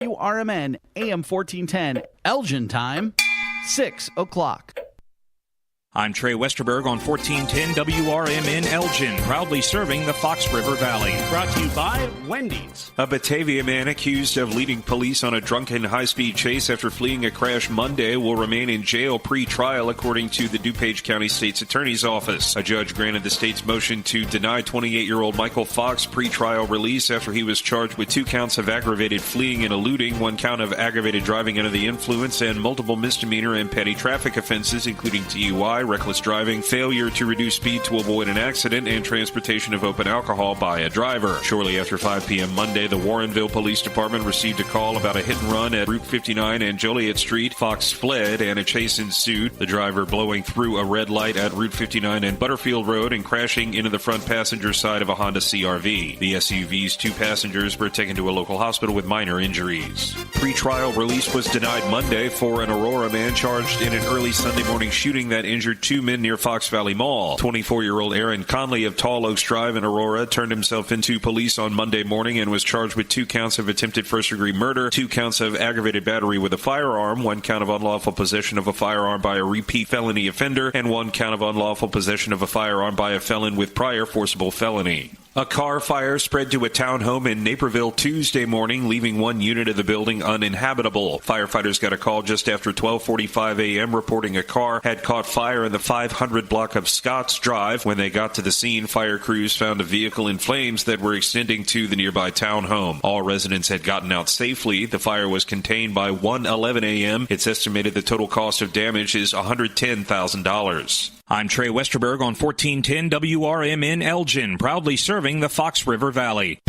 WRMN AM 1410, Elgin time, 6 o'clock. I'm Trey Westerberg on 1410 WRMN Elgin, proudly serving the Fox River Valley. Brought to you by Wendy's. A Batavia man accused of leading police on a drunken high-speed chase after fleeing a crash Monday will remain in jail pre-trial, according to the DuPage County State's Attorney's Office. A judge granted the state's motion to deny 28-year-old Michael Fox pre-trial release after he was charged with 2 counts of aggravated fleeing and eluding, 1 count of aggravated driving under the influence, and multiple misdemeanor and petty traffic offenses, including DUI, reckless driving, failure to reduce speed to avoid an accident, and transportation of open alcohol by a driver. Shortly after 5 p.m. Monday, the Warrenville Police Department received a call about a hit and run at Route 59 and Joliet Street. Fox fled and a chase ensued, the driver blowing through a red light at Route 59 and Butterfield Road and crashing into the front passenger side of a Honda CRV. The SUV's 2 passengers were taken to a local hospital with minor injuries. Pre-trial release was denied Monday for an Aurora man charged in an early Sunday morning shooting that injured 2 men near Fox Valley Mall. 24-year-old Aaron Conley of Tall Oaks Drive in Aurora turned himself into police on Monday morning and was charged with 2 counts of attempted first-degree murder, 2 counts of aggravated battery with a firearm, 1 count of unlawful possession of a firearm by a repeat felony offender, and 1 count of unlawful possession of a firearm by a felon with prior forcible felony. A car fire spread to a townhome in Naperville Tuesday morning, leaving 1 unit of the building uninhabitable. Firefighters got a call just after 12:45 a.m. reporting a car had caught fire in the 500 block of Scotts Drive. When they got to the scene, fire crews found a vehicle in flames that were extending to the nearby townhome. All residents had gotten out safely. The fire was contained by 1:11 a.m. It's estimated the total cost of damage is $110,000. I'm Trey Westerberg on 1410 WRMN Elgin, proudly serving the Fox River Valley.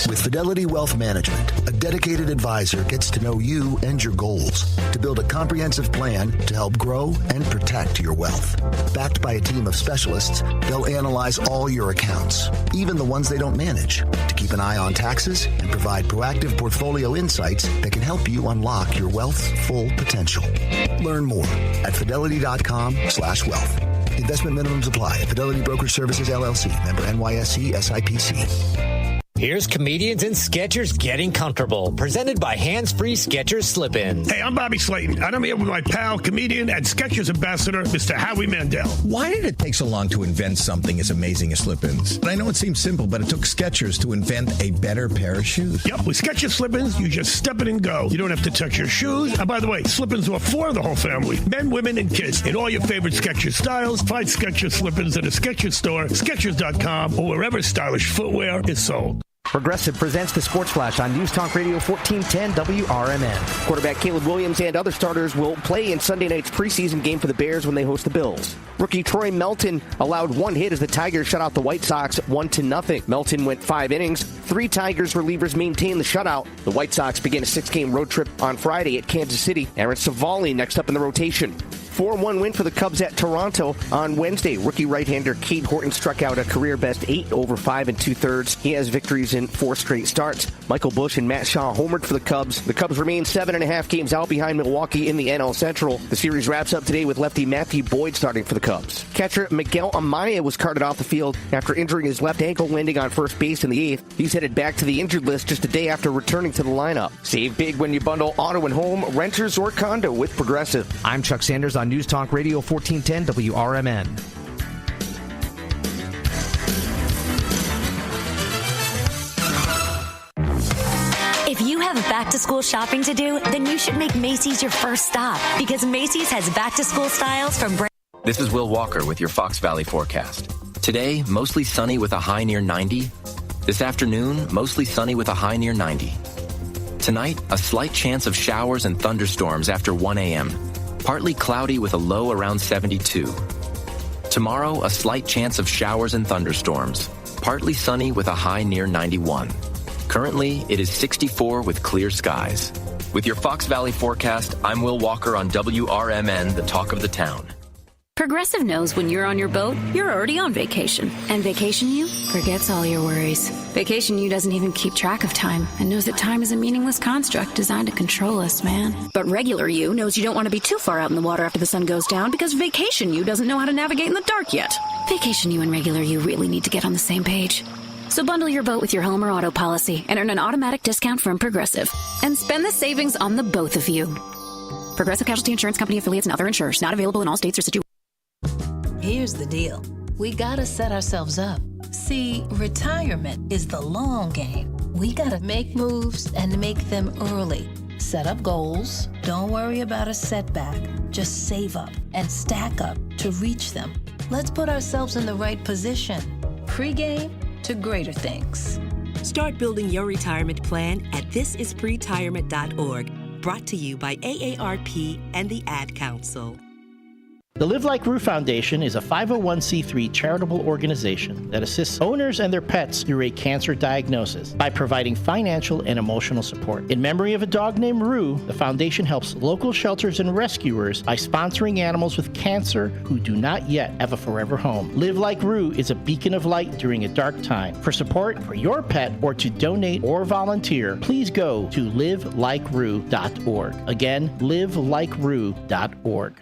With Fidelity Wealth Management, a dedicated advisor gets to know you and your goals to build a comprehensive plan to help grow and protect your wealth. Backed by a team of specialists, they'll analyze all your accounts, even the ones they don't manage, to keep an eye on taxes and provide proactive portfolio insights that can help you unlock your wealth's full potential. Learn more at fidelity.com/wealth. Investment minimums apply. Fidelity Brokerage Services, LLC. Member NYSE SIPC. Here's Comedians and Sketchers Getting Comfortable, presented by Hands-Free Skechers Slip-Ins. Hey, I'm Bobby Slayton, and I'm here with my pal, comedian, and Skechers ambassador, Mr. Howie Mandel. Why did it take so long to invent something as amazing as Slip-Ins? I know it seems simple, but it took Skechers to invent a better pair of shoes. Yep, with Skechers Slip-Ins, you just step in and go. You don't have to touch your shoes. And by the way, Slip-Ins are for the whole family, men, women, and kids. In all your favorite Skechers styles, find Skechers Slip-Ins at a Skechers store, Skechers.com, or wherever stylish footwear is sold. Progressive presents the Sports Flash on News Talk Radio 1410 WRMN. Quarterback Caleb Williams and other starters will play in Sunday night's preseason game for the Bears when they host the Bills. Rookie Troy Melton allowed 1 hit as the Tigers shut out the White Sox 1-0. Melton went 5 innings. 3 Tigers relievers maintained the shutout. The White Sox begin a 6-game road trip on Friday at Kansas City. Aaron Savali next up in the rotation. 4-1 win for the Cubs at Toronto on Wednesday. Rookie right-hander Cade Horton struck out a career-best 8 over 5 2/3. He has victories in 4 straight starts. Michael Busch and Matt Shaw homered for the Cubs. The Cubs remain 7.5 games out behind Milwaukee in the NL Central. The series wraps up today with lefty Matthew Boyd starting for the Cubs. Catcher Miguel Amaya was carted off the field after injuring his left ankle landing on first base in the 8th. He's headed back to the injured list just a day after returning to the lineup. Save big when you bundle auto and home, renters, or condo with Progressive. I'm Chuck Sanders on News Talk Radio 1410 WRMN. If you have back-to-school shopping to do, then you should make Macy's your first stop, because Macy's has back-to-school styles from brands. This is Will Walker with your Fox Valley forecast. Today, mostly sunny with a high near 90. This afternoon, mostly sunny with a high near 90. Tonight, a slight chance of showers and thunderstorms after 1 a.m. Partly cloudy with a low around 72. Tomorrow, a slight chance of showers and thunderstorms. Partly sunny with a high near 91. Currently, it is 64 with clear skies. With your Fox Valley forecast, I'm Will Walker on WRMN, the talk of the town. Progressive knows when you're on your boat, you're already on vacation. And Vacation You forgets all your worries. Vacation You doesn't even keep track of time and knows that time is a meaningless construct designed to control us, man. But Regular You knows you don't want to be too far out in the water after the sun goes down because Vacation You doesn't know how to navigate in the dark yet. Vacation You and Regular You really need to get on the same page. So bundle your boat with your home or auto policy and earn an automatic discount from Progressive. And spend the savings on the both of you. Progressive Casualty Insurance Company affiliates and other insurers. Not available in all states or situations. Here's the deal. We gotta set ourselves up. See, retirement is the long game. We gotta make moves and make them early. Set up goals. Don't worry about a setback. Just save up and stack up to reach them. Let's put ourselves in the right position. Pre-game to greater things. Start building your retirement plan at thisispretirement.org. Brought to you by AARP and the Ad Council. The Live Like Rue Foundation is a 501c3 charitable organization that assists owners and their pets through a cancer diagnosis by providing financial and emotional support. In memory of a dog named Rue, the foundation helps local shelters and rescuers by sponsoring animals with cancer who do not yet have a forever home. Live Like Rue is a beacon of light during a dark time. For support for your pet or to donate or volunteer, please go to livelikeRue.org. Again, livelikeRue.org.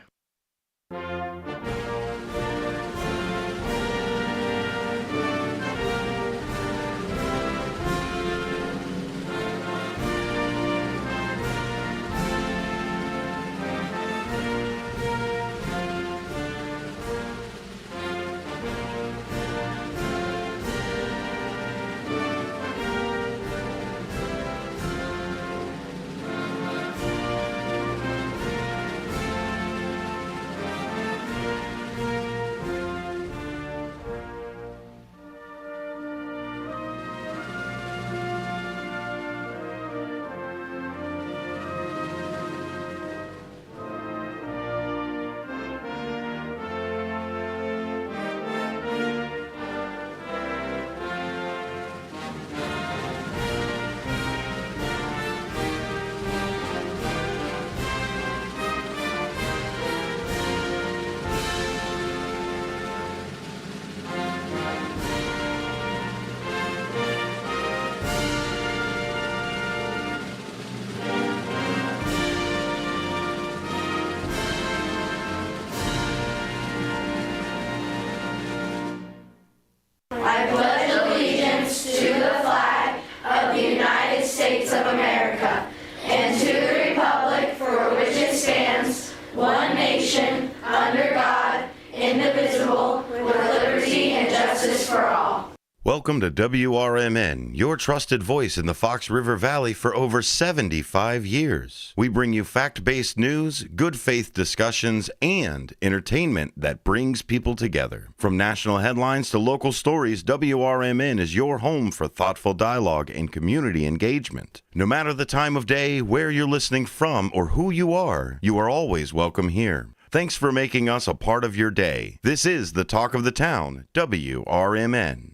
Welcome to WRMN, your trusted voice in the Fox River Valley for over 75 years. We bring you fact-based news, good faith discussions, and entertainment that brings people together. From national headlines to local stories, WRMN is your home for thoughtful dialogue and community engagement. No matter the time of day, where you're listening from, or who you are always welcome here. Thanks for making us a part of your day. This is the Talk of the Town, WRMN.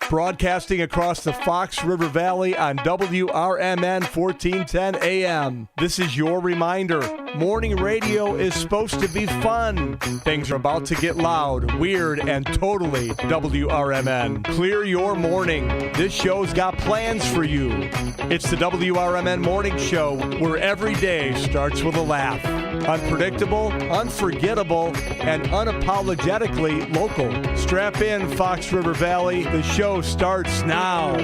Broadcasting across the Fox River Valley on WRMN 1410 AM. This is your reminder. Morning radio is supposed to be fun. Things are about to get loud, weird, and totally WRMN. Clear your morning. This show's got plans for you. It's the WRMN Morning Show, where every day starts with a laugh. Unpredictable, unforgettable, and unapologetically local. Strap in, Fox River Valley. The show starts now.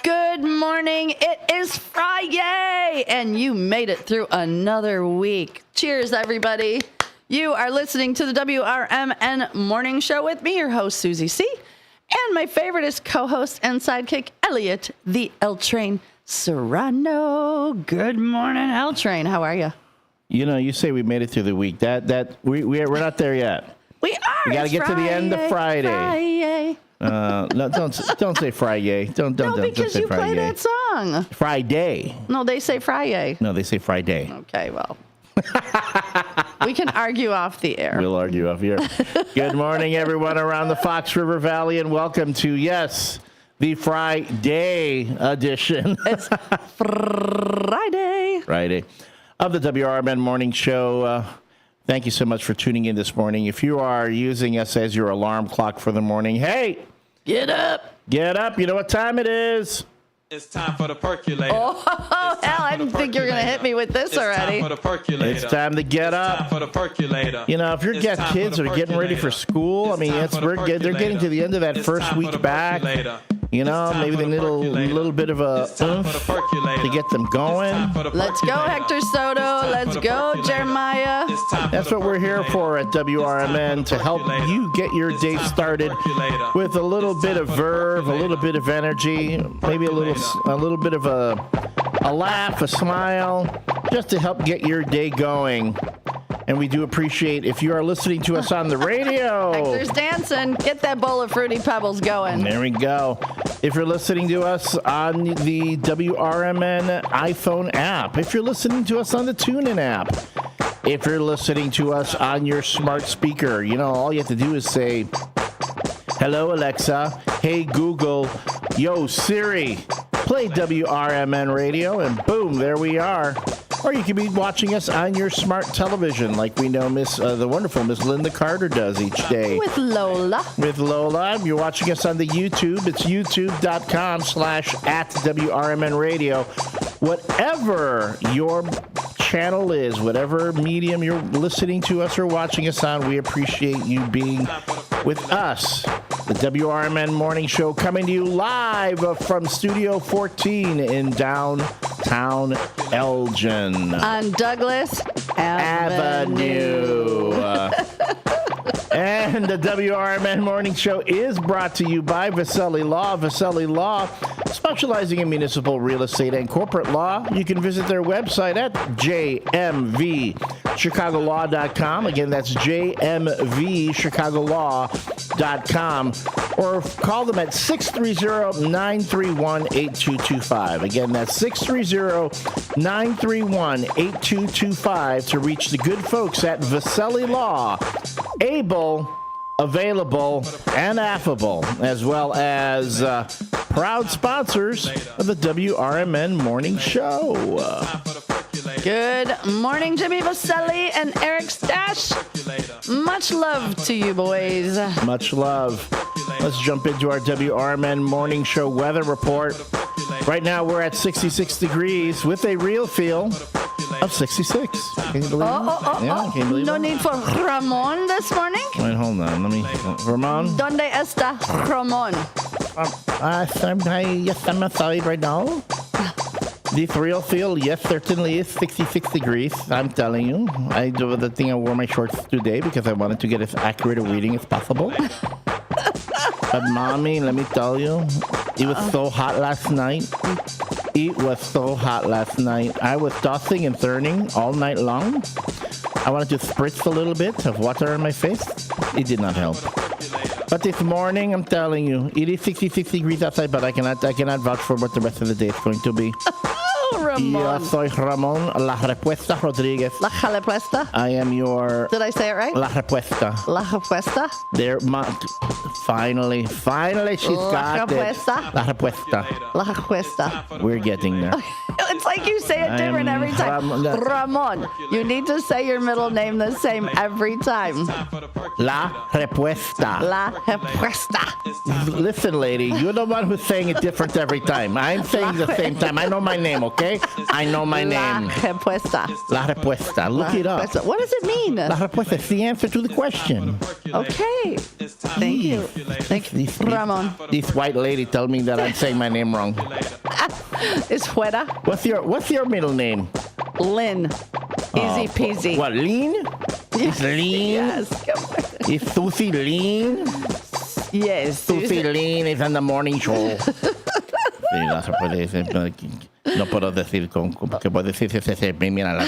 Good morning. It is Friday, and you made it through another week. Cheers, everybody. You are listening to the WRMN Morning Show with me, your host, Susie C., and my favorite is co-host and sidekick, Elliot, the L-Train Serrano. Good morning, L-Train. How are you? You know, you say we made it through the week. We're not there yet. We are. We got to get to the end of Friday. Friday. No, don't say Friday. Don't because say you Friday. play that song. Friday. No, they say Friday. No, they say Friday. Okay, well. We can argue off the air. We'll argue off here. Good morning, everyone around the Fox River Valley, and welcome to, yes, the Friday edition. It's Friday of the WRMN Morning Show. Thank you so much for tuning in this morning. If you are using us as your alarm clock for the morning, hey, get up. Get up. You know what time it is. It's time for the percolator. Oh, hell, I didn't think you were going to hit me with this already. It's time for the percolator. It's time to get up. Time for the percolator. You know, if your kids are getting ready for school, I mean, they're getting to the end of that first week back. You know, maybe they need a little bit of a oomph to get them going. Let's go, Hector Soto. Let's go, Jeremiah. That's what we're here for at WRMN, to help you get your day started with a little bit of verve, a little bit of energy, maybe a little bit of a laugh, a smile, just to help get your day going. And we do appreciate if you are listening to us on the radio. Hector's dancing. Get that bowl of Fruity Pebbles going. There we go. If you're listening to us on the WRMN iPhone app, if you're listening to us on the TuneIn app, if you're listening to us on your smart speaker, you know, all you have to do is say, hello, Alexa. Hey, Google. Yo, Siri. Play WRMN radio, and boom, there we are. Or you can be watching us on your smart television, like we know the wonderful Miss Linda Carter does each day. With Lola. You're watching us on the YouTube. It's youtube.com/@WRMN radio. Whatever your channel is, whatever medium you're listening to us or watching us on, we appreciate you being with us. The WRMN Morning Show coming to you live from Studio 14 in downtown Elgin. On Douglas Avenue. And the WRMN Morning Show is brought to you by Vaselli Law. Vaselli Law, specializing in municipal real estate and corporate law. You can visit their website at jmvchicagolaw.com. Again, that's jmvchicagolaw.com. Or call them at 630-931-8225. Again, that's 630-931-8225 to reach the good folks at Vaselli Law. Able, available, and affable, as well as proud sponsors of the WRMN Morning Show. Good morning, Jimmy Vaselli and Eric Stash. Much love to you, boys. Much love. Let's jump into our WRMN Morning Show weather report. Right now, we're at 66 degrees with a real feel of 66. Can you believe it? Can you believe no it? need for Ramon this morning? Wait, hold on. Ramon? ¿Dónde está Ramon? Yes, I'm outside right now. This real feel, yes, certainly is 66 degrees. I'm telling you. I do the thing. I wore my shorts today because I wanted to get as accurate a reading as possible. But mommy, let me tell you, it was so hot last night. It was so hot last night. I was tossing and turning all night long. I wanted to spritz a little bit of water on my face. It did not help. But this morning, I'm telling you, it is 66 degrees outside, but I cannot vouch for what the rest of the day is going to be. Ramon. Yo soy Ramon La Respuesta Rodriguez. La Respuesta? I am your... Did I say it right? La Respuesta. La Respuesta? Finally, she's got it. La Respuesta. La Respuesta. We're getting there. It's like you say it different every time. Ramon. You need to say your middle name the same every time. La Respuesta. La Respuesta. Listen, lady, you're the one who's saying it different every time. I'm saying the same time. I know my name, okay? I know my name. La Respuesta. La Respuesta. Look it up. What does it mean? La Respuesta is the answer to the question. Okay. Thank you. Thank you, Ramon. This white lady told me that I'm saying my name wrong. It's Fuera. What's your middle name? Lynn. Easy peasy. What, Lean? It's Lean? Yes. Is Susie Lean? Yes. Susie Lean is on the morning show. No puedo decir porque puedo decir mira,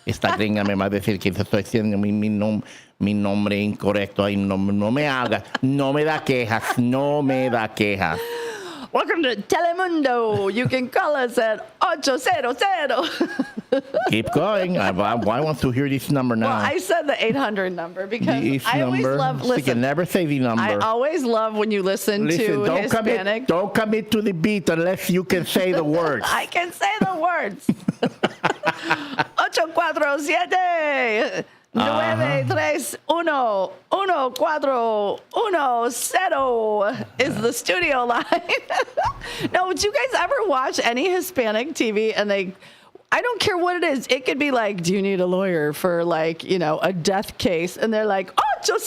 esta gringa me va a decir que estoy diciendo mi nombre incorrecto. Ay, no me haga, no me da quejas. Welcome to Telemundo. You can call us at 800. Keep going. I want to hear this number now. Well, I said the 800 number because This I always number. love, So you listen, can never say the number. I always love when you listen to Hispanic. Don't commit to the beat unless you can say the words. I can say the words. 847 931 1410 is the studio line. No, would you guys ever watch any Hispanic TV and I don't care what it is. It could be like, do you need a lawyer for like, a death case? And they're like, 800.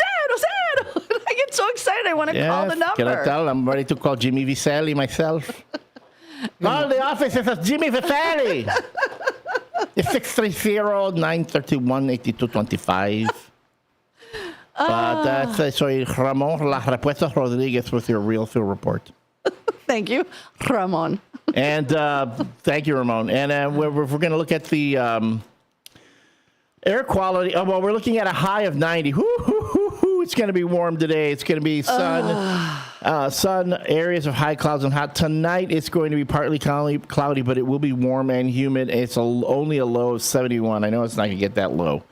I get so excited. I want to call the number. Can I tell? I'm ready to call Jimmy Viselli myself. Call the office. It's Jimmy Viselli. It's 630-931-8225. Soy Ramon La Repuesta Rodriguez with your Real Field Report. Thank you, Ramon. And thank you, Ramon. And we're going to look at the air quality. Oh, well, we're looking at a high of 90. It's going to be warm today. It's going to be sun, areas of high clouds and hot. Tonight, it's going to be partly cloudy, but it will be warm and humid. It's only a low of 71. I know it's not going to get that low.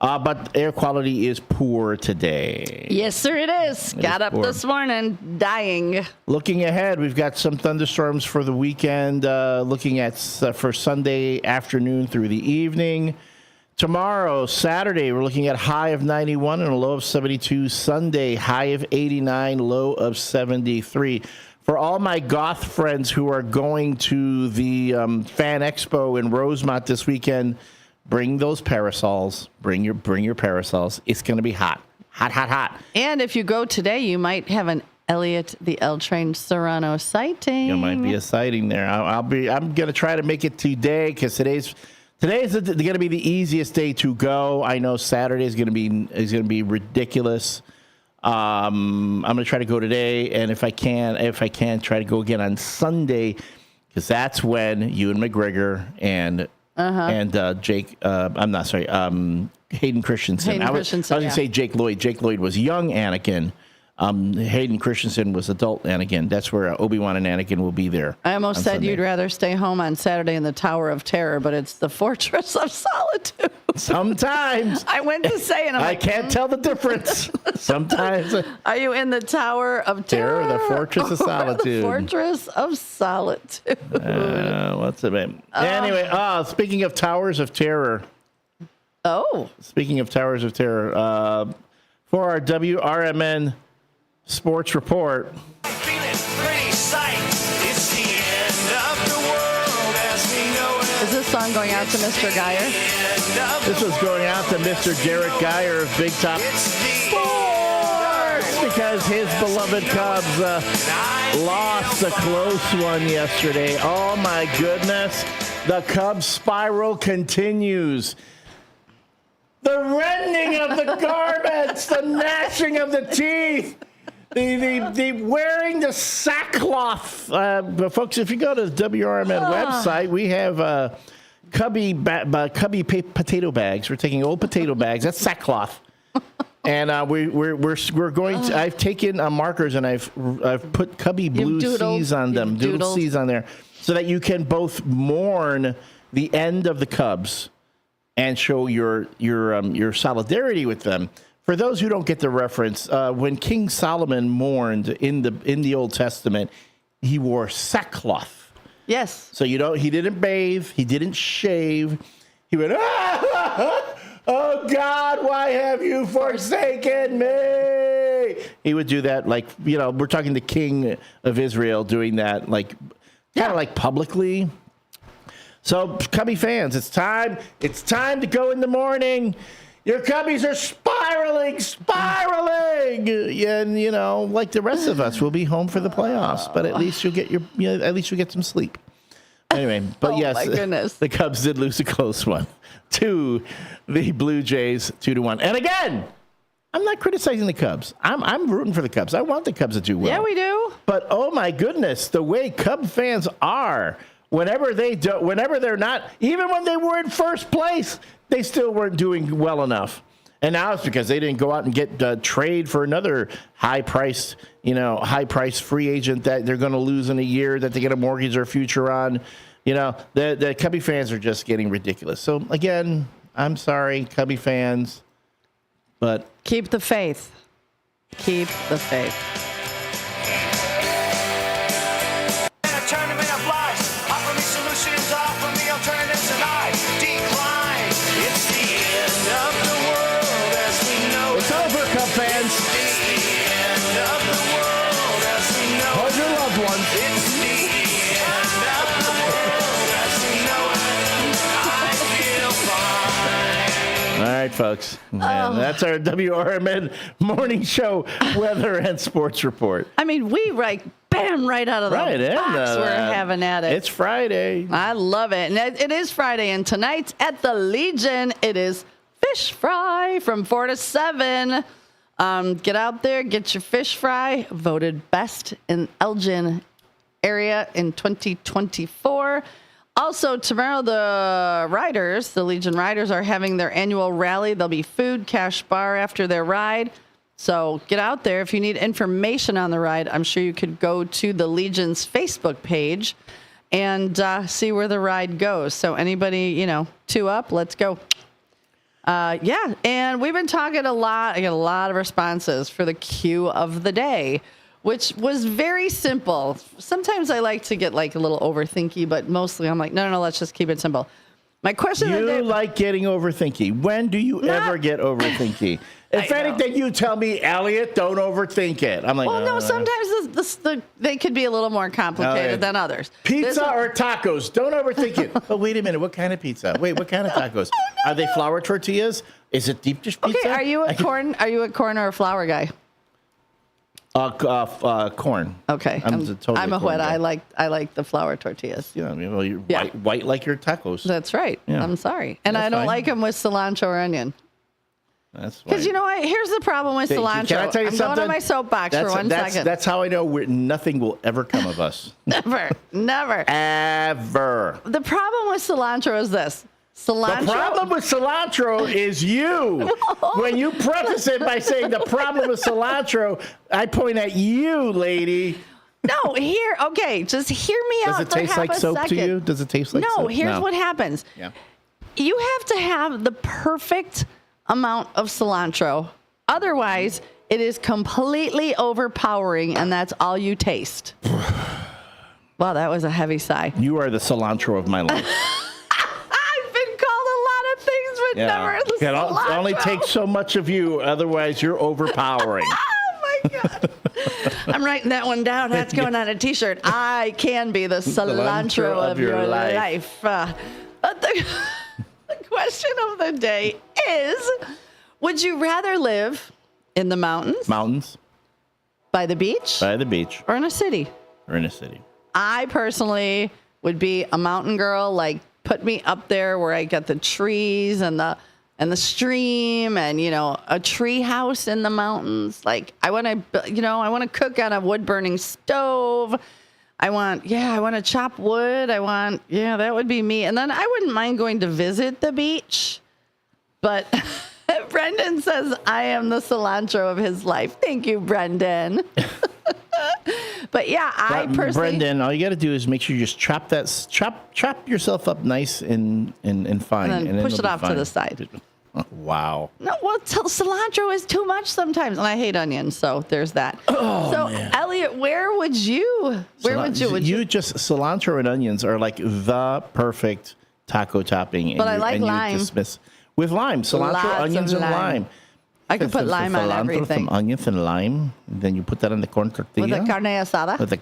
But air quality is poor today. Yes, sir, it is. Got up this morning dying. Looking ahead, we've got some thunderstorms for the weekend, looking at for Sunday afternoon through the evening. Tomorrow, Saturday, we're looking at high of 91 and a low of 72. Sunday, high of 89, low of 73. For all my goth friends who are going to the Fan Expo in Rosemont this weekend, bring those parasols. Bring your parasols. It's going to be hot. Hot. And if you go today, you might have an Elliot the L Train Serrano sighting. There might be a sighting there. I'm going to try to make it today because today's going to be the easiest day to go. I know Saturday is going to be ridiculous. I'm going to try to go today, and if I can, try to go again on Sunday because that's when Ewan McGregor and Jake. I'm not sorry. Hayden Christensen. I was going to say Jake Lloyd. Jake Lloyd was young Anakin. Hayden Christensen was adult Anakin. That's where Obi-Wan and Anakin will be there. I almost said Sunday. You'd rather stay home on Saturday in the Tower of Terror, but it's the Fortress of Solitude. Sometimes. I went to say, and I can't tell the difference. Sometimes. Are you in the Tower of Terror? The Fortress of Solitude. The Fortress of Solitude. What's it mean? Anyway, speaking of Towers of Terror. Speaking of Towers of Terror, for our WRMN Sports Report. Is this song going out to Mr. Geyer? This was going out to Mr. Derek Geyer of Big Top Sports because his beloved Cubs lost a close one yesterday. Oh, my goodness. The Cubs spiral continues. The rending of the garments, the gnashing of the teeth, the wearing the sackcloth. Folks, if you go to the WRMN website, we have Cubby potato bags. We're taking old potato bags. That's sackcloth. And we're going to. I've taken markers and I've put Cubby blue C's on them, doodle C's on there, so that you can both mourn the end of the Cubs and show your solidarity with them. For those who don't get the reference, when King Solomon mourned in the Old Testament, he wore sackcloth. Yes. So he didn't bathe, he didn't shave. He went, oh God, why have you forsaken me? He would do that we're talking the King of Israel doing that kind of like publicly. So, Cubby fans, it's time to go in the morning. Your Cubbies are spiraling. And, like the rest of us, we'll be home for the playoffs. But at least you'll get some sleep. Anyway, but yes, my goodness. The Cubs did lose a close one to the Blue Jays 2-1. And again, I'm not criticizing the Cubs. I'm rooting for the Cubs. I want the Cubs to do well. Yeah, we do. But oh my goodness, the way Cub fans are. Whenever they're not, even when they were in first place, they still weren't doing well enough. And now it's because they didn't go out and get trade for another high-priced free agent that they're going to lose in a year that they get a mortgage their future on. The Cubby fans are just getting ridiculous. So, again, I'm sorry, Cubby fans, but... Keep the faith. Keep the faith. Tournament of life. Offer me solutions, offer me alternatives, and I decline. It's the end of the world as we know it. It's over, Cub fans. It's the end of the world as we know it. Hold your loved ones. It's the end of the world as we know it. I feel fine. All right, folks. That's our WRMN morning show weather and sports report. I mean, we right out of the box. We're having at it. It's Friday. I love it. And it is Friday. And tonight at the Legion, it is fish fry from 4 to 7. Get out there, get your fish fry. Voted best in Elgin area in 2024. Also, tomorrow, the Legion Riders are having their annual rally. There'll be food, cash bar after their ride. So get out there. If you need information on the ride, I'm sure you could go to the Legion's Facebook page and see where the ride goes. So anybody, 2 up, let's go. And we've been talking a lot. I got a lot of responses for the cue of the day, which was very simple. Sometimes I like to get like a little overthinky, but mostly I'm like, no, let's just keep it simple. My question of the day. You like getting overthinky. When do you ever get overthinky? If anything, you tell me, Elliot, don't overthink it. I'm like, well, no, sometimes they could be a little more complicated than others. Pizza or tacos? Don't overthink it. But wait a minute, what kind of pizza? Wait, what kind of tacos? Are they flour tortillas? Is it deep dish pizza? Okay, are you a corn or a flour guy? Corn. Okay, I'm a wet. I like the flour tortillas. Yeah, you're white like your tacos. That's right. Yeah. I'm sorry, and I don't like them with cilantro or onion. That's because you know what? Here's the problem with cilantro. Can I tell you I'm something? going on my soapbox for 1 second. That's how I know nothing will ever come of us. Never. Ever. The problem with cilantro is this. Cilantro. The problem with cilantro is you. When you preface it by saying the problem with cilantro, I point at you, lady. No, just hear me out. Does it taste like soap to you? Does it taste like soap? No, here's what happens. Yeah. You have to have the perfect amount of cilantro. Otherwise, it is completely overpowering, and that's all you taste. Wow, that was a heavy sigh. You are the cilantro of my life. I've been called a lot of things, but never cilantro. It only takes so much of you. Otherwise, you're overpowering. Oh, my God. I'm writing that one down. That's going on a T-shirt. I can be the cilantro of your life. But the question of the day is, would you rather live in the mountains? Mountains. By the beach? By the beach. Or in a city? Or in a city. I personally would be a mountain girl. Like, put me up there where I got the trees and the stream and, a tree house in the mountains. Like, I want to cook on a wood burning stove. I want to chop wood. That would be me. And then I wouldn't mind going to visit the beach. But Brendan says I am the cilantro of his life. Thank you, Brendan. But yeah, I personally. Brendan, all you got to do is make sure you just chop yourself up nice and fine. And then push it off to the side. Oh, wow. No, well, cilantro is too much sometimes, and I hate onions, so there's that. Oh, so, man. Elliot, where would you? Just cilantro and onions are like the perfect taco topping. But I like lime. With lime, cilantro, onions, and lime. I could put lime on everything. Some onions and lime. Then you put that on the corn tortilla. With the carne asada? The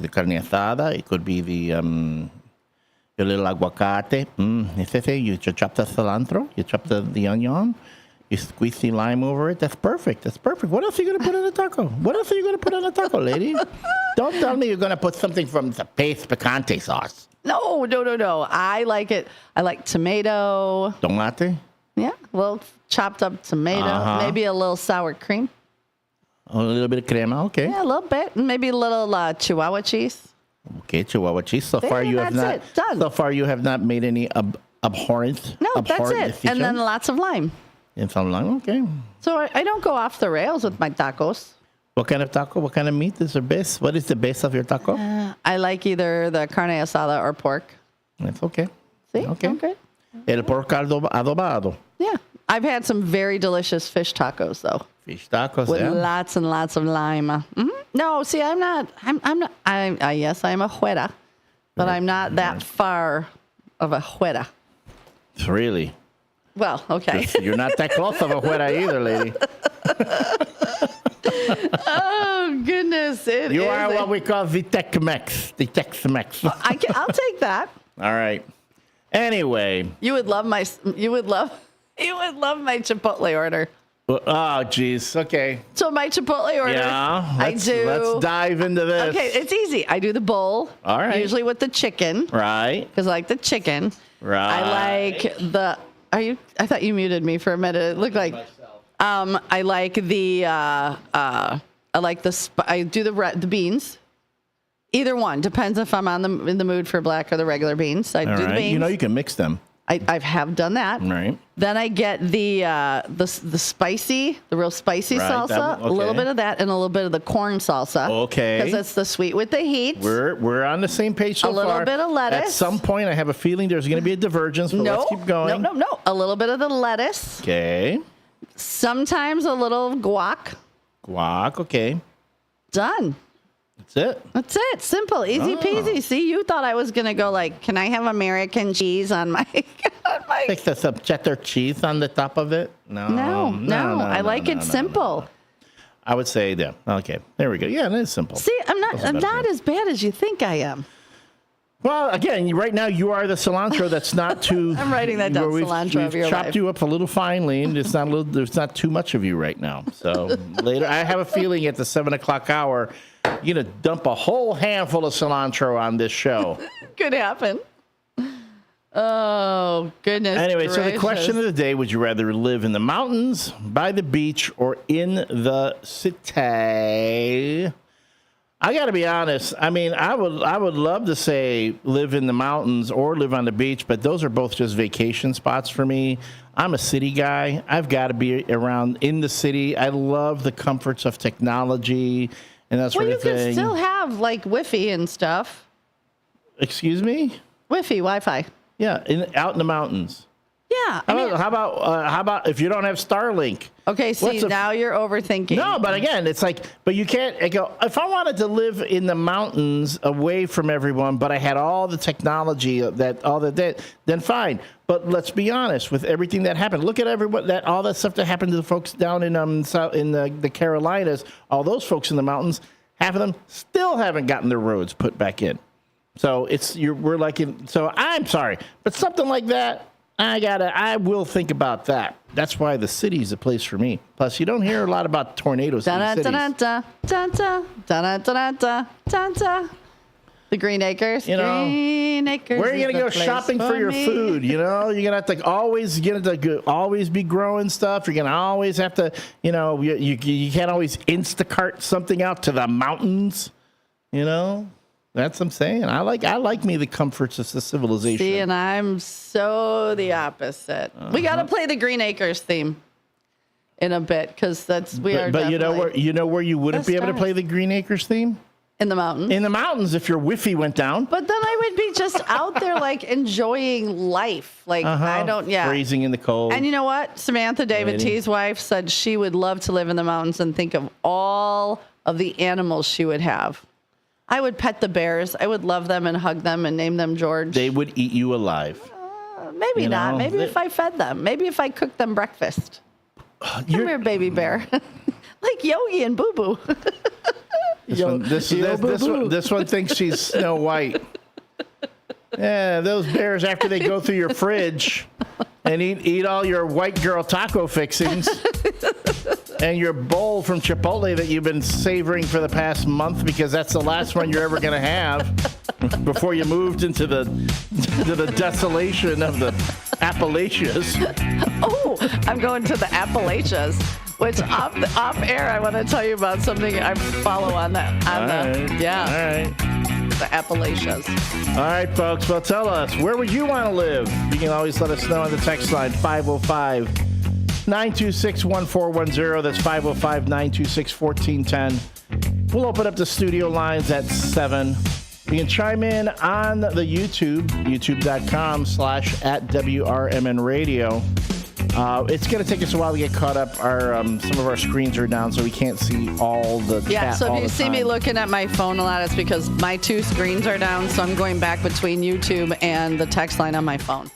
carne asada. It could be the your little aguacate. You chop the cilantro. You chop the onion. You squeeze the lime over it. That's perfect. What else are you going to put on a taco? Lady? Don't tell me you're going to put something from the Pace Picante sauce. No. I like it. I like tomato. Tomate? Yeah, a little chopped up tomato. Maybe a little sour cream. A little bit of crema, okay. Yeah, a little bit. Maybe a little Chihuahua cheese. Okay, Chihuahua cheese. So far you have not made any abhorrent. No, that's it. And then lots of lime. In some line, okay. So I don't go off the rails with my tacos. What kind of taco? What kind of meat is the base? What is the base of your taco? I like either the carne asada or pork. That's okay. See? Okay. El pork adobado. Yeah. I've had some very delicious fish tacos, though. Fish tacos, with yeah. lots and lots of lime. Mm-hmm. No, see, I'm not. Yes, I'm a juera, but I'm not that far of a juera. Really? Well, okay. You're not that close of a juera either, lady. Oh, goodness. You are what we call the Tex-Mex. The Tex-Mex. I'll take that. All right. Anyway. You would love my Chipotle order. Oh, geez. Okay. So my Chipotle order. Yeah. Let's dive into this. Okay, it's easy. I do the bowl. All right. Usually with the chicken. Right. Because I like the chicken. Right. I like the. I thought you muted me for a minute. It looked like. I like the. I do the beans. Either one depends if I'm in the mood for black or the regular beans. I do the beans. You know you can mix them. I have done that. Right. Then I get the real spicy salsa, a little bit of that, and a little bit of the corn salsa. Okay. Because it's the sweet with the heat. We're on the same page so far. A little bit of lettuce. At some point, I have a feeling there's going to be a divergence, but let's keep going. No. A little bit of the lettuce. Okay. Sometimes a little guac. Okay. Done. That's it. Simple. Easy peasy. See, you thought I was going to go like, can I have American cheese on my... Take some cheddar cheese on the top of it? No. I like it simple. I would say that. Okay. There we go. Yeah, it is simple. See, I'm not as bad as you think I am. Well, again, right now you are the cilantro that's not too... I'm writing that down, cilantro of your life. We've chopped you up a little finely, and there's not too much of you right now. So later, I have a feeling at the 7 o'clock hour, you're going to dump a whole handful of cilantro on this show. Could happen. Oh, goodness Anyway, gracious. So the question of the day, would you rather live in the mountains, by the beach, or in the city? I got to be honest. I mean, I would love to say live in the mountains or live on the beach, but those are both just vacation spots for me. I'm a city guy. I've got to be around in the city. I love the comforts of technology and that sort of thing. Well, you can still have like Wi-Fi and stuff. Excuse me? Wi-Fi, Wi-Fi. Yeah, out in the mountains. Yeah. How about if you don't have Starlink? Okay, see, now you're overthinking. No, but again, it's like, but you can't go, if I wanted to live in the mountains away from everyone, but I had all the technology, then fine. But let's be honest, with everything that happened, look at all that stuff that happened to the folks down in the Carolinas, all those folks in the mountains, half of them still haven't gotten their roads put back in. So so I'm sorry, but something like that, I will think about that. That's why the city is a place for me. Plus, you don't hear a lot about tornadoes in cities. The Green Acres. Green Acres. Where are you going to go shopping for your food? You're going to have to always be growing stuff. You're going to always have to, you can't always Instacart something out to the mountains, That's what I'm saying. I like me the comforts of the civilization. See, and I'm so the opposite. We got to play the Green Acres theme in a bit because we are. But you know where you wouldn't be able to play the Green Acres theme? In the mountains. In the mountains, if your Wi-Fi went down. But then I would be just out there like enjoying life. Like freezing in the cold. And you know what? Samantha David T's wife said she would love to live in the mountains and think of all of the animals she would have. I would pet the bears. I would love them and hug them and name them George. They would eat you alive. Maybe not. Maybe if I fed them. Maybe if I cooked them breakfast. Come here, baby bear. Like Yogi and Boo Boo. This one thinks she's Snow White. Yeah, those bears, after they go through your fridge and eat all your white girl taco fixings and your bowl from Chipotle that you've been savoring for the past month because that's the last one you're ever going to have before you moved into the desolation of the Appalachians. Oh, I'm going to the Appalachians, which off air I want to tell you about something I follow on that. All right. The Appalachians. All right, folks. Well, tell us, where would you want to live? You can always let us know on the text line 505 505-926-1410. That's 505-926-1410. We'll open up the studio lines at 7. You can chime in on the youtube.com/@WRMN Radio. It's going to take us a while to get caught up. Some of our screens are down, so we can't see all the chat. Yeah, so if you see me looking at my phone a lot, it's because my 2 screens are down, so I'm going back between YouTube and the text line on my phone.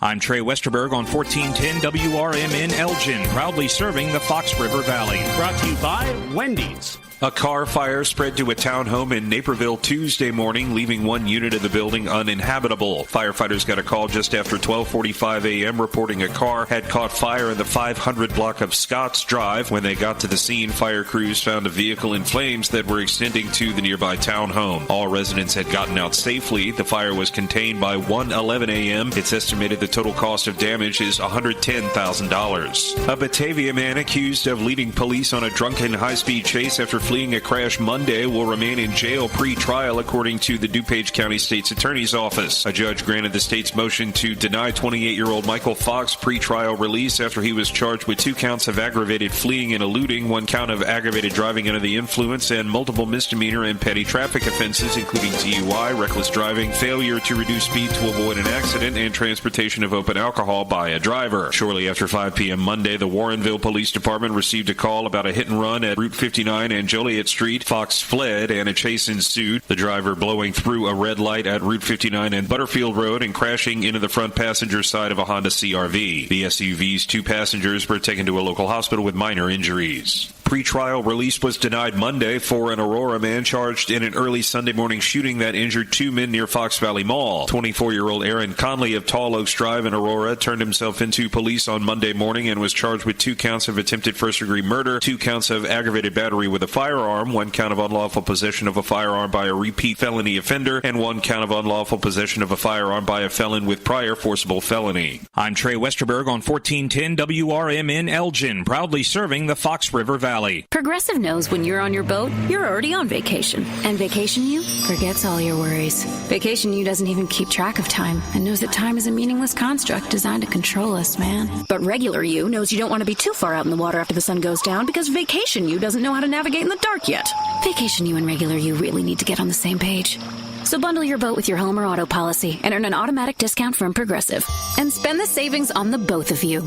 I'm Trey Westerberg on 1410 WRMN Elgin, proudly serving the Fox River Valley. Brought to you by Wendy's. A car fire spread to a townhome in Naperville Tuesday morning, leaving one unit of the building uninhabitable. Firefighters got a call just after 12:45 a.m. reporting a car had caught fire in the 500 block of Scotts Drive. When they got to the scene, fire crews found a vehicle in flames that were extending to the nearby townhome. All residents had gotten out safely. The fire was contained by 1:11 a.m. It's estimated the total cost of damage is $110,000. A Batavia man accused of leading police on a drunken high-speed chase after fleeing a crash Monday will remain in jail pre-trial, according to the DuPage County State's Attorney's Office. A judge granted the state's motion to deny 28-year-old Michael Fox pre-trial release after he was charged with 2 counts of aggravated fleeing and eluding, 1 count of aggravated driving under the influence, and multiple misdemeanor and petty traffic offenses, including DUI, reckless driving, failure to reduce speed to avoid an accident, and transportation of open alcohol by a driver. Shortly after 5 p.m. Monday, the Warrenville Police Department received a call about a hit and run at Route 59 and Joliet Street. Fox fled and a chase ensued, the driver blowing through a red light at Route 59 and Butterfield Road and crashing into the front passenger side of a Honda CRV. The SUV's 2 passengers were taken to a local hospital with minor injuries. Pre-trial release was denied Monday for an Aurora man charged in an early Sunday morning shooting that injured 2 men near Fox Valley Mall. 24-year-old Aaron Conley of Tall Oaks Drive in Aurora turned himself into police on Monday morning and was charged with 2 counts of attempted first-degree murder, 2 counts of aggravated battery with a firearm, 1 count of unlawful possession of a firearm by a repeat felony offender, and 1 count of unlawful possession of a firearm by a felon with prior forcible felony. I'm Trey Westerberg on 1410 WRMN Elgin, proudly serving the Fox River Valley. Progressive knows when you're on your boat, you're already on vacation. And Vacation You forgets all your worries. Vacation You doesn't even keep track of time and knows that time is a meaningless construct designed to control us, man. But Regular You knows you don't want to be too far out in the water after the sun goes down because Vacation You doesn't know how to navigate in the dark yet. Vacation You and Regular You really need to get on the same page. So bundle your boat with your home or auto policy and earn an automatic discount from Progressive. And spend the savings on the both of you.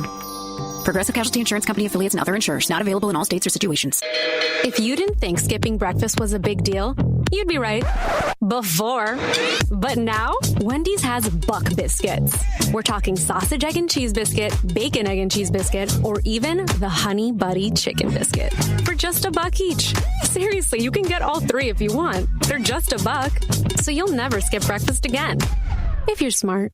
Progressive Casualty Insurance Company affiliates and other insurers. Not available in all states or situations. If you didn't think skipping breakfast was a big deal, you'd be right. Before. But now, Wendy's has Buck Biscuits. We're talking sausage, egg, and cheese biscuit, bacon, egg, and cheese biscuit, or even the Honey Buddy Chicken Biscuit. For just $1 each. Seriously, you can get all 3 if you want. They're just $1. So you'll never skip breakfast again. If you're smart.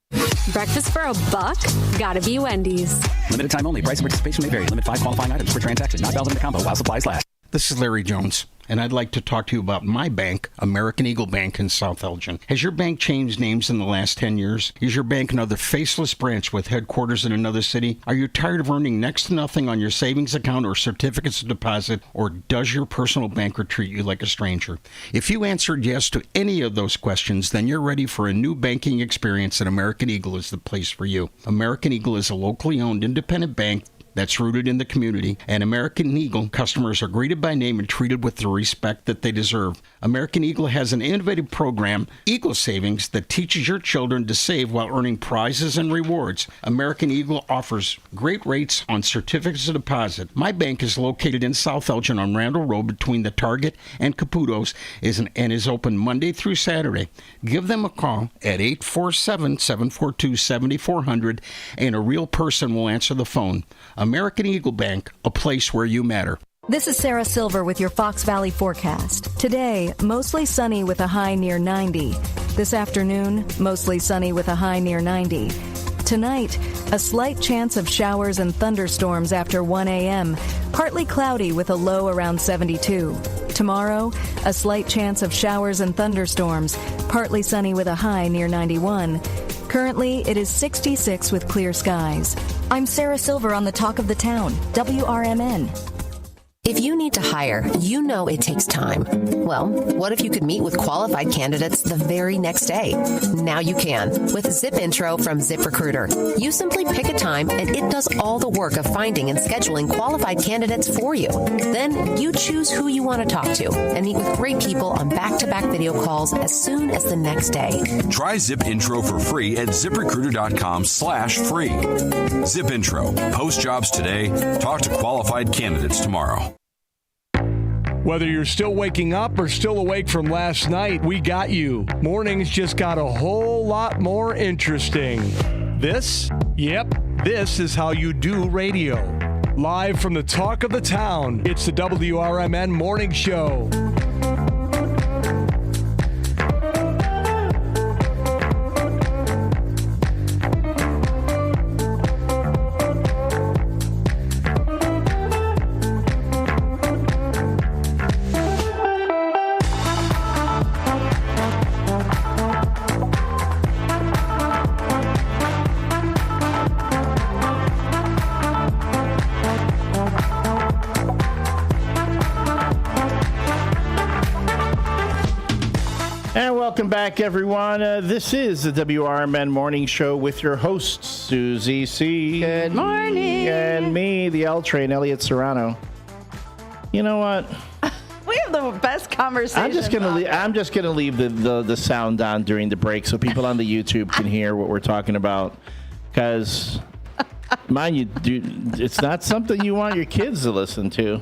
Breakfast for $1? Gotta be Wendy's. Limited time only. Price and participation may vary. Limit 5 qualifying items per transaction. Not valid in the combo while supplies last. This is Larry Jones, and I'd like to talk to you about my bank, American Eagle Bank in South Elgin. Has your bank changed names in the last 10 years? Is your bank another faceless branch with headquarters in another city? Are you tired of earning next to nothing on your savings account or certificates of deposit, or does your personal banker treat you like a stranger? If you answered yes to any of those questions, then you're ready for a new banking experience, and American Eagle is the place for you. American Eagle is a locally owned independent bank that's rooted in the community, and American Eagle customers are greeted by name and treated with the respect that they deserve. American Eagle has an innovative program, Eagle Savings, that teaches your children to save while earning prizes and rewards. American Eagle offers great rates on certificates of deposit. My bank is located in South Elgin on Randall Road between the Target and Caputo's and is open Monday through Saturday. Give them a call at 847-742-7400 and a real person will answer the phone. American Eagle Bank, a place where you matter. This is Sarah Silver with your Fox Valley forecast. Today, mostly sunny with a high near 90. This afternoon, mostly sunny with a high near 90. Tonight, a slight chance of showers and thunderstorms after 1 a.m., partly cloudy with a low around 72. Tomorrow, a slight chance of showers and thunderstorms, partly sunny with a high near 91. Currently, it is 66 with clear skies. I'm Sarah Silver on the Talk of the Town, WRMN. If you need to hire, you know it takes time. Well, what if you could meet with qualified candidates the very next day? Now you can with Zip Intro from ZipRecruiter. You simply pick a time and it does all the work of finding and scheduling qualified candidates for you. Then you choose who you want to talk to and meet with great people on back-to-back video calls as soon as the next day. Try Zip Intro for free at ZipRecruiter.com/free. Zip Intro. Post jobs today. Talk to qualified candidates tomorrow. Whether you're still waking up or still awake from last night, we got you. Mornings just got a whole lot more interesting. This is how you do radio. Live from the talk of the town, it's the WRMN Morning Show. Welcome back, everyone. This is the WRMN Morning Show with your host, Susie C. Good morning. And me, the L Train, Elliot Serrano. You know what? We have the best conversation. I'm just gonna leave the sound on during the break so people on the YouTube can hear what we're talking about. Because, mind you, it's not something you want your kids to listen to.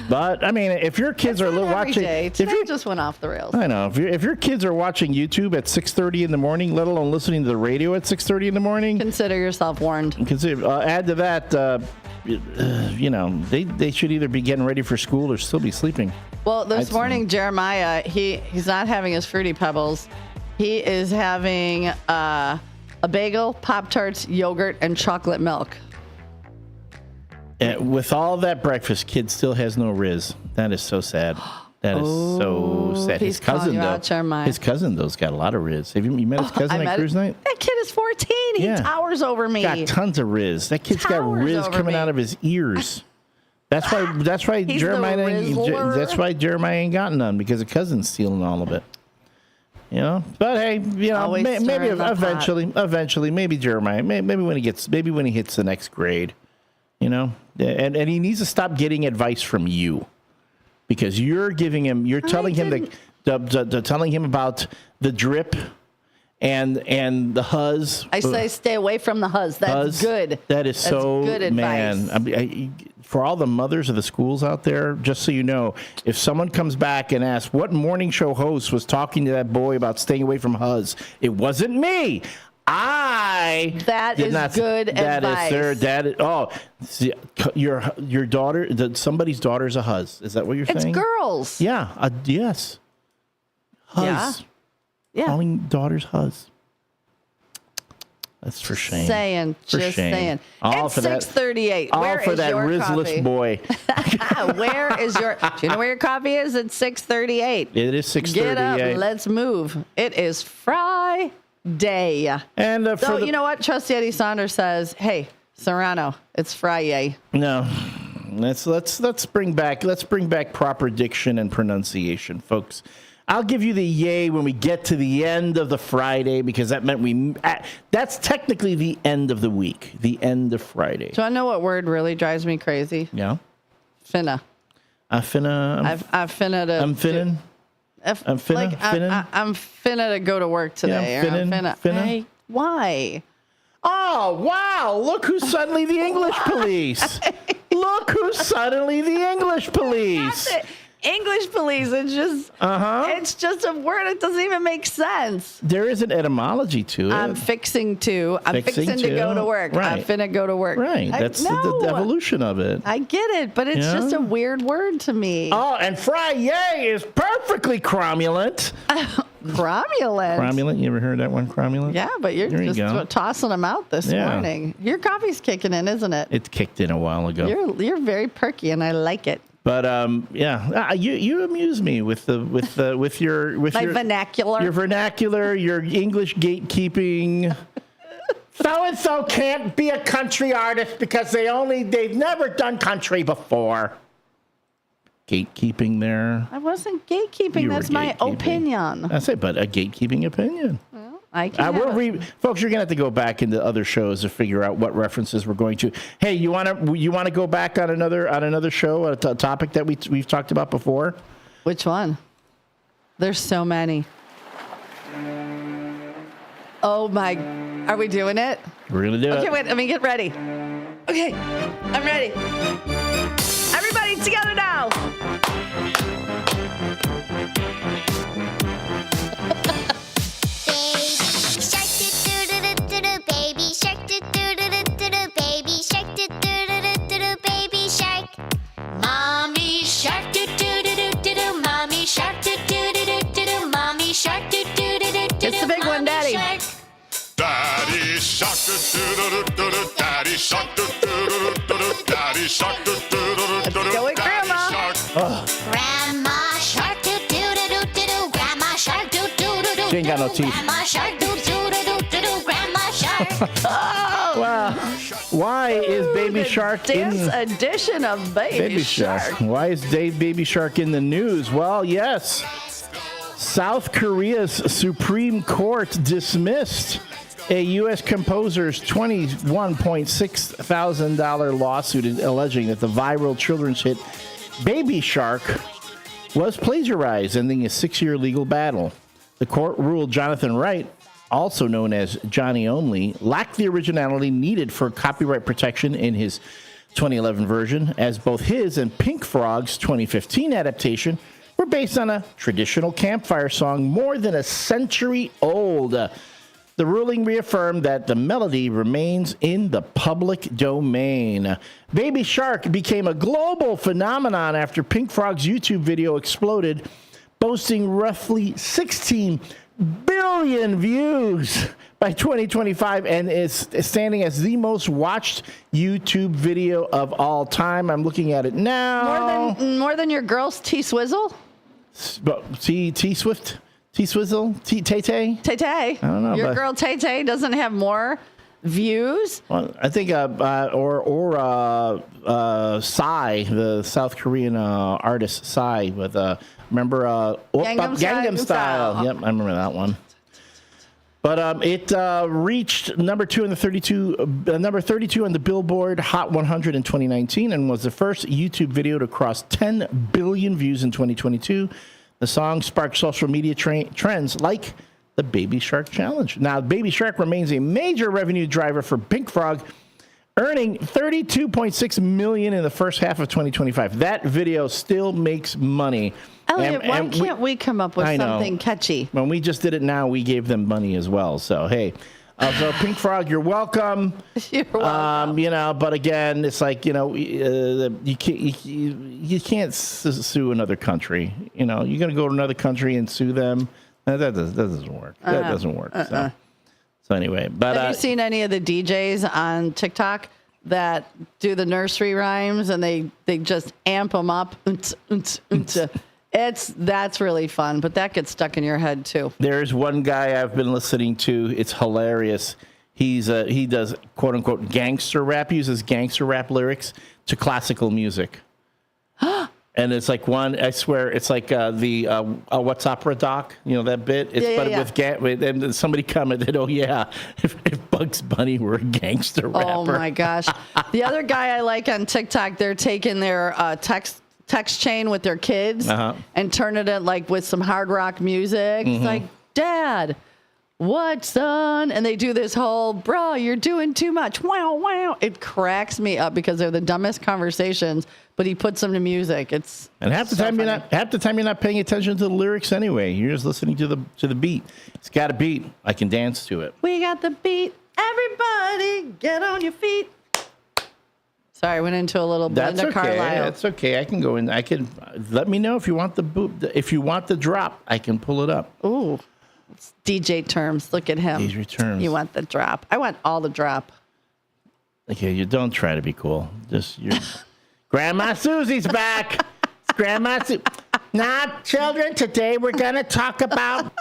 But I mean, if your kids are watching, if you just went off the rails. I know. If your kids are watching YouTube at 6:30 in the morning, let alone listening to the radio at 6:30 in the morning, consider yourself warned. Add to that, they should either be getting ready for school or still be sleeping. Well, this morning, Jeremiah, he's not having his Fruity Pebbles. He is having a bagel, Pop-Tarts, yogurt, and chocolate milk. With all that breakfast, kid still has no Riz. That is so sad. That is so sad. His cousin, though's got a lot of Riz. Have you met his cousin at cruise night? That kid is 14. He towers over me. Got tons of Riz. That kid's got Riz coming out of his ears. That's why Jeremiah ain't gotten none, because the cousin's stealing all of it. You know, but hey, maybe eventually, maybe Jeremiah, maybe when he hits the next grade. You know, and he needs to stop getting advice from you, because you're telling him telling him about the drip and the Huzz. I say stay away from the Huzz. That's good. That's so good advice. Man, for all the mothers of the schools out there, just so you know, if someone comes back and asks what morning show host was talking to that boy about staying away from Huzz, it wasn't me. That is good advice. Your daughter, somebody's daughter's a Huzz. Is that what you're saying? It's girls. Yeah. Yes. Huzz. Yeah. Calling daughters Huzz. That's for shame. Saying. It's 6:38. All for that Rizless boy. Where is your? Do you know where your coffee is? It's 6:38. It is 6:38. Get up. Let's move. It is Friday. And you know what? Trusty Eddie Saunders says, "Hey, Serrano, it's Friday." No, let's bring back proper diction and pronunciation, folks. I'll give you the yay when we get to the end of the Friday, because that meant that's technically the end of the week, the end of Friday. Do I know what word really drives me crazy? Yeah, finna. I'm finna to go to work today. Yeah, finna. Hey, why? Oh, wow. Look who's suddenly the English police. Look who's suddenly the English police. That's it. English police. It's just a word. It doesn't even make sense. There is an etymology to it. I'm fixing to go to work. Right. I'm finna go to work. Right. That's the evolution of it. I get it, but it's just a weird word to me. Oh, and Friday is perfectly cromulent. Cromulent? Cromulent. You ever heard that one, cromulent? Yeah, but you're just tossing them out this morning. Your coffee's kicking in, isn't it? It kicked in a while ago. You're very perky, and I like it. But you amuse me with your vernacular, your English gatekeeping. So and so can't be a country artist because they've never done country before. gatekeeping there. I wasn't gatekeeping. That's my opinion. That's it, but a gatekeeping opinion. Well, I can folks, you're gonna have to go back into other shows to figure out what references we're going to. Hey, you wanna go back on another show, a topic that we've talked about before? Which one? There's so many. Oh my! Are we doing it? We're gonna do it. Okay, wait. Let me get ready. Okay, I'm ready. Everybody together now. Mommy shark do do do do do do. Mommy shark do do do do do do. Mommy shark do do do do do. It's the big one, Daddy. Daddy shark do do do do do. Daddy shark do do do do do. Daddy shark do do do do do. Go with Grandma. Grandma shark do do do do do. Grandma shark do do do do. She ain't got no teeth. Grandma shark do do do do do. Grandma shark. Wow. Why is Baby Shark Dance edition of Baby Shark. Why is Baby Shark in the news? Well, yes. South Korea's Supreme Court dismissed a U.S. composer's $21.6 thousand lawsuit alleging that the viral children's hit Baby Shark was plagiarized, ending a 6-year legal battle. The court ruled Jonathan Wright, also known as Johnny Only, lacked the originality needed for copyright protection in his 2011 version, as both his and Pink Frog's 2015 adaptation were based on a traditional campfire song more than a century old. The ruling reaffirmed that the melody remains in the public domain. Baby Shark became a global phenomenon after Pink Frog's YouTube video exploded, boasting roughly 16 billion views by 2025 and is standing as the most watched YouTube video of all time. I'm looking at it now. More than your girl's T-Swizzle? T-Swift? T-Swizzle? Tay-Tay? Tay-Tay. I don't know. Your girl Tay-Tay doesn't have more views? Well, I think, Psy, the South Korean artist Psy with, remember, Gangnam Style. Yep, I remember that one. But it reached number 32 on the Billboard Hot 100 in 2019 and was the first YouTube video to cross 10 billion views in 2022. The song sparked social media trends like the Baby Shark Challenge. Now, Baby Shark remains a major revenue driver for Pink Frog, earning $32.6 million in the first half of 2025. That video still makes money. Elliot, why can't we come up with something catchy? When we just did it now, we gave them money as well. So, hey. So Pink Frog, you're welcome. You're welcome. But again, it's like, you can't sue another country. You're going to go to another country and sue them. That doesn't work. That doesn't work. So anyway, but have you seen any of the DJs on TikTok that do the nursery rhymes and they just amp them up? That's really fun, but that gets stuck in your head too. There's one guy I've been listening to. It's hilarious. He does quote unquote gangster rap. He uses gangster rap lyrics to classical music. And it's like I swear, it's like the What's Opera doc, that bit. And somebody commented, "Oh yeah, if Bugs Bunny were a gangster rapper." Oh my gosh! The other guy I like on TikTok, they're taking their text chain with their kids and turning it like with some hard rock music. It's like, Dad, what, son? And they do this whole, bro, you're doing too much. Wow, wow. It cracks me up because they're the dumbest conversations, but he puts them to music. And half the time you're not paying attention to the lyrics anyway. You're just listening to the beat. It's got a beat. I can dance to it. We got the beat. Everybody get on your feet. Sorry, I went into a little Belinda Carlisle. That's okay. I can go in. Let me know if you want the drop. I can pull it up. Ooh, it's DJ terms. Look at him. DJ terms. You want the drop? I want all the drop. Okay, you don't try to be cool. Grandma Susie's back. It's Grandma Susie. Now, children, today we're gonna talk about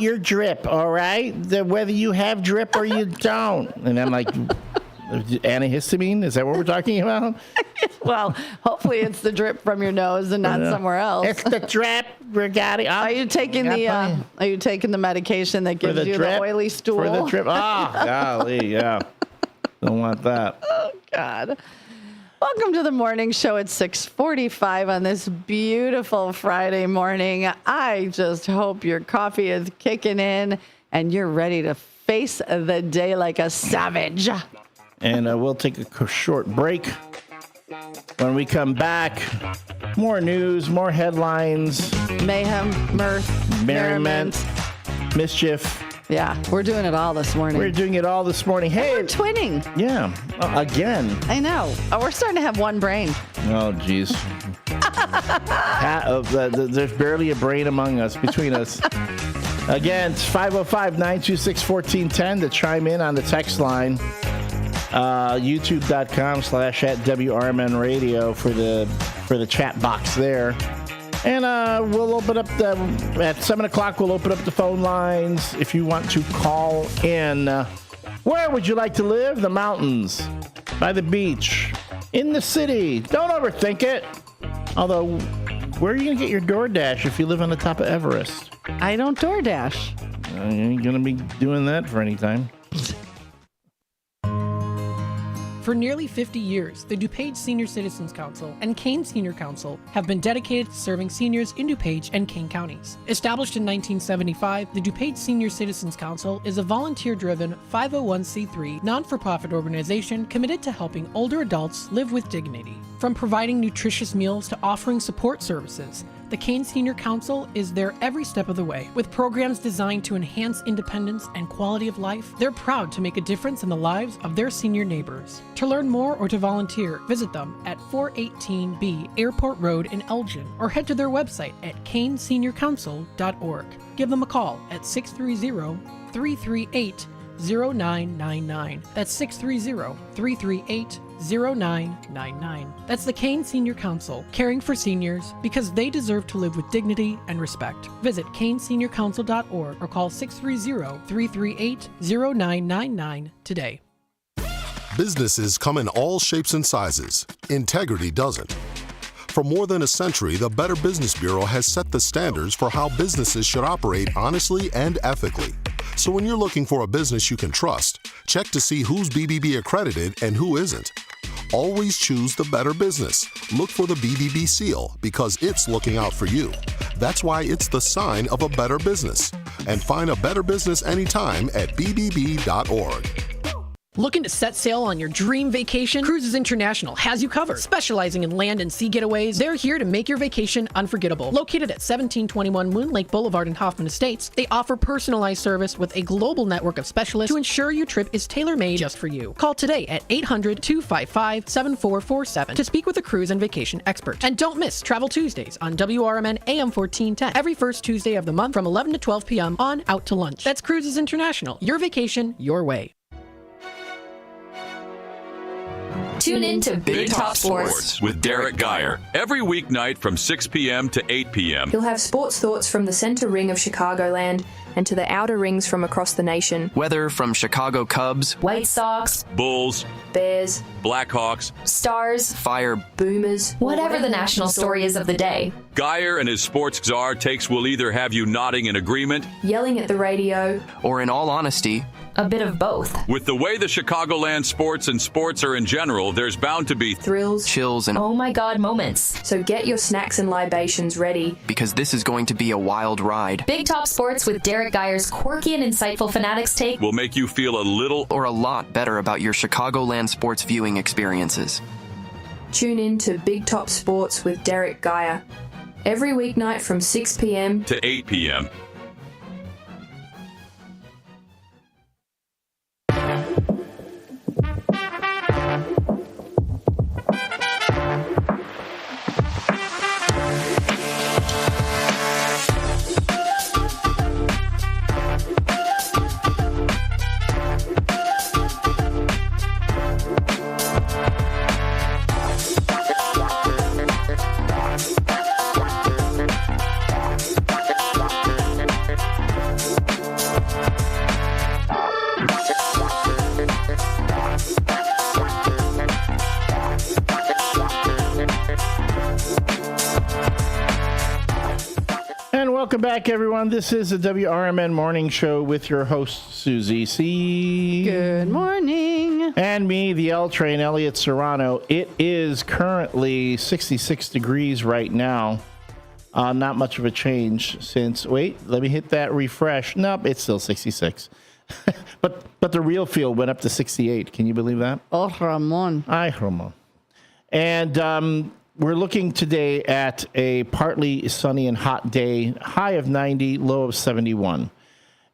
your drip. All right, whether you have drip or you don't. And I'm like. Antihistamine? Is that what we're talking about? Well, hopefully it's the drip from your nose and not somewhere else. It's the drip. We got it. Are you taking the medication that gives you the oily stool? For the drip. Golly, yeah. Don't want that. Oh, God. Welcome to the morning show at 6:45 on this beautiful Friday morning. I just hope your coffee is kicking in and you're ready to face the day like a savage. And we'll take a short break. When we come back, more news, more headlines. Mayhem, mirth, merriment, mischief. Yeah, we're doing it all this morning. We're doing it all this morning. Hey, we're twinning. Yeah, again. I know. We're starting to have one brain. Oh, geez. There's barely a brain among us, between us. Again, it's 505-926-1410 to chime in on the text line. YouTube.com/@WRMN radio for the chat box there. And we'll open up at 7 o'clock, we'll open up the phone lines if you want to call in. Where would you like to live? The mountains, by the beach, in the city. Don't overthink it. Although, where are you going to get your DoorDash if you live on the top of Everest? I don't DoorDash. You ain't going to be doing that for any time. For nearly 50 years, the DuPage Senior Citizens Council and Kane Senior Council have been dedicated to serving seniors in DuPage and Kane counties. Established in 1975, the DuPage Senior Citizens Council is a volunteer-driven 501c3 non-for-profit organization committed to helping older adults live with dignity. From providing nutritious meals to offering support services, the Kane Senior Council is there every step of the way. With programs designed to enhance independence and quality of life, they're proud to make a difference in the lives of their senior neighbors. To learn more or to volunteer, visit them at 418B Airport Road in Elgin or head to their website at caneseniorcouncil.org. Give them a call at 630-338-0999. That's 630-338-0999. That's the Kane Senior Council, caring for seniors because they deserve to live with dignity and respect. Visit caneseniorcouncil.org or call 630-338-0999 today. Businesses come in all shapes and sizes. Integrity doesn't. For more than a century, the Better Business Bureau has set the standards for how businesses should operate honestly and ethically. So when you're looking for a business you can trust, check to see who's BBB accredited and who isn't. Always choose the better business. Look for the BBB seal because it's looking out for you. That's why it's the sign of a better business. And find a better business anytime at bbb.org. Looking to set sail on your dream vacation? Cruises International has you covered. Specializing in land and sea getaways, they're here to make your vacation unforgettable. Located at 1721 Moon Lake Boulevard in Hoffman Estates, they offer personalized service with a global network of specialists to ensure your trip is tailor-made just for you. Call today at 800-255-7447 to speak with a cruise and vacation expert. And don't miss Travel Tuesdays on WRMN AM 1410 every first Tuesday of the month from 11 to 12 p.m. on Out to Lunch. That's Cruises International. Your vacation, your way. Tune in to Big Top Sports with Derek Geyer every weeknight from 6 p.m. to 8 p.m. You'll have sports thoughts from the center ring of Chicagoland and to the outer rings from across the nation. Weather from Chicago Cubs, White Sox, Bulls, Bears, Blackhawks, Stars, Fire, Boomers, whatever the national story is of the day. Geyer and his sports czar takes will either have you nodding in agreement, yelling at the radio, or in all honesty, a bit of both. With the way the Chicagoland sports and sports are in general, there's bound to be thrills, chills, and oh my God moments. So get your snacks and libations ready, because this is going to be a wild ride. Big Top Sports with Derek Geyer's quirky and insightful Fanatics take will make you feel a little or a lot better about your Chicagoland sports viewing experiences. Tune in to Big Top Sports with Derek Geyer every weeknight from 6 p.m. to 8 p.m. Welcome back, everyone. This is the WRMN Morning Show with your host, Susie C. Good morning. And me, the L Train, Elliot Serrano. It is currently 66 degrees right now. Not much of a change since, wait, let me hit that refresh. Nope, it's still 66. but the real feel went up to 68. Can you believe that? Oh, Ramon. Ay, Ramon. And we're looking today at a partly sunny and hot day, high of 90, low of 71.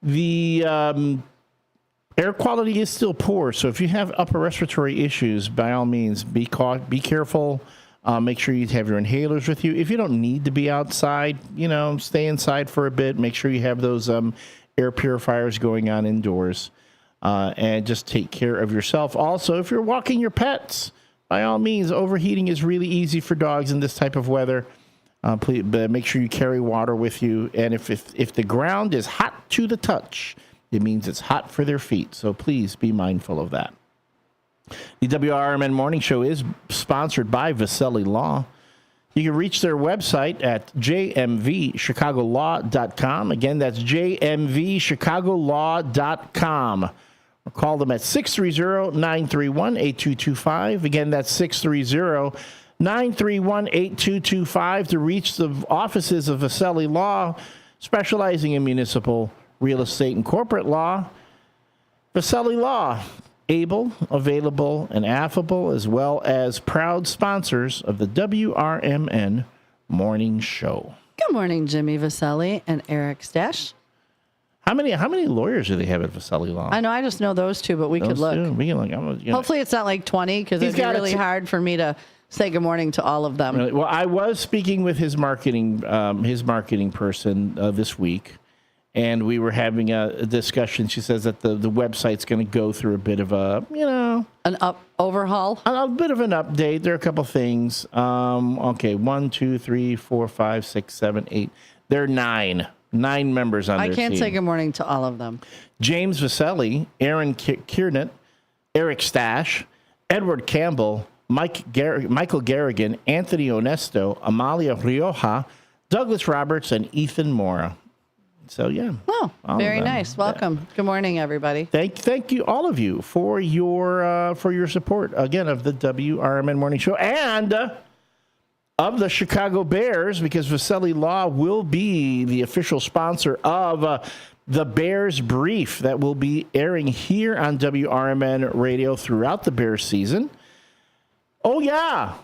The air quality is still poor, so if you have upper respiratory issues, by all means, be careful. Make sure you have your inhalers with you. If you don't need to be outside, stay inside for a bit. Make sure you have those air purifiers going on indoors, and just take care of yourself. Also, if you're walking your pets, by all means, overheating is really easy for dogs in this type of weather. Please make sure you carry water with you. And if the ground is hot to the touch, it means it's hot for their feet. So please be mindful of that. The WRMN Morning Show is sponsored by Vasselli Law. You can reach their website at jmvchicagolaw.com. Again, that's jmvchicagolaw.com. Or call them at 630-931-8225. Again, that's 630-931-8225 to reach the offices of Vasselli Law, specializing in municipal, real estate, and corporate law. Vasselli Law, able, available, and affable, as well as proud sponsors of the WRMN Morning Show. Good morning, Jimmy Vasselli and Eric Stash. How many lawyers do they have at Vasselli Law? I know, I just know those two, but we could look. We can look. Hopefully it's not like 20, because it'd be really hard for me to say good morning to all of them. Really? Well, I was speaking with his marketing person this week, and we were having a discussion. She says that the website's going to go through a bit of an overhaul, a bit of an update. There are a couple things. Okay, 1, 2, 3, 4, 5, 6, 7, 8. There are 9 members on their team. I can't say good morning to all of them. James Vasselli, Aaron Kiernan, Eric Stash, Edward Campbell, Michael Garrigan, Anthony Onesto, Amalia Rioja, Douglas Roberts, and Ethan Mora. So, yeah. Oh, very nice. Welcome. Good morning, everybody. Thank you, all of you, for your support, again, of the WRMN Morning Show and of the Chicago Bears, because Vasselli Law will be the official sponsor of the Bears Brief that will be airing here on WRMN Radio throughout the Bears season. Oh, yeah.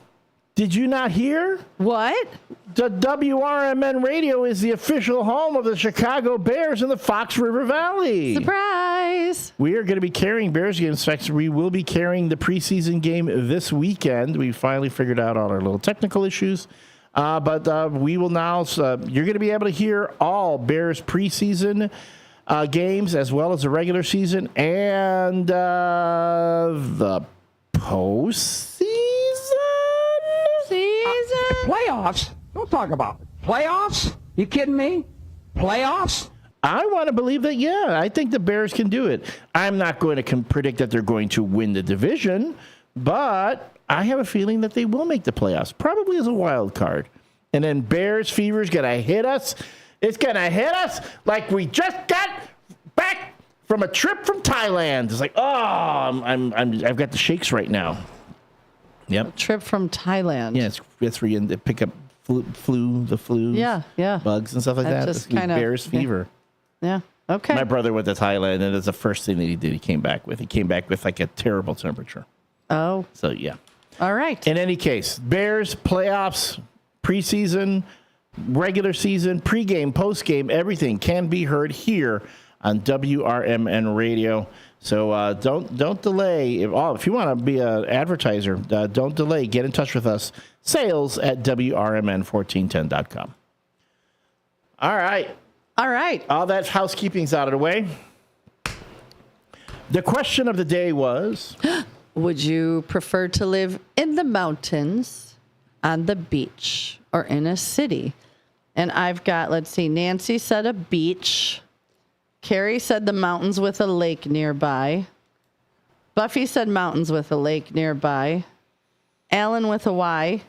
Did you not hear? What? The WRMN Radio is the official home of the Chicago Bears in the Fox River Valley. Surprise! We are going to be carrying Bears games. In fact, we will be carrying the preseason game this weekend. We finally figured out all our little technical issues. But we will now, you're going to be able to hear all Bears preseason games as well as the regular season and the postseason. Playoffs? Don't talk about it. Playoffs? You kidding me? Playoffs? I want to believe that, yeah. I think the Bears can do it. I'm not going to predict that they're going to win the division, but I have a feeling that they will make the playoffs, probably as a wild card. And then Bears fever is going to hit us. It's going to hit us like we just got back from a trip from Thailand. It's like, oh, I've got the shakes right now. Yep. A trip from Thailand. Yeah, it's where you pick up the flu. Yeah. Bugs and stuff like that. Just kind of Bears fever. Yeah. Okay. My brother went to Thailand, and that's the first thing that he did. He came back with like a terrible temperature. Oh. So yeah. All right. In any case, Bears playoffs, preseason, regular season, pregame, postgame, everything can be heard here on WRMN Radio. So don't delay. If you want to be an advertiser, don't delay. Get in touch with us. Sales at WRMN1410.com. All right. All that housekeeping's out of the way. The question of the day was, would you prefer to live in the mountains, on the beach, or in a city? And I've got, let's see, Nancy said a beach. Carrie said the mountains with a lake nearby. Buffy said mountains with a lake nearby. Alan with a Y.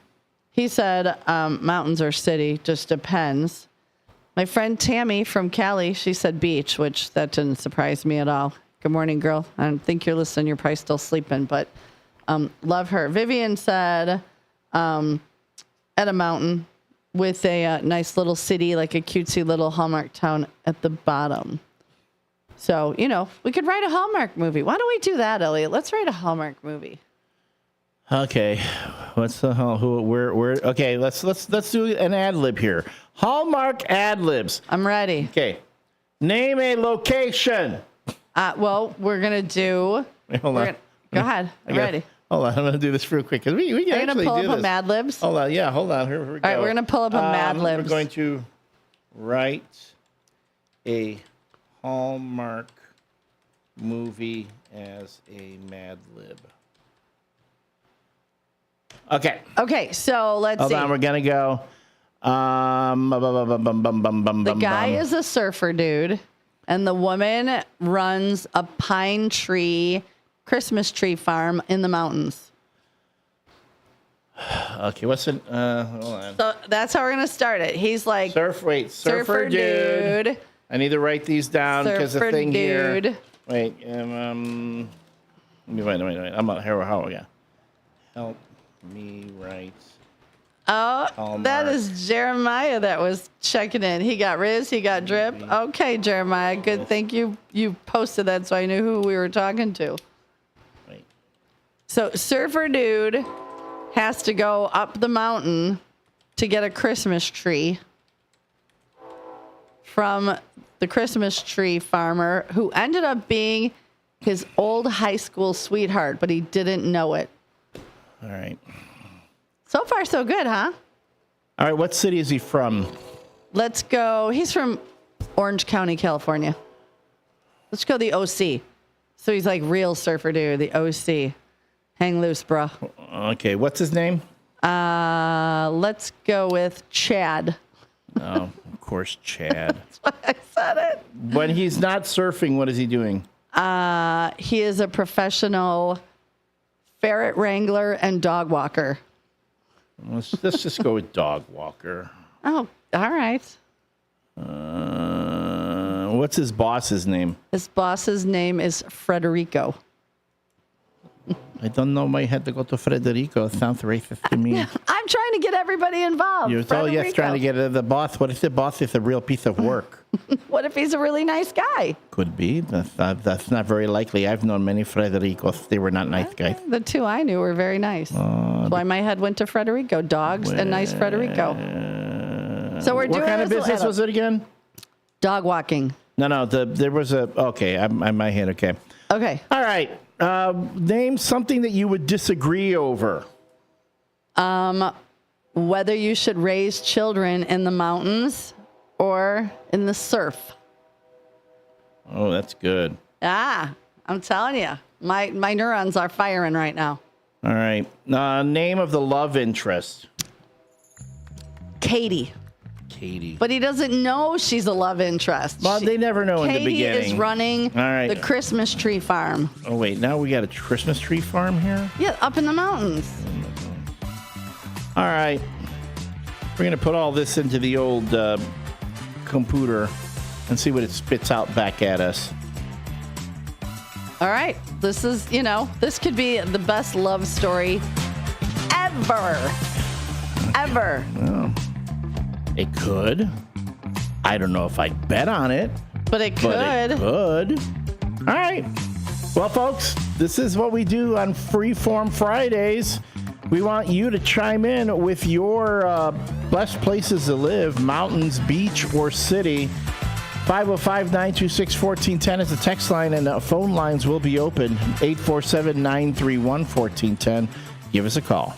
He said mountains or city, just depends. My friend Tammy from Cali, she said beach, which that didn't surprise me at all. Good morning, girl. I don't think you're listening. You're probably still sleeping, but love her. Vivian said at a mountain with a nice little city, like a cutesy little Hallmark town at the bottom. So, we could write a Hallmark movie. Why don't we do that, Elliot? Let's write a Hallmark movie. Okay. What's the okay, let's do an ad lib here. Hallmark ad libs. I'm ready. Okay. Name a location. Well, we're going to do... Hold on. Go ahead. I'm ready. Hold on. I'm going to do this real quick. We can Are you actually going to do pull up this. a Mad Libs? Hold on. Yeah, hold on. Here we go. All right, we're going to pull up a Mad Libs. We're going to write a Hallmark movie as a Mad Lib. Okay. Okay, so let's see. Hold on. We're going to go... The guy is a surfer dude, and the woman runs a Christmas tree farm in the mountains. Okay, what's it? Hold on. So that's how we're gonna start it. He's like surfer dude. I need to write these down because the thing dude. Here. Wait, wait. I'm not here. How again? Help me write. Oh, Hallmark. that is Jeremiah that was checking in. He got Riz, he got Drip. Okay, Jeremiah, good. Thank you. You posted that so I knew who we were talking to. Wait. So surfer dude has to go up the mountain to get a Christmas tree from the Christmas tree farmer who ended up being his old high school sweetheart, but he didn't know it. All right. So far, so good, huh? All right. What city is he from? Let's go. He's from Orange County, California. Let's go the OC. So he's like real surfer dude, the OC. Hang loose, bro. Okay. What's his name? Let's go with Chad. Oh, of course, Chad. That's why I said it. When he's not surfing, what is he doing? He is a professional ferret wrangler and dog walker. Let's just go with dog walker. Oh, all right. What's his boss's name? His boss's name is Frederico. I don't know. I had to go to Frederico. It sounds racist to me. I'm trying to get everybody involved. You're yes, trying to get the boss. What if the boss is a real piece of work? What if he's a really nice guy? Could be. That's not very likely. I've known many Fredericos. They were not nice guys. The two I knew were very nice. That's why my head went to Frederico. Dogs and nice Frederico. So we're doing what kind of business was it again? Dog walking. No. There was a. Okay, I'm my head. Okay. Okay. All right. Name something that you would disagree over. Whether you should raise children in the mountains or in the surf. Oh, that's good. I'm telling you, my neurons are firing right now. All right. Name of the love interest. Katie. Katie. But he doesn't know she's a love interest. Well, they never know in the beginning. Katie is running the Christmas tree farm. Oh, wait. Now we got a Christmas tree farm here? Yeah, up in the mountains. All right. We're going to put all this into the old computer and see what it spits out back at us. All right. This is, this could be the best love story ever. Ever. Well, it could. I don't know if I'd bet on it. But it could. But it could. All right. Well, folks, this is what we do on Freeform Fridays. We want you to chime in with your best places to live, mountains, beach, or city. 505-926-1410 is the text line, and phone lines will be open. 847-931-1410. Give us a call.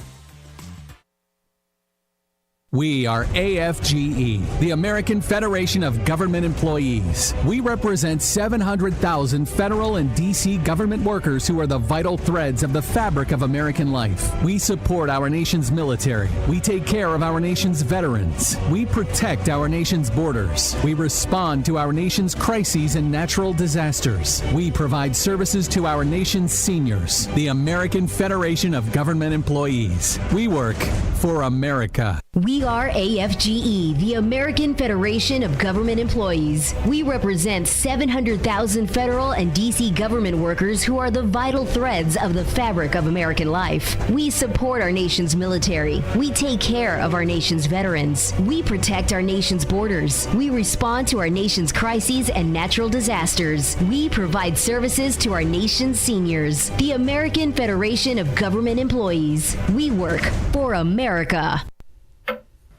We are AFGE, the American Federation of Government Employees. We represent 700,000 federal and D.C. government workers who are the vital threads of the fabric of American life. We support our nation's military. We take care of our nation's veterans. We protect our nation's borders. We respond to our nation's crises and natural disasters. We provide services to our nation's seniors. The American Federation of Government Employees. We work for America. We WRAFGE, the American Federation of Government Employees. We represent 700,000 federal and D.C. government workers who are the vital threads of the fabric of American life. We support our nation's military. We take care of our nation's veterans. We protect our nation's borders. We respond to our nation's crises and natural disasters. We provide services to our nation's seniors. The American Federation of Government Employees. We work for America.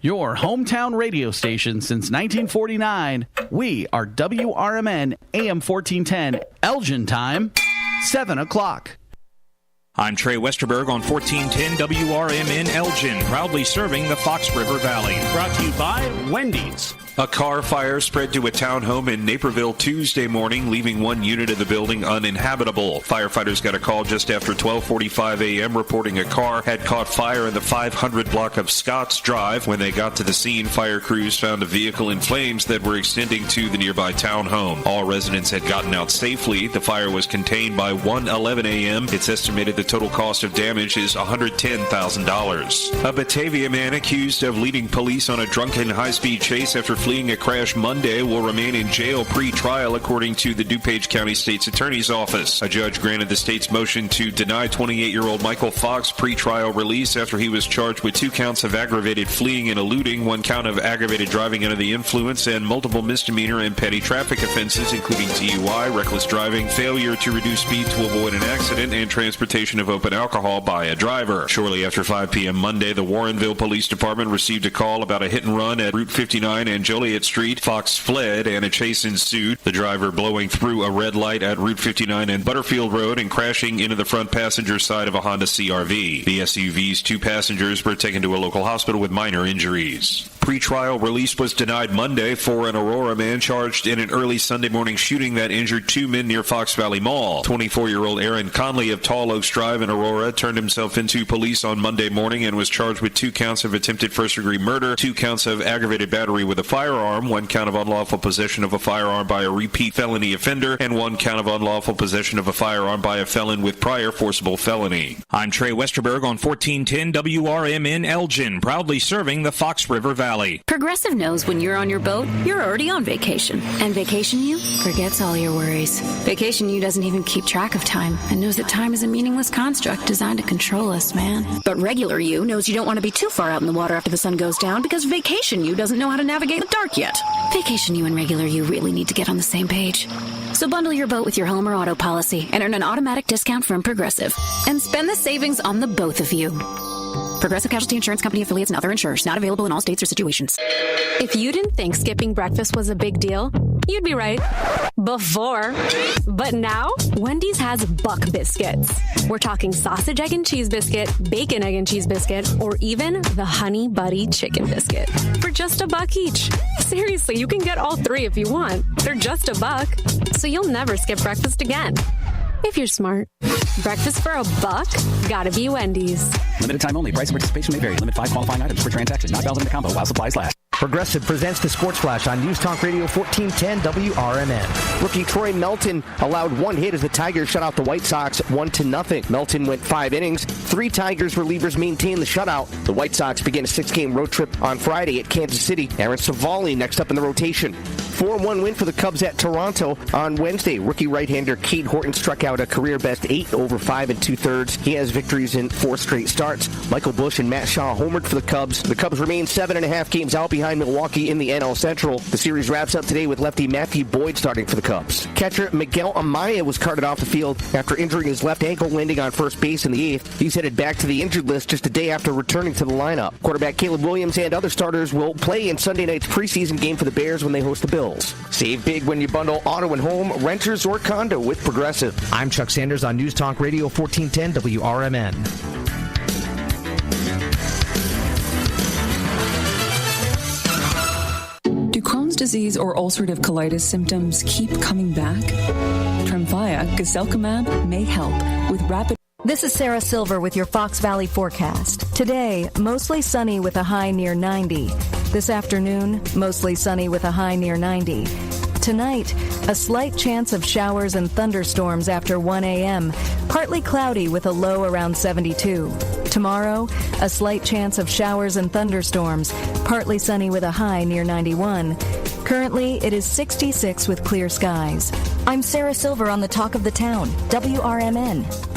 Your hometown radio station since 1949. We are WRMN AM 1410, Elgin time, 7 o'clock. I'm Trey Westerberg on 1410 WRMN Elgin, proudly serving the Fox River Valley. Brought to you by Wendy's. A car fire spread to a townhome in Naperville Tuesday morning, leaving one unit of the building uninhabitable. Firefighters got a call just after 12:45 a.m. reporting a car had caught fire in the 500 block of Scotts Drive. When they got to the scene, fire crews found a vehicle in flames that were extending to the nearby townhome. All residents had gotten out safely. The fire was contained by 1:11 a.m. It's estimated the total cost of damage is $110,000. A Batavia man accused of leading police on a drunken high-speed chase after fleeing a crash Monday will remain in jail pre-trial, according to the DuPage County State's Attorney's Office. A judge granted the state's motion to deny 28-year-old Michael Fox pre-trial release after he was charged with 2 counts of aggravated fleeing and eluding, 1 count of aggravated driving under the influence, and multiple misdemeanor and petty traffic offenses, including DUI, reckless driving, failure to reduce speed to avoid an accident, and transportation of open alcohol by a driver. Shortly after 5 p.m. Monday, the Warrenville Police Department received a call about a hit and run at Route 59 and Joliet Street. Fox fled and a chase ensued, the driver blowing through a red light at Route 59 and Butterfield Road and crashing into the front passenger side of a Honda CRV. The SUV's 2 passengers were taken to a local hospital with minor injuries. Pre-trial release was denied Monday for an Aurora man charged in an early Sunday morning shooting that injured 2 men near Fox Valley Mall. 24-year-old Aaron Conley of Tall Oaks Drive in Aurora turned himself into police on Monday morning and was charged with 2 counts of attempted first-degree murder, 2 counts of aggravated battery with a firearm, 1 count of unlawful possession of a firearm by a repeat felony offender, and 1 count of unlawful possession of a firearm by a felon with prior forcible felony. I'm Trey Westerberg on 1410 WRMN Elgin, proudly serving the Fox River Valley. Progressive knows when you're on your boat, you're already on vacation. And Vacation You forgets all your worries. Vacation You doesn't even keep track of time and knows that time is a meaningless construct designed to control us, man. But Regular You knows you don't want to be too far out in the water after the sun goes down because Vacation You doesn't know how to navigate the dark yet. Vacation You and Regular You really need to get on the same page. So bundle your boat with your home or auto policy and earn an automatic discount from Progressive. And spend the savings on the both of you. Progressive Casualty Insurance Company affiliates and other insurers. Not available in all states or situations. If you didn't think skipping breakfast was a big deal, you'd be right. Before. But now, Wendy's has Buck Biscuits. We're talking sausage, egg, and cheese biscuit, bacon, egg, and cheese biscuit, or even the Honey Buddy Chicken Biscuit. For just $1 each. Seriously, you can get all 3 if you want. They're just $1. So you'll never skip breakfast again. If you're smart. Breakfast for $1? Gotta be Wendy's. Limited time only. Price and participation may vary. Limit 5 qualifying items per transaction. Not valid in the combo while supplies last. Progressive presents the Sports Flash on News Talk Radio 1410 WRMN. Rookie Troy Melton allowed 1 hit as the Tigers shut out the White Sox 1-0. Melton went 5 innings. 3 Tigers relievers maintained the shutout. The White Sox begin a 6-game road trip on Friday at Kansas City. Aaron Savali next up in the rotation. 4-1 win for the Cubs at Toronto on Wednesday. Rookie right-hander Cade Horton struck out a career-best 8 over 5 2/3. He has victories in 4 straight starts. Michael Busch and Matt Shaw homered for the Cubs. The Cubs remain 7.5 games out behind Milwaukee in the NL Central. The series wraps up today with lefty Matthew Boyd starting for the Cubs. Catcher Miguel Amaya was carted off the field after injuring his left ankle landing on first base in the 8th. He's headed back to the injured list just a day after returning to the lineup. Quarterback Caleb Williams and other starters will play in Sunday night's preseason game for the Bears when they host the Bills. Save big when you bundle auto and home, renters, or condo with Progressive. I'm Chuck Sanders on News Talk Radio 1410 WRMN. Do Crohn's disease or ulcerative colitis symptoms keep coming back? Tremfya, guselkumab, may help with rapid... This is Sarah Silver with your Fox Valley forecast. Today, mostly sunny with a high near 90. This afternoon, mostly sunny with a high near 90. Tonight, a slight chance of showers and thunderstorms after 1 a.m., partly cloudy with a low around 72. Tomorrow, a slight chance of showers and thunderstorms, Partly sunny with a high near 91. Currently, it is 66 with clear skies. I'm Sarah Silver on the Talk of the Town, WRMN.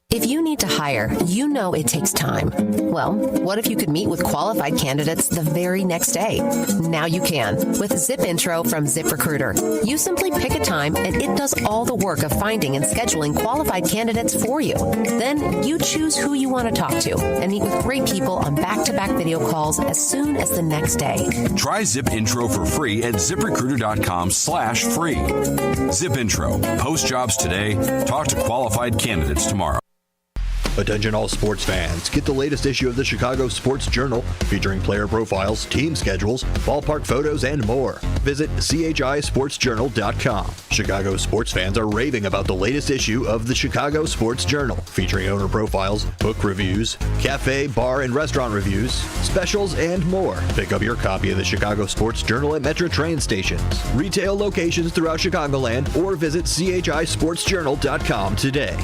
If you need to hire, you know it takes time. Well, what if you could meet with qualified candidates the very next day? Now you can with Zip Intro from ZipRecruiter. You simply pick a time and it does all the work of finding and scheduling qualified candidates for you. Then you choose who you want to talk to and meet with great people on back-to-back video calls as soon as the next day. Try Zip Intro for free at ZipRecruiter.com/free. Zip Intro. Post jobs today. Talk to qualified candidates tomorrow. Attention all sports fans. Get the latest issue of the Chicago Sports Journal featuring player profiles, team schedules, ballpark photos, and more. Visit CHISportsJournal.com. Chicago sports fans are raving about the latest issue of the Chicago Sports Journal featuring owner profiles, book reviews, cafe, bar, and restaurant reviews, specials, and more. Pick up your copy of the Chicago Sports Journal at Metro train stations, retail locations throughout Chicagoland, or visit CHISportsJournal.com today.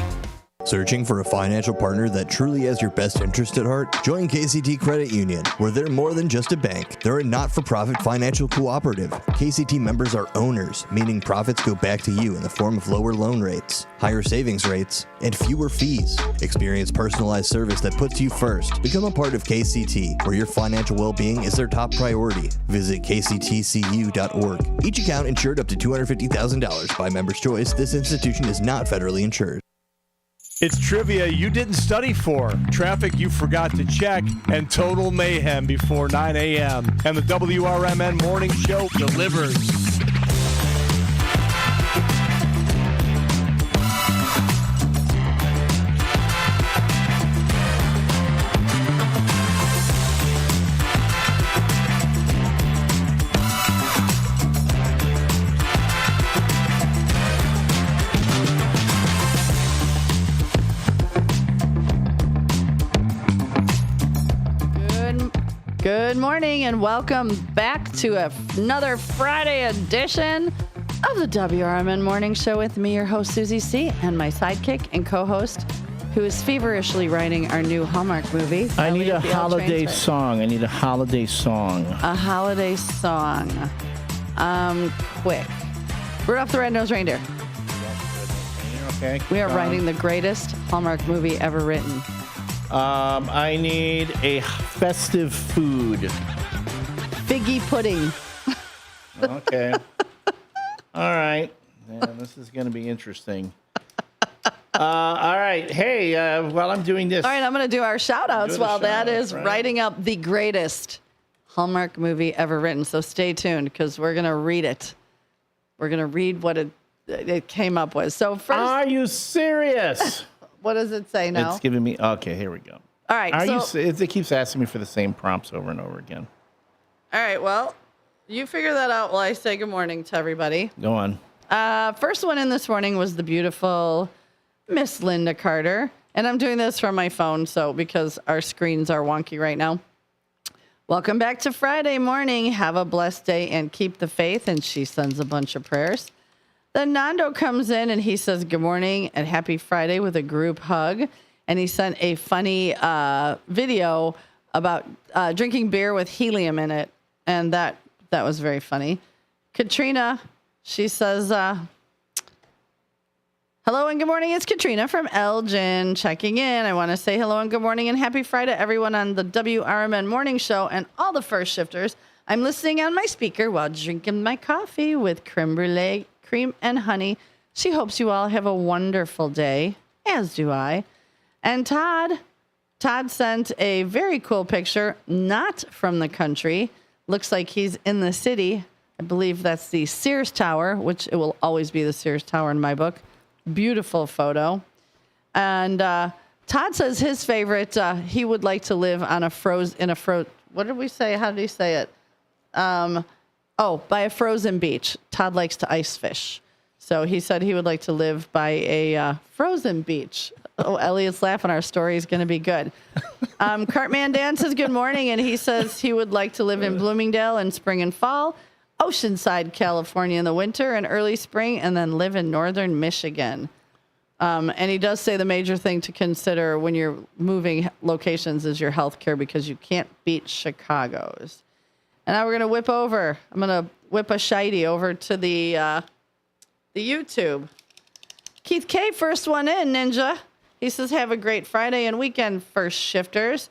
Searching for a financial partner that truly has your best interest at heart? Join KCT Credit Union, where they're more than just a bank. They're a not-for-profit financial cooperative. KCT members are owners, meaning profits go back to you in the form of lower loan rates, higher savings rates, and fewer fees. Experience personalized service that puts you first. Become a part of KCT, where your financial well-being is their top priority. Visit kctcu.org. Each account insured up to $250,000 by member's choice. This institution is not federally insured. It's trivia you didn't study for, traffic you forgot to check, and total mayhem before 9 a.m. And the WRMN Morning Show delivers. Good morning and welcome back to another Friday edition of the WRMN Morning Show with me, your host, Susie C., and my sidekick and co-host, who is feverishly writing our new Hallmark movie. I need a holiday song. A holiday song. Quick. Rudolph the Red-Nosed Reindeer. Okay. We are writing the greatest Hallmark movie ever written. I need a festive food. Figgy pudding. Okay. All right. Man, this is going to be interesting. All right. Hey, while I'm doing this. All right, I'm going to do our shout-outs while that is writing up the greatest Hallmark movie ever written. So stay tuned because we're going to read it. We're going to read what it came up with. So first. Are you serious? What does it say now? It's giving me. Okay, here we go. All right. It keeps asking me for the same prompts over and over again. All right. Well, you figure that out while I say good morning to everybody. Go on. First one in this morning was the beautiful Miss Linda Carter. And I'm doing this from my phone, because our screens are wonky right now. Welcome back to Friday morning. Have a blessed day and keep the faith. And she sends a bunch of prayers. Then Nando comes in and he says, good morning and happy Friday with a group hug. And he sent a funny video about drinking beer with helium in it. And that was very funny. Katrina, she says, hello and good morning. It's Katrina from Elgin checking in. I want to say hello and good morning and happy Friday, everyone on the WRMN Morning Show and all the first shifters. I'm listening on my speaker while drinking my coffee with creme brulee, cream and honey. She hopes you all have a wonderful day, as do I. And Todd sent a very cool picture, not from the country. Looks like he's in the city. I believe that's the Sears Tower, which it will always be the Sears Tower in my book. Beautiful photo. And Todd says his favorite, he would like to live on what did we say? How did he say it? By a frozen beach. Todd likes to ice fish. So he said he would like to live by a frozen beach. Oh, Elliot's laughing. Our story is going to be good. Cartman Dan says good morning, and he says he would like to live in Bloomingdale in spring and fall, Oceanside, California in the winter and early spring, and then live in northern Michigan. And he does say the major thing to consider when you're moving locations is your health care because you can't beat Chicago's. And now we're going to whip over. I'm going to whip a shitey over to the YouTube. Keith K, first one in, Ninja. He says, have a great Friday and weekend, first shifters.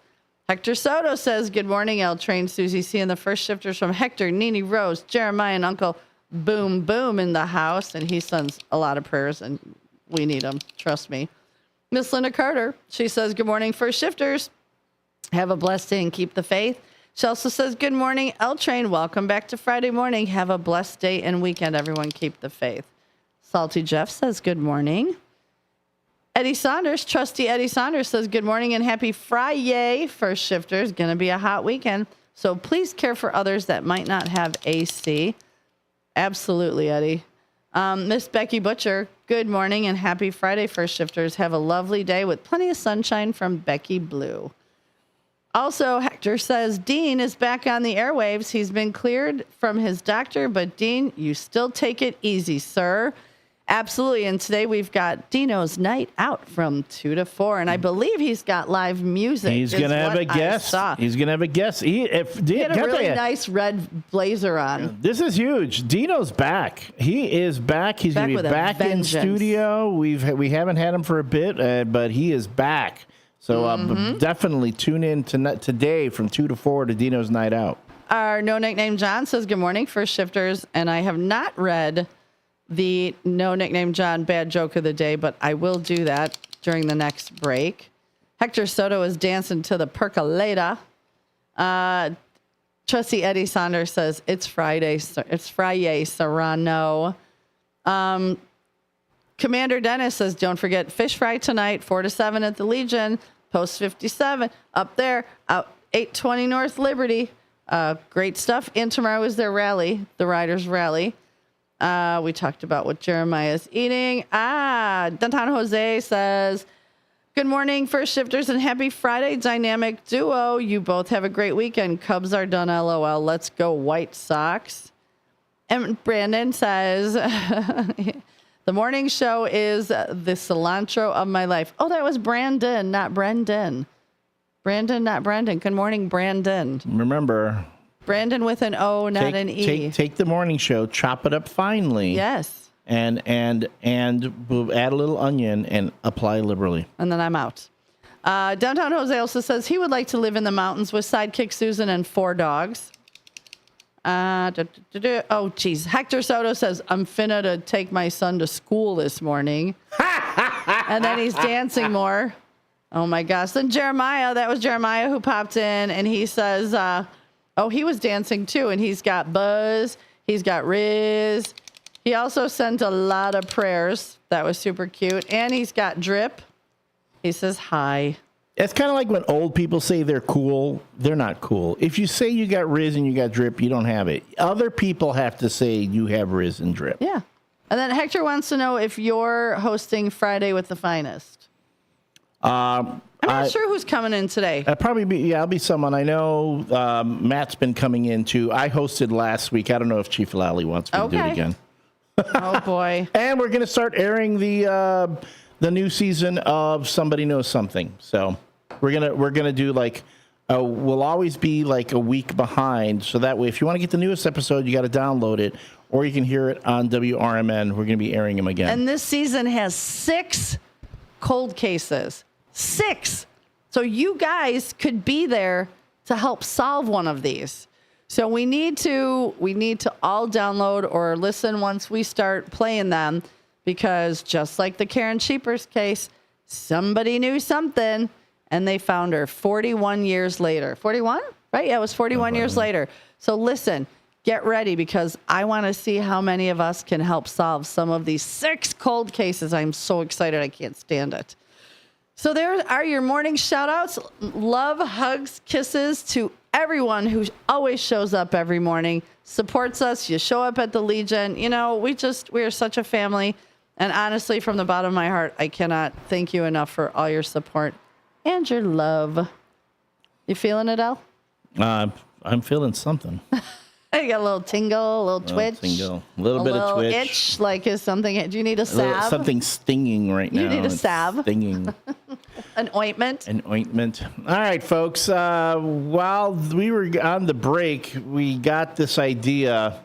Hector Soto says, good morning, L Train, Susie C. And the first shifters from Hector, Nene Rose, Jeremiah, and Uncle Boom Boom in the house. And he sends a lot of prayers, and we need them. Trust me. Miss Linda Carter, she says, good morning, first shifters. Have a blessed day and keep the faith. She also says, good morning, L Train. Welcome back to Friday morning. Have a blessed day and weekend. Everyone keep the faith. Salty Jeff says, good morning. Eddie Saunders, trusty Eddie Saunders says, good morning and happy Friday, first shifters. Going to be a hot weekend. So please care for others that might not have AC. Absolutely, Eddie. Miss Becky Butcher, good morning and happy Friday, first shifters. Have a lovely day with plenty of sunshine from Becky Blue. Also, Hector says, Dean is back on the airwaves. He's been cleared from his doctor, but Dean, you still take it easy, sir. Absolutely. And today we've got Dino's Night Out from 2 to 4. And I believe he's got live music. He's going to have a guest. He's going to have a guest. He had a really nice red blazer on. This is huge. Dino's back. He is back. He's going to be back in studio. We haven't had him for a bit, but he is back. So definitely tune in today from 2 to 4 to Dino's Night Out. Our No Nickname John says, good morning, first shifters. And I have not read the No Nickname John bad joke of the day, but I will do that during the next break. Hector Soto is dancing to the percolator. Trustee Eddie Saunders says, it's Friday. It's Friday, Serrano. Commander Dennis says, don't forget fish fry tonight, 4 to 7 at the Legion, Post 57, up there, out 820 North Liberty. Great stuff. And tomorrow is their rally, the Riders Rally. We talked about what Jeremiah is eating. Downtown Jose says, good morning, first shifters, and happy Friday, dynamic duo. You both have a great weekend. Cubs are done, LOL. Let's go, White Sox. And Brandon says, the morning show is the cilantro of my life. Oh, that was Brandon, not Brendan. Brandon, not Brendan. Good morning, Brandon. Remember, Brandon with an O, not an E. Take the morning show, chop it up finely. Yes. And we'll add a little onion and apply liberally. And then I'm out. Downtown Jose also says he would like to live in the mountains with sidekick Susan and 4 dogs. Oh, geez. Hector Soto says, I'm finna to take my son to school this morning. And then he's dancing more. Oh, my gosh. Then Jeremiah, that was Jeremiah who popped in, and he says, he was dancing too, and he's got Buzz, he's got Riz. He also sent a lot of prayers. That was super cute. And he's got Drip. He says hi. It's kind of like when old people say they're cool. They're not cool. If you say you got Riz and you got Drip, you don't have it. Other people have to say you have Riz and Drip. Yeah. And then Hector wants to know if you're hosting Friday with the Finest. I'm not sure who's coming in today. I'll be someone. I know Matt's been coming in too. I hosted last week. I don't know if Chief Lally wants me to do it again. Oh, boy. And we're going to start airing the new season of Somebody Knows Something. So we're gonna do we'll always be like a week behind. So that way, if you want to get the newest episode, you got to download it, or you can hear it on WRMN. We're going to be airing them again. And this season has 6 cold cases. 6. So you guys could be there to help solve one of these. So we need to all download or listen once we start playing them, because just like the Karen Sheepers case, somebody knew something and they found her 41 years later. 41? Right? Yeah, it was 41 years later. So listen, get ready, because I want to see how many of us can help solve some of these 6 cold cases. I'm so excited. I can't stand it. So there are your morning shout outs. Love, hugs, kisses to everyone who always shows up every morning, supports us. You show up at the Legion. You know, we are such a family. And honestly, from the bottom of my heart, I cannot thank you enough for all your support and your love. You feeling it, El? I'm feeling something. You got a little tingle, a little twitch. A little bit of twitch. Itch, like is something. Do you need a salve? Something stinging right now. You need a salve. Stinging. An ointment. An ointment. All right, folks. While we were on the break, we got this idea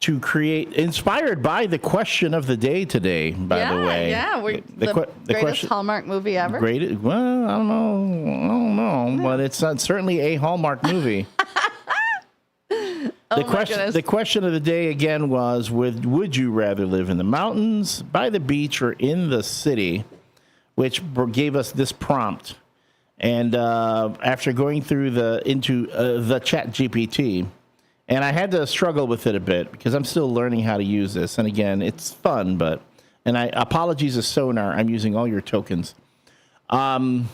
to create, inspired by the question of the day today, by the way. Yeah, the greatest Hallmark movie ever. Well, I don't know, but it's certainly a Hallmark movie. The question of the day again was, would you rather live in the mountains, by the beach, or in the city? Which gave us this prompt. And after going through the chat GPT, and I had to struggle with it a bit because I'm still learning how to use this. And again, it's fun, apologies to Sonar, I'm using all your tokens. The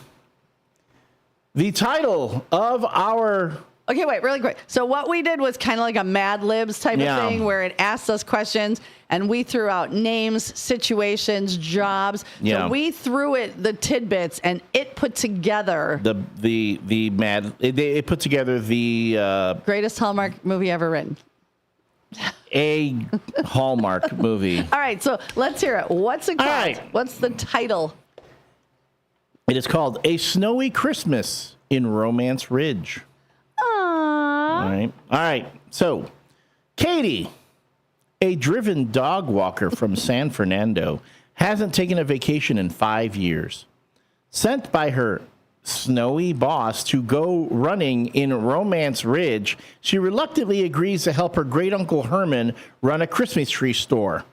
title of our... Okay, wait, really quick. So what we did was kind of like a Mad Libs type of thing where it asked us questions and we threw out names, situations, jobs. Yeah. So we threw it the tidbits and it put together it put together the greatest Hallmark movie ever written. A Hallmark movie. All right, so let's hear it. What's it called? Right. What's the title? It is called A Snowy Christmas in Romance Ridge. All right. So, Katie, a driven dog walker from San Fernando, hasn't taken a vacation in 5 years. Sent by her snowy boss to go running in Romance Ridge, she reluctantly agrees to help her great uncle Herman run a Christmas tree store.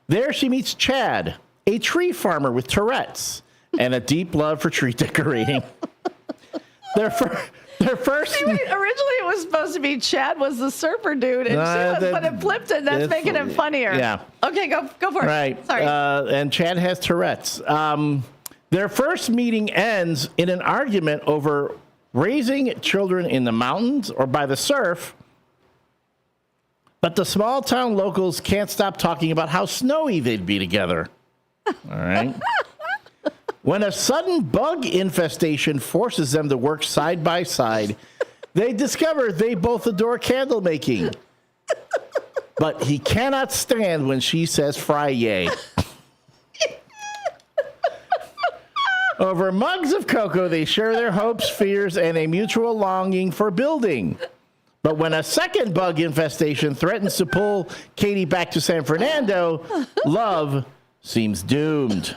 There she meets Chad, a tree farmer with Tourette's and a deep love for tree decorating. Their first. Hey, wait, originally it was supposed to be Chad was the surfer dude, and but it flipped it. That's making it funnier. Yeah. Okay, go for it. Right. Sorry. And Chad has Tourette's. Their first meeting ends in an argument over raising children in the mountains or by the surf. But the small town locals can't stop talking about how snowy they'd be together. All right. When a sudden bug infestation forces them to work side by side, they discover they both adore candle making. But he cannot stand when she says fry yay. Over mugs of cocoa, they share their hopes, fears, and a mutual longing for building. But when a second bug infestation threatens to pull Katie back to San Fernando, love seems doomed.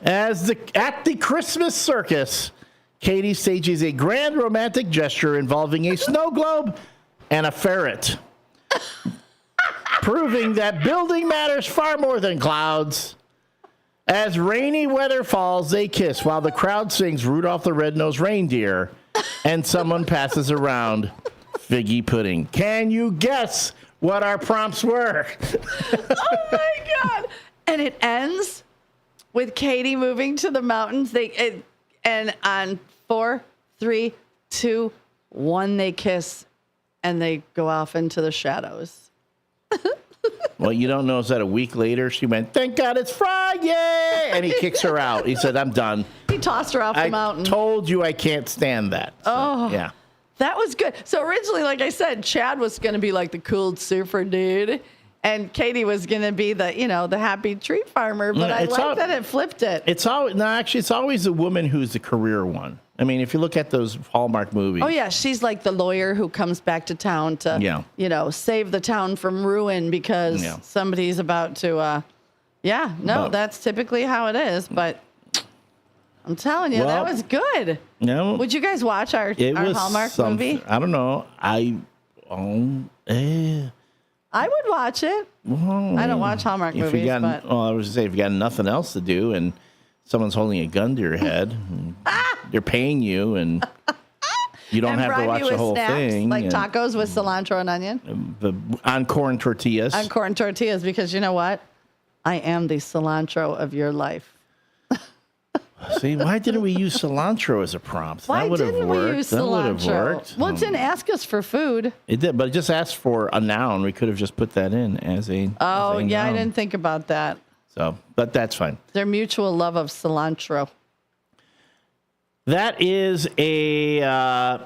At the Christmas circus, Katie stages a grand romantic gesture involving a snow globe and a ferret, proving that building matters far more than clouds. As rainy weather falls, they kiss while the crowd sings Rudolph the Red-Nosed Reindeer and someone passes around figgy pudding. Can you guess what our prompts were? Oh my God. And it ends with Katie moving to the mountains. And on 4, 3, 2, 1, they kiss and they go off into the shadows. What you don't know is that a week later she went, "Thank God it's Friday," and he kicks her out. He said, "I'm done." He tossed her off the mountain. I told you I can't stand that. So, yeah. That was good. So originally, like I said, Chad was going to be like the cool surfer dude. And Katie was going to be the happy tree farmer, but I like that it flipped it. It's always the woman who's the career one. I mean, if you look at those Hallmark movies. Oh, yeah. She's like the lawyer who comes back to town to, save the town from ruin because somebody's about to, that's typically how it is. But I'm telling you, that was good. No. Would you guys watch our Hallmark movie? I don't know. I would watch it. Well, I don't watch Hallmark movies, I was going to say, if you got nothing else to do and someone's holding a gun to your head, and they're paying you, and you don't have to watch the whole thing. Like tacos with cilantro and onion. On corn tortillas. On corn tortillas, because you know what? I am the cilantro of your life. See, why didn't we use cilantro as a prompt? Why didn't we use cilantro? That would have worked. Well, it didn't ask us for food. It did, but it just asked for a noun. We could have just put that in as a noun. I didn't think about that. So, but that's fine. Their mutual love of cilantro. That is a...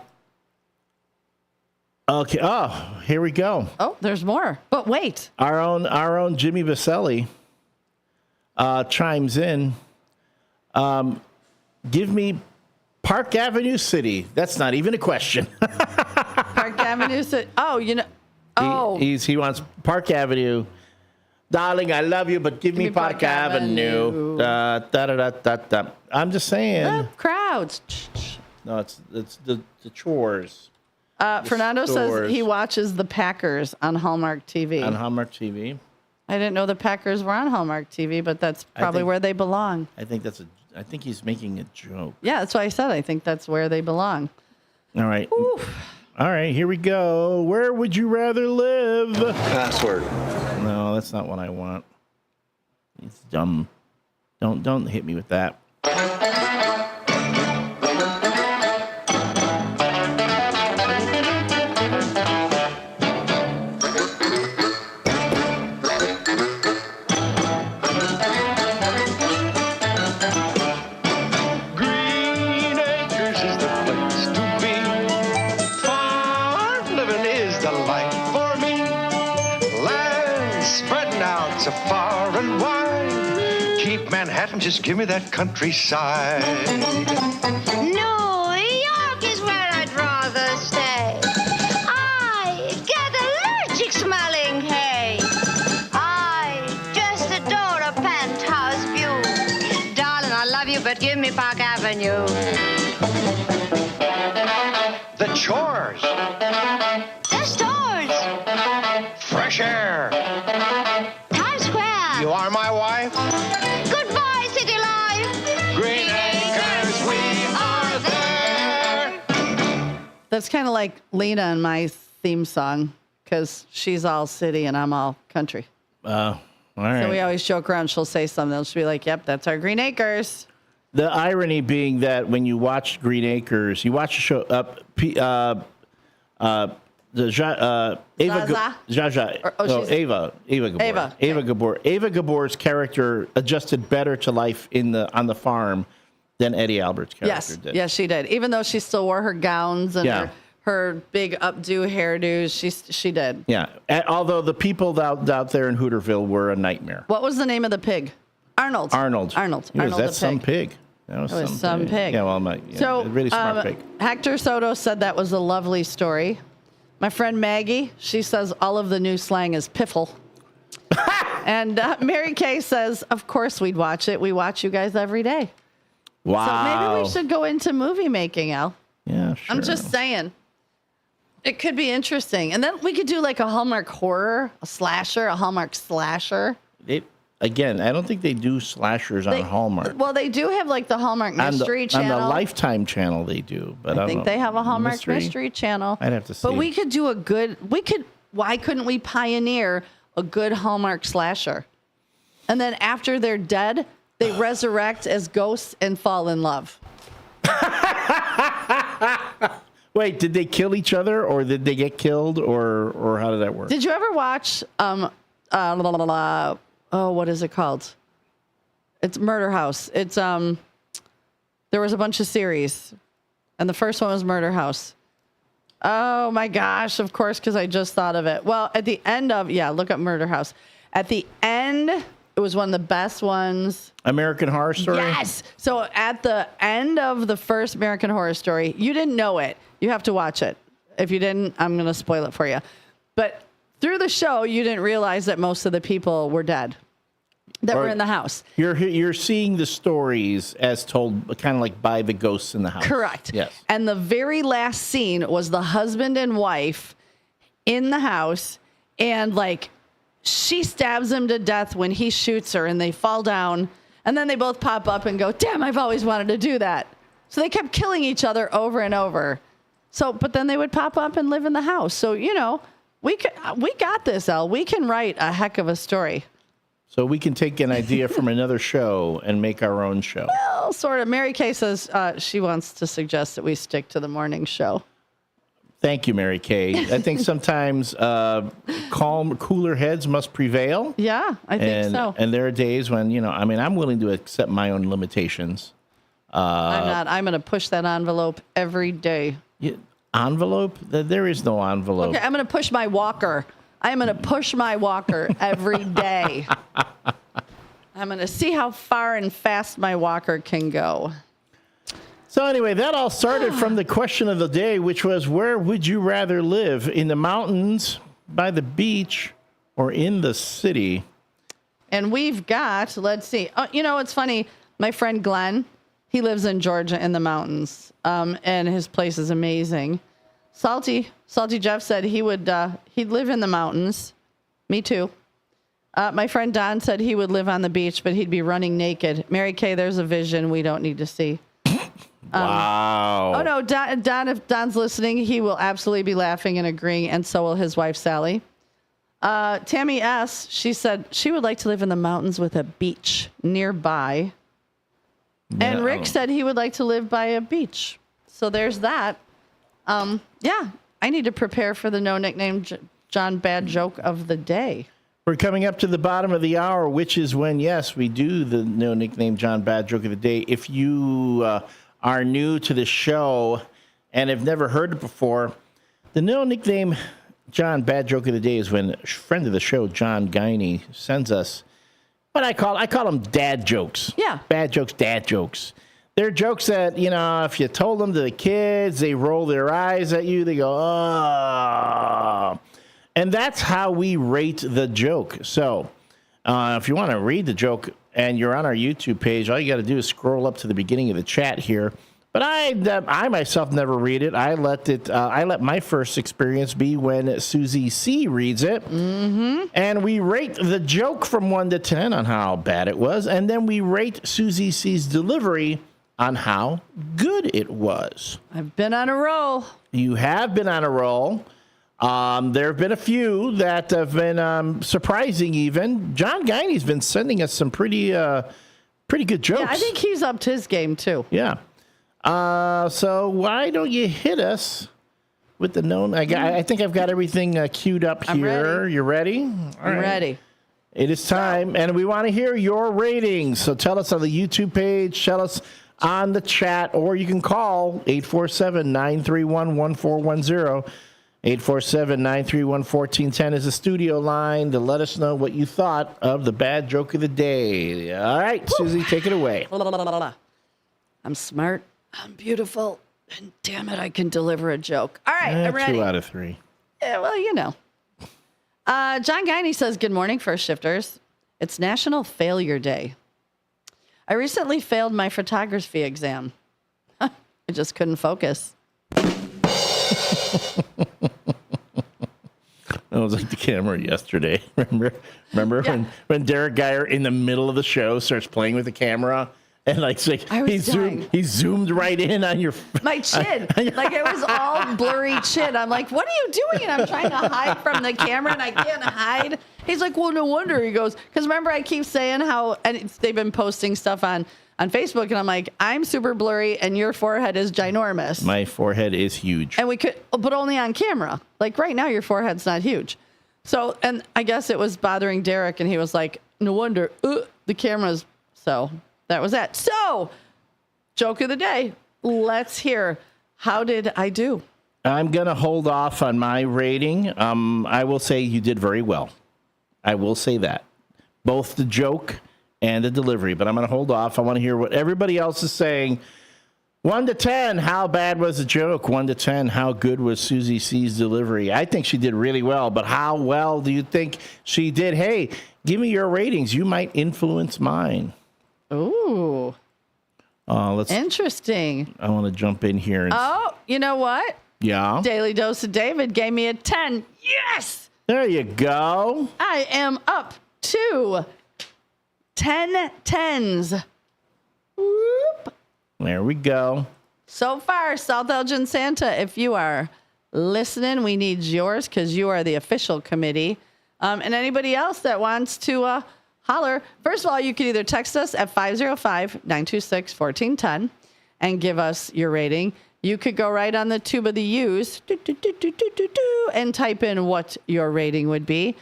okay. Oh, here we go. Oh, there's more. But wait. Our own Jimmy Vaselli. chimes in. Give me Park Avenue City. That's not even a question. Park Avenue City. Oh, He wants Park Avenue. Darling, I love you, but give me Park Avenue. I'm just saying. Crowds. No, it's the chores. Fernando says he watches the Packers on Hallmark TV. On Hallmark TV. I didn't know the Packers were on Hallmark TV, but that's probably where they belong. I think he's making a joke. Yeah, that's why I said I think that's where they belong. All right. All right, here we go. Where would you rather live? Password. No, that's not what I want. It's dumb. Don't hit me with that. Far and wide, keep Manhattan, just give me that countryside. New York is where I'd rather stay. I get allergic smelling hay. I just adore a penthouse view. Darling, I love you, but give me Park Avenue. The chores. The stores. Fresh air. You are my wife. Goodbye, city life. Green Acres, we are there. That's kind of like Lena and my theme song, because she's all city and I'm all country. All right. So we always joke around. She'll say something. She'll be like, yep, that's our Green Acres. The irony being that when you watch Green Acres, you watch the show Ava Gabor. Ava Gabor's character adjusted better to life on the farm than Eddie Albert's character did. Yes, she did. Even though she still wore her gowns and her big updo hairdos, she did. Yeah. Although the people out there in Hooterville were a nightmare. What was the name of the pig? Arnold. That's some pig. That was some pig. Yeah, well, really smart pig. Hector Soto said that was a lovely story. My friend Maggie, she says all of the new slang is piffle. And Mary Kay says, of course we'd watch it. We watch you guys every day. Wow. So maybe we should go into movie making, Al. Yeah, sure. I'm just saying. It could be interesting. And then we could do like a Hallmark horror, a slasher, a Hallmark slasher. Again, I don't think they do slashers on Hallmark. Well, they do have like the Hallmark Mystery Channel. On the Lifetime channel, they do. But I think they have a Hallmark Mystery Channel. I'd have to see. But we could do why couldn't we pioneer a good Hallmark slasher? And then after they're dead, they resurrect as ghosts and fall in love. Wait, did they kill each other or did they get killed or how did that work? Did you ever watch what is it called? It's Murder House. It's there was a bunch of series, and the first one was Murder House. Oh my gosh! Of course, because I just thought of it. Well, at the end of look up Murder House. At the end, it was one of the best ones. American Horror Story. Yes. So at the end of the first American Horror Story, you didn't know it. You have to watch it. If you didn't, I'm going to spoil it for you. But through the show, you didn't realize that most of the people were dead that were in the house. You're seeing the stories as told kind of like by the ghosts in the house. Correct. Yes. And the very last scene was the husband and wife in the house, and like she stabs him to death when he shoots her, and they fall down, and then they both pop up and go, damn, I've always wanted to do that. So they kept killing each other over and over. So, but then they would pop up and live in the house. So, we got this, Elle. We can write a heck of a story. So we can take an idea from another show and make our own show. Well, sort of. Mary Kay says she wants to suggest that we stick to the morning show. Thank you, Mary Kay. I think sometimes cooler heads must prevail. Yeah, I think so. And there are days when, I'm willing to accept my own limitations. I'm not. I'm going to push that envelope every day. Envelope? There is no envelope. Okay, I'm going to push my walker. I am going to push my walker every day. I'm going to see how far and fast my walker can go. So anyway, that all started from the question of the day, which was, where would you rather live? In the mountains, by the beach, or in the city? And we've got, let's see. It's funny. My friend Glenn, he lives in Georgia in the mountains, and his place is amazing. Salty Jeff said he'd live in the mountains. Me too. My friend Don said he would live on the beach, but he'd be running naked. Mary Kay, there's a vision we don't need to see. Wow. Oh, no, Don, if Don's listening, he will absolutely be laughing and agreeing, and so will his wife, Sally. Tammy S., she said she would like to live in the mountains with a beach nearby. No. And Rick said he would like to live by a beach. So there's that. Yeah, I need to prepare for the no nickname John bad joke of the day. We're coming up to the bottom of the hour, which is when, yes, we do the no nickname John bad joke of the day. If you are new to the show and have never heard it before, the no nickname John bad joke of the day is when a friend of the show, John Guiney, sends us what I call them dad jokes. Yeah. Bad jokes, dad jokes. They're jokes that, if you told them to the kids, they roll their eyes at you. They go, oh. And that's how we rate the joke. So if you want to read the joke and you're on our YouTube page, all you got to do is scroll up to the beginning of the chat here. But I myself never read it. I let my first experience be when Susie C reads it. Mm-hmm. And we rate the joke from 1 to 10 on how bad it was. And then we rate Susie C's delivery on how good it was. I've been on a roll. You have been on a roll. There have been a few that have been surprising even. John Guiney's been sending us some pretty good jokes. Yeah, I think he's upped his game too. Yeah. So why don't you hit us with the known? I think I've got everything queued up here. Ready. You ready? I'm ready. It is time, and we want to hear your ratings. So tell us on the YouTube page, tell us on the chat, or you can call 847-931-1410. 847-931-1410 is the studio line to let us know what you thought of the bad joke of the day. All right, Susie, take it away. I'm smart, I'm beautiful, and damn it, I can deliver a joke. All right, I'm ready. 2 out of 3. Yeah, well, John Guiney says, good morning, First Shifters. It's National Failure Day. I recently failed my photography exam. I just couldn't focus. It was like the camera yesterday. Remember Yeah. when Derek Geyer in the middle of the show starts playing with the camera and he zoomed right in on your my chin. Like it was all blurry chin. I'm like, what are you doing? And I'm trying to hide from the camera and I can't hide. He's like, well, no wonder. He goes, because remember I keep saying how, and they've been posting stuff on Facebook, and I'm like, I'm super blurry, and your forehead is ginormous. My forehead is huge. And we could, but only on camera. Like right now, your forehead's not huge. So, and I guess it was bothering Derek, and he was like, no wonder the camera's. So that was that. So, joke of the day. Let's hear. How did I do? I'm going to hold off on my rating. I will say you did very well. I will say that. Both the joke and the delivery, but I'm going to hold off. I want to hear what everybody else is saying. 1 to 10, how bad was the joke? 1 to 10, how good was Susie C's delivery? I think she did really well, but how well do you think she did? Hey, give me your ratings. You might influence mine. Ooh. Interesting. I want to jump in here. Oh, you know what? Yeah. Daily Dose of David gave me a 10. Yes! There you go. I am up to 10 tens. Whoop. There we go. So far, South Elgin Santa, if you are listening, we need yours because you are the official committee. And anybody else that wants to holler, first of all, you can either text us at 505-926-1410 and give us your rating. You could go right on the tube of the U's and type in what your rating would be.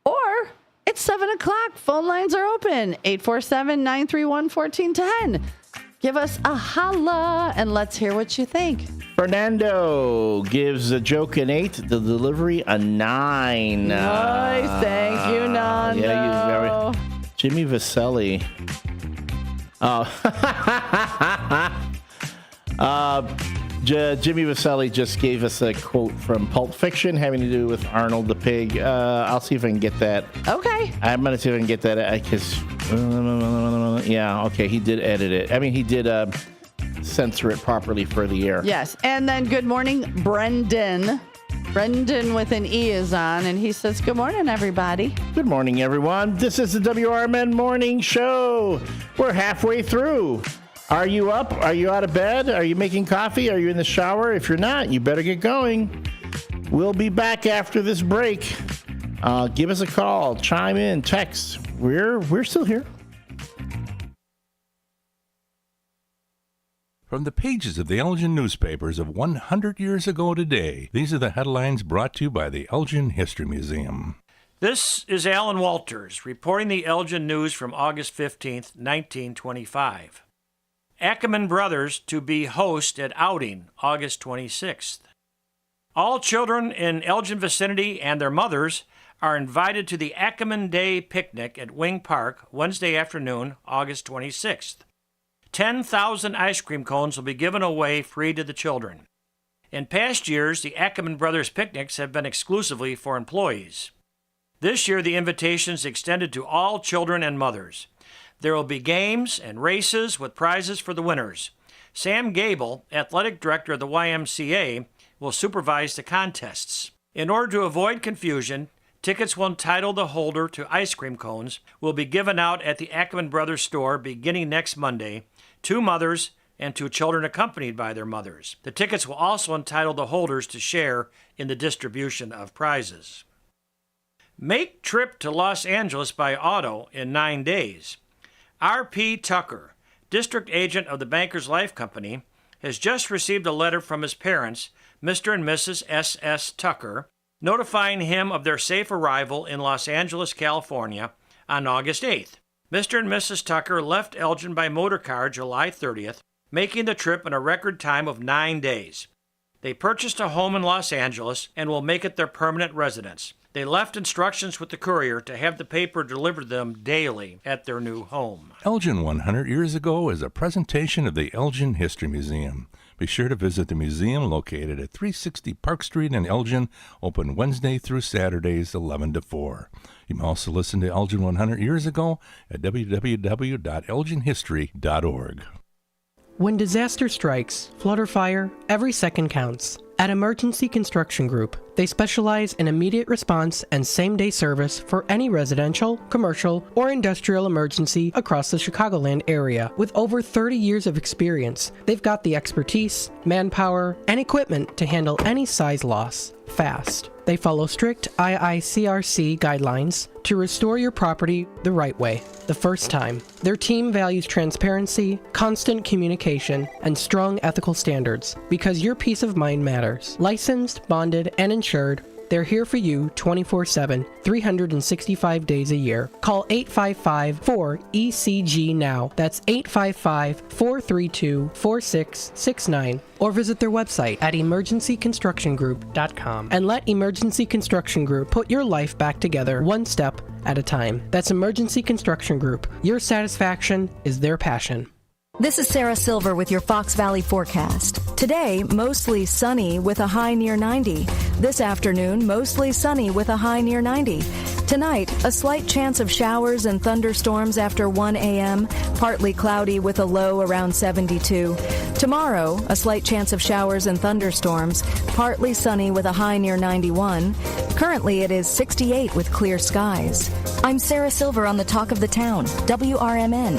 Or it's 7 o'clock. Phone lines are open. 847-931-1410. Give us a holla and let's hear what you think. Fernando gives the joke an 8, the delivery a 9. Nice. Thank you, Nando. Yeah, Jimmy Vaselli. Jimmy Vaselli just gave us a quote from Pulp Fiction having to do with Arnold the Pig. I'll see if I can get that. Okay. I'm going to see if I can get that. Yeah, okay. He did edit it. I mean, he did censor it properly for the air. Yes. And then good morning, Brendan. Brendan with an E is on, and he says, good morning, everybody. Good morning, everyone. This is the WRMN Morning Show. We're halfway through. Are you up? Are you out of bed? Are you making coffee? Are you in the shower? If you're not, you better get going. We'll be back after this break. Give us a call, chime in, text. We're still here. From the pages of the Elgin newspapers of 100 years ago today, these are the headlines brought to you by the Elgin History Museum. This is Alan Walters reporting the Elgin News from August 15th, 1925. Ackerman Brothers to be host at outing, August 26th. All children in Elgin vicinity and their mothers are invited to the Ackerman Day picnic at Wing Park Wednesday afternoon, August 26th. 10,000 ice cream cones will be given away free to the children. In past years, the Ackerman Brothers picnics have been exclusively for employees. This year, the invitation is extended to all children and mothers. There will be games and races with prizes for the winners. Sam Gable, athletic director of the YMCA, will supervise the contests. In order to avoid confusion, tickets will entitle the holder to ice cream cones will be given out at the Ackerman Brothers store beginning next Monday, 2 mothers and 2 children accompanied by their mothers. The tickets will also entitle the holders to share in the distribution of prizes. Make trip to Los Angeles by auto in 9 days. R.P. Tucker, district agent of the Bankers Life Company, has just received a letter from his parents, Mr. and Mrs. S.S. Tucker, notifying him of their safe arrival in Los Angeles, California on August 8th. Mr. and Mrs. Tucker left Elgin by motor car July 30th, making the trip in a record time of 9 days. They purchased a home in Los Angeles and will make it their permanent residence. They left instructions with the courier to have the paper delivered to them daily at their new home. Elgin 100 Years Ago is a presentation of the Elgin History Museum. Be sure to visit the museum located at 360 Park Street in Elgin, open Wednesday through Saturdays 11 to 4. You may also listen to Elgin 100 Years Ago at www.elginhistory.org. When disaster strikes, flood or fire, every second counts. At Emergency Construction Group, they specialize in immediate response and same-day service for any residential, commercial, or industrial emergency across the Chicagoland area. With over 30 years of experience, they've got the expertise, manpower, and equipment to handle any size loss fast. They follow strict IICRC guidelines to restore your property the right way, the first time. Their team values transparency, constant communication, and strong ethical standards because your peace of mind matters. Licensed, bonded, and insured, they're here for you 24/7, 365 days a year. Call 855-4ECG now. That's 855-432-4669. Or visit their website at emergencyconstructiongroup.com and let Emergency Construction Group put your life back together one step at a time. That's Emergency Construction Group. Your satisfaction is their passion. This is Sarah Silver with your Fox Valley forecast. Today, mostly sunny with a high near 90. This afternoon, mostly sunny with a high near 90. Tonight, a slight chance of showers and thunderstorms after 1 a.m., partly cloudy with a low around 72. Tomorrow, a slight chance of showers and thunderstorms, partly sunny with a high near 91. Currently, it is 68 with clear skies. I'm Sarah Silver on the Talk of the Town, WRMN.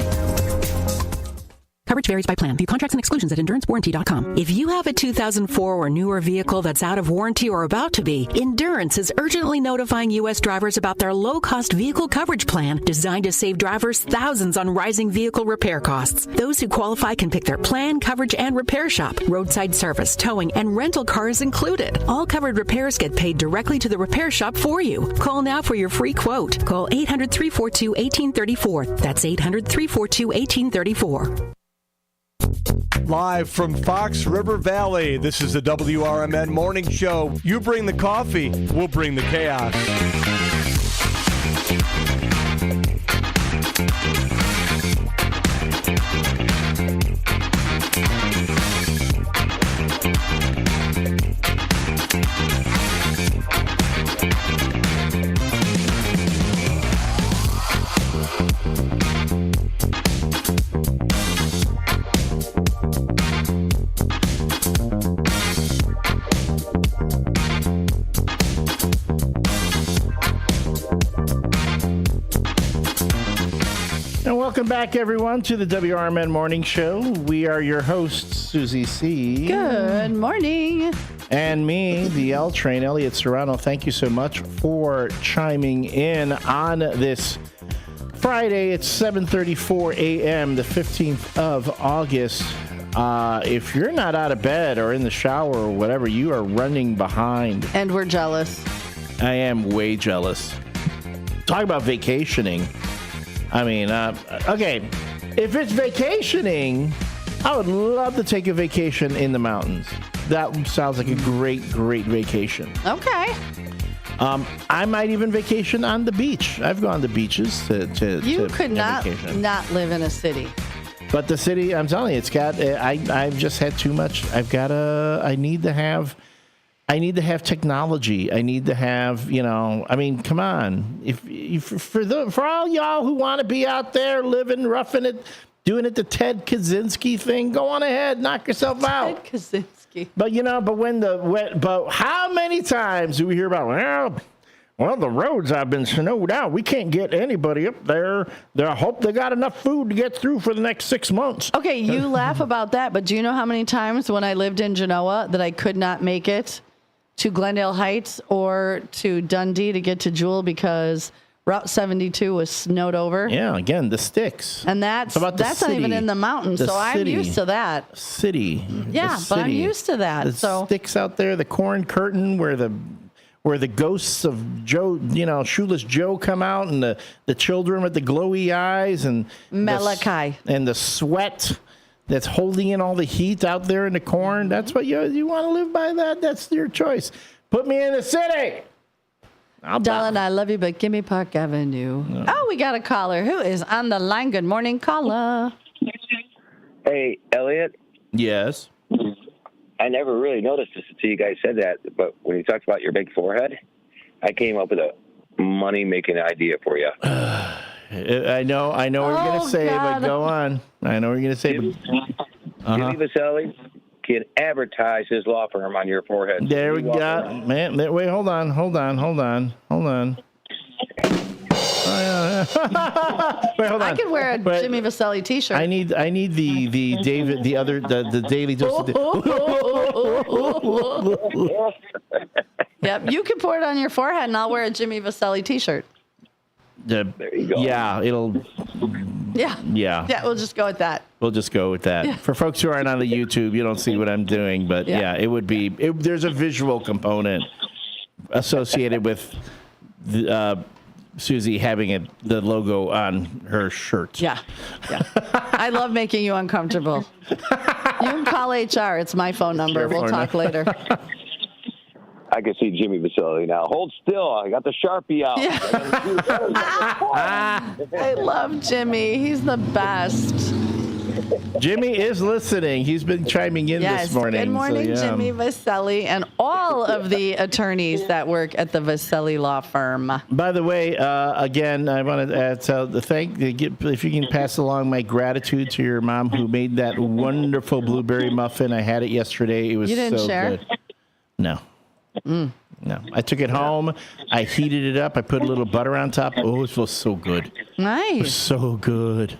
Coverage varies by plan. View contracts and exclusions at EnduranceWarranty.com. If you have a 2004 or newer vehicle that's out of warranty or about to be, Endurance is urgently notifying U.S. drivers about their low-cost vehicle coverage plan designed to save drivers thousands on rising vehicle repair costs. Those who qualify can pick their plan, coverage, and repair shop. Roadside service, towing, and rental cars included. All covered repairs get paid directly to the repair shop for you. Call now for your free quote. Call 800-342-1834. That's 800-342-1834. Live from Fox River Valley, this is the WRMN Morning Show. You bring the coffee, we'll bring the chaos. Welcome back, everyone, to the WRMN Morning Show. We are your hosts, Susie C. Good morning. And me, the L Train, Elliot Serrano. Thank you so much for chiming in on this Friday. It's 7:34 a.m., the 15th of August. If you're not out of bed or in the shower or whatever, you are running behind. And we're jealous. I am way jealous. Talk about vacationing. I mean, okay, if it's vacationing, I would love to take a vacation in the mountains. That sounds like a great, great vacation. Okay. I might even vacation on the beach. I've gone to beaches to You could not live in a city. But the city, I'm telling you, it's got. I've just had too much. I need to have technology. I need to have, I mean, come on. For all y'all who want to be out there living, roughing it, doing it the Ted Kaczynski thing, go on ahead, knock yourself out. Ted Kaczynski. But but how many times do we hear about, well, the roads have been snowed out. We can't get anybody up there. I hope they got enough food to get through for the next 6 months. Okay, you laugh about that, but do you know how many times when I lived in Genoa that I could not make it to Glendale Heights or to Dundee to get to Jewel because Route 72 was snowed over? Yeah, again, the sticks. And that's not even in the mountains, so I'm used to that. City. Yeah, but I'm used to that. The sticks out there, the corn curtain where the ghosts of Joe, Shoeless Joe come out, and the children with the glowy eyes and Malachi. And the sweat that's holding in all the heat out there in the corn. That's what you want to live by. That's your choice. Put me in the city. Darling, I love you, but give me Park Avenue. No. Oh, we got a caller. Who is on the line? Good morning, caller. Hey, Elliot. Yes. I never really noticed this until you guys said that, but when you talked about your big forehead, I came up with a money-making idea for you. I know what you're going to say, but go on. I know what you're going to say. But, Jimmy Vaselli can advertise his law firm on your forehead. There we go. Man, wait, hold on. Wait, hold on. I could wear a Jimmy Vaselli T-shirt. I need the David, the Daily Dose. Yep, you can pour it on your forehead, and I'll wear a Jimmy Vaselli T-shirt. There you go. Yeah, Yeah, we'll just go with that. We'll just go with that. Yeah. For folks who aren't on the YouTube, you don't see what I'm doing, but it would be. There's a visual component associated with Susie having the logo on her shirt. Yeah. I love making you uncomfortable. You can call HR. It's my phone number. We'll talk later. I can see Jimmy Vaselli now. Hold still. I got the Sharpie out. Yeah. I love Jimmy. He's the best. Jimmy is listening. He's been chiming in this morning. Good morning, Jimmy Vaselli, and all of the attorneys that work at the Vaselli Law Firm. By the way, again, I want to if you can pass along my gratitude to your mom who made that wonderful blueberry muffin. I had it yesterday. It was You didn't so share? good. No. No, I took it home. I heated it up. I put a little butter on top. Oh, it feels so good. Nice. It was so good.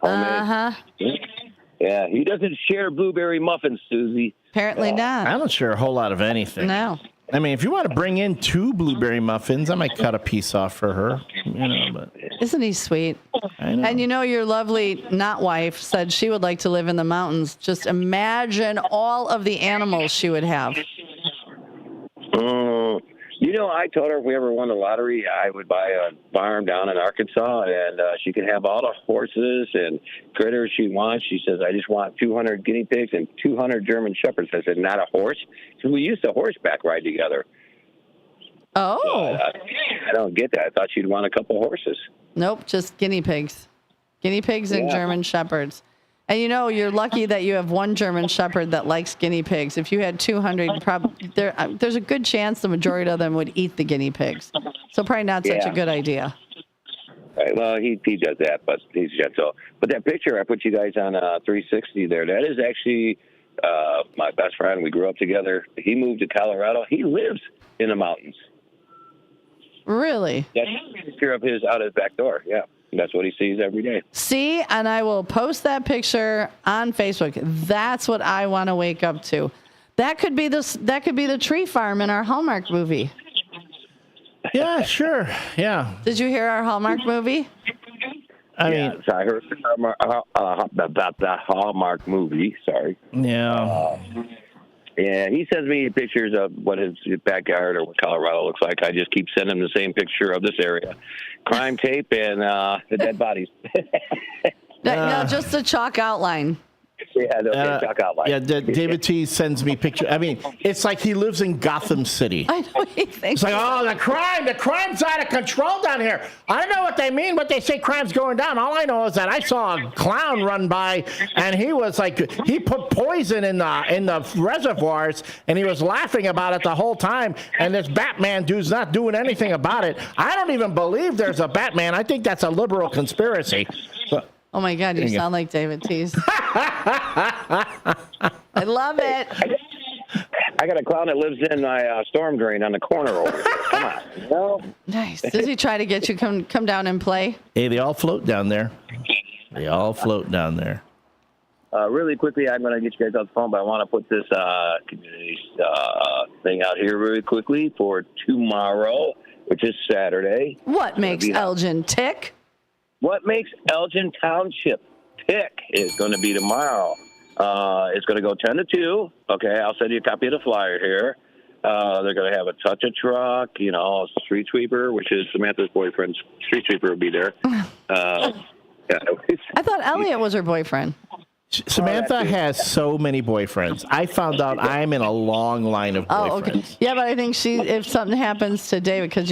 Uh-huh. Yeah, he doesn't share blueberry muffins, Susie. Apparently not. I don't share a whole lot of anything. No. I mean, if you want to bring in 2 blueberry muffins, I might cut a piece off for her. But isn't he sweet? I know. And your lovely not wife said she would like to live in the mountains. Just imagine all of the animals she would have. I told her if we ever won the lottery, I would buy a farm down in Arkansas, and she could have all the horses and critters she wants. She says, I just want 200 guinea pigs and 200 German shepherds. I said, not a horse? Because we used to horseback ride together. Oh. I don't get that. I thought she'd want a couple horses. Nope, just guinea pigs. Guinea pigs and German shepherds. And you're lucky that you have one German shepherd that likes guinea pigs. If you had 200, there's a good chance the majority of them would eat the guinea pigs. So probably not such a good idea. Right, well, he does that, but he's gentle. But that picture I put you guys on 360 there, that is actually my best friend. We grew up together. He moved to Colorado. He lives in the mountains. Really? That's a picture of his out his back door, yeah. That's what he sees every day. See, and I will post that picture on Facebook. That's what I want to wake up to. That could be the tree farm in our Hallmark movie. Yeah, sure. Yeah. Did you hear our Hallmark movie? I heard about the Hallmark movie. Sorry. Yeah. Yeah, he sends me pictures of what his backyard or what Colorado looks like. I just keep sending him the same picture of this area. Crime tape and the dead bodies. No, just a chalk outline. Yeah, chalk outline. Yeah, David T sends me pictures. I mean, it's like he lives in Gotham City. I know he thinks. It's like, oh, the crime's out of control down here. I don't know what they mean, but they say crime's going down. All I know is that I saw a clown run by, and he was like, he put poison in the reservoirs, and he was laughing about it the whole time. And this Batman dude's not doing anything about it. I don't even believe there's a Batman. I think that's a liberal conspiracy. So, oh my God, you sound like David Tease. I love it. I got a clown that lives in my storm drain on the corner over here. Come on. No. Nice. Does he try to get you come down and play? Hey, they all float down there. Really quickly, I'm going to get you guys off the phone, but I want to put this community thing out here really quickly for tomorrow, which is Saturday. What makes Elgin tick? What makes Elgin Township tick is going to be tomorrow. It's going to go 10 to 2. Okay, I'll send you a copy of the flyer here. They're going to have a touch a truck, a street sweeper, which is Samantha's boyfriend's street sweeper will be there. I thought Elliot was her boyfriend. Samantha has so many boyfriends. I found out I'm in a long line of boyfriends. Oh, okay. Yeah, but I think if something happens to David, because,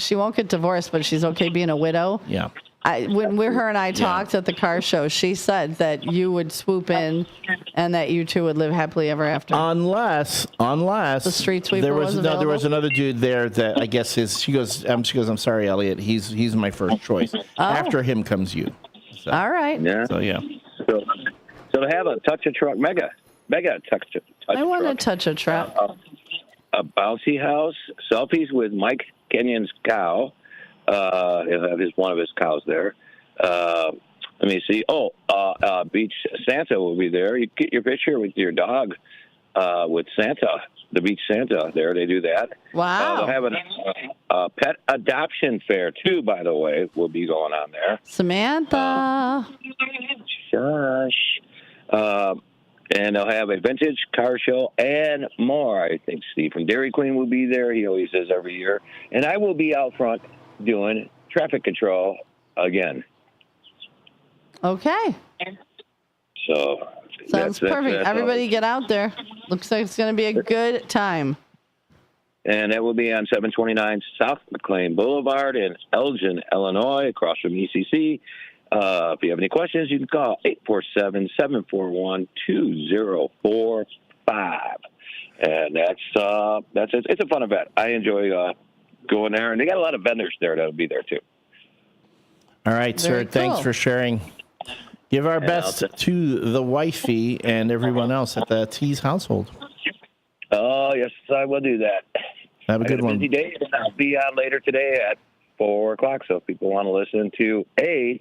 she won't get divorced, but she's okay being a widow. Yeah. When her and I talked at the car show, she said that you would swoop in and that you two would live happily ever after. Unless the street sweeper there was available. There was another dude there that I guess she goes, I'm sorry, Elliot, he's my first choice. After him comes you. So, all right. Yeah. So yeah. So to have a touch a truck, mega touch a truck. I want to touch a truck. A bouncy house, selfies with Mike Kenyon's cow. He'll have one of his cows there. Let me see. Beach Santa will be there. You get your picture with your dog with Santa, the Beach Santa there. They do that. Wow. They'll have a pet adoption fair, too, by the way, will be going on there. Samantha. Shush. And they'll have a vintage car show and more. I think Steve from Dairy Queen will be there. He always does every year. And I will be out front doing traffic control again. Okay. So sounds perfect. Everybody get out there. Looks like it's going to be a good time. And that will be on 729 South McLean Boulevard in Elgin, Illinois, across from ECC. If you have any questions, you can call 847-741-2045. And that's it. It's a fun event. I enjoy going there, and they got a lot of vendors there that'll be there too. All right, Very sir. cool. Thanks for sharing. Give our best to the wifey and everyone else at the T's household. Oh, yes, I will do that. Have a good one. Busy day, and I'll be on later today at 4 o'clock. So if people want to listen to a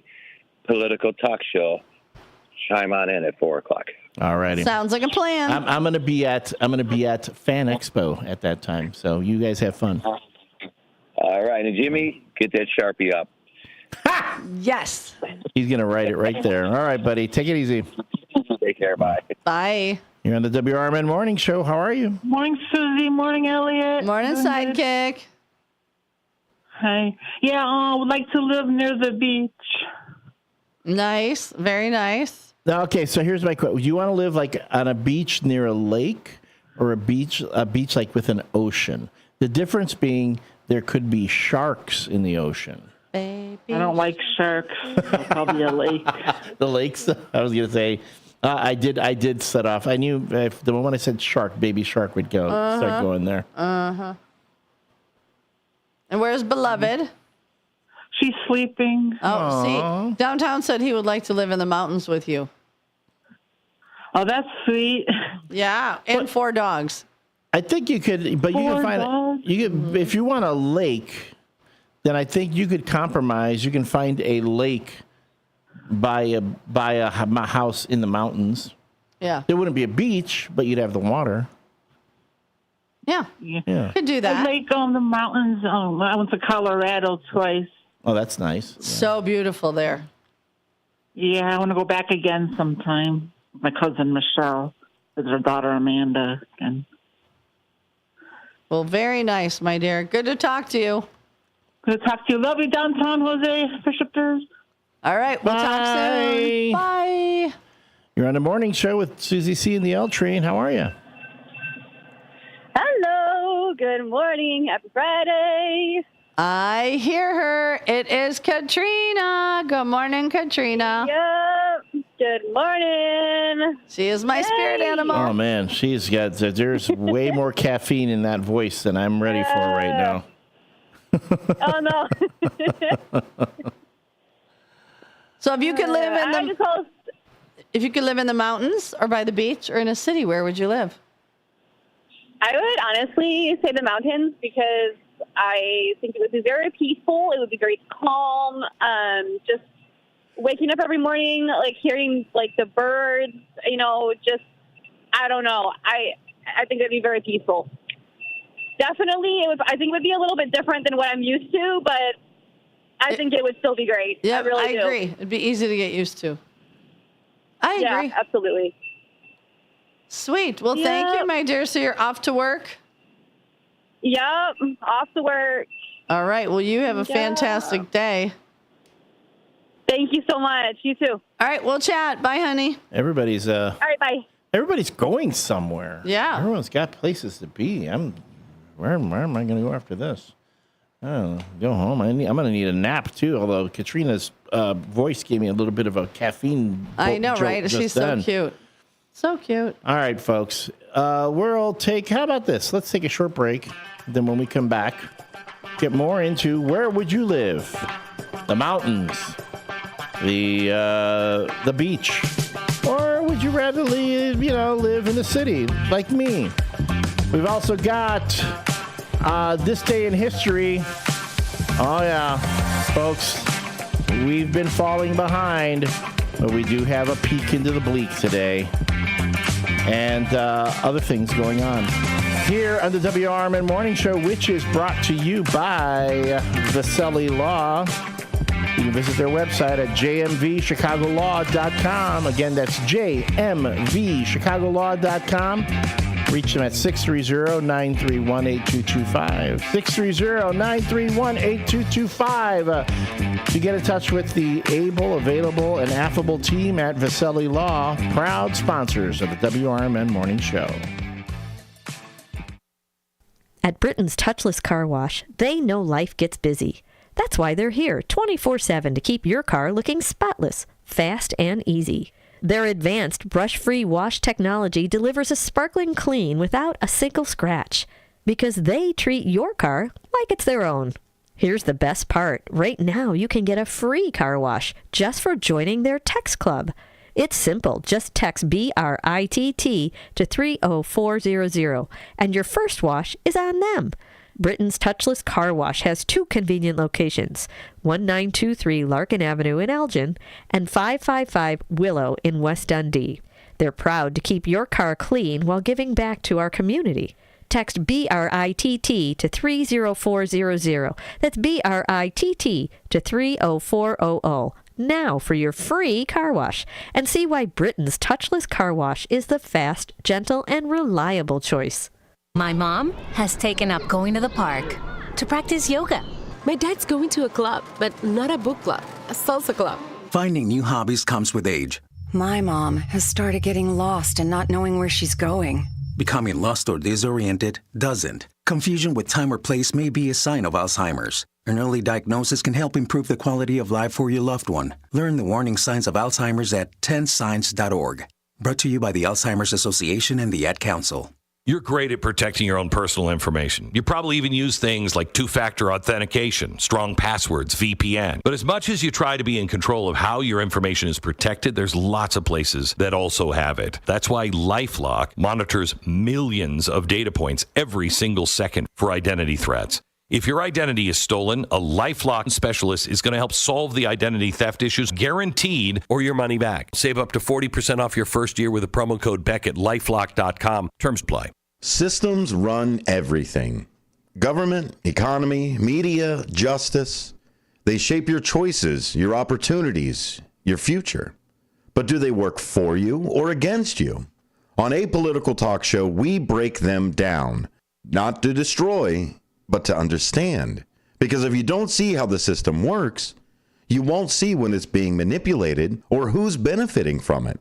political talk show, chime on in at 4 o'clock. All righty. Sounds like a plan. I'm gonna be at Fan Expo at that time. So you guys have fun. All right, and Jimmy, get that Sharpie up. Yes. He's gonna write it right there. All right, buddy. Take it easy. Take care. Bye. Bye. You're on the WRMN Morning Show. How are you? Morning, Susie. Morning, Elliot. Morning, sidekick. Hi. Yeah, I would like to live near the beach. Nice. Very nice. Okay, so here's my question. You want to live like on a beach near a lake or a beach like with an ocean? The difference being there could be sharks in the ocean. Baby. I don't like sharks. So probably a lake. The lakes? I was going to say, I did set off. I knew if the moment I said shark, baby shark would start going there. Uh-huh. And where's Beloved? She's sleeping. Oh, see, Downtown said he would like to live in the mountains with you. Oh, that's sweet. Yeah, and 4 dogs. I think you could, but you can find dogs? you could if you want a lake. then I think you could compromise. You can find a lake by a house in the mountains. Yeah. There wouldn't be a beach, but you'd have the water. Yeah. Yeah. Could do that. A lake on the mountains. I went to Colorado twice. Oh, that's nice. So beautiful there. Yeah, I want to go back again sometime. My cousin Michelle with her daughter Amanda. And well, very nice, my dear. Good to talk to you. Good to talk to you. Love you downtown, Jose Bishopers. All right, we'll talk soon. Bye. You're on the morning show with Susie C. and the L Train. How are you? Hello. Good morning. Happy Friday. I hear her. It is Katrina. Good morning, Katrina. Yep. Good morning. She is my spirit animal. Oh, man. She's got, there's way more caffeine in that voice than I'm ready for right now. Oh, no. So if you could live in the mountains or by the beach or in a city, where would you live? I would honestly say the mountains because I think it would be very peaceful. It would be very calm. Just waking up every morning, like hearing like the birds, just, I don't know. I think it'd be very peaceful. Definitely, I think it would be a little bit different than what I'm used to, but I think it would still be great. Yeah, I do. Agree. It'd be easy to get used to. I agree. Yeah, absolutely. Sweet. Well, thank you, my dear. So you're off to work? Yep, off to work. All right. Well, you have a fantastic day. Thank you so much. You too. All right. We'll chat. Bye, honey. Everybody's All right, bye. Everybody's going somewhere. Yeah. Everyone's got places to be. Where am I going to go after this? Oh, go home. I'm going to need a nap too. Although Katrina's voice gave me a little bit of a caffeine. I know, right? She's so cute. So cute. All right, folks. How about this? Let's take a short break. Then when we come back, get more into where would you live? The mountains, the beach, or would you rather live in the city like me? We've also got this day in history. Oh yeah, folks, we've been falling behind, but we do have a peek into the bleak today. And other things going on here on the WRMN Morning Show, which is brought to you by Vasselli Law. You can visit their website at jmvchicagolaw.com. Again, that's jmvchicagolaw.com. Reach them at 630-931-8225. 630-931-8225. To get in touch with the able, available, and affable team at Vasselli Law, proud sponsors of the WRMN Morning Show. At Britain's Touchless Car Wash, they know life gets busy. That's why they're here 24/7 to keep your car looking spotless, fast, and easy. Their advanced brush-free wash technology delivers a sparkling clean without a single scratch, because they treat your car like it's their own. Here's the best part. Right now, you can get a free car wash just for joining their text club. It's simple. Just text BRITT to 30400, and your first wash is on them. Britain's Touchless Car Wash has two convenient locations, 1923 Larkin Avenue in Elgin and 555 Willow in West Dundee. They're proud to keep your car clean while giving back to our community. Text BRITT to 30400. That's BRITT to 30400. Now for your free car wash, and see why Britain's Touchless Car Wash is the fast, gentle, and reliable choice. My mom has taken up going to the park to practice yoga. My dad's going to a club, but not a book club, a salsa club. Finding new hobbies comes with age. My mom has started getting lost and not knowing where she's going. Becoming lost or disoriented doesn't. Confusion with time or place may be a sign of Alzheimer's. An early diagnosis can help improve the quality of life for your loved one. Learn the warning signs of Alzheimer's at 10signs.org. Brought to you by the Alzheimer's Association and the Ad Council. You're great at protecting your own personal information. You probably even use things like two-factor authentication, strong passwords, VPN. But as much as you try to be in control of how your information is protected, there's lots of places that also have it. That's why LifeLock monitors millions of data points every single second for identity threats. If your identity is stolen, a LifeLock specialist is going to help solve the identity theft issues, guaranteed, or your money back. Save up to 40% off your first year with a promo code Beck at LifeLock.com. Terms apply. Systems run everything. Government, economy, media, justice. They shape your choices, your opportunities, your future. But do they work for you or against you? On Apolitical Talk Show, we break them down, not to destroy, but to understand. Because if you don't see how the system works, you won't see when it's being manipulated or who's benefiting from it.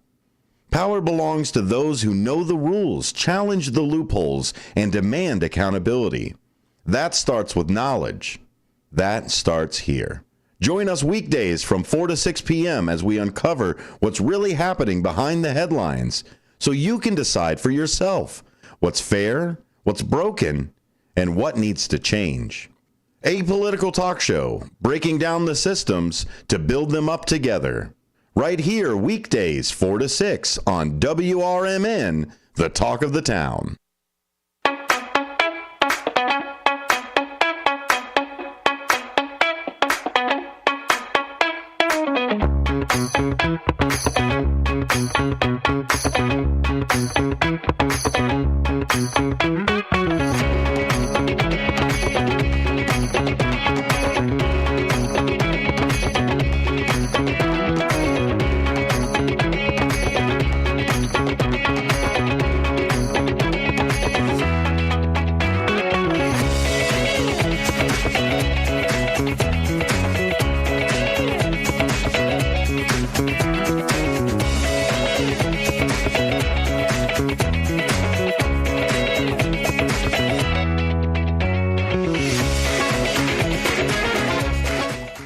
Power belongs to those who know the rules, challenge the loopholes, and demand accountability. That starts with knowledge. That starts here. Join us weekdays from 4 to 6 p.m. as we uncover what's really happening behind the headlines so you can decide for yourself what's fair, what's broken, and what needs to change. Apolitical Talk Show, breaking down the systems to build them up together. Right here, weekdays 4 to 6 on WRMN, the talk of the town.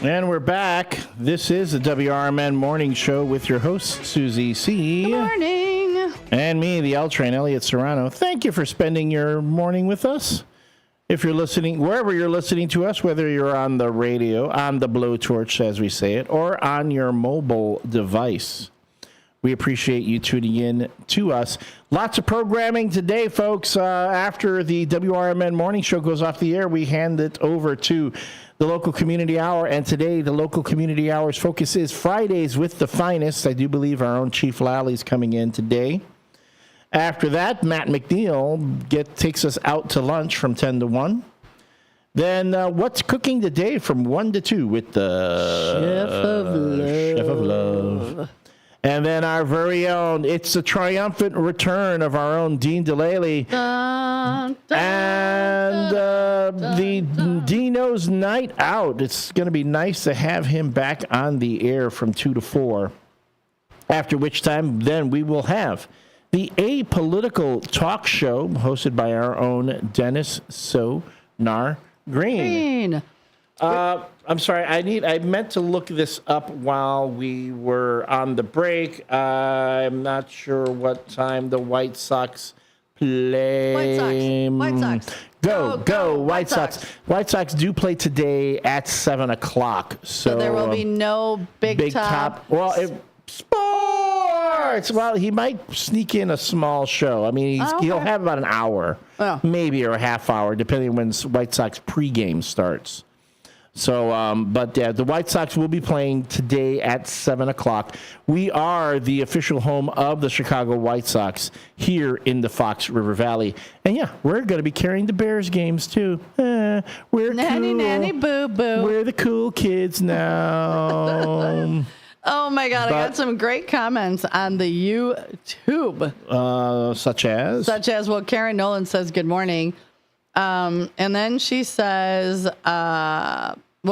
And we're back. This is the WRMN Morning Show with your host, Susie C. Good morning. And me, the L Train, Elliot Serrano. Thank you for spending your morning with us. If you're listening, wherever you're listening to us, whether you're on the radio, on the blowtorch, as we say it, or on your mobile device, we appreciate you tuning in to us. Lots of programming today, folks. After the WRMN Morning Show goes off the air, we hand it over to the Local Community Hour, and today the Local Community Hour's focus is Fridays with the Finest. I do believe our own Chief Lally's coming in today. After that, Matt McNeil takes us out to lunch from 10 to 1. Then what's cooking today from 1 to 2 with the Chef of Love. And then our very own, it's the triumphant return of our own Dean Delaley. And the Dino's Night Out. It's going to be nice to have him back on the air from 2 to 4. After which time, then we will have the Apolitical Talk Show hosted by our own Dennis Sonar Green. I'm sorry, I meant to look this up while we were on the break. I'm not sure what time the White Sox play. White Sox. Go, White Sox. White Sox do play today at 7 o'clock. So there will be no big top. Well, sports. Well, he might sneak in a small show. I mean, he'll have about an hour, maybe, or a half hour, depending when White Sox pregame starts. So, the White Sox will be playing today at 7 o'clock. We are the official home of the Chicago White Sox here in the Fox River Valley. And, we're going to be carrying the Bears games, too. We're nanny, cool. Nanny, boo-boo. We're the cool kids now. Oh, my God. I got some great comments on the YouTube. Such as? Well, Karen Nolan says, good morning. And then she says,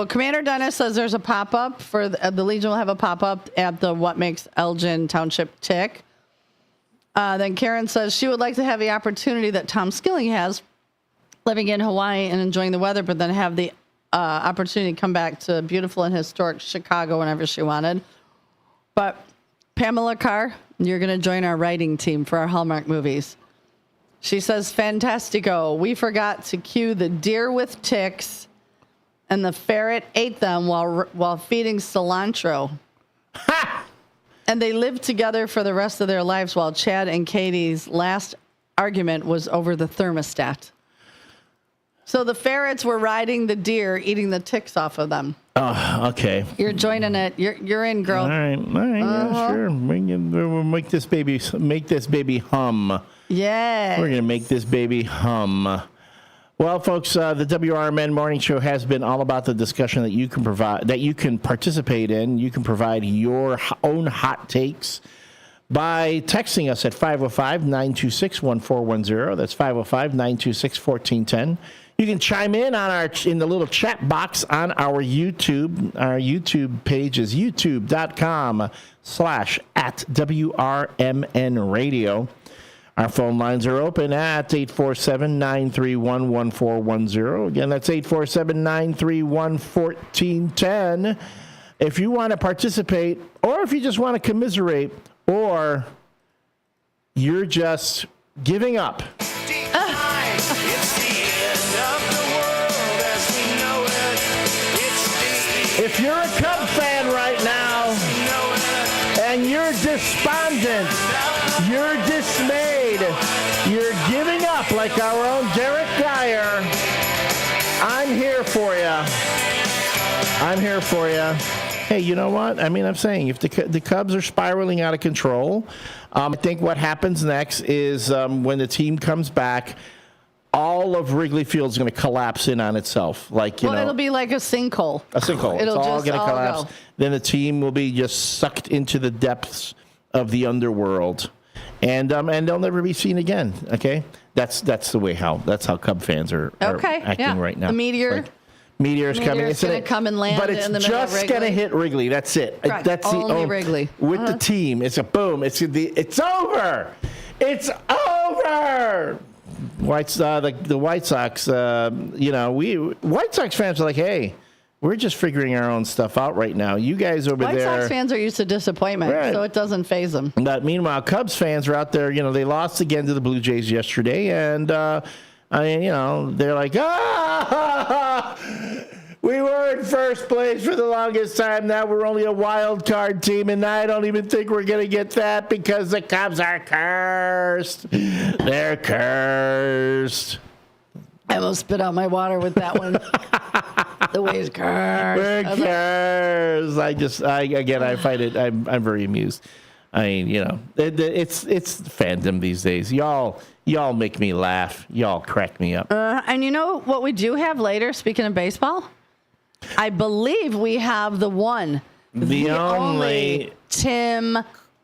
Commander Dennis says there's a pop-up for the Legion will have a pop-up at the What Makes Elgin Township Tick. Then Karen says she would like to have the opportunity that Tom Skilling has living in Hawaii and enjoying the weather, but then have the opportunity to come back to beautiful and historic Chicago whenever she wanted. But Pamela Carr, you're going to join our writing team for our Hallmark movies. She says, fantastico. We forgot to cue the deer with ticks, and the ferret ate them while feeding cilantro. Ha! And they lived together for the rest of their lives while Chad and Katie's last argument was over the thermostat. So the ferrets were riding the deer, eating the ticks off of them. Oh, okay. You're joining it. You're in, girl. All right, yeah, sure. We'll make this baby hum. Yeah. We're gonna make this baby hum. Well, folks, the WRMN Morning Show has been all about the discussion that you can provide, that you can participate in. You can provide your own hot takes by texting us at 505-926-1410. That's 505-926-1410. You can chime in on in the little chat box on our YouTube. Our YouTube page is youtube.com/@WRMN Radio. Our phone lines are open at 847-931-1410. Again, that's 847-931-1410. If you want to participate, or if you just want to commiserate, or you're just giving up. If you're a Cub fan right now, and you're despondent, you're dismayed, you're giving up like our own Derek Geyer, I'm here for you. I'm here for you. Hey, you know what? I mean, I'm saying if the Cubs are spiraling out of control, I think what happens next is when the team comes back, all of Wrigley Field is going to collapse in on itself. Like, you know, it'll be like a sinkhole. A sinkhole. It'll it's all just going to all collapse. go. Then the team will be just sucked into the depths of the underworld, and they'll never be seen again. Okay, that's how Cub fans are acting right now. The meteor. Meteor's coming. It's going to come and land but it's in the middle of Wrigley. just going to hit Wrigley. That's it. Right. That's Only Wrigley. With the team, it's a boom. It's over. It's over. The White Sox. White Sox fans are like, hey, we're just figuring our own stuff out right now. You guys over White there. Sox fans are used to disappointment, so it doesn't faze them. But meanwhile, Cubs fans are out there. You know, they lost again to the Blue Jays yesterday, and they're like, we were in first place for the longest time. Now we're only a wild card team, and I don't even think we're going to get that because the Cubs are cursed. They're cursed. I almost spit out my water with that one. The way it's cursed. We're cursed. I find it. I'm very amused. I mean, it's fandom these days. Y'all make me laugh. Y'all crack me up. And you know what we do have later, speaking of baseball? I believe we have the one, the only Tim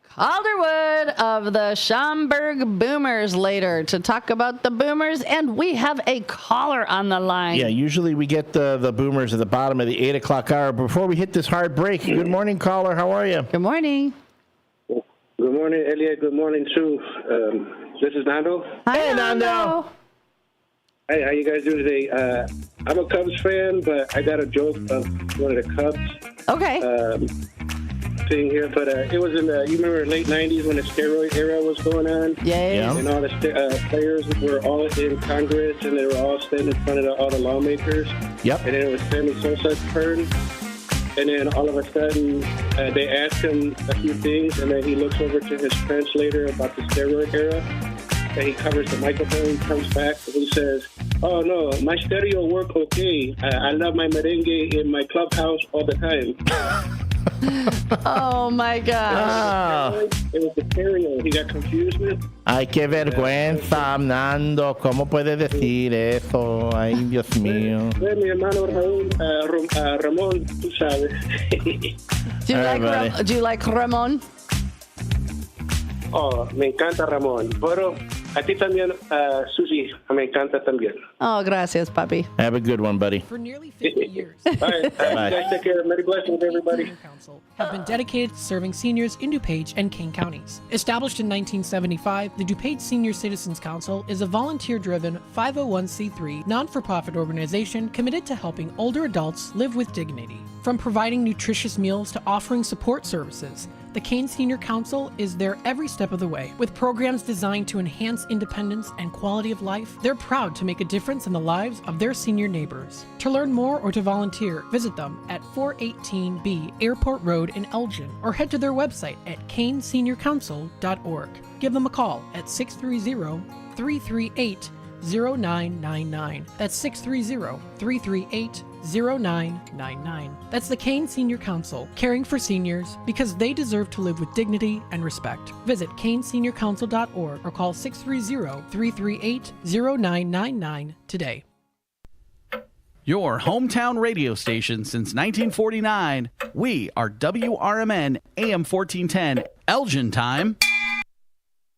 Calderwood of the Schaumburg Boomers later to talk about the Boomers, and we have a caller on the line. Yeah, usually we get the Boomers at the bottom of the 8 o'clock hour. Before we hit this hard break, good morning, caller. How are you? Good morning. Good morning, Elliot. Good morning, Sue. This is Nando. Hi, Nando. Hey, how you guys doing today? I'm a Cubs fan, but I got a joke of one of the Cubs. Okay. Thing here, but it was in the, you remember, late 90s when the steroid era was going on? Yeah. And all the players were all in Congress, and they were all standing in front of all the lawmakers. Yep. And then it was Sammy Sosa's turn. And then all of a sudden, they asked him a few things, and then he looks over to his translator about the steroid era, and he covers the microphone, comes back, and he says, "Oh, no, my stereo work okay. I love my merengue in my clubhouse all the time." Oh, my gosh. It was the stereo. He got confused with. Ay, qué vergüenza, Nando. ¿Cómo puede decir eso? Ay, Dios mío. Mi hermano Ramón, tú sabes. Do you like Ramon? Oh, me encanta Ramón. Pero a ti también, Susie, me encanta también. Oh, gracias, papi. Have a good one, buddy. For nearly 50 years, All right, you guys take care. Merry blessings, everybody. have been dedicated to serving seniors in DuPage and King counties. Established in 1975, the DuPage Senior Citizens Council is a volunteer-driven 501c3 non-for-profit organization committed to helping older adults live with dignity. From providing nutritious meals to offering support services, the Kane Senior Council is there every step of the way. With programs designed to enhance independence and quality of life, they're proud to make a difference in the lives of their senior neighbors. To learn more or to volunteer, visit them at 418B Airport Road in Elgin or head to their website at kaneseniorcouncil.org. Give them a call at 630-338-3688 630-338-0999. That's 630-338-0999. That's the Kane Senior Council, caring for seniors because they deserve to live with dignity and respect. Visit caneseniorcouncil.org or call 630-338-0999 today. Your hometown radio station since 1949. We are WRMN AM 1410, Elgin time.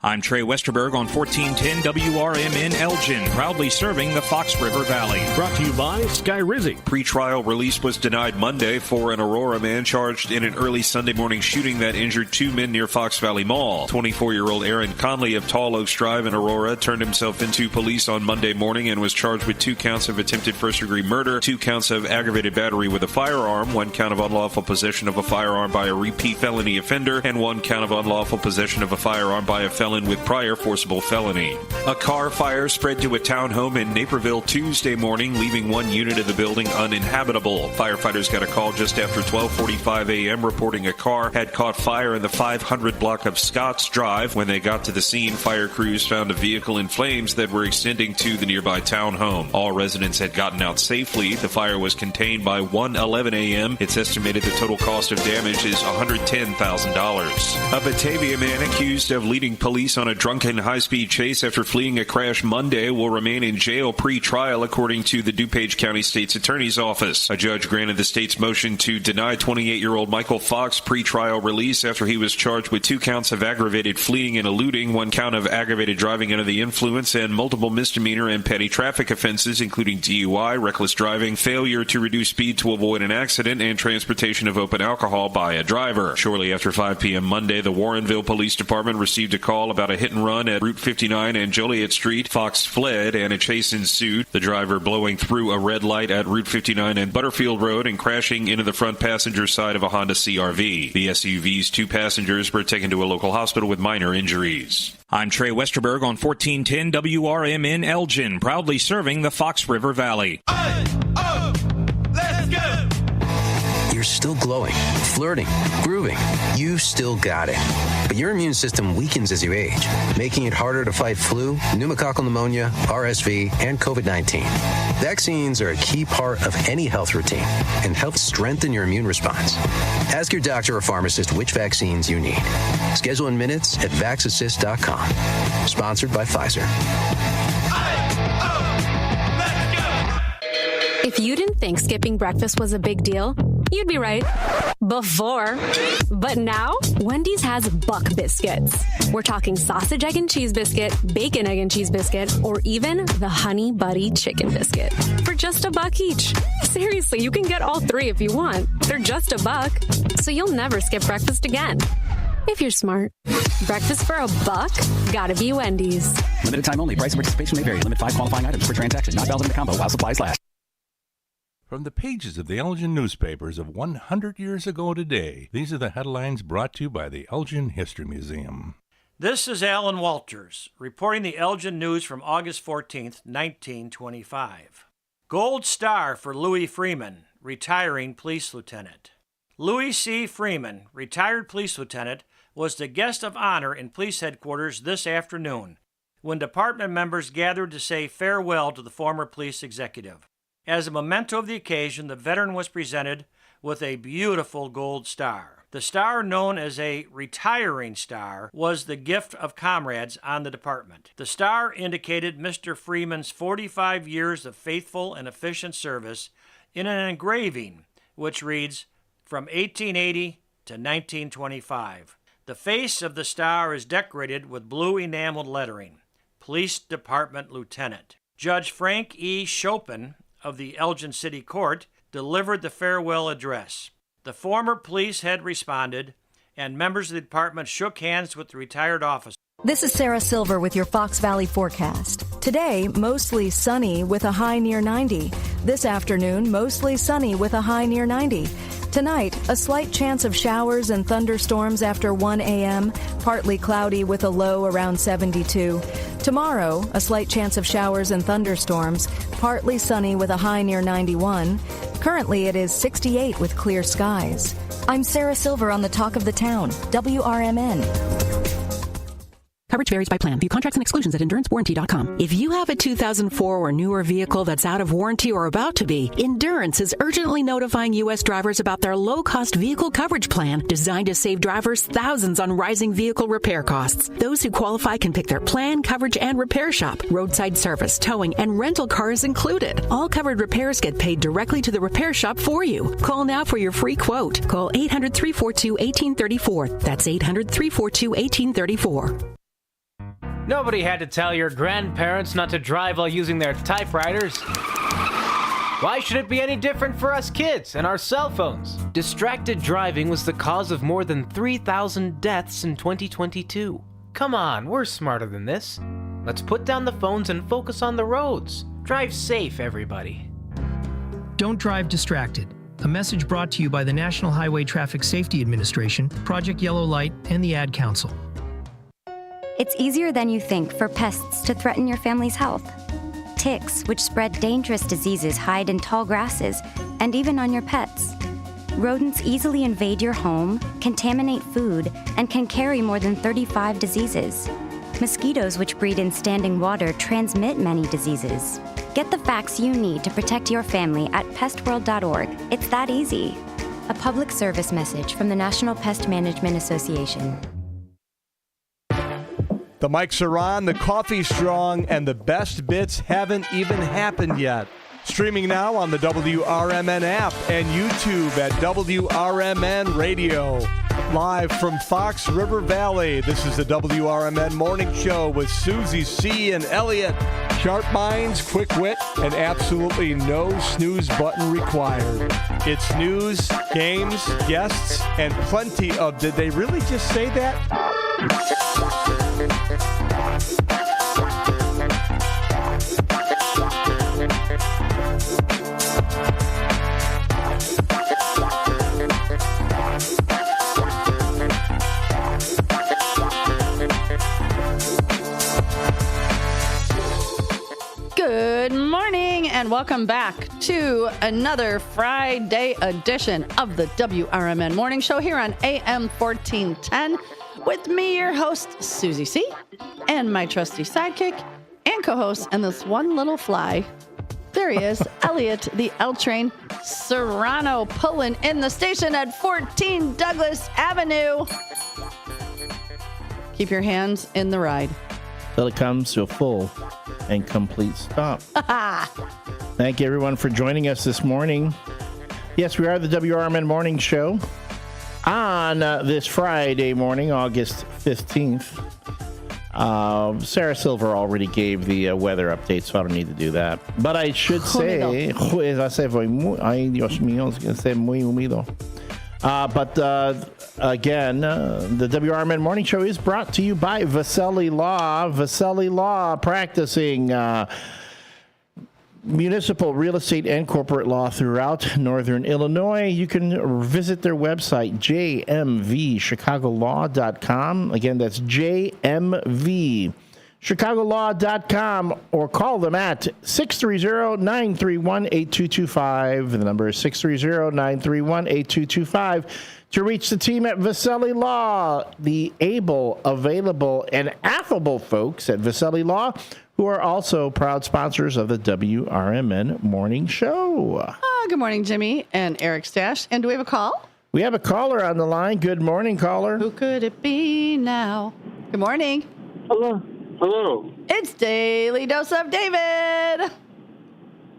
I'm Trey Westerberg on 1410 WRMN Elgin, proudly serving the Fox River Valley. Brought to you by Sky Rizzy. Pretrial release was denied Monday for an Aurora man charged in an early Sunday morning shooting that injured two men near Fox Valley Mall. 24-year-old Aaron Conley of Tall Oaks Drive in Aurora turned himself into police on Monday morning and was charged with 2 counts of attempted first-degree murder, 2 counts of aggravated battery with a firearm, 1 count of unlawful possession of a firearm by a repeat felony offender, and 1 count of unlawful possession of a firearm by a felon with prior forcible felony. A car fire spread to a townhome in Naperville Tuesday morning, leaving 1 unit of the building uninhabitable. Firefighters got a call just after 12:45 a.m. reporting a car had caught fire in the 500 block of Scotts Drive. When they got to the scene, fire crews found a vehicle in flames that were extending to the nearby townhome. All residents had gotten out safely. The fire was contained by 1:11 a.m. It's estimated the total cost of damage is $110,000. A Batavia man accused of leading police on a drunken high-speed chase after fleeing a crash Monday will remain in jail pre-trial, according to the DuPage County State's Attorney's Office. A judge granted the state's motion to deny 28-year-old Michael Fox pre-trial release after he was charged with 2 counts of aggravated fleeing and eluding, 1 count of aggravated driving under the influence, and multiple misdemeanor and petty traffic offenses, including DUI, reckless driving, failure to reduce speed to avoid an accident, and transportation of open alcohol by a driver. Shortly after 5 p.m. Monday, the Warrenville Police Department received a call about a hit-and-run at Route 59 and Joliet Street. Fox fled and a chase ensued, the driver blowing through a red light at Route 59 and Butterfield Road and crashing into the front passenger side of a Honda CR-V. The SUV's 2 passengers were taken to a local hospital with minor injuries. I'm Trey Westerberg on 1410 WRMN Elgin, proudly serving the Fox River Valley. Let's go! You're still glowing, flirting, grooving. You still got it. But your immune system weakens as you age, making it harder to fight flu, pneumococcal pneumonia, RSV, and COVID-19. Vaccines are a key part of any health routine and help strengthen your immune response. Ask your doctor or pharmacist which vaccines you need. Schedule in minutes at vaxassist.com. Sponsored by Pfizer. If you didn't think skipping breakfast was a big deal, you'd be right. Before. But now, Wendy's has Buck Biscuits. We're talking sausage, egg, and cheese biscuit, bacon, egg, and cheese biscuit, or even the Honey Buddy Chicken Biscuit. For just $1 each. Seriously, you can get all 3 if you want. They're just $1, so you'll never skip breakfast again. If you're smart. Breakfast for $1? Gotta be Wendy's. Limited time only. Price and participation may vary. Limit 5 qualifying items per transaction. Not valid in the combo while supplies last. From the pages of the Elgin newspapers of 100 years ago today, these are the headlines brought to you by the Elgin History Museum. This is Alan Walters, reporting the Elgin news from August 14th, 1925. Gold Star for Louis Freeman, retiring police lieutenant. Louis C. Freeman, retired police lieutenant, was the guest of honor in police headquarters this afternoon, when department members gathered to say farewell to the former police executive. As a memento of the occasion, the veteran was presented with a beautiful gold star. The star, known as a retiring star, was the gift of comrades on the department. The star indicated Mr. Freeman's 45 years of faithful and efficient service in an engraving which reads, from 1880 to 1925. The face of the star is decorated with blue enameled lettering, Police Department Lieutenant. Judge Frank E. Chopin of the Elgin City Court delivered the farewell address. The former police head responded, and members of the department shook hands with the retired officer. This is Sarah Silver with your Fox Valley forecast. Today, mostly sunny with a high near 90. This afternoon, mostly sunny with a high near 90. Tonight, a slight chance of showers and thunderstorms after 1 a.m., partly cloudy with a low around 72. Tomorrow, a slight chance of showers and thunderstorms, partly sunny with a high near 91. Currently, it is 68 with clear skies. I'm Sarah Silver on the Talk of the Town, WRMN. Coverage varies by plan. View contracts and exclusions at endurancewarranty.com. If you have a 2004 or newer vehicle that's out of warranty or about to be, Endurance is urgently notifying U.S. drivers about their low-cost vehicle coverage plan designed to save drivers thousands on rising vehicle repair costs. Those who qualify can pick their plan, coverage, and repair shop. Roadside service, towing, and rental cars included. All covered repairs get paid directly to the repair shop for you. Call now for your free quote. Call 800-342-1834. That's 800-342-1834. Nobody had to tell your grandparents not to drive while using their typewriters. Why should it be any different for us kids and our cell phones? Distracted driving was the cause of more than 3,000 deaths in 2022. Come on, we're smarter than this. Let's put down the phones and focus on the roads. Drive safe, everybody. Don't drive distracted. A message brought to you by the National Highway Traffic Safety Administration, Project Yellow Light, and the Ad Council. It's easier than you think for pests to threaten your family's health. Ticks, which spread dangerous diseases, hide in tall grasses and even on your pets. Rodents easily invade your home, contaminate food, and can carry more than 35 diseases. Mosquitoes, which breed in standing water, transmit many diseases. Get the facts you need to protect your family at pestworld.org. It's that easy. A public service message from the National Pest Management Association. The mics are on, the coffee's strong, and the best bits haven't even happened yet. Streaming now on the WRMN app and YouTube at WRMN Radio. Live from Fox River Valley, this is the WRMN Morning Show with Susie C. and Elliot. Sharp minds, quick wit, and absolutely no snooze button required. It's news, games, guests, and plenty of did they really just say that? Good morning and welcome back to another Friday edition of the WRMN Morning Show here on AM 1410 with me, your host, Susie C., and my trusty sidekick and co-host, and this one little fly. There he is, Elliot, the L-Train Serrano, pulling in the station at 14 Douglas Avenue. Keep your hands in the ride. Till it comes to a full and complete stop. Thank you, everyone, for joining us this morning. Yes, we are the WRMN Morning Show on this Friday morning, August 15th. Sarah Silver already gave the weather update, so I don't need to do that. But I should say, ay, Dios mío, es que esté muy húmedo. Again, the WRMN Morning Show is brought to you by Vasselli Law. Vasselli Law, practicing municipal real estate and corporate law throughout northern Illinois. You can visit their website, jmvchicagolaw.com. Again, that's jmvchicagolaw.com, or call them at 630-931-8225. The number is 630-931-8225 to reach the team at Vasselli Law, the able, available, and affable folks at Vasselli Law, who are also proud sponsors of the WRMN Morning Show. Good morning, Jimmy and Eric Stash. And do we have a call? We have a caller on the line. Good morning, caller. Who could it be now? Good morning. Hello. Hello. It's Daily Dose of David.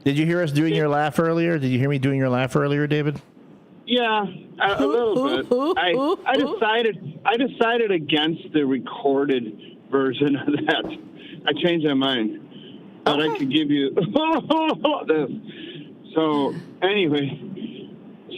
Did you hear us doing your laugh earlier? Did you hear me doing your laugh earlier, David? Yeah, a little bit. I decided against the recorded version of that. I changed my mind, but I could give you this. So anyway,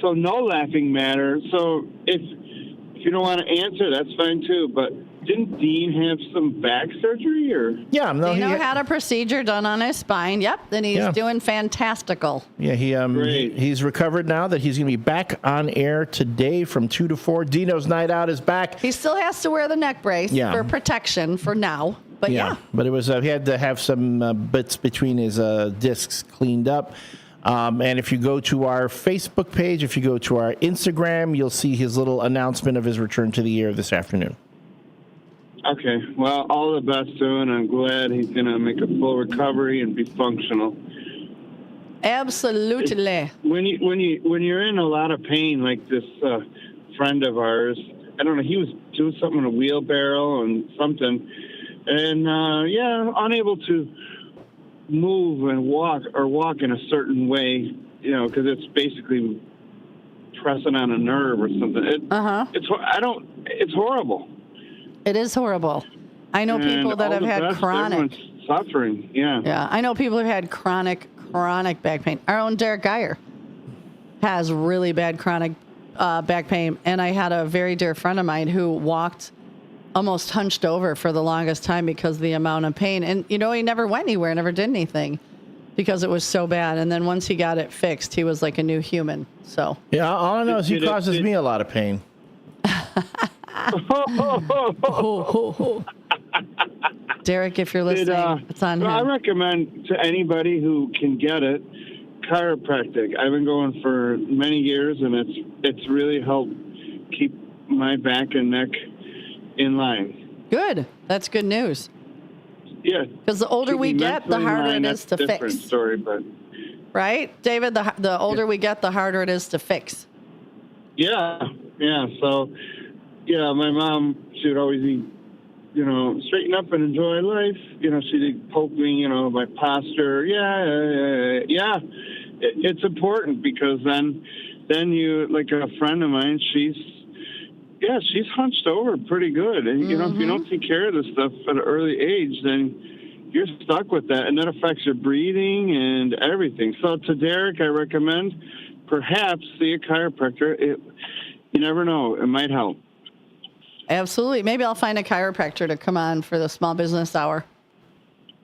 so no laughing matter. So if you don't want to answer, that's fine too. But didn't Dean have some back surgery or? Yeah, no. Dino had a procedure done on his spine. Yep, then he's doing fantastical. Yeah, he's recovered now. That he's going to be back on air today from 2 to 4. Dino's night out is back. He still has to wear the neck brace for protection for now. But but it was he had to have some bits between his discs cleaned up. And if you go to our Facebook page, if you go to our Instagram, you'll see his little announcement of his return to the air this afternoon. Okay. Well, all the best to him. I'm glad he's going to make a full recovery and be functional. Absolutely. When you're in a lot of pain, like this friend of ours, I don't know, he was doing something in a wheelbarrow and something, and unable to move and walk in a certain way, because it's basically pressing on a nerve or something. It's horrible. It is horrible. I know people that have had chronic. Everyone's suffering. Yeah. Yeah, I know people who've had chronic back pain. Our own Derek Geyer has really bad chronic back pain, and I had a very dear friend of mine who walked almost hunched over for the longest time because of the amount of pain. And, he never went anywhere, never did anything because it was so bad. And then once he got it fixed, he was like a new human. So yeah, all I know is he causes me a lot of pain. Derek, if you're listening, it's on him. I recommend to anybody who can get it, chiropractic. I've been going for many years, and it's really helped keep my back and neck in line. Good. That's good news. Yeah. Because the older we get, the harder it is to fix. Different story, but right, David. The older we get, the harder it is to fix. Yeah. So, my mom, she would always be, straighten up and enjoy life. She'd poke me, my posture. Yeah. It's important because then you, like a friend of mine, she's hunched over pretty good. And, if you don't take care of this stuff at an early age, then you're stuck with that. And that affects your breathing and everything. So to Derek, I recommend perhaps see a chiropractor. You never know. It might help. Absolutely. Maybe I'll find a chiropractor to come on for the Small Business Hour,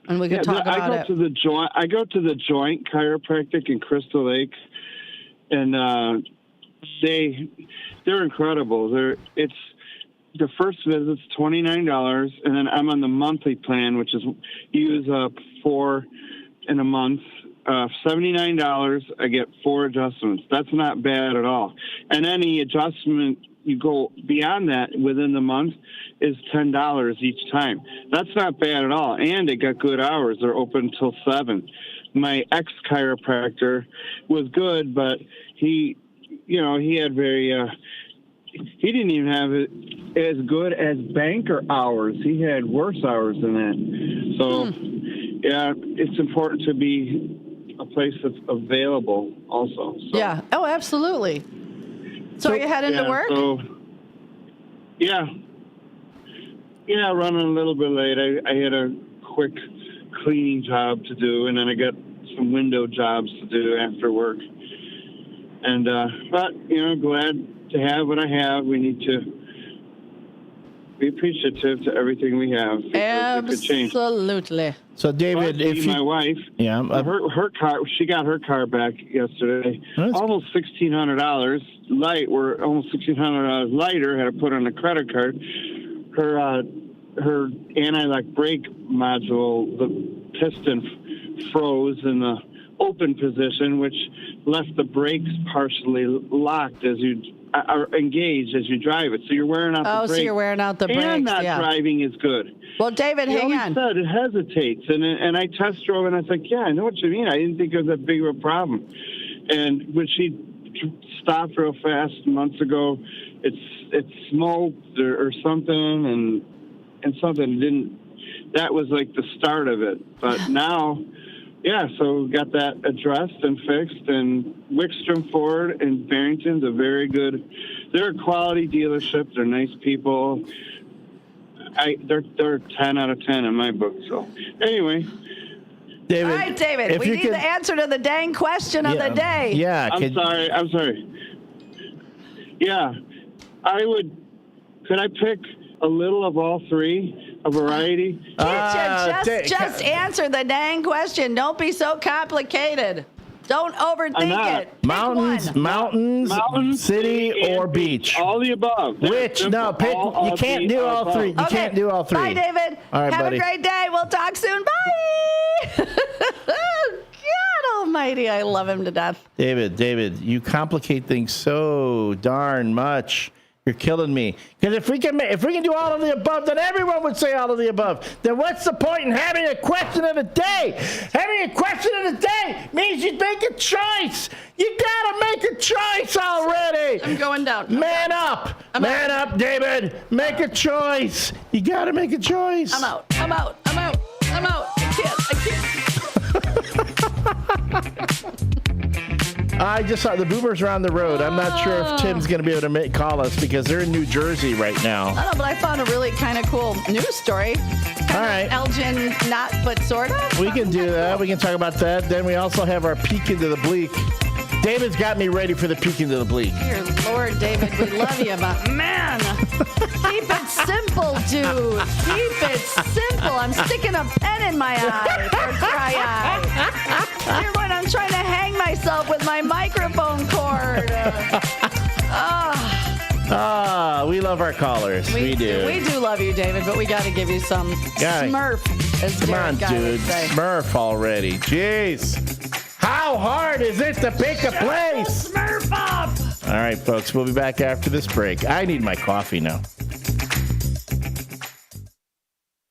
and we can talk about it. I go to the Joint Chiropractic in Crystal Lake, and they're incredible. The first visit's $29, and then I'm on the monthly plan, which is use 4 in a month. $79. I get 4 adjustments. That's not bad at all. And any adjustment you go beyond that within the month is $10 each time. That's not bad at all. And they got good hours. They're open until 7. My ex-chiropractor was good, but he had he didn't even have it as good as banker hours. He had worse hours than that. So, yeah, it's important to be a place that's available also. So. Yeah. Oh, absolutely. So are you heading to work? Running a little bit late. I had a quick cleaning job to do, and then I got some window jobs to do after work. And but glad to have what I have. We need to be appreciative to everything we have. Absolutely. So, David, my wife, her car, she got her car back yesterday. Almost $1,600 light. We're almost $1,600 lighter. Had to put on a credit card. Her anti-lock brake module, the piston froze in the open position, which left the brakes partially locked as you are engaged as you drive it. So you're wearing out the brakes. So you're wearing out the brakes. And not driving is good. Well, David, hang on. Said it hesitates, and I test drove, and I was like, yeah, I know what you mean. I didn't think it was that big of a problem. And when she stopped real fast months ago, it smoked or something, and something didn't. That was like the start of it. But now, so we got that addressed and fixed. And Wickstrom Ford and Barrington's a very good. They're a quality dealership. They're nice people. They're 10 out of 10 in my book. So anyway. David, all right, David, we need the answer to the dang question of the day. Yeah. I'm sorry. Yeah. Could I pick a little of all three, a variety? Can't you just answer the dang question? Don't be so complicated. Don't overthink it. Mountains, city, or beach. All the above. Which? No, pick. You can't do all three. You can't do all three. Bye, David. All right, Have buddy. a great day. We'll talk soon. Bye. God almighty, I love him to death. David, you complicate things so darn much. You're killing me. Because if we can do all of the above, then everyone would say all of the above. Then what's the point in having a question of the day? Having a question of the day means you make a choice. You gotta make a choice already. I'm going down. Man up. Man up, David. Make a choice. You gotta make a choice. I'm out. I can't. I just saw the Boomers are on the road. I'm not sure if Tim's going to be able to call us because they're in New Jersey right now. I don't know, but I found a really kind of cool news story. All right. Elgin, not, but sort of. We can do that. We can talk about that. Then we also have our peek into the bleak. David's got me ready for the peek into the bleak. Dear Lord, David, we love you, but man, keep it simple, dude. Keep it simple. I'm sticking a pen in my eye for cry eye. Dear Lord, I'm trying to hang myself with my microphone cord. We love our callers. We do. We do love you, David, but we got to give you some Smurf, as Come Jared on, Guy dude. would say. Smurf already. Jeez. How hard is it to pick a place? Smurf up! All right, folks, we'll be back after this break. I need my coffee now.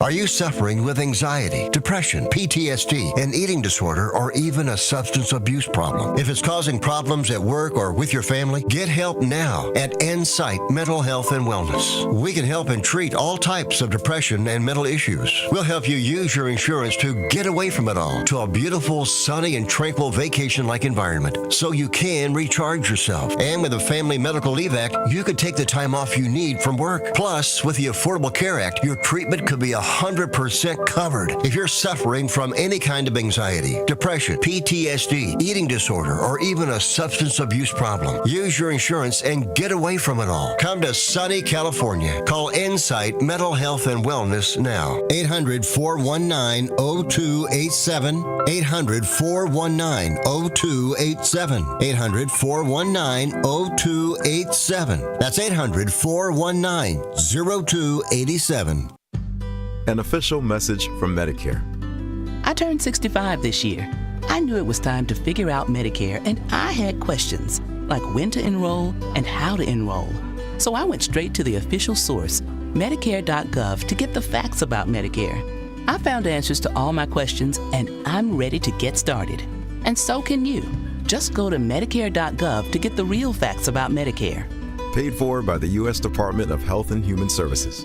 Are you suffering with anxiety, depression, PTSD, an eating disorder, or even a substance abuse problem? If it's causing problems at work or with your family, get help now at Insight Mental Health and Wellness. We can help and treat all types of depression and mental issues. We'll help you use your insurance to get away from it all to a beautiful, sunny, and tranquil vacation-like environment so you can recharge yourself. And with a Family Medical Leave Act, you could take the time off you need from work. Plus, with the Affordable Care Act, your treatment could be 100% covered if you're suffering from any kind of anxiety, depression, PTSD, eating disorder, or even a substance abuse problem. Use your insurance and get away from it all. Come to sunny California. Call Insight Mental Health and Wellness now. 800-419-0287. 800-419-0287. 800-419-0287. That's 800-419-0287. An official message from Medicare. I turned 65 this year. I knew it was time to figure out Medicare, and I had questions, like when to enroll and how to enroll. So I went straight to the official source, Medicare.gov, to get the facts about Medicare. I found answers to all my questions, and I'm ready to get started. And so can you. Just go to Medicare.gov to get the real facts about Medicare. Paid for by the U.S. Department of Health and Human Services.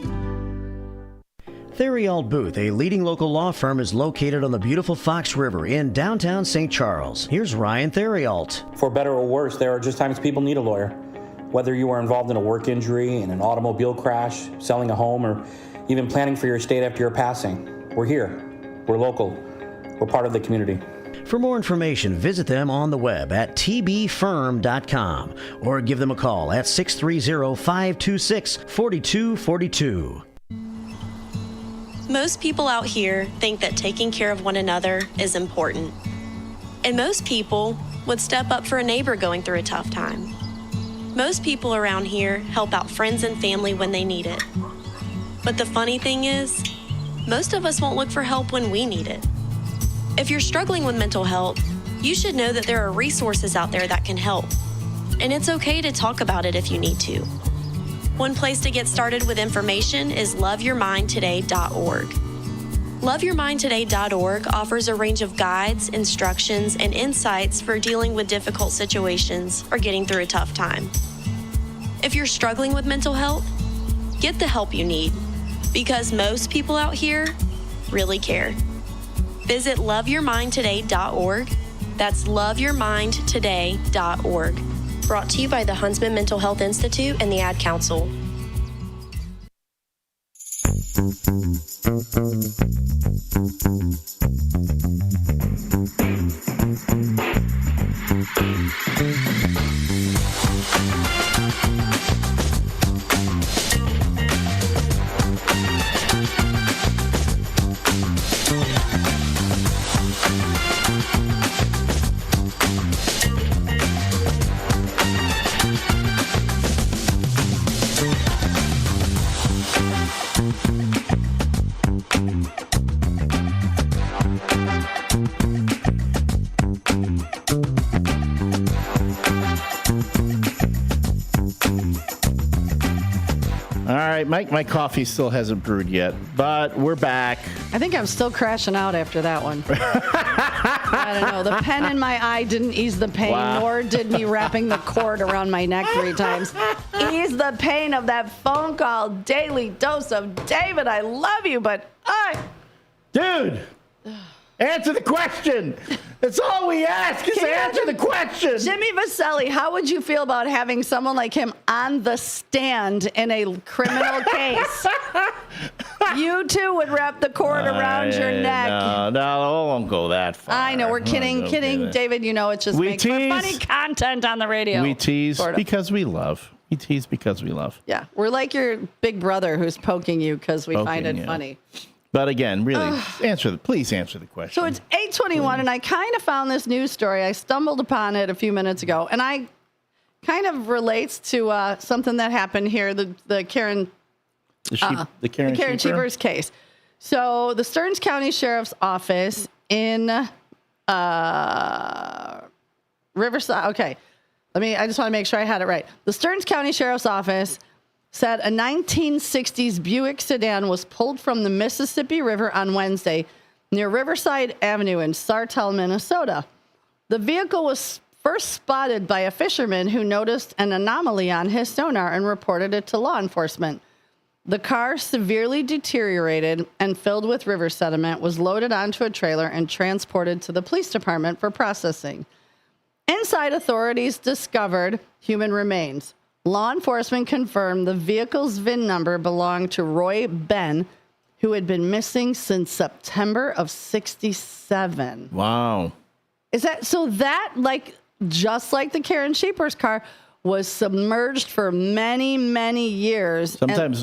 Theriault Booth, a leading local law firm, is located on the beautiful Fox River in downtown St. Charles. Here's Ryan Theriault. For better or worse, there are just times people need a lawyer. Whether you are involved in a work injury, in an automobile crash, selling a home, or even planning for your estate after your passing, we're here. We're local. We're part of the community. For more information, visit them on the web at tbfirm.com or give them a call at 630-526-4242. Most people out here think that taking care of one another is important. And most people would step up for a neighbor going through a tough time. Most people around here help out friends and family when they need it. But the funny thing is, most of us won't look for help when we need it. If you're struggling with mental health, you should know that there are resources out there that can help. And it's okay to talk about it if you need to. One place to get started with information is loveyourmindtoday.org. Loveyourmindtoday.org offers a range of guides, instructions, and insights for dealing with difficult situations or getting through a tough time. If you're struggling with mental health, get the help you need, because most people out here really care. Visit loveyourmindtoday.org. That's loveyourmindtoday.org. Brought to you by the Huntsman Mental Health Institute and the Ad Council. All right, my coffee still hasn't brewed yet, but we're back. I think I'm still crashing out after that one. I don't know. The pen in my eye didn't ease the pain, nor did me wrapping the cord around my neck 3 times ease the pain of that phone call. Daily dose of David. I love you, but Dude, answer the question. That's all we ask is answer the question. Jimmy Vaselli, how would you feel about having someone like him on the stand in a criminal case? You too would wrap the cord around your neck. No, I won't go that far. I know, we're kidding. David, you know, it's just makes for funny content on the radio. We tease because we love. We tease because we love. Yeah, we're like your big brother who's poking you because we find it funny. But again, really, please answer the question. So it's 8:21, and I kind of found this news story. I stumbled upon it a few minutes ago, and I kind of relates to something that happened here, the Karen Sheepers case. So the Stearns County Sheriff's Office in Riverside. Okay, I just want to make sure I had it right. The Stearns County Sheriff's Office said a 1960s Buick sedan was pulled from the Mississippi River on Wednesday near Riverside Avenue in Sartell, Minnesota. The vehicle was first spotted by a fisherman who noticed an anomaly on his sonar and reported it to law enforcement. The car, severely deteriorated and filled with river sediment, was loaded onto a trailer and transported to the police department for processing. Inside, authorities discovered human remains. Law enforcement confirmed the vehicle's VIN number belonged to Roy Ben, who had been missing since September of 1967. Wow. Is that so? That, just like the Karen Sheepers car, was submerged for many, many years.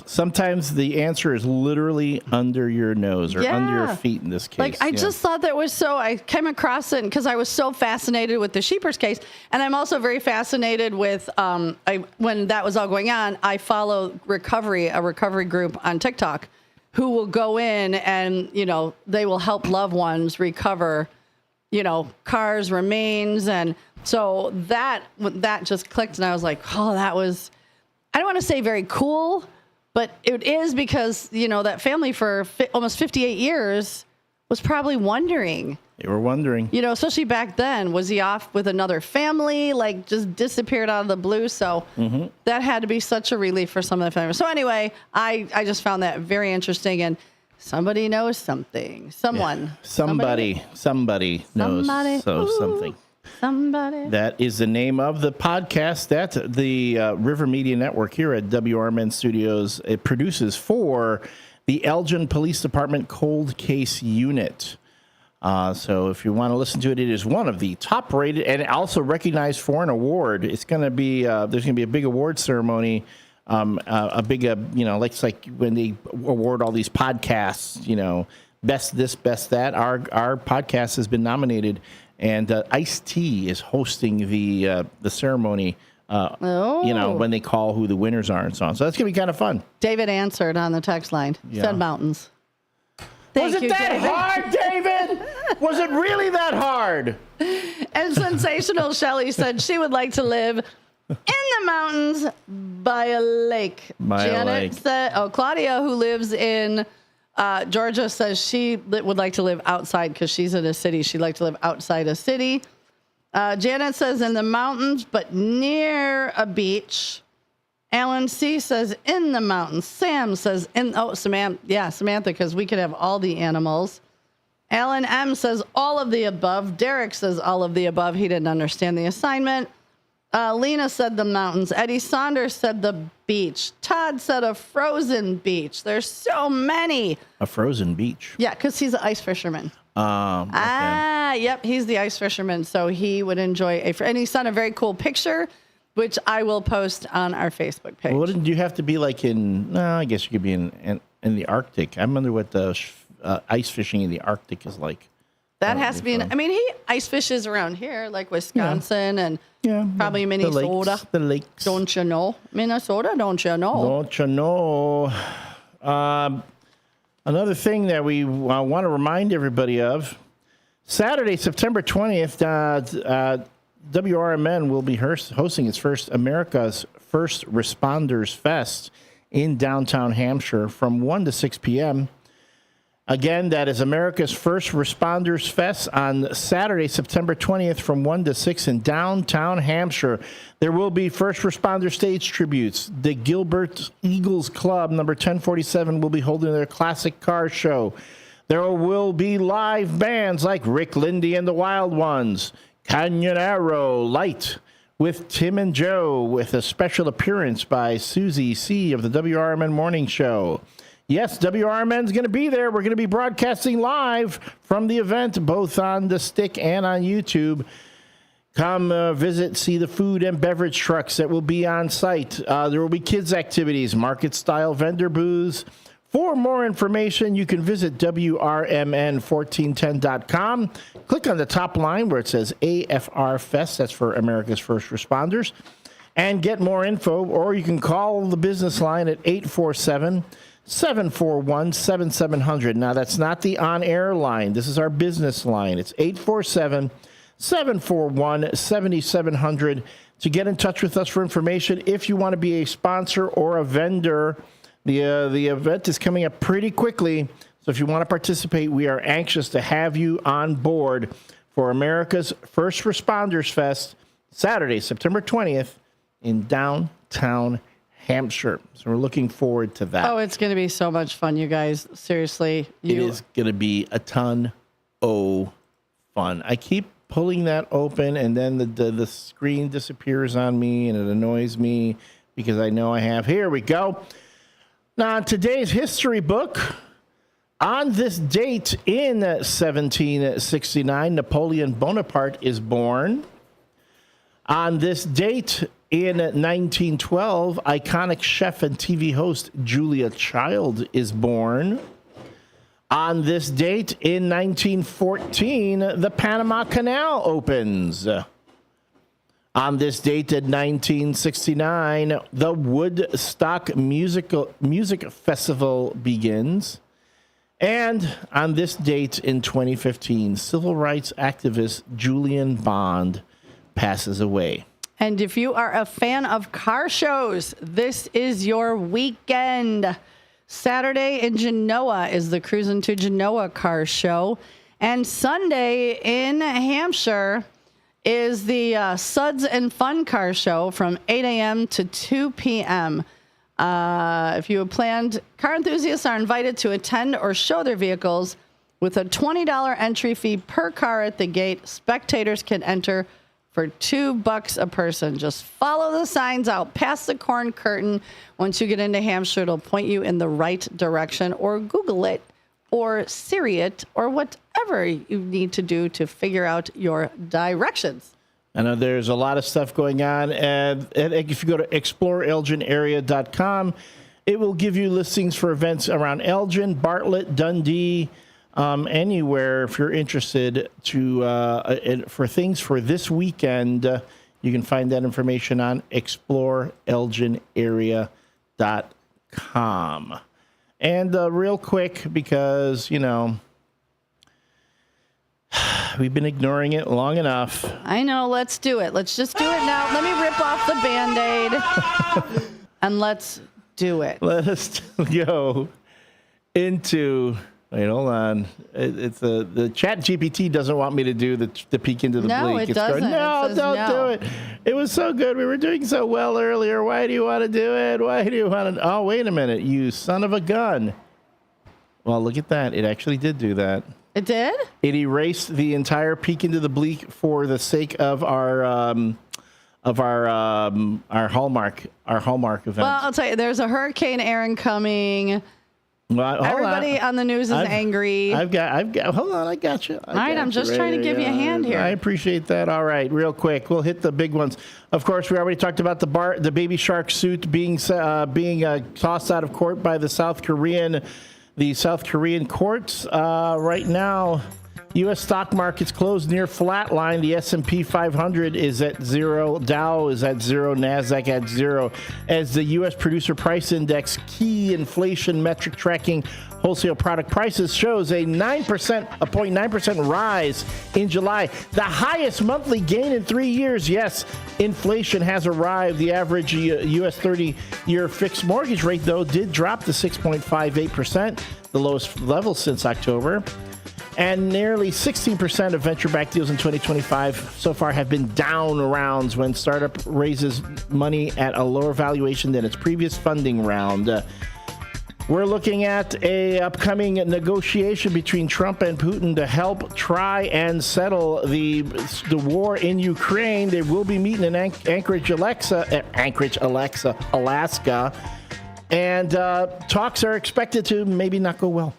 Sometimes the answer is literally under your nose or under your feet in this case. I just thought that was so, I came across it because I was so fascinated with the Sheepers case. And I'm also very fascinated with, when that was all going on, I follow a recovery group on TikTok who will go in and, they will help loved ones recover, cars, remains. And so that just clicked, and I was like, that was, I don't want to say very cool, but it is because, that family for almost 58 years was probably wondering. They were wondering. Especially back then, was he off with another family, just disappeared out of the blue? So that had to be such a relief for some of the family. So anyway, I just found that very interesting, and somebody knows something. Somebody knows something. Somebody. That is the name of the podcast that the River Media Network here at WRMN Studios it produces for the Elgin Police Department Cold Case Unit. So if you want to listen to it, it is one of the top rated and also recognized for an award. It's going to be there's going to be a big award ceremony. It's like when they award all these podcasts, best this, best that. Our podcast has been nominated. And Ice-T is hosting the ceremony, when they call who the winners are and so on. So that's going to be kind of fun. David answered on the text line. Yeah. Said mountains. Was it that hard, David? Was it really that hard? And Sensational Shelley said she would like to live in the mountains by a lake. Janet said, Claudia, who lives in Georgia, says she would like to live outside because she's in a city. She'd like to live outside a city. Janet says in the mountains, but near a beach. Alan C. says in the mountains. Sam says Samantha, because we could have all the animals. Alan M. says all of the above. Derek says all of the above. He didn't understand the assignment. Lena said the mountains. Eddie Saunders said the beach. Todd said a frozen beach. There's so many. A frozen beach. Yeah, because he's an ice fisherman. Okay. Yep, he's the ice fisherman. So he would enjoy and he sent a very cool picture, which I will post on our Facebook page. Well, wouldn't you have to be I guess you could be in the Arctic. I wonder what the ice fishing in the Arctic is like. That has to be, he ice fishes around here, like Wisconsin and probably Minnesota. The lakes. Don't you know? Minnesota, don't you know? Don't you know? Another thing that we want to remind everybody of, Saturday, September 20th, WRMN will be hosting its first America's First Responders Fest in downtown Hampshire from 1 to 6 p.m. Again, that is America's First Responders Fest on Saturday, September 20th from 1 to 6 in downtown Hampshire. There will be first responder stage tributes. The Gilbert Eagles Club, number 1047, will be holding their classic car show. There will be live bands like Rick Lindy and the Wild Ones, Canyon Arrow, Light with Tim and Joe, with a special appearance by Susie C. of the WRMN Morning Show. Yes, WRMN is going to be there. We're going to be broadcasting live from the event, both on the stick and on YouTube. Come visit, see the food and beverage trucks that will be on site. There will be kids' activities, market-style vendor booths. For more information, you can visit WRMN1410.com. Click on the top line where it says AFR Fest. That's for America's First Responders. And get more info, or you can call the business line at 847-741-7700. Now, that's not the on-air line. This is our business line. It's 847-741-7700 to get in touch with us for information. If you want to be a sponsor or a vendor, the event is coming up pretty quickly. So if you want to participate, we are anxious to have you on board for America's First Responders Fest, Saturday, September 20th in downtown Hampshire. So we're looking forward to that. Oh, it's going to be so much fun, you guys. Seriously. It is going to be a ton of fun. I keep pulling that open, and then the screen disappears on me, and it annoys me because I know I have. Here we go. Now, today's history book, on this date in 1769, Napoleon Bonaparte is born. On this date in 1912, iconic chef and TV host Julia Child is born. On this date in 1914, the Panama Canal opens. On this date in 1969, the Woodstock Music Festival begins. And on this date in 2015, civil rights activist Julian Bond passes away. And if you are a fan of car shows, this is your weekend. Saturday in Genoa is the Cruisin' to Genoa car show. And Sunday in Hampshire is the Suds and Fun car show from 8 a.m. to 2 p.m. If you have planned, car enthusiasts are invited to attend or show their vehicles with a $20 entry fee per car at the gate. Spectators can enter for $2 a person. Just follow the signs out past the corn curtain. Once you get into Hampshire, it'll point you in the right direction, or Google it, or Siri it, or whatever you need to do to figure out your directions. I know there's a lot of stuff going on. And if you go to exploreelginarea.com, it will give you listings for events around Elgin, Bartlett, Dundee, anywhere. If you're interested for things for this weekend, you can find that information on exploreelginarea.com. And real quick, because, we've been ignoring it long enough. I know. Let's do it. Let's just do it now. Let me rip off the Band-Aid. And let's do it. Let us go into... Wait, hold on. It's the Chat GPT doesn't want me to do the peek into the bleak. No, it doesn't. No, don't do it. It was so good. We were doing so well earlier. Why do you want to do it? Why do you want to? Oh, wait a minute. You son of a gun. Well, look at that. It actually did do that. It did? It erased the entire peek into the bleak for the sake of our Hallmark event. Well, I'll tell you, there's a Hurricane Aaron coming. Well, everybody on the news is angry. I've got. Hold on, I got you. All right, I'm just trying to give you a hand here. I appreciate that. All right, real quick, we'll hit the big ones. Of course, we already talked about the baby shark suit being tossed out of court by the South Korean courts. Right now, U.S. stock markets closed near flatline. The S&P 500 is at 0. Dow is at 0. NASDAQ at 0. As the U.S. Producer Price Index, key inflation metric tracking wholesale product prices, shows a 0.9% rise in July. The highest monthly gain in 3 years. Yes, inflation has arrived. The average U.S. 30-year fixed mortgage rate, though, did drop to 6.58%, the lowest level since October. And nearly 16% of venture-backed deals in 2025 so far have been down rounds when startup raises money at a lower valuation than its previous funding round. We're looking at a upcoming negotiation between Trump and Putin to help try and settle the war in Ukraine. They will be meeting in Anchorage, Alaska, and talks are expected to maybe not go well.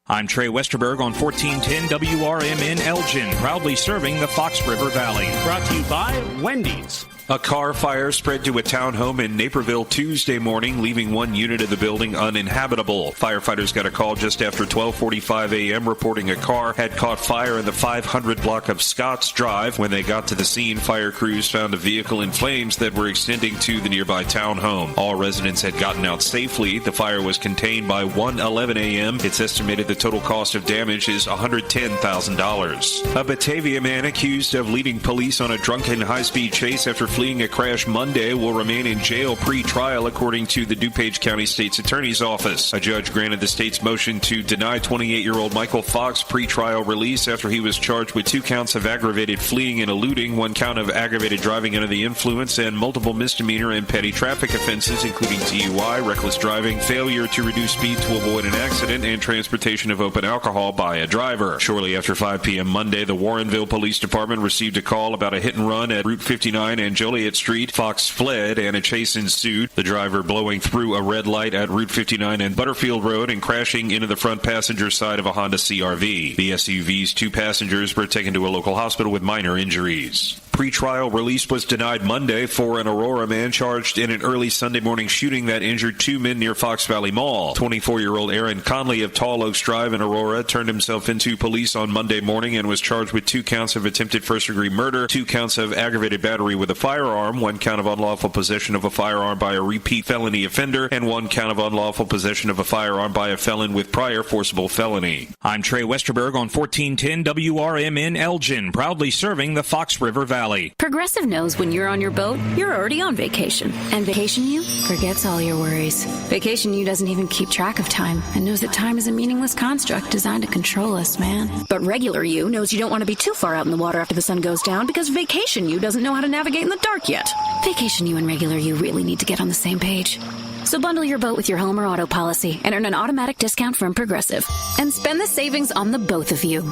I'm Trey Westerberg on 1410 WRMN Elgin, proudly serving the Fox River Valley. Brought to you by Wendy's. A car fire spread to a townhome in Naperville Tuesday morning, leaving one unit of the building uninhabitable. Firefighters got a call just after 12:45 a.m. reporting a car had caught fire in the 500 block of Scotts Drive. When they got to the scene, fire crews found a vehicle in flames that were extending to the nearby townhome. All residents had gotten out safely. The fire was contained by 1:11 a.m. It's estimated the total cost of damage is $110,000. A Batavia man accused of leading police on a drunken high-speed chase after fleeing a crash Monday will remain in jail pre-trial, according to the DuPage County State's Attorney's Office. A judge granted the state's motion to deny 28-year-old Michael Fox pre-trial release after he was charged with 2 counts of aggravated fleeing and eluding, 1 count of aggravated driving under the influence, and multiple misdemeanor and petty traffic offenses, including DUI, reckless driving, failure to reduce speed to avoid an accident, and transportation of open alcohol by a driver. Shortly after 5 p.m. Monday, the Warrenville Police Department received a call about a hit and run at Route 59 and Joliet Street. Fox fled and a chase ensued, the driver blowing through a red light at Route 59 and Butterfield Road and crashing into the front passenger side of a Honda CRV. The SUV's 2 passengers were taken to a local hospital with minor injuries. Pre-trial release was denied Monday for an Aurora man charged in an early Sunday morning shooting that injured 2 men near Fox Valley Mall. 24-year-old Aaron Conley of Tall Oaks Drive in Aurora turned himself into police on Monday morning and was charged with 2 counts of attempted first-degree murder, 2 counts of aggravated battery with a firearm, 1 count of unlawful possession of a firearm by a repeat felony offender, and 1 count of unlawful possession of a firearm by a felon with prior forcible felony. I'm Trey Westerberg on 1410 WRMN Elgin, proudly serving the Fox River Valley. Progressive knows when you're on your boat, you're already on vacation. And Vacation You forgets all your worries. Vacation You doesn't even keep track of time and knows that time is a meaningless construct designed to control us, man. But Regular You knows you don't want to be too far out in the water after the sun goes down because Vacation You doesn't know how to navigate in the dark yet. Vacation You and Regular You really need to get on the same page. So bundle your boat with your home or auto policy and earn an automatic discount from Progressive. And spend the savings on the both of you.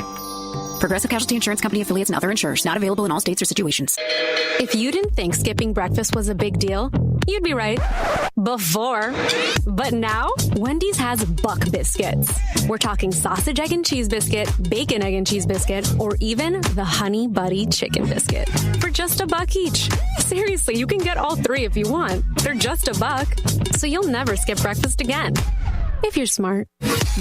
Progressive Casualty Insurance Company affiliates and other insurers. Not available in all states or situations. If you didn't think skipping breakfast was a big deal, you'd be right. Before. But now, Wendy's has Buck Biscuits. We're talking sausage, egg, and cheese biscuit, bacon, egg, and cheese biscuit, or even the Honey Buddy Chicken Biscuit. For just $1 each. Seriously, you can get all 3 if you want. They're just $1. So you'll never skip breakfast again. If you're smart.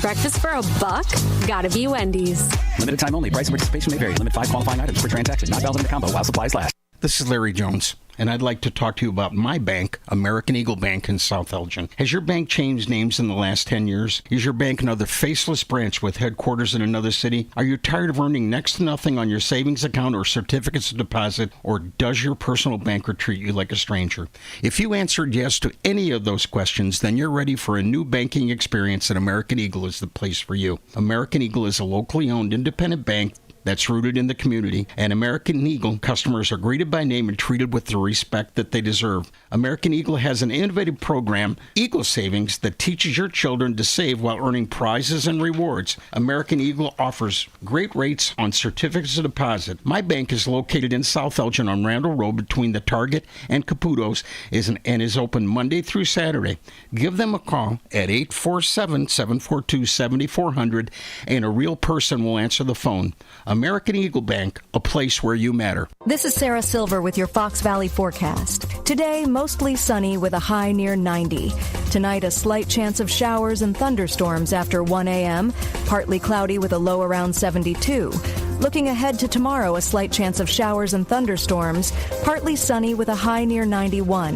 Breakfast for $1? Gotta be Wendy's. Limited time only. Price and participation may vary. Limit 5 qualifying items per transaction. Not valid in the combo while supplies last. This is Larry Jones, and I'd like to talk to you about my bank, American Eagle Bank in South Elgin. Has your bank changed names in the last 10 years? Is your bank another faceless branch with headquarters in another city? Are you tired of earning next to nothing on your savings account or certificates of deposit, or does your personal banker treat you like a stranger? If you answered yes to any of those questions, then you're ready for a new banking experience, and American Eagle is the place for you. American Eagle is a locally owned independent bank that's rooted in the community, and American Eagle customers are greeted by name and treated with the respect that they deserve. American Eagle has an innovative program, Eagle Savings, that teaches your children to save while earning prizes and rewards. American Eagle offers great rates on certificates of deposit. My bank is located in South Elgin on Randall Road between the Target and Caputo's and is open Monday through Saturday. Give them a call at 847-742-7400 and a real person will answer the phone. American Eagle Bank, a place where you matter. This is Sarah Silver with your Fox Valley forecast. Today, mostly sunny with a high near 90. Tonight, a slight chance of showers and thunderstorms after 1 a.m., partly cloudy with a low around 72. Looking ahead to tomorrow, a slight chance of showers and thunderstorms, partly sunny with a high near 91.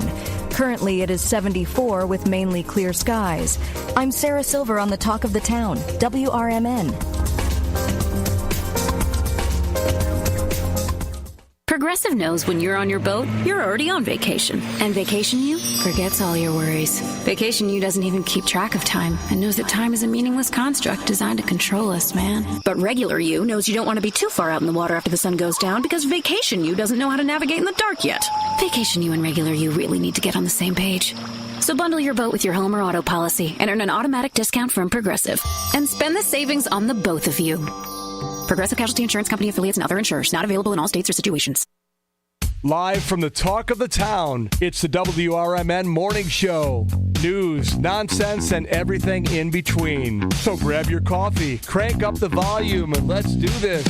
Currently, it is 74 with mainly clear skies. I'm Sarah Silver on the Talk of the Town, WRMN. Progressive knows when you're on your boat, you're already on vacation. And Vacation You forgets all your worries. Vacation You doesn't even keep track of time and knows that time is a meaningless construct designed to control us, man. But Regular You knows you don't want to be too far out in the water after the sun goes down because Vacation You doesn't know how to navigate in the dark yet. Vacation You and Regular You really need to get on the same page. So bundle your boat with your home or auto policy and earn an automatic discount from Progressive. And spend the savings on the both of you. Progressive Casualty Insurance Company affiliates and other insurers. Not available in all states or situations. Live from the Talk of the Town, it's the WRMN Morning Show. News, nonsense, and everything in between. So grab your coffee, crank up the volume, and let's do this.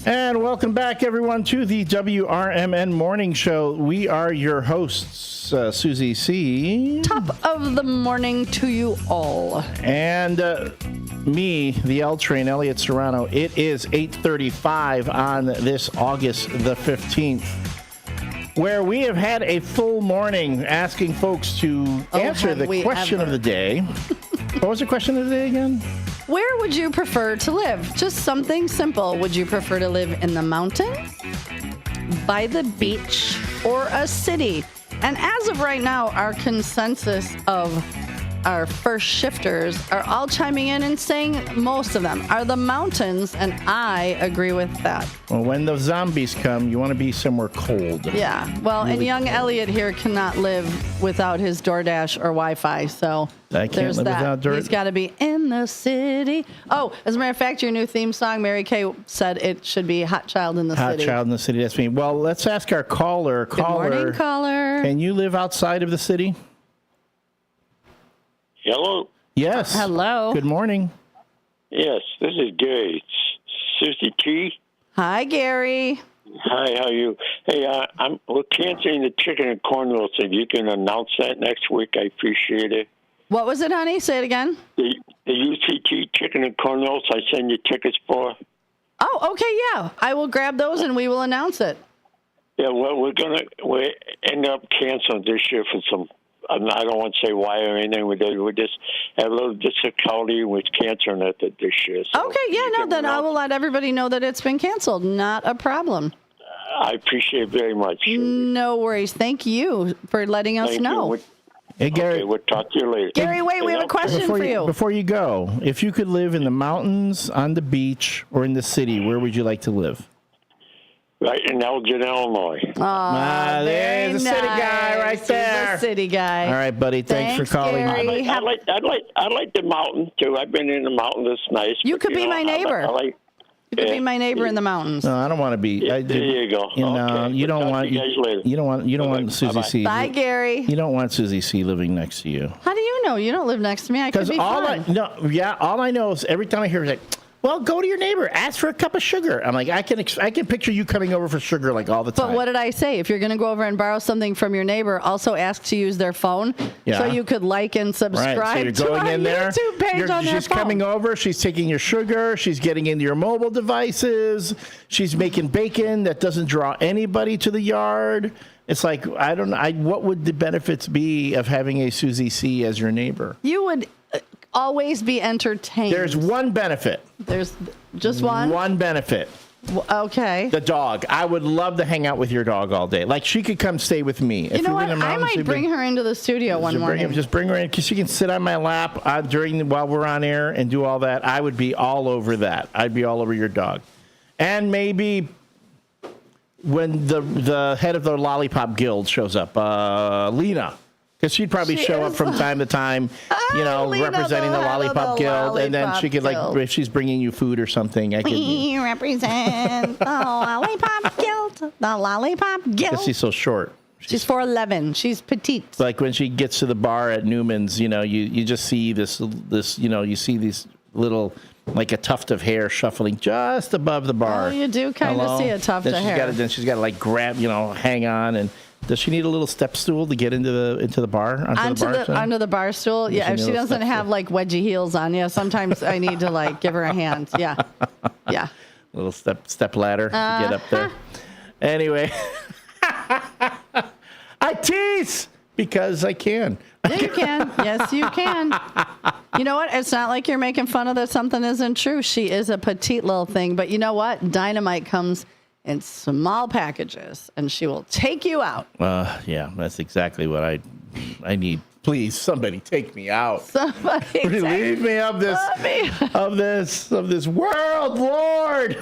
And welcome back, everyone, to the WRMN Morning Show. We are your hosts, Susie C. Top of the morning to you all. And me, the L Train, Elliot Serrano. It is 8:35 on this August the 15th, where we have had a full morning asking folks to answer the question of the day. What was the question of the day again? Where would you prefer to live? Just something simple. Would you prefer to live in the mountains, by the beach, or a city? And as of right now, our consensus of our first shifters are all chiming in and saying most of them are the mountains, and I agree with that. Well, when the zombies come, you want to be somewhere cold. Yeah. Well, really and young cold. Elliot here cannot live without his DoorDash or Wi-Fi, so I can't live without dirt. He's got to be in the city. Oh, as a matter of fact, your new theme song, Mary Kay said it should be Hot Child in the City. Hot Child in the City, that's me. Well, let's ask our caller. Good morning, caller. Can you live outside of the city? Hello? Yes. Hello. Good morning. Yes, this is Gary. Susie T. Hi, Gary. Hi, how are you? Hey, we're canceling the chicken and corn rolls. If you can announce that next week, I appreciate it. What was it, honey? Say it again. The UCT chicken and corn rolls I send you tickets for. Oh, okay, yeah. I will grab those and we will announce it. Yeah, well, we end up canceling this year for some. I don't want to say why or anything. We just had a little difficulty with canceling it this year. So okay, yeah, no, then I will let everybody know that it's been canceled. Not a problem. I appreciate it very much. No worries. Thank you for letting us know. Hey, Gary. Okay, we'll talk to you later. Gary, wait, we have a question for you. Before you go, if you could live in the mountains, on the beach, or in the city, where would you like to live? Right in Elgin, Illinois. There's a city guy right there. He's a city guy. All right, buddy. Thanks for calling. Gary. I like the mountain too. I've been in the mountain. It's nice. You could be my neighbor. You could be my neighbor in the mountains. No, I don't want to be. There you go. You don't want. You don't want Susie C. Bye, Gary. You don't want Susie C. living next to you. How do you know? You don't live next to me. I could be fine. All I know is every time I hear it, like, well, go to your neighbor. Ask for a cup of sugar. I'm like, I can picture you coming over for sugar like all the time. But what did I say? If you're going to go over and borrow something from your neighbor, also ask to use their phone so you could like and subscribe right. So you're going to our in there. YouTube page on their She's phone. coming over. She's taking your sugar. She's getting into your mobile devices. She's making bacon that doesn't draw anybody to the yard. It's like, I don't know. What would the benefits be of having a Susie C. as your neighbor? You would always be entertained. There's one benefit. There's just one? One benefit. Okay. The dog. I would love to hang out with your dog all day. Like, she could come stay with me. You know what? I might bring her into the studio one morning. Just bring her in because she can sit on my lap while we're on air and do all that. I would be all over that. I'd be all over your dog. And maybe when the head of the Lollipop Guild shows up, Lena. Because she'd probably show up from time to time, Lena, representing the Lollipop Guild, and then she could, if she's bringing you food or something, I could. We represent the Lollipop Guild. The Lollipop Guild. Because she's so short. She's 4'11". She's petite. Like when she gets to the bar at Newman's, you just see this, you see these little, like a tuft of hair shuffling just above the bar. Oh, you do kind of see a tuft of hair. Then she's got to grab, hang on. And does she need a little step stool to get into the bar? Onto the bar stool? Yeah, if she doesn't have wedgie heels on, sometimes I need to give her a hand. Yeah. Yeah. A little step ladder to get up there. Anyway. I tease because I can. Yeah, you can. Yes, you can. You know what? It's not like you're making fun of that something isn't true. She is a petite little thing. But you know what? Dynamite comes in small packages, and she will take you out. Yeah, that's exactly what I need. Please, somebody take me out. Somebody relieve me of this world, Lord.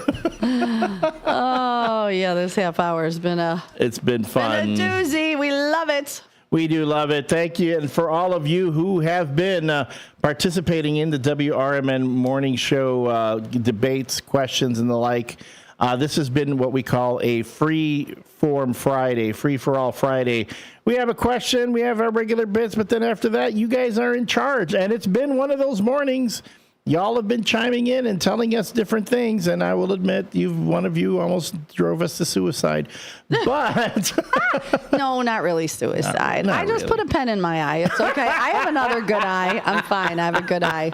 Oh yeah, this half hour has been it's been fun. Been a doozy. We love it. We do love it. Thank you. And for all of you who have been participating in the WRMN morning show debates, questions, and the like, this has been what we call a free-form Friday, free-for-all Friday. We have a question, we have our regular bits, but then after that, you guys are in charge. And it's been one of those mornings. Y'all have been chiming in and telling us different things, and I will admit, one of you almost drove us to suicide. But no, not really suicide. I just put a pen in my eye. It's okay. I have another good eye. I'm fine. I have a good eye.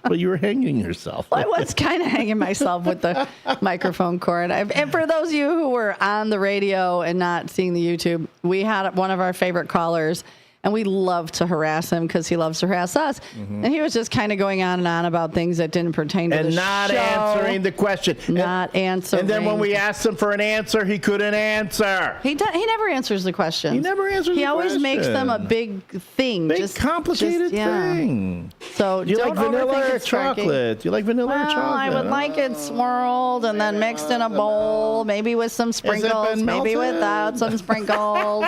Well, you were hanging yourself. I was kind of hanging myself with the microphone cord. And for those of you who were on the radio and not seeing the YouTube, we had one of our favorite callers. And we love to harass him because he loves to harass us. Mm-hmm. And he was just kind of going on and on about things that didn't pertain to the show. And not answering the question. Not answering. And then when we asked him for an answer, he couldn't answer. He never answers the questions. He never answers the question. He always makes them a big thing. Big complicated thing. So do you like vanilla or chocolate? Do you like vanilla or chocolate? I would like it swirled and then mixed in a bowl, maybe with some sprinkles, maybe without some sprinkles,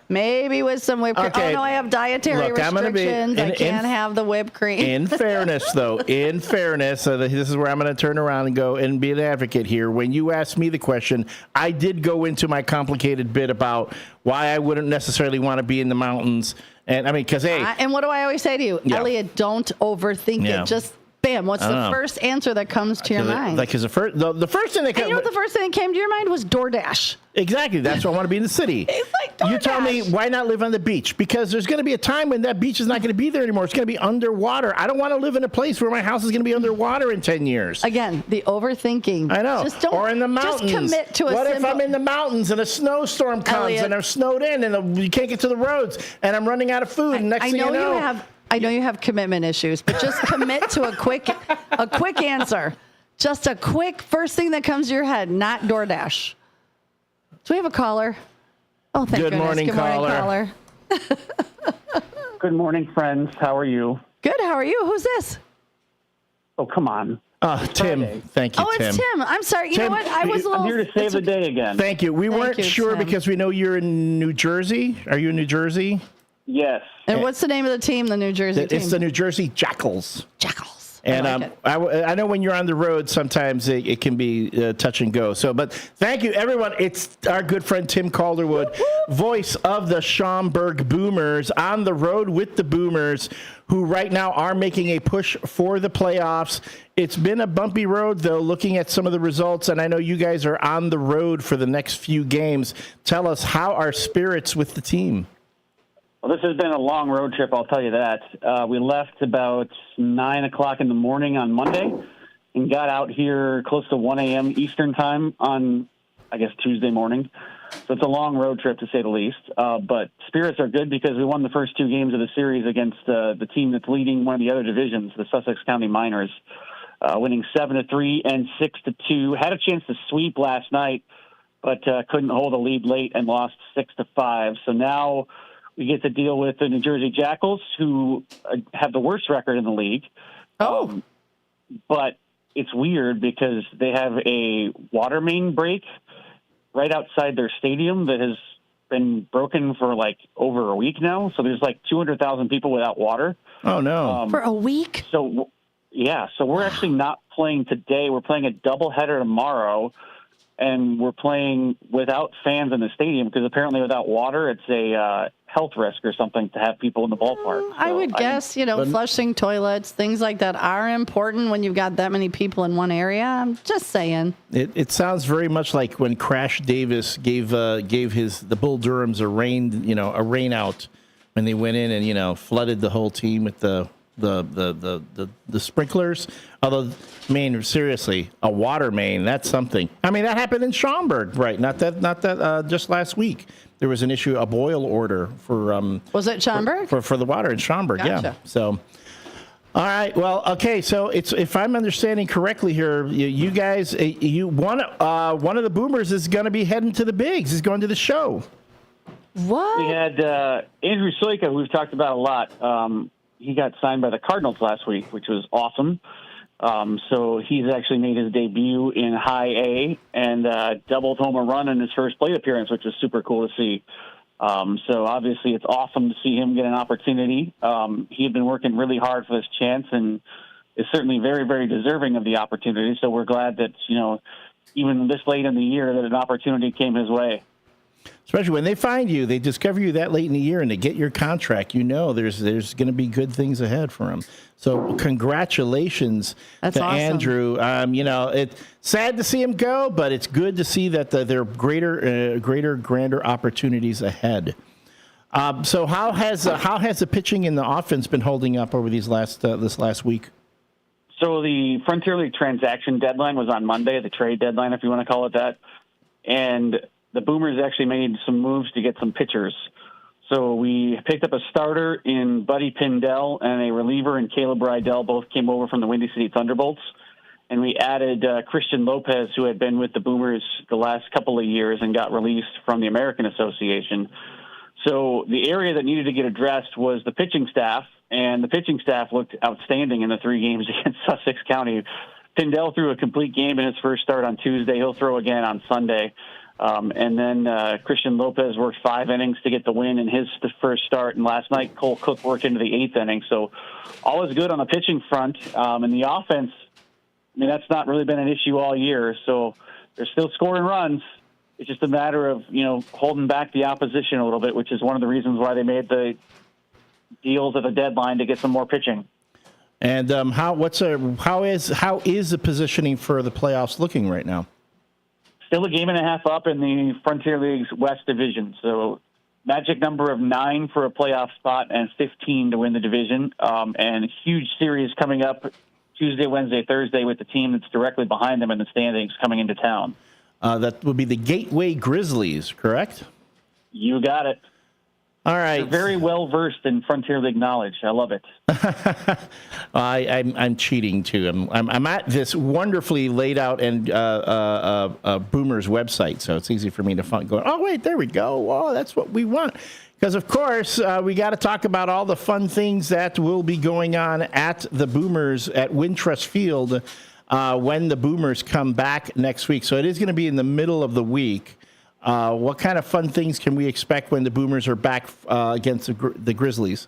maybe with some whipped cream. Okay. No, I have dietary restrictions. I can't have the whipped cream. In fairness, though, this is where I'm going to turn around and go and be an advocate here. When you asked me the question, I did go into my complicated bit about why I wouldn't necessarily want to be in the mountains. And I mean, because, hey. And what do I always say to you? Yeah. Elliot, don't overthink it. Just bam. What's the first answer that comes to your mind? Because the first thing that comes. You know what the first thing that came to your mind was DoorDash. Exactly. That's why I want to be in the city. It's like DoorDash. You tell me, why not live on the beach? Because there's going to be a time when that beach is not going to be there anymore. It's going to be underwater. I don't want to live in a place where my house is going to be underwater in 10 years. Again, the overthinking. I know. Just don't, or in the mountains. Just commit to What if I'm in the mountains and a snowstorm comes Elliot. And I'm snowed in and you can't get to the roads and I'm running out of food? And next thing you know. I know you have commitment issues, but just commit to a quick answer. Just a quick first thing that comes to your head, not DoorDash. Do we have a caller? Oh, thank goodness. Good morning, caller. Good morning, friends. How are you? Good. How are you? Who's this? Oh, come on. Tim. Friday. Thank you, Tim. Oh, it's Tim. I'm sorry. You know what? I'm here to save the day again. Thank you. We weren't sure Tim. Because we know you're in New Jersey. Are you in New Jersey? Yes. And what's the name of the team, the New Jersey team? It's the New Jersey Jackals. Jackals. And I know when you're on the road, sometimes it can be touch and go. But thank you, everyone. It's our good friend Tim Calderwood, voice of the Schaumburg Boomers, on the road with the Boomers, who right now are making a push for the playoffs. It's been a bumpy road, though, looking at some of the results, and I know you guys are on the road for the next few games. Tell us, how are spirits with the team? Well, this has been a long road trip, I'll tell you that. We left about 9 o'clock in the morning on Monday and got out here close to 1 a.m. Eastern time on, I guess, Tuesday morning. So it's a long road trip, to say the least. But spirits are good because we won the first two games of the series against the team that's leading one of the other divisions, the Sussex County Miners, winning 7-3 and 6-2. Had a chance to sweep last night, but couldn't hold a lead late and lost 6-5. So now we get to deal with the New Jersey Jackals, who have the worst record in the league. But it's weird because they have a water main break right outside their stadium that has been broken for like over a week now. So there's like 200,000 people without water. Oh, no. For a week? So, yeah. So we're actually not playing today. We're playing a doubleheader tomorrow. And we're playing without fans in the stadium because apparently without water, it's a health risk or something to have people in the ballpark. I would guess, flushing toilets, things like that are important when you've got that many people in one area. I'm just saying. It sounds very much like when Crash Davis gave the Bull Durhams a rain out when they went in and flooded the whole team with the sprinklers. Although, seriously, a water main, that's something. I mean, that happened in Schaumburg, right? Not that just last week. There was an issue, a boil order for was it Schaumburg? For the water in Schaumburg, Gotcha. yeah. So all right, well, okay, so it's, if I'm understanding correctly here, you guys, one of the Boomers is going to be heading to the bigs, is going to the show. What? We had Andrew Soika, who we've talked about a lot. He got signed by the Cardinals last week, which was awesome. So he's actually made his debut in High A and doubled home a run in his first plate appearance, which was super cool to see. So obviously it's awesome to see him get an opportunity. He had been working really hard for this chance and is certainly very, very deserving of the opportunity. So we're glad that, even this late in the year that an opportunity came his way. Especially when they find you, they discover you that late in the year, and they get your contract. There's going to be good things ahead for him. So congratulations to awesome. Andrew. It's sad to see him go, but it's good to see that there are grander opportunities ahead. So how has the pitching and the offense been holding up over this last week? So the Frontier League transaction deadline was on Monday, the trade deadline, if you want to call it that, and the Boomers actually made some moves to get some pitchers. So we picked up a starter in Buddy Pindell and a reliever in Caleb Rydell. Both came over from the Windy City Thunderbolts. And we added Christian Lopez, who had been with the Boomers the last couple of years and got released from the American Association. So the area that needed to get addressed was the pitching staff, and the pitching staff looked outstanding in the 3 games against Sussex County. Pindell threw a complete game in his first start on Tuesday. He'll throw again on Sunday. And then Christian Lopez worked 5 innings to get the win in his first start. And last night, Cole Cook worked into the 8th inning. So all is good on the pitching front. And the offense, that's not really been an issue all year. So they're still scoring runs. It's just a matter of, holding back the opposition a little bit, which is one of the reasons why they made the deals at the deadline to get some more pitching. And how is the positioning for the playoffs looking right now? Still a game and a half up in the Frontier League's West Division. So magic number of 9 for a playoff spot and 15 to win the division. And a huge series coming up Tuesday, Wednesday, Thursday with the team that's directly behind them in the standings coming into town. That would be the Gateway Grizzlies, correct? You got it. All right. You're very well versed in Frontier League knowledge. I love it. I'm cheating too. I'm at this wonderfully laid out and Boomers website, so it's easy for me to go. Oh wait, there we go. Oh, that's what we want. Because of course we got to talk about all the fun things that will be going on at the Boomers at Wintrust Field when the Boomers come back next week. So it is going to be in the middle of the week. What kind of fun things can we expect when the Boomers are back against the Grizzlies?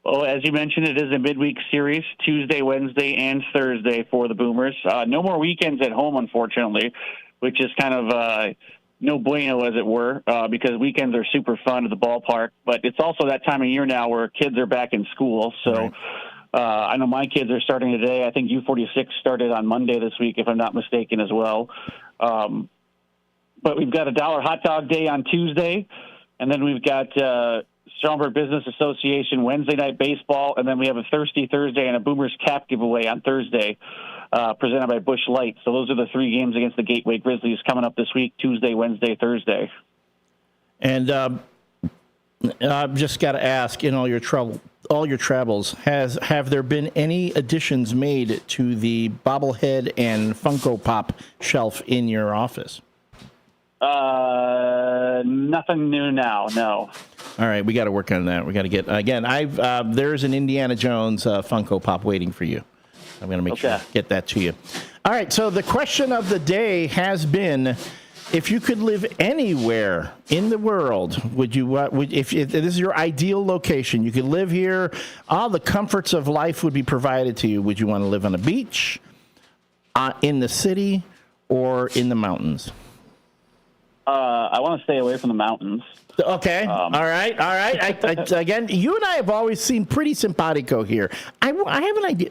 Well, as you mentioned, it is a midweek series, Tuesday, Wednesday, and Thursday for the Boomers. No more weekends at home, unfortunately, which is kind of no bueno, as it were, because weekends are super fun at the ballpark. But it's also that time of year now where kids are back in school. So right. I know my kids are starting today. I think U46 started on Monday this week, if I'm not mistaken, as well. But we've got a $1 hot dog day on Tuesday, and then we've got Schaumburg Business Association Wednesday night baseball, and then we have a Thirsty Thursday and a Boomers cap giveaway on Thursday presented by Busch Light. So those are the 3 games against the Gateway Grizzlies coming up this week, Tuesday, Wednesday, Thursday. And I've just got to ask, in all your travels, have there been any additions made to the bobblehead and Funko Pop shelf in your office? Nothing new now, no. All right, we got to work on that. We got to get, again, there's an Indiana Jones Funko Pop waiting for you. I'm going to make sure to get that to you. All right, so the question of the day has been, If you could live anywhere in the world, would you? If this is your ideal location, you could live here. All the comforts of life would be provided to you. Would you want to live on a beach, in the city, or in the mountains? I want to stay away from the mountains. Okay. All right. Again, you and I have always seemed pretty simpatico here. I have an idea.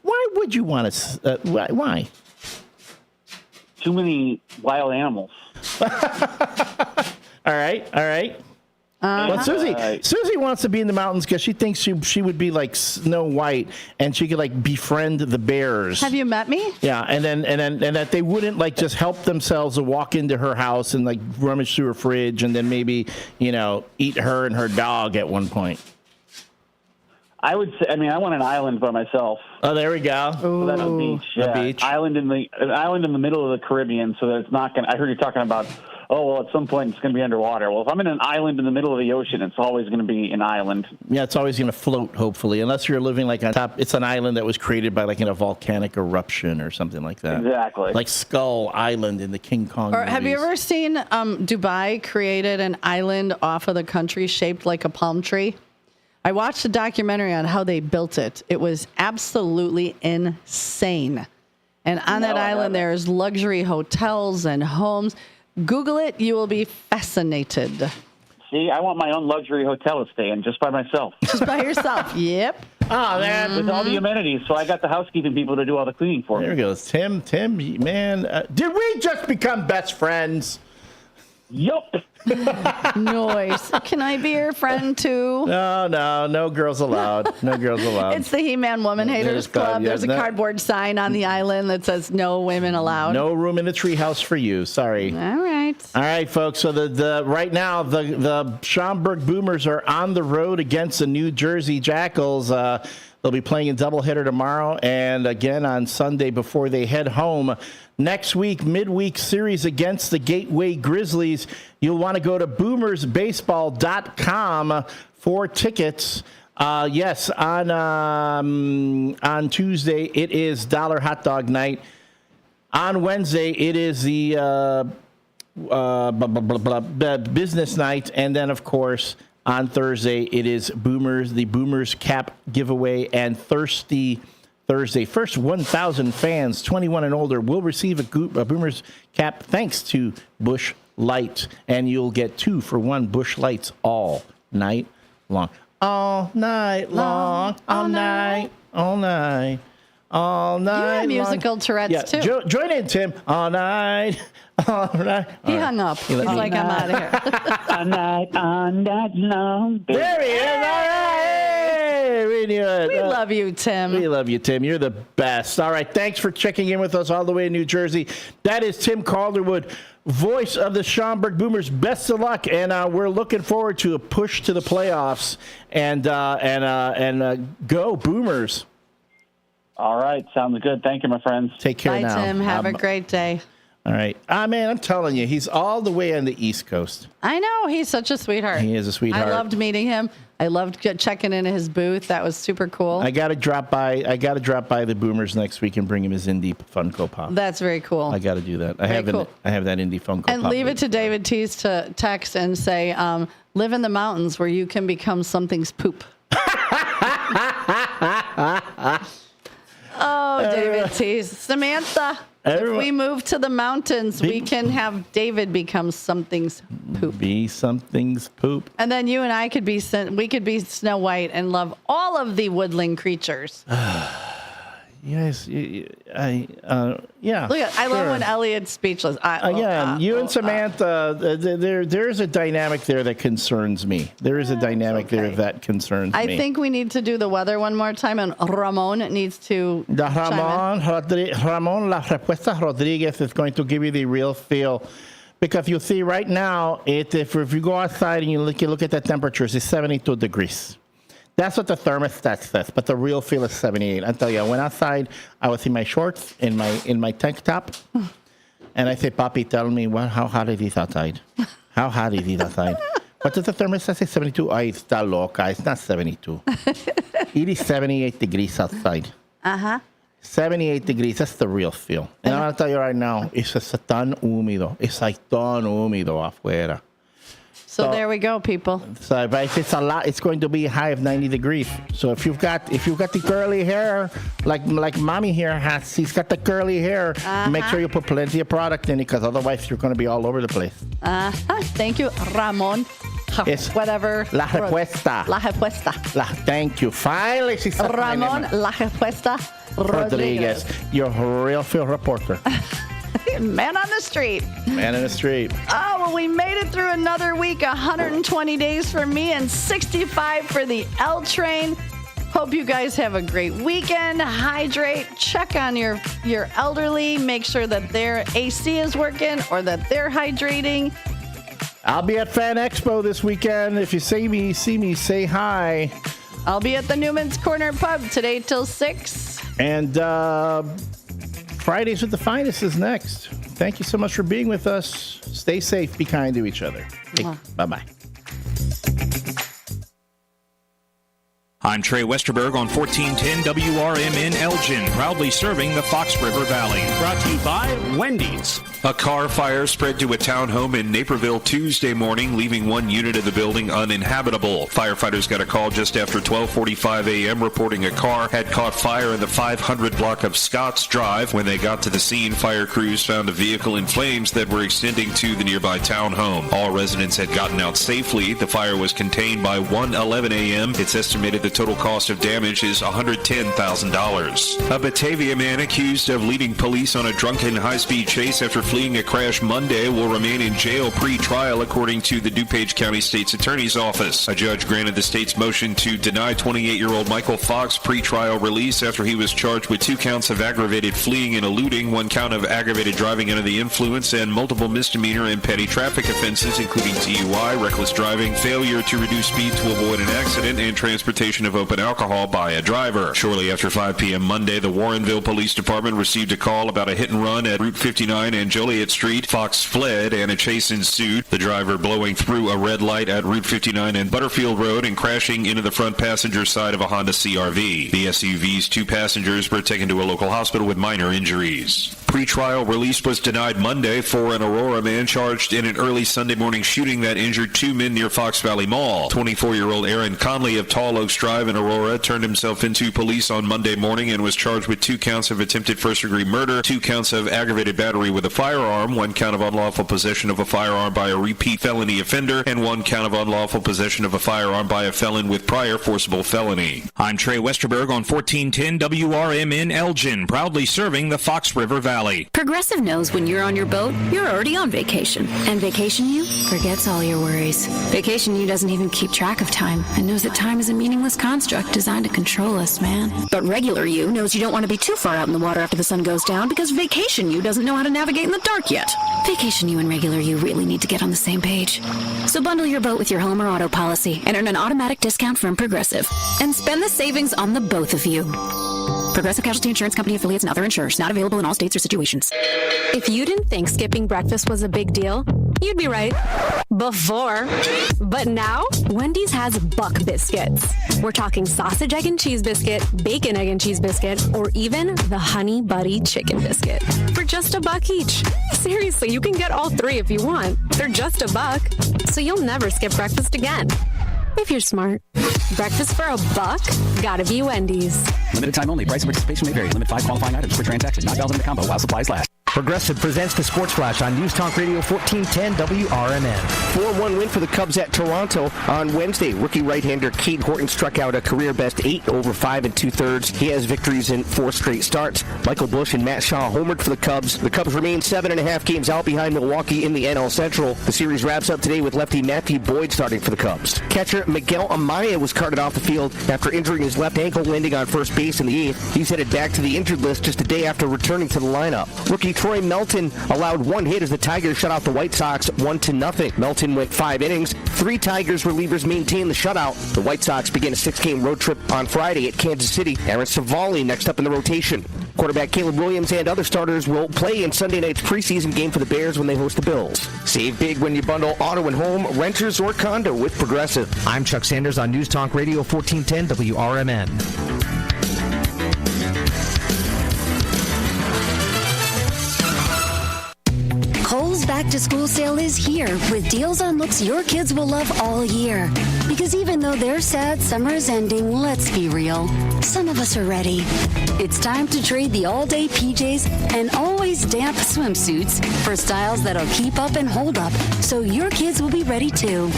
Why would you want to? Why? Too many wild animals. All right. Well, Susie wants to be in the mountains because she thinks she would be like Snow White and she could like befriend the bears. Have you met me? Yeah, and that they wouldn't like just help themselves to walk into her house and like rummage through her fridge and then maybe eat her and her dog at one point. I would say. I mean, I want an island by myself. Oh, there we go. So that's a beach. Yeah. A beach. An island in the middle of the Caribbean, so that it's not going. I heard you talking about. Oh, well, at some point it's going to be underwater. Well, if I'm in an island in the middle of the ocean, it's always going to be an island. Yeah, it's always going to float, hopefully, unless you're living like on top. It's an island that was created by like in a volcanic eruption or something like that. Exactly. Like Skull Island in the King Kong movies. Have you ever seen Dubai created an island off of the country shaped like a palm tree? I watched a documentary on how they built it. It was absolutely insane. And on that island, there's luxury hotels and homes. Google it. You will be fascinated. See, I want my own luxury hotel to stay in just by myself. Just by yourself. Yep. Oh, man. With all the amenities. So I got the housekeeping people to do all the cleaning for me. There goes Tim, man. Did we just become best friends? Yup. Nice. Can I be your friend too? No girls allowed. No girls allowed. It's the He-Man Woman Haters Club. There's a cardboard sign on the island that says no women allowed. No room in the treehouse for you. Sorry. All right, folks. So the right now the Schaumburg Boomers are on the road against the New Jersey Jackals. They'll be playing a doubleheader tomorrow and again on Sunday before they head home. Next week, midweek series against the Gateway Grizzlies. You'll want to go to boomersbaseball.com for tickets. Yes, on Tuesday, it is Dollar Hot Dog Night. On Wednesday, it is the business night. And then, of course, on Thursday, it is the Boomers Cap giveaway and Thirsty Thursday. First 1,000 fans 21 and older will receive a Boomers Cap thanks to Busch Light. And you'll get 2 for 1 Busch Lights all night long. All night long. All night. All night. All night. You have musical Tourette's, too. Join in, Tim. All night. All right. He hung up. He's like, I'm out of here. All night long. There he is. All right. We knew it. We love you, Tim. We love you, Tim. You're the best. All right. Thanks for checking in with us all the way in New Jersey. That is Tim Calderwood, voice of the Schaumburg Boomers. Best of luck. And we're looking forward to a push to the playoffs. And go Boomers. All right. Sounds good. Thank you, my friends. Take care now. Bye, Tim. Have a great day. All right. Man, I'm telling you, he's all the way on the East Coast. I know. He's such a sweetheart. He is a sweetheart. I loved meeting him. I loved checking into his booth. That was super cool. I got to drop by the Boomers next week and bring him his Indie Funko Pop. That's very cool. I got to do that. I have that Indie Funko Pop. And leave it to David Tease to text and say, live in the mountains where you can become something's poop. Oh, David Tease. Samantha, if we move to the mountains, we can have David become something's poop. Be something's poop. And then you and I could be Snow White and love all of the woodland creatures. Yes, yeah. Look I love when Elliot's speechless. You and Samantha, there's a dynamic there that concerns me. There is a dynamic there that concerns me. I think we need to do the weather one more time, and Ramon needs to. Ramon La Respuesta Rodriguez is going to give you the real feel. Because you see, right now, if you go outside and you look at the temperatures, it's 72 degrees. That's what the thermostat says, but the real feel is 78. I tell you, I went outside. I was in my shorts, in my tank top, and I say, "Papi, tell me how hot it is outside. How hot it is outside." What does the thermostat say? 72. Ay, está loca. It's not 72. It is 78 degrees outside. 78 degrees. That's the real feel. And I'm going to tell you right now, it's just tan húmedo. It's like tan húmedo afuera. So there we go, people. So if it's a lot, it's going to be a high of 90 degrees. So if you've got the curly hair, like mommy here has, she's got the curly hair. Make sure you put plenty of product in it, because otherwise you're going to be all over the place. Thank you, Ramon. It's whatever. La respuesta. La respuesta. Thank you. Finally, she said Ramon La Respuesta Rodriguez. Your real field reporter. Man on the street. Man in the street. Oh, well, we made it through another week. 120 days for me and 65 for the L train. Hope you guys have a great weekend. Hydrate. Check on your elderly. Make sure that their AC is working or that they're hydrating. I'll be at Fan Expo this weekend. If you see me, say hi. I'll be at the Newman's Corner Pub today till 6. And Fridays with the Finest is next. Thank you so much for being with us. Stay safe. Be kind to each other. Hey, bye-bye. I'm Trey Westerberg on 1410 WRMN Elgin, proudly serving the Fox River Valley. Brought to you by Wendy's. A car fire spread to a townhome in Naperville Tuesday morning, leaving one unit of the building uninhabitable. Firefighters got a call just after 12:45 a.m. reporting a car had caught fire in the 500 block of Scotts Drive. When they got to the scene, fire crews found a vehicle in flames that were extending to the nearby townhome. All residents had gotten out safely. The fire was contained by 1:11 a.m. It's estimated the total cost of damage is $110,000. A Batavia man accused of leading police on a drunken high-speed chase after fleeing a crash Monday will remain in jail pre-trial, according to the DuPage County State's Attorney's Office. A judge granted the state's motion to deny 28-year-old Michael Fox pre-trial release after he was charged with 2 counts of aggravated fleeing and eluding, 1 count of aggravated driving under the influence, and multiple misdemeanor and petty traffic offenses, including DUI, reckless driving, failure to reduce speed to avoid an accident, and transportation of open alcohol by a driver. Shortly after 5 p.m. Monday, the Warrenville Police Department received a call about a hit and run at Route 59 and Joliet Street. Fox fled and a chase ensued, the driver blowing through a red light at Route 59 and Butterfield Road and crashing into the front passenger side of a Honda CRV. The SUV's 2 passengers were taken to a local hospital with minor injuries. Pre-trial release was denied Monday for an Aurora man charged in an early Sunday morning shooting that injured 2 men near Fox Valley Mall. 24-year-old Aaron Conley of Tall Oaks Drive in Aurora turned himself into police on Monday morning and was charged with 2 counts of attempted first-degree murder, 2 counts of aggravated battery with a firearm, 1 count of unlawful possession of a firearm by a repeat felony offender, and 1 count of unlawful possession of a firearm by a felon with prior forcible felony. I'm Trey Westerberg on 1410 WRMN Elgin, proudly serving the Fox River Valley. Progressive knows when you're on your boat, you're already on vacation. And Vacation You forgets all your worries. Vacation You doesn't even keep track of time and knows that time is a meaningless construct designed to control us, man. But Regular You knows you don't want to be too far out in the water after the sun goes down because Vacation You doesn't know how to navigate in the dark yet. Vacation You and Regular You really need to get on the same page. So bundle your boat with your home or auto policy and earn an automatic discount from Progressive. And spend the savings on the both of you. Progressive Casualty Insurance Company affiliates and other insurers. Not available in all states or situations. If you didn't think skipping breakfast was a big deal, you'd be right. Before. But now, Wendy's has Buck Biscuits. We're talking sausage, egg, and cheese biscuit, bacon, egg, and cheese biscuit, or even the Honey Buddy Chicken Biscuit. For just $1 each. Seriously, you can get all 3 if you want. They're just $1. So you'll never skip breakfast again. If you're smart. Breakfast for $1? Gotta be Wendy's. Limited time only. Price and participation may vary. Limit 5 qualifying items per transaction. Not valid in the combo while supplies last. Progressive presents the Sports Flash on News Talk Radio 1410 WRMN. 4-1 win for the Cubs at Toronto on Wednesday. Rookie right-hander Cade Horton struck out a career-best 8 over 5 2/3. He has victories in 4 straight starts. Michael Busch and Matt Shaw homered for the Cubs. The Cubs remain 7.5 games out behind Milwaukee in the NL Central. The series wraps up today with lefty Matthew Boyd starting for the Cubs. Catcher Miguel Amaya was carted off the field after injuring his left ankle landing on first base in the 8th. He's headed back to the injured list just a day after returning to the lineup. Rookie Troy Melton allowed 1 hit as the Tigers shut out the White Sox 1-0. Melton went 5 innings. 3 Tigers relievers maintained the shutout. The White Sox begin a 6-game road trip on Friday at Kansas City. Aaron Savali next up in the rotation. Quarterback Caleb Williams and other starters will play in Sunday night's preseason game for the Bears when they host the Bills. Save big when you bundle auto and home, renters, or condo with Progressive. I'm Chuck Sanders on News Talk Radio 1410 WRMN. back to school sale is here with deals on looks your kids will love all year. Because even though they're sad summer is ending, let's be real. Some of us are ready. It's time to trade the all-day PJs and always damp swimsuits for styles that'll keep up and hold up so your kids will be ready too.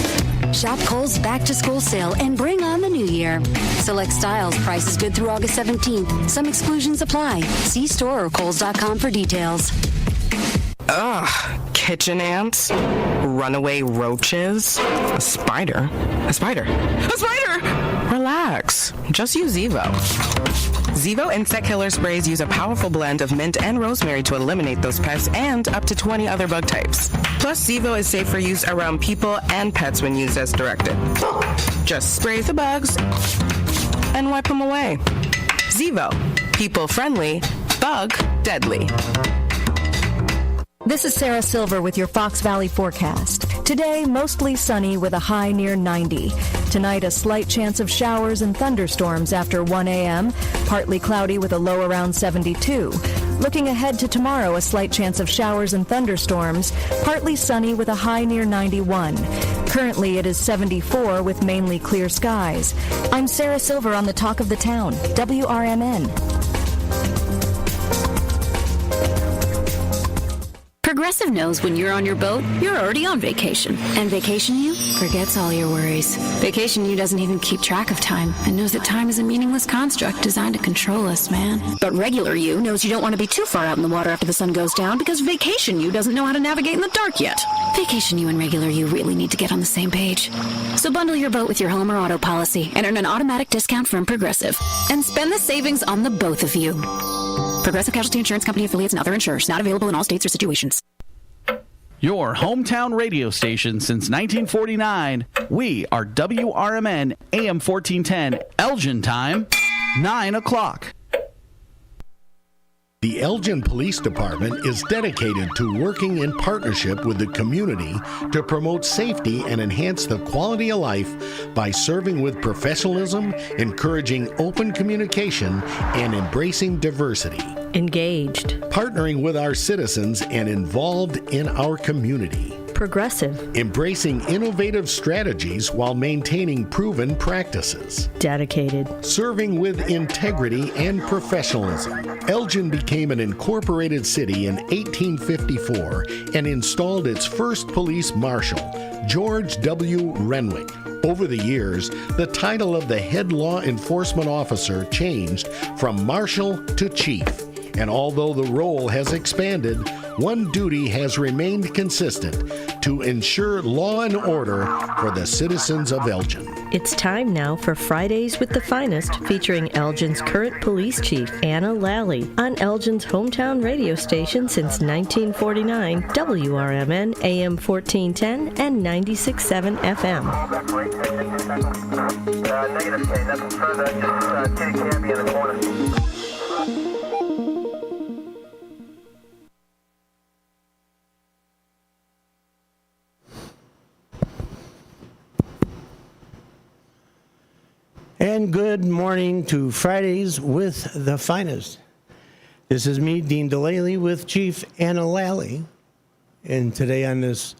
Shop Kohl's back to school sale and bring on the new year. Select styles, prices good through August 17th. Some exclusions apply. See store or Kohls.com for details. Ugh, kitchen ants, runaway roaches, a spider. Relax, just use Zevo. Zevo insect killer sprays use a powerful blend of mint and rosemary to eliminate those pests and up to 20 other bug types. Plus, Zevo is safe for use around people and pets when used as directed. Just spray the bugs and wipe them away. Zevo, people friendly, bug deadly. This is Sarah Silver with your Fox Valley forecast. Today, mostly sunny with a high near 90. Tonight, a slight chance of showers and thunderstorms after 1 a.m., partly cloudy with a low around 72. Looking ahead to tomorrow, a slight chance of showers and thunderstorms, partly sunny with a high near 91. Currently, it is 74 with mainly clear skies. I'm Sarah Silver on the Talk of the Town, WRMN. Progressive knows when you're on your boat, you're already on vacation. And Vacation You forgets all your worries. Vacation You doesn't even keep track of time and knows that time is a meaningless construct designed to control us, man. But Regular You knows you don't want to be too far out in the water after the sun goes down because Vacation You doesn't know how to navigate in the dark yet. Vacation You and Regular You really need to get on the same page. So bundle your boat with your home or auto policy and earn an automatic discount from Progressive. And spend the savings on the both of you. Progressive Casualty Insurance Company affiliates and other insurers. Not available in all states or situations. Your hometown radio station since 1949. We are WRMN AM 1410. Elgin time, 9 o'clock. The Elgin Police Department is dedicated to working in partnership with the community to promote safety and enhance the quality of life by serving with professionalism, encouraging open communication, and embracing diversity. Engaged. Partnering with our citizens and involved in our community. Progressive. Embracing innovative strategies while maintaining proven practices. Dedicated. Serving with integrity and professionalism. Elgin became an incorporated city in 1854 and installed its first police marshal, George W. Renwick. Over the years, the title of the head law enforcement officer changed from marshal to chief. And although the role has expanded, one duty has remained consistent: to ensure law and order for the citizens of Elgin. It's time now for Fridays with the Finest, featuring Elgin's current police chief, Anna Lally, on Elgin's hometown radio station since 1949, WRMN AM 1410 and 96.7 FM. Negative K, nothing further, just Kitty Canby in the corner. And good morning to Fridays with the Finest. This is me, Dean Delaley, with Chief Anna Lally. And today on this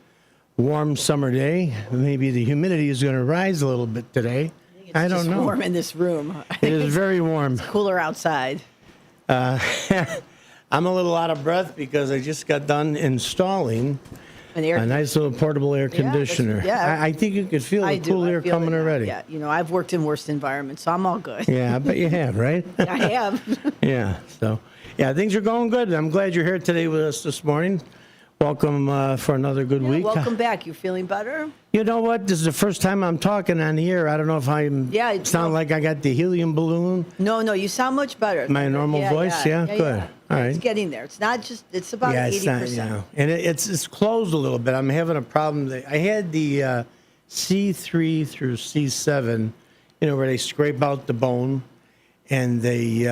warm summer day, maybe the humidity is going to rise a little bit today. I don't know. It's warm in this room. It is very warm. It's cooler outside. I'm a little out of breath because I just got done installing a nice little portable air conditioner. Yeah. I think you could feel the cool air coming already. Yeah, you know, I've worked in worse environments, so I'm all good. Yeah, I bet you have, right? I have. Yeah, so, yeah, things are going good. I'm glad you're here today with us this morning. Welcome for another good week. Welcome back. You feeling better? You know what? This is the first time I'm talking on the air. I don't know if I sound like I got the helium balloon. No, you sound much better. My normal voice? Yeah, good. All right. It's getting there. It's not just, it's about 80%. It's not, you know, and it's closed a little bit. I'm having a problem. I had the C3 through C7, you know, where they scrape out the bone, and they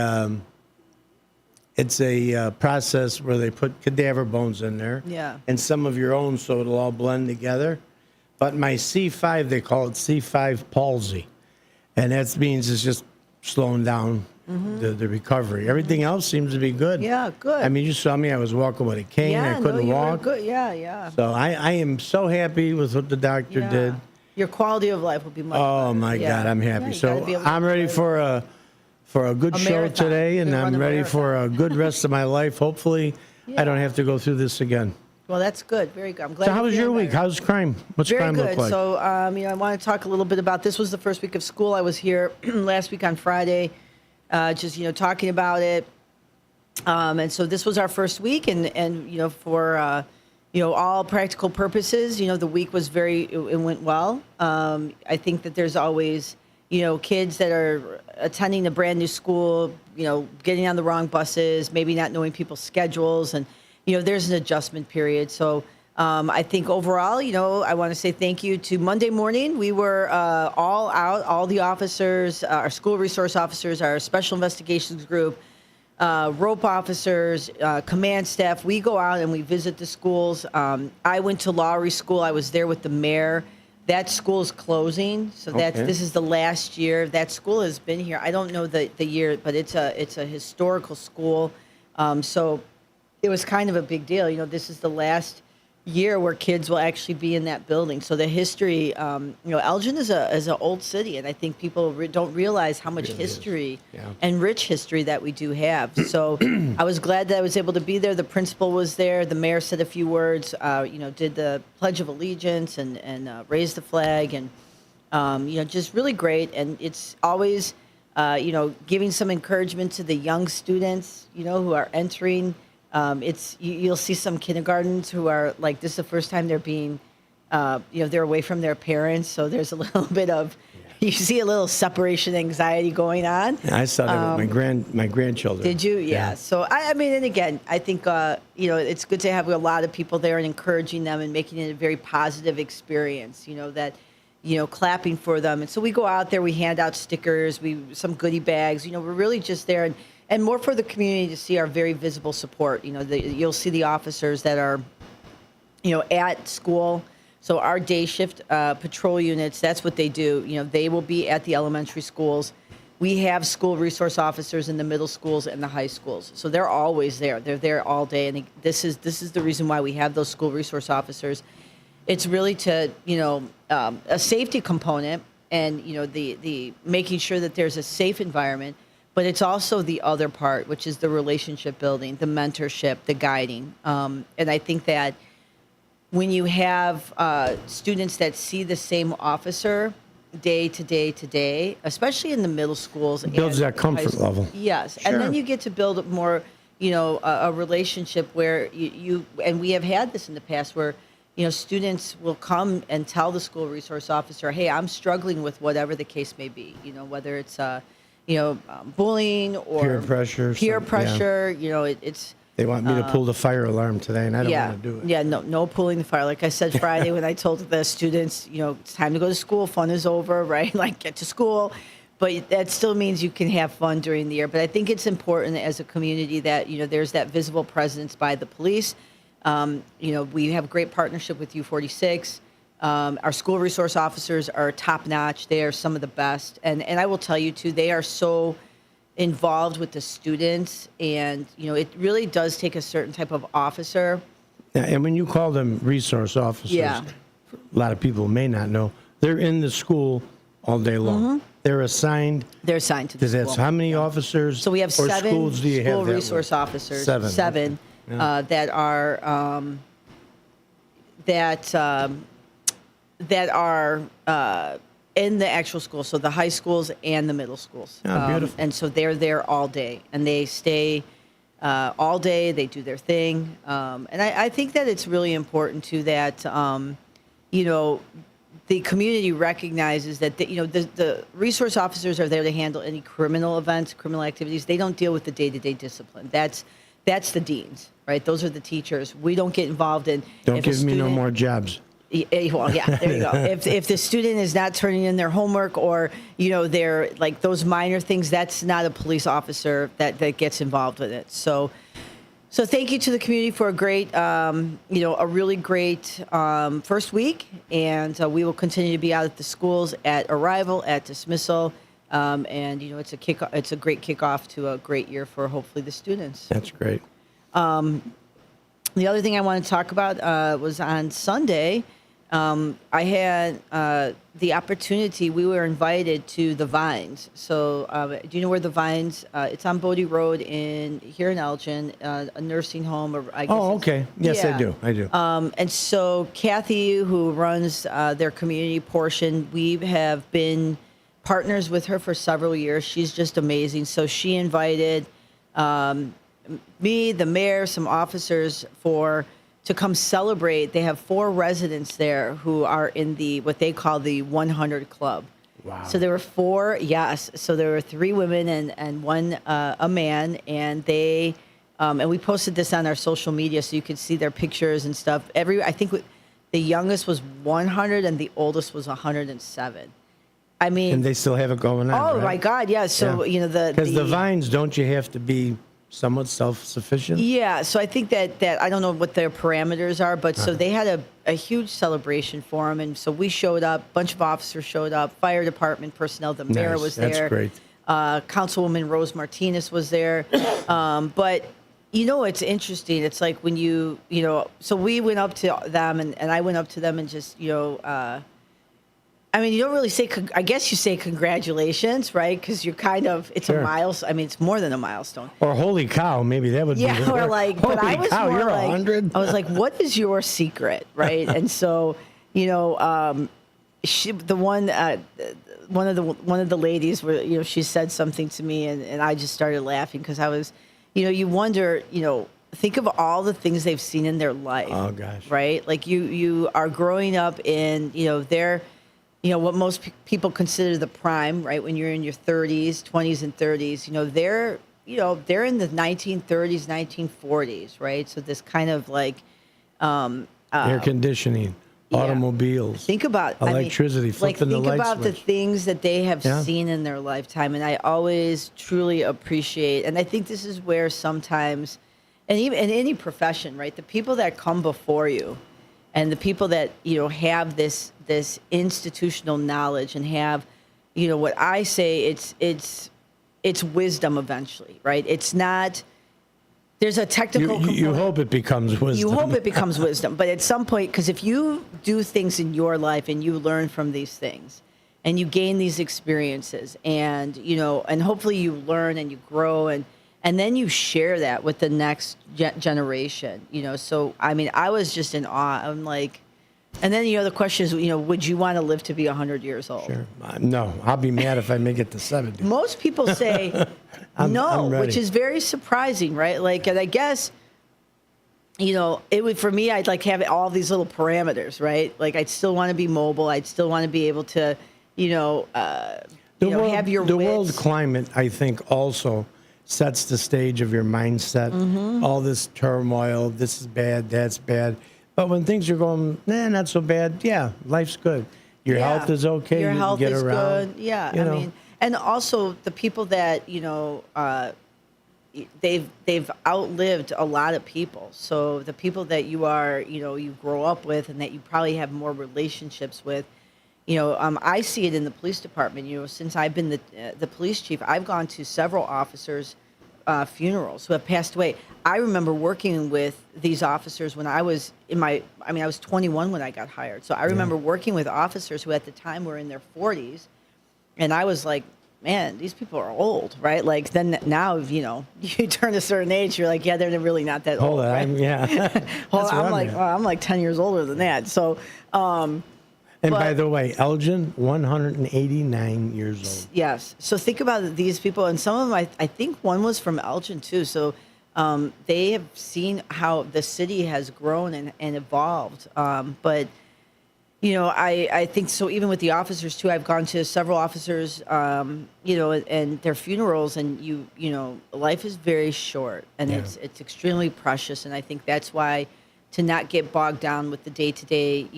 it's a process where they put cadaver bones in there. Yeah. And some of your own, so it'll all blend together. But my C5, they call it C5 palsy. And that means it's just slowing down the recovery. Everything else seems to be good. Yeah, good. I mean, you saw me. I was walking with a cane. Yeah, I couldn't you were walk. good. Yeah. So I am so happy with what the doctor did. Your quality of life will be much Oh better. my God, I'm happy. you So gotta be able to I'm ready for a good show marathon. today, You're and gonna I'm run a ready for a good rest of my life. Hopefully, I don't have to go through this again. Well, that's good. Very good. I'm glad. So how you're was your feeling week? better. How's crime? What's Very crime good. look like? So, I want to talk a little bit about this. Was the first week of school. I was here last week on Friday, just talking about it. And so this was our first week, and for all practical purposes, the week was it went well. I think that there's always kids that are attending a brand new school, getting on the wrong buses, maybe not knowing people's schedules, and there's an adjustment period. So I think overall, I want to say thank you to Monday morning. We were all out, all the officers, our school resource officers, our special investigations group, rope officers, command staff. We go out and we visit the schools. I went to Lowry School. I was there with the mayor. That school is closing, so this is the last year. That school has been here. I don't know the year, but it's a historical school. So it was kind of a big deal. This is the last year where kids will actually be in that building. So the history, Elgin is an old city, and I think people don't realize how much history and rich history that we do have. So I was glad that I was able to be there. The principal was there. The mayor said a few words, did the Pledge of Allegiance and raised the flag, and just really great. And it's always, giving some encouragement to the young students, who are entering. You'll see some kindergartens who are like, this is the first time they're being, they're away from their parents. So there's a little bit of, you see a little separation anxiety going on. Yeah, I saw that with my grandchildren. Did you? Yeah. So I mean, and again, I think, it's good to have a lot of people there and encouraging them and making it a very positive experience, clapping for them. And so we go out there, we hand out stickers, some goodie bags, we're really just there. And more for the community to see our very visible support. You'll see the officers that are, at school. So our day shift patrol units, that's what they do. They will be at the elementary schools. We have school resource officers in the middle schools and the high schools. So they're always there. They're there all day. And this is the reason why we have those school resource officers. It's really to, a safety component and, the making sure that there's a safe environment. But it's also the other part, which is the relationship building, the mentorship, the guiding. And I think that when you have students that see the same officer day to day to day, especially in the middle schools. It builds that comfort level. Yes. Sure. And then you get to build more, a relationship where and we have had this in the past where, students will come and tell the school resource officer, hey, I'm struggling with whatever the case may be, whether it's bullying or peer pressure. It's they want me to pull the fire alarm today, and I don't want to do it. Yeah, no pulling the fire. Like I said Friday when I told the students, it's time to go to school. Fun is over, right? Like get to school. But that still means you can have fun during the year. But I think it's important as a community that, there's that visible presence by the police. We have a great partnership with U46. Our school resource officers are top notch. They are some of the best. And I will tell you too, they are so involved with the students, and, it really does take a certain type of officer. Yeah, and when you call them resource officers, a lot of people may not know, they're in the school all day long. Mm-hmm. They're assigned to the school. How many officers? So we have or 7 schools do you school have that resource with? officers. 7. Yeah. That are that are in the actual school, so the high schools and the middle schools. Oh, beautiful. And so they're there all day, and they stay all day. They do their thing, and I think that it's really important too that the community recognizes that the resource officers are there to handle any criminal events, criminal activities. They don't deal with the day-to-day discipline. That's the deans, right? Those are the teachers. We don't get involved in. Don't give me no more jobs. Well, yeah, there you go. If the student is not turning in their homework or, they're like those minor things, that's not a police officer that gets involved with it. So thank you to the community for a great, a really great first week. And we will continue to be out at the schools at arrival, at dismissal. And it's a great kickoff to a great year for hopefully the students. That's great. The other thing I want to talk about was on Sunday. I had the opportunity. We were invited to the Vines. So, do you know where the Vines? It's on Bodie Road here in Elgin, a nursing home. Or I guess okay. Yes, I do. And so, Kathy, who runs their community portion, we have been partners with her for several years. She's just amazing. So she invited me, the mayor, some officers to come celebrate. They have 4 residents there who are in what they call the 100 Club. Wow. So there were 4, yes. So there were 3 women and 1 a man, and they and we posted this on our social media so you could see their pictures and stuff. I think the youngest was 100 and the oldest was 107. I mean, and they still have it going on. Oh right? my God, yeah. So because the Vines, don't you have to be somewhat self-sufficient? Yeah, so I think that I don't know what their parameters are, but so they had a huge celebration for them, and so we showed up, a bunch of officers showed up, fire department personnel, the mayor was there. That's great. Councilwoman Rose Martinez was there. But, it's interesting. It's like when so we went up to them, and I went up to them and just, you don't really say, I guess you say congratulations, right? Because you're it's a milestone. I mean, it's more than a milestone. Or holy cow, maybe that would be. Yeah, or holy but I was cow, more you're 100. I was like, what is your secret, right? And so, one of the ladies were, she said something to me, and I just started laughing because I was, you wonder, think of all the things they've seen in their life. Oh gosh. Right? Like you are growing up in, their what most people consider the prime, right? When you're in your 30s, 20s, and 30s, they're in the 1930s, 1940s, right? So this kind of like air conditioning, automobiles. Think about electricity, flipping the light Think about switch. the things that they have seen in their lifetime, and I always truly appreciate. And I think this is where sometimes, and even in any profession, right? The people that come before you, and the people that have this institutional knowledge and have, what I say, it's wisdom eventually, right? It's not. There's a technical. You hope it becomes wisdom. You hope it becomes wisdom, but at some point, because if you do things in your life and you learn from these things, and you gain these experiences, and and hopefully you learn and you grow and then you share that with the next generation, So, I mean, I was just in awe. I'm like, and then, the question is, would you want to live to be 100 years old? Sure. No, I'll be mad if I make it to 70. Most people say no, which is very surprising, right? Like, and I guess, it would, for me, I'd like have all these little parameters, right? Like, I'd still want to be mobile. I'd still want to be able to, have your The wits. world climate, I think, also sets the stage of your mindset. Mm-hmm. All this turmoil, this is bad, that's bad. But when things are going, not so bad, life's good. Your health is okay. Your you health can get is around. good. Yeah, I mean, and also the people that they've outlived a lot of people. So the people that you grow up with, and that you probably have more relationships with. I see it in the police department. Since I've been the police chief, I've gone to several officers' funerals who have passed away. I remember working with these officers when I was I was 21 when I got hired. So I remember working with officers who at the time were in their 40s, and I was like, man, these people are old, right? Like then now, you turn a certain age, you're like, yeah, they're really not that old. Right? I'm like 10 years older than that. So. By the way, Elgin, 189 years old. Yes. So think about these people, and some of them, I think one was from Elgin too. So they have seen how the city has grown and evolved. But I think so. Even with the officers too, I've gone to several officers, and their funerals, and life is very short, and it's extremely precious, and I think that's why to not get bogged down with the day-to-day,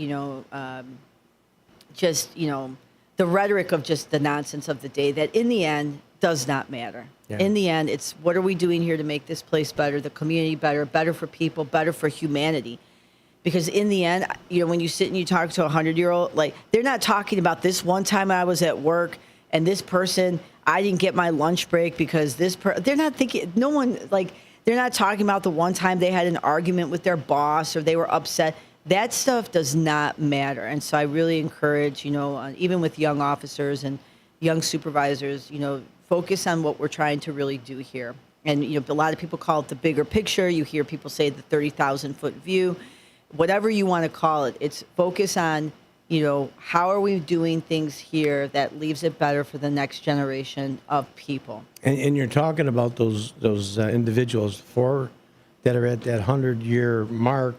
just, the rhetoric of just the nonsense of the day that in the end does not matter. Yeah. In the end, it's what are we doing here to make this place better, the community better for people, better for humanity. Because in the end, when you sit and you talk to a 100-year-old, like they're not talking about this one time I was at work and this person, I didn't get my lunch break because they're not thinking, no one, like, they're not talking about the one time they had an argument with their boss or they were upset. That stuff does not matter. And so I really encourage, even with young officers and young supervisors, focus on what we're trying to really do here. And, a lot of people call it the bigger picture. You hear people say the 30,000-foot view. Whatever you want to call it, it's focus on, how are we doing things here that leaves it better for the next generation of people. And you're talking about those individuals, 4 that are at that 100-year mark,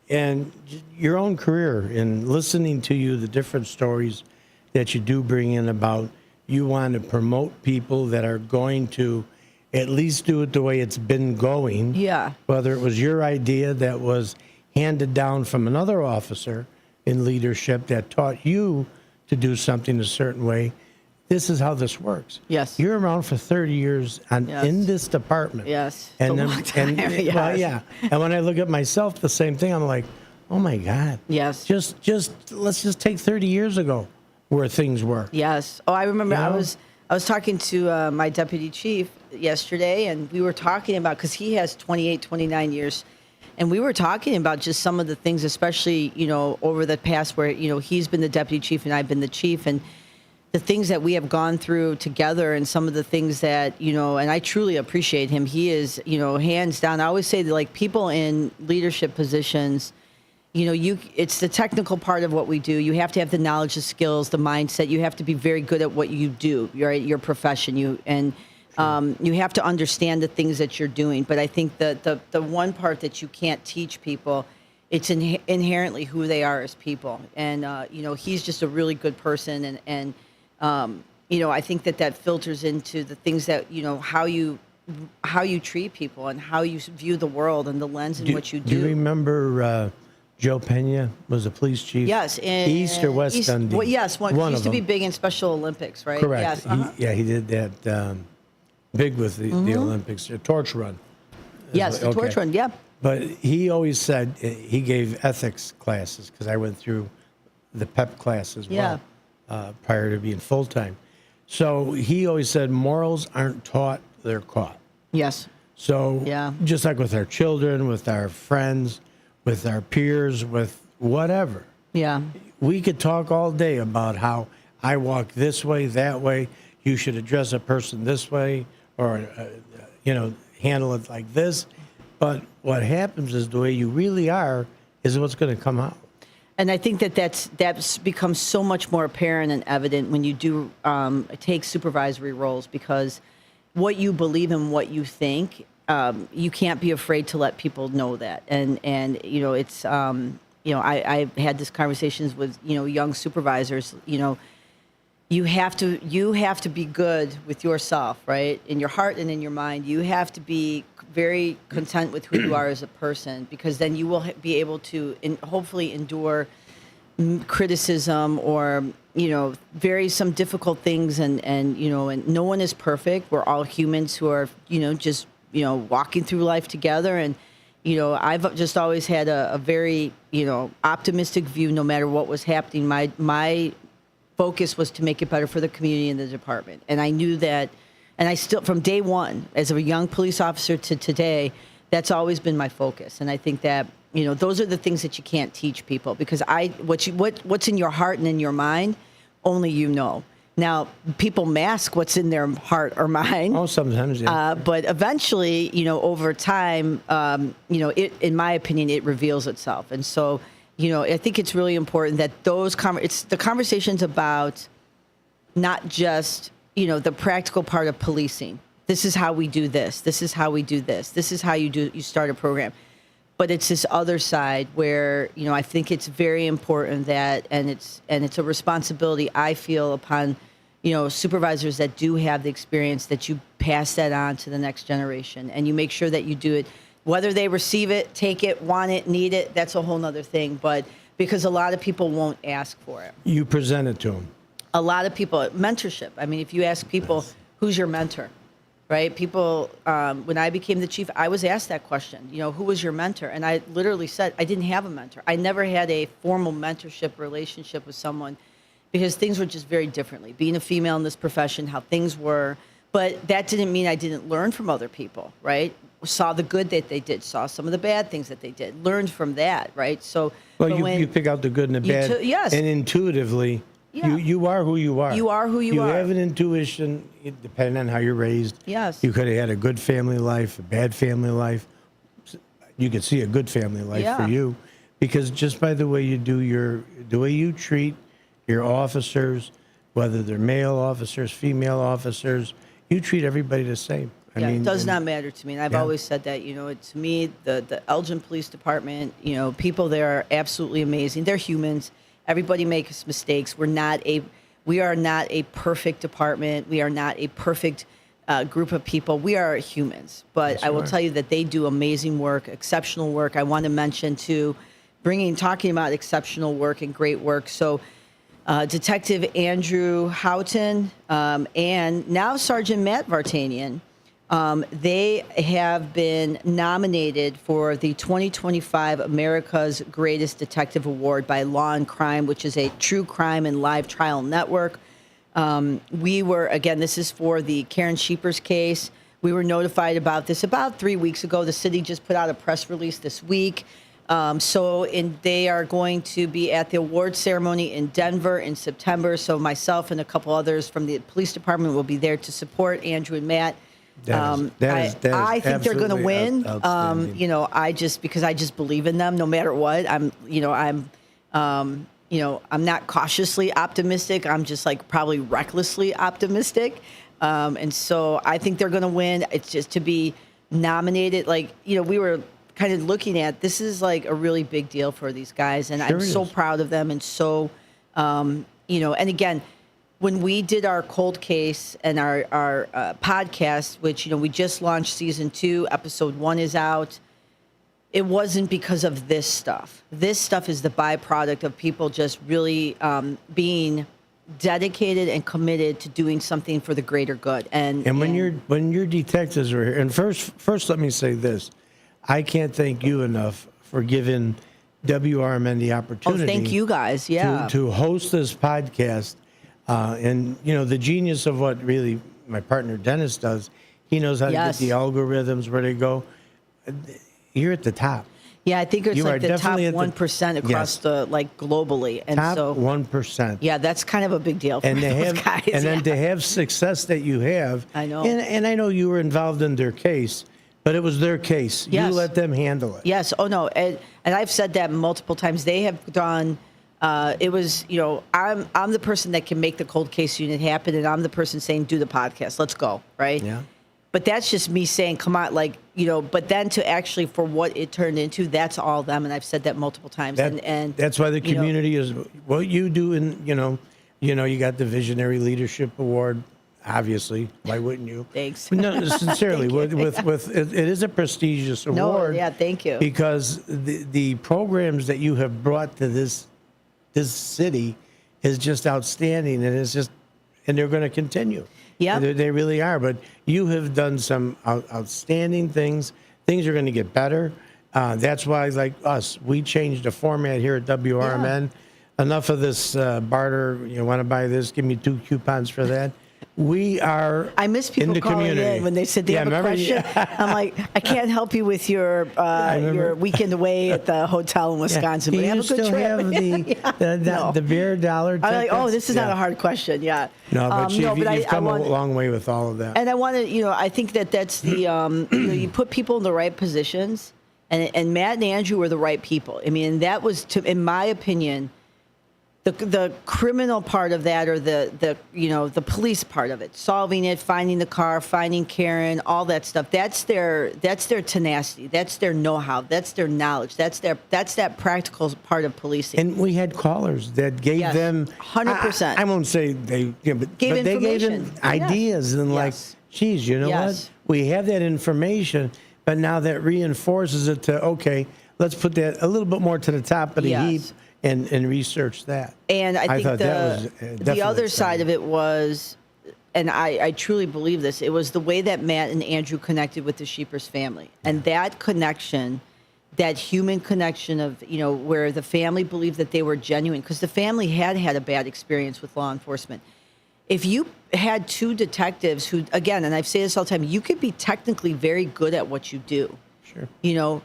and your own career, and listening to you, the different stories that you do bring in about you want to promote people that are going to at least do it the way it's been going. Yeah. Whether it was your idea that was handed down from another officer in leadership that taught you to do something a certain way. This is how this works. Yes. You're around for 30 years in this department. Yes. And it's a long time. Yes. Well, yeah. And when I look at myself, the same thing. I'm like, oh my God. Yes. Just let's just take 30 years ago where things were. Yes. Oh, I remember I was talking to my deputy chief yesterday, and we were talking about, because he has 28, 29 years, and we were talking about just some of the things, especially, over the past where, he's been the deputy chief and I've been the chief, and the things that we have gone through together, and some of the things that, and I truly appreciate him. He is, hands down. I always say that, like, people in leadership positions, it's the technical part of what we do. You have to have the knowledge, the skills, the mindset. You have to be very good at what you do, right? Your profession. You have to understand the things that you're doing. But I think that the one part that you can't teach people, it's inherently who they are as people. And he's just a really good person. And I think that filters into the things that how you treat people and how you view the world and the lens in which you do. Do you remember? Joe Pena was a police chief. Yes, in East or West Dundee. Well, yes, one used to be big in Special Olympics, right? Correct. Yes. He did that big with the Olympics, a torch run. Yes, the torch run. Yeah. But he always said he gave ethics classes, because I went through the PEP class as well prior to being full time. So he always said morals aren't taught; they're caught. Yes. So just like with our children, with our friends, with our peers, with whatever. Yeah. We could talk all day about how I walk this way, that way. You should address a person this way, or, handle it like this. But what happens is the way you really are is what's going to come out. And I think that's become so much more apparent and evident when you do take supervisory roles, because what you believe and what you think, you can't be afraid to let people know that. And it's, I've had these conversations with, young supervisors, you have to be good with yourself, right? In your heart and in your mind. You have to be very content with who you are as a person, because then you will be able to hopefully endure criticism or, some difficult things. And no one is perfect. We're all humans who are, just walking through life together. And, I've just always had a very, optimistic view no matter what was happening. My focus was to make it better for the community and the department. And I knew that, and I still, from day one, as a young police officer to today, that's always been my focus. And I think that, those are the things that you can't teach people, because what's in your heart and in your mind, only you know. Now, people mask what's in their heart or mind. Oh, sometimes, yeah. But eventually, over time, it, in my opinion, it reveals itself. And so, I think it's really important that it's the conversations about not just, the practical part of policing. This is how we do this. This is how we do this. This is how you start a program. But it's this other side where, I think it's very important that, and it's a responsibility I feel upon, supervisors that do have the experience, that you pass that on to the next generation, and you make sure that you do it, whether they receive it, take it, want it, need it, that's a whole nother thing. But because a lot of people won't ask for it. You present it to them. A lot of people, mentorship. I mean, if you ask people, who's your mentor? Right? People, when I became the chief, I was asked that question, who was your mentor? And I literally said, I didn't have a mentor. I never had a formal mentorship relationship with someone. because things were just very differently. Being a female in this profession, how things were, but that didn't mean I didn't learn from other people, right? Saw the good that they did, saw some of the bad things that they did, learned from that, right? So, well, you pick out the good and the bad, yes, and intuitively, you are who you are. You are who you are. You have an intuition, depending on how you're raised. Yes. You could have had a good family life, a bad family life. You could see a good family life for you, because just by the way you do the way you treat your officers, whether they're male officers, female officers, you treat everybody the same. I mean, it does not matter to me. And I've always said that, to me, the Elgin Police Department, people there are absolutely amazing. They're humans. Everybody makes mistakes. We are not a perfect department. We are not a perfect group of people. We are humans. But Yes, I will tell you that they do amazing work, exceptional work. I want to mention, too, talking about exceptional work and great work. So Detective Andrew Houghton and now Sergeant Matt Vartanian, they have been nominated for the 2025 America's Greatest Detective Award by Law and Crime, which is a true crime and live trial network. This is for the Karen Sheepers case. We were notified about this about 3 weeks ago. The city just put out a press release this week. They are going to be at the award ceremony in Denver in September. So myself and a couple others from the police department will be there to support Andrew and Matt. I think they're going to win. Because I just believe in them no matter what. I'm not cautiously optimistic. I'm just probably recklessly optimistic. And so I think they're going to win. It's just to be nominated. We were kind of looking at, this is a really big deal for these guys. And I'm so proud of them. And so, and again, when we did our cold case and our podcast, which, we just launched season 2, episode 1 is out. It wasn't because of this stuff. This stuff is the byproduct of people just really being dedicated and committed to doing something for the greater good. And when your detectives are here, and first let me say this. I can't thank you enough for giving WRMN the opportunity. Oh, thank you guys. Yeah. To host this podcast. And, the genius of what really my partner Dennis does, he knows how to get the algorithms where they go. You're at the top. Yeah, I think it's the top 1% across the globally. And top 1%. Yeah, that's kind of a big deal for those guys. And then to have success that you have. I know. And I know you were involved in their case, but it was their case. Yes. You let them handle it. Yes. Oh, no. And I've said that multiple times. They have done... it was, I'm the person that can make the cold case unit happen, and I'm the person saying, do the podcast. Let's go, right? Yeah. But that's just me saying, come on, but then to actually, for what it turned into, that's all them, and I've said that multiple times. And that's why the community is what you do, and you got the Visionary Leadership Award. Obviously, why wouldn't you? Thanks. No, sincerely, with it is a prestigious award. No, yeah, thank you. Because the programs that you have brought to this city is just outstanding, and they're going to continue. Yeah, they really are. But you have done some outstanding things. Things are going to get better. That's why, like us, we changed the format here at WRMN. Yeah. Enough of this barter. You want to buy this? Give me 2 coupons for that. We are. I miss people in the calling community. in when they said they have a question. I'm like, I can't help you with your weekend away at the hotel in Wisconsin. But you have a good still trip. Have the beer dollar tickets? I'm like, oh, this is not a hard question. Yeah. No, but you've come a long way with all of that. And I want to, I think that's the, you put people in the right positions, and Matt and Andrew were the right people. I mean, that was, in my opinion, the criminal part of that, or the police part of it, solving it, finding the car, finding Karen, all that stuff. That's their tenacity. That's their know-how. That's their knowledge. That's that practical part of policing. And we had callers that gave them 100%. I won't say they, but they gave them ideas and geez, you know what? We have that information, but now that reinforces it to let's put that a little bit more to the top of the heap. And research that. And I think that was the other side of it was, and I truly believe this, it was the way that Matt and Andrew connected with the Sheepers family. And that connection that human connection of, where the family believed that they were genuine, because the family had a bad experience with law enforcement. If you had two detectives who, again, and I've said this all the time, you could be technically very good at what you do. Sure.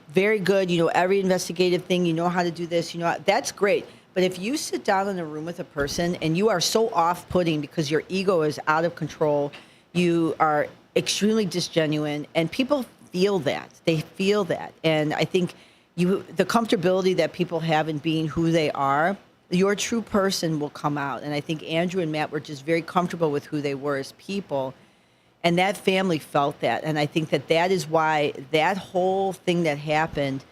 Very good. Every investigative thing, how to do this, that's great. But if you sit down in a room with a person and you are so off-putting because your ego is out of control, you are extremely disgenuine, and people feel that. They feel that. And I think the comfortability that people have in being who they are, your true person will come out. And I think Andrew and Matt were just very comfortable with who they were as people. And that family felt that. And I think that is why that whole thing that happened,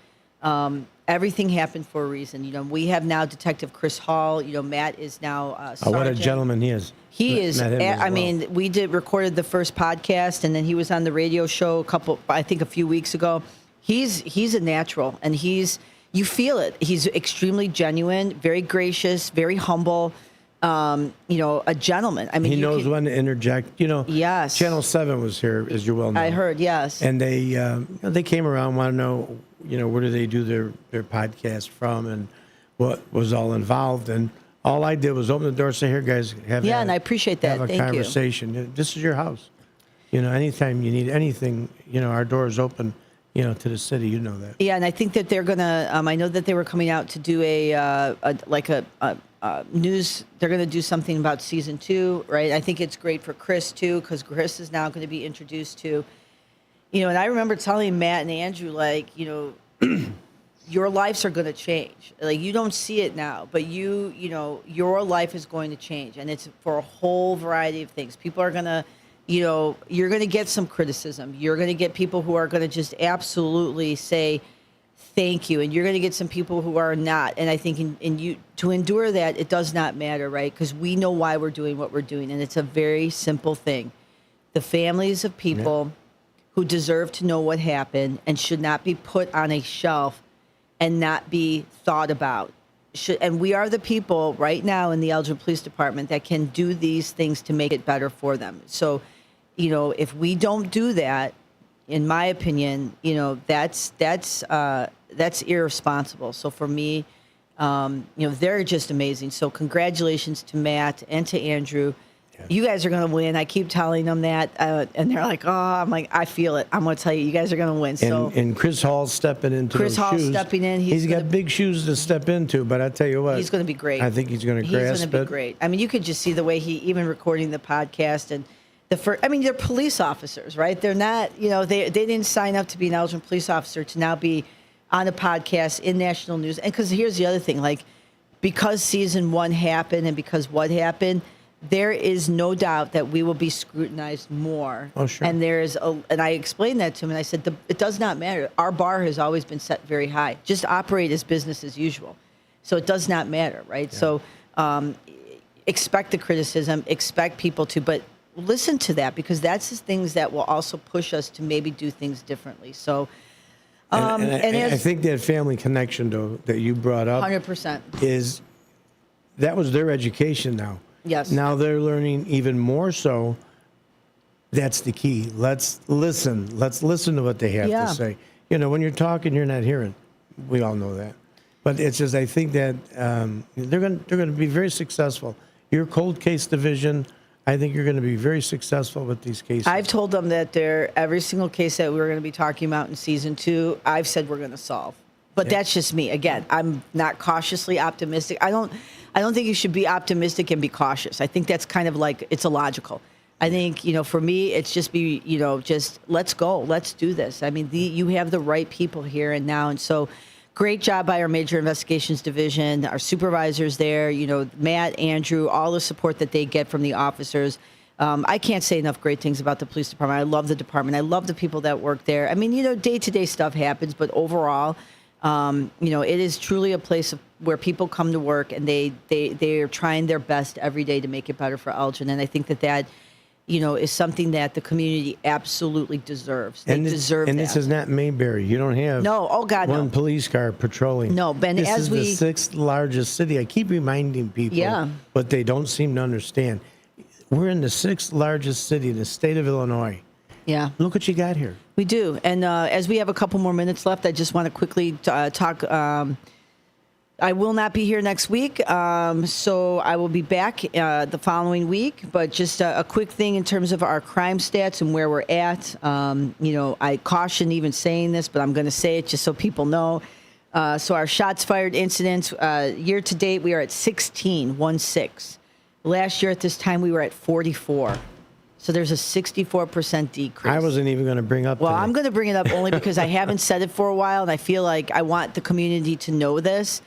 everything happened for a reason. We have now Detective Chris Hall. Matt is now Sergeant. What a gentleman he is. He is. I mean, we recorded the first podcast, and then he was on the radio show a few weeks ago. He's a natural, and you feel it. He's extremely genuine, very gracious, very humble. A gentleman. I mean, he knows when to interject. Yes. Channel 7 was here, as you well know. I heard, yes. And they came around, want to know, where do they do their podcast from, and what was all involved. And all I did was open the door and say, "Here, guys, and I appreciate that. Have a Thank conversation. you. This is your house. Anytime you need anything, our door is open." To the city, that. Yeah, and I think that they're gonna. I know that they were coming out to do a news. They're gonna do something about season 2, right? I think it's great for Chris too, because Chris is now going to be introduced to. And I remember telling Matt and Andrew, your lives are going to change. You don't see it now, but your life is going to change, and it's for a whole variety of things. People are gonna. You're going to get some criticism. You're going to get people who are going to just absolutely say thank you, and you're going to get some people who are not. And I think to endure that, it does not matter, right? Because we know why we're doing what we're doing, and it's a very simple thing. The families of people who deserve to know what happened and should not be put on a shelf and not be thought about. And we are the people right now in the Elgin Police Department that can do these things to make it better for them. So, if we don't do that, in my opinion, that's irresponsible. So for me, they're just amazing. So congratulations to Matt and to Andrew. Yeah. You guys are going to win. I keep telling them that, and they're like, "Oh," I'm like, "I feel it. I'm going to tell you, you guys are going to win." So and Chris Hall's stepping into Chris those Hall's shoes. Stepping in. He's got big shoes to step into, but I tell you what, he's going to be great. I think he's going to grasp it. He's going to be great. I mean, you could just see the way he even recording the podcast and they're police officers, right? They're not, they didn't sign up to be an Elgin police officer to now be on a podcast in national news. And because here's the other thing, because season 1 happened and because what happened, there is no doubt that we will be scrutinized more. Oh, sure. And and I explained that to him, and I said, it does not matter. Our bar has always been set very high. Just operate as business as usual. So it does not matter, right? Yeah. So expect the criticism, expect people to, but listen to that, because that's the things that will also push us to maybe do things differently. So, I think that family connection, though, that you brought up, 100% that was their education now. Yes. Now they're learning even more so. That's the key. Let's listen. Let's listen to what they have to say. When you're talking, you're not hearing. We all know that. But it's just, I think that they're going to be very successful. Your cold case division, I think you're going to be very successful with these cases. I've told them that every single case that we're going to be talking about in season 2, I've said we're going to solve. But that's just me. Again, I'm not cautiously optimistic. I don't think you should be optimistic and be cautious. I think that's kind of it's illogical. I think, for me, it's just just let's go. Let's do this. I mean, you have the right people here and now. And so great job by our Major Investigations Division, our supervisors there, Matt, Andrew, all the support that they get from the officers. I can't say enough great things about the police department. I love the department. I love the people that work there. I mean, day-to-day stuff happens, but overall, it is truly a place where people come to work, and they are trying their best every day to make it better for Elgin. And I think that is something that the community absolutely deserves. They deserve that. And this is not Mayberry. You don't have one police car patrolling. No, Ben, this is the 6th largest city. I keep reminding people, but they don't seem to understand. We're in the 6th largest city in the state of Illinois. Yeah. Look what you got here. We do. And as we have a couple more minutes left, I just want to quickly talk. I will not be here next week, so I will be back the following week. But just a quick thing in terms of our crime stats and where we're at. I caution even saying this, but I'm going to say it just so people know. So our shots fired incidents, year to date, we are at 16. Last year at this time, we were at 44. So there's a 64% decrease. I wasn't even going to bring up. Well, I'm going to bring it up only because I haven't said it for a while, and I feel like I want the community to know this.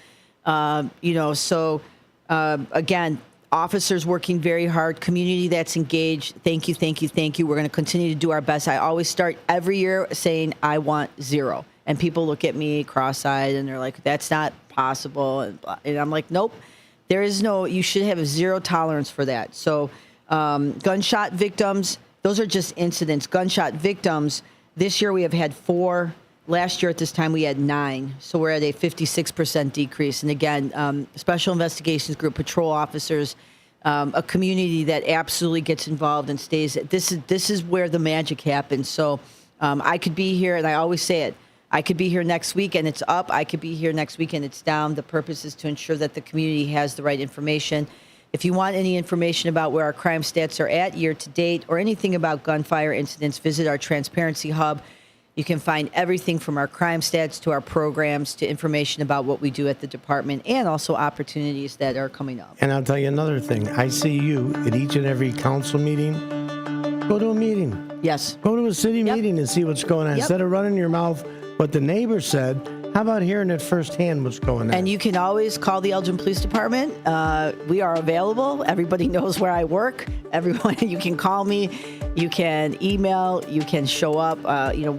Again, officers working very hard, community that's engaged. Thank you. We're going to continue to do our best. I always start every year saying I want 0. And people look at me cross-eyed and they're like, that's not possible. And I'm like, nope, you should have a 0 tolerance for that. So gunshot victims, those are just incidents. Gunshot victims, this year we have had 4. Last year at this time, we had 9. So we're at a 56% decrease. And again, Special Investigations Group, patrol officers, a community that absolutely gets involved and stays. This is where the magic happens. So I could be here, and I always say it, I could be here next week and it's up. I could be here next week and it's down. The purpose is to ensure that the community has the right information. If you want any information about where our crime stats are at year to date or anything about gunfire incidents, visit our Transparency Hub. You can find everything from our crime stats to our programs to information about what we do at the department and also opportunities that are coming up. And I'll tell you another thing. I see you at each and every council meeting. Go to a meeting. Yes. Go to a city meeting and see what's going on. Yep. Instead of running your mouth what the neighbor said, how about hearing it firsthand what's going on? And you can always call the Elgin Police Department. We are available. Everybody knows where I work. Everyone, you can call me. You can email. You can show up.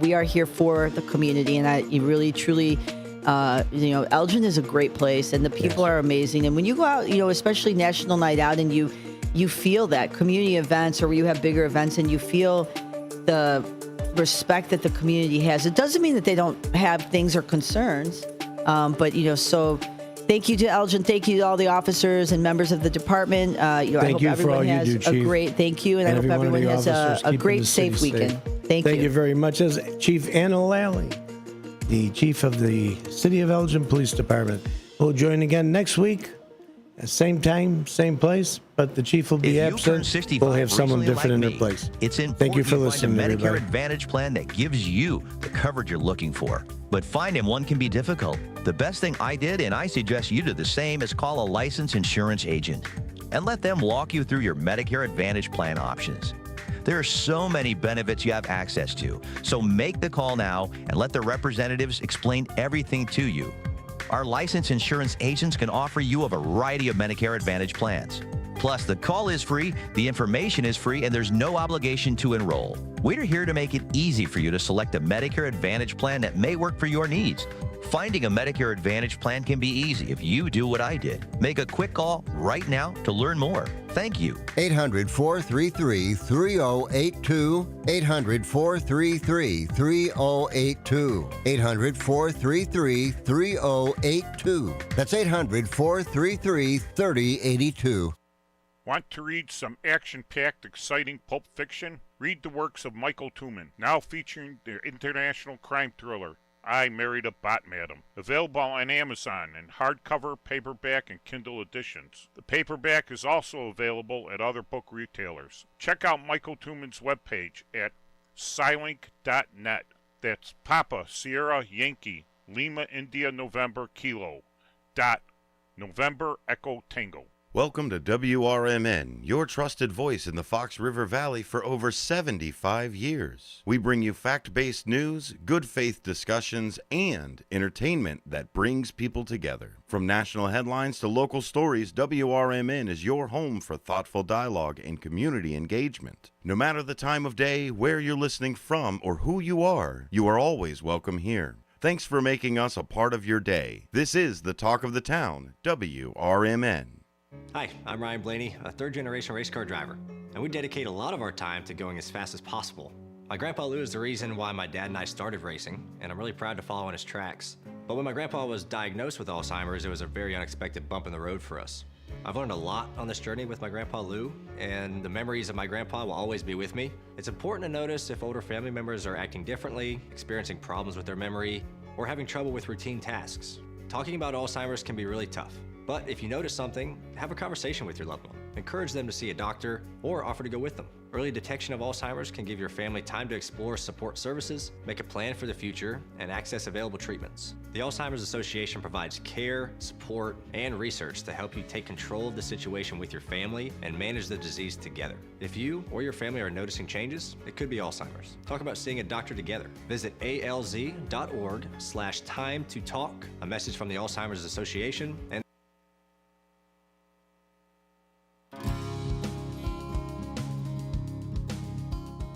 We are here for the community. And you really, truly, Elgin is a great place. And the people are amazing. And when you go out, especially National Night Out, and you feel that community events or where you have bigger events and you feel the respect that the community has. It doesn't mean that they don't have things or concerns, but so thank you to Elgin. Thank you to all the officers and members of the department. I hope everyone has a great thank you, and I hope everyone has a great, safe weekend. Thank you very much. As Chief Anna Lally, the chief of the City of Elgin Police Department, will join again next week. Same time, same place, but the chief will be absent. We'll have someone different in their place. It's important Thank you for find listening, a Medicare everybody. Advantage plan that gives you the coverage you're looking for. But finding one can be difficult. The best thing I did, and I suggest you do the same, is call a licensed insurance agent and let them walk you through your Medicare Advantage plan options. There are so many benefits you have access to, so make the call now and let the representatives explain everything to you. Our licensed insurance agents can offer you a variety of Medicare Advantage plans. Plus, the call is free, the information is free, and there's no obligation to enroll. We're here to make it easy for you to select a Medicare Advantage plan that may work for your needs. Finding a Medicare Advantage plan can be easy if you do what I did. Make a quick call right now to learn more. Thank you. 800-433-3082. 800-433-3082. 800-433-3082. That's 800-433-3082. Want to read some action-packed, exciting pulp fiction? Read the works of Michael Tooman, now featuring the international crime thriller, I Married a Bot Madam. Available on Amazon in hardcover, paperback, and Kindle editions. The paperback is also available at other book retailers. Check out Michael Tooman's webpage at Scilink.net. That's Papa Sierra Yankee Lima India November Kilo. November Echo Tango. Welcome to WRMN, your trusted voice in the Fox River Valley for over 75 years. We bring you fact-based news, good faith discussions, and entertainment that brings people together. From national headlines to local stories, WRMN is your home for thoughtful dialogue and community engagement. No matter the time of day, where you're listening from, or who you are always welcome here. Thanks for making us a part of your day. This is the Talk of the Town, WRMN. Hi, I'm Ryan Blaney, a third-generation race car driver, and we dedicate a lot of our time to going as fast as possible. My grandpa Lou is the reason why my dad and I started racing, and I'm really proud to follow in his tracks. But when my grandpa was diagnosed with Alzheimer's, it was a very unexpected bump in the road for us. I've learned a lot on this journey with my Grandpa Lou, and the memories of my grandpa will always be with me. It's important to notice if older family members are acting differently, experiencing problems with their memory, or having trouble with routine tasks. Talking about Alzheimer's can be really tough, but if you notice something, have a conversation with your loved one. Encourage them to see a doctor or offer to go with them. Early detection of Alzheimer's can give your family time to explore support services, make a plan for the future, and access available treatments. The Alzheimer's Association provides care, support, and research to help you take control of the situation with your family and manage the disease together. If you or your family are noticing changes, it could be Alzheimer's. Talk about seeing a doctor together. Visit alz.org/time to talk. A message from the Alzheimer's Association and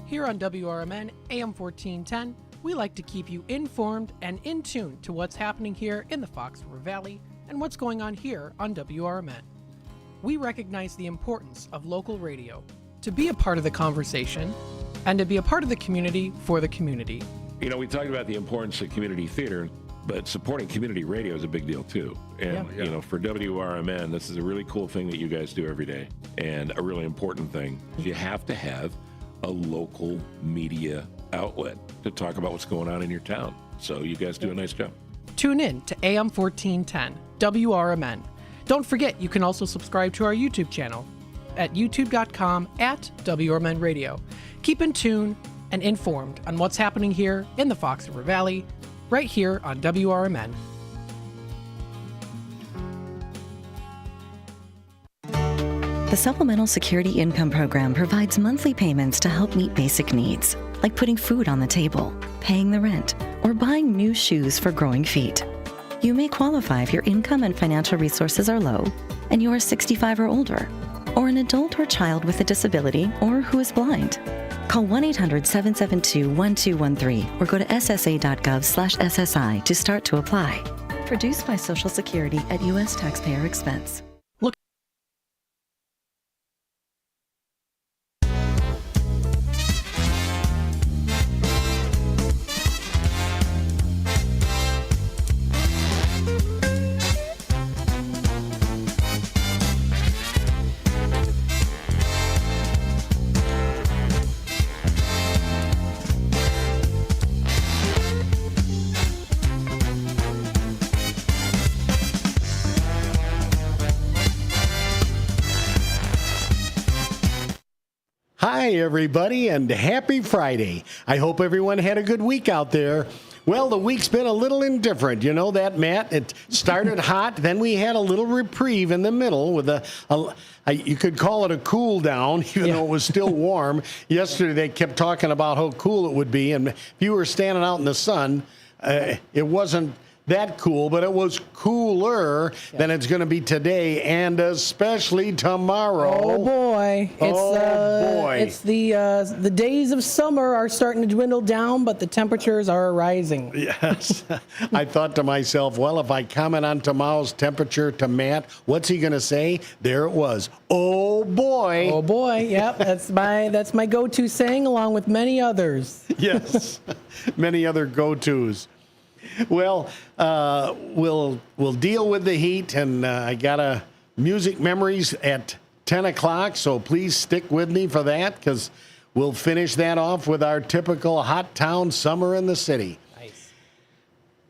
Here on WRMN AM 1410, we like to keep you informed and in tune to what's happening here in the Fox River Valley and what's going on here on WRMN. We recognize the importance of local radio to be a part of the conversation and to be a part of the community for the community. You know, we talked about the importance of community theater, but supporting community radio is a big deal too. And, you know, for WRMN, this is a really cool thing that you guys do every day, and a really important thing. You have to have a local media outlet to talk about what's going on in your town. So you guys do a nice job. Tune in to AM 1410, WRMN. Don't forget, you can also subscribe to our YouTube channel at youtube.com/WRMN Radio. Keep in tune and informed on what's happening here in the Fox River Valley, right here on WRMN. The Supplemental Security Income Program provides monthly payments to help meet basic needs, like putting food on the table, paying the rent, or buying new shoes for growing feet. You may qualify if your income and financial resources are low, and you are 65 or older, or an adult or child with a disability, or who is blind. Call 1-800-772-1213 or go to ssa.gov/SSI to start to apply. Produced by Social Security at U.S. taxpayer expense. Hi, everybody, and happy Friday. I hope everyone had a good week out there. Well, the week's been a little indifferent. You know that, Matt? It started hot, then we had a little reprieve in the middle with you could call it a cool down, even though it was still warm. Yesterday, they kept talking about how cool it would be, and if you were standing out in the sun, it wasn't that cool, but it was cooler than it's going to be today, and especially tomorrow. Oh boy! It's the days of summer are starting to dwindle down, but the temperatures are rising. Yes, I thought to myself, well, if I comment on tomorrow's temperature to Matt, what's he going to say? There it was. Oh boy! Oh boy! Yep, that's my go-to saying, along with many others. Yes, many other go-tos. Well, we'll deal with the heat, and I got music memories at 10 o'clock, so please stick with me for that, because we'll finish that off with our typical hot town summer in the city. Nice.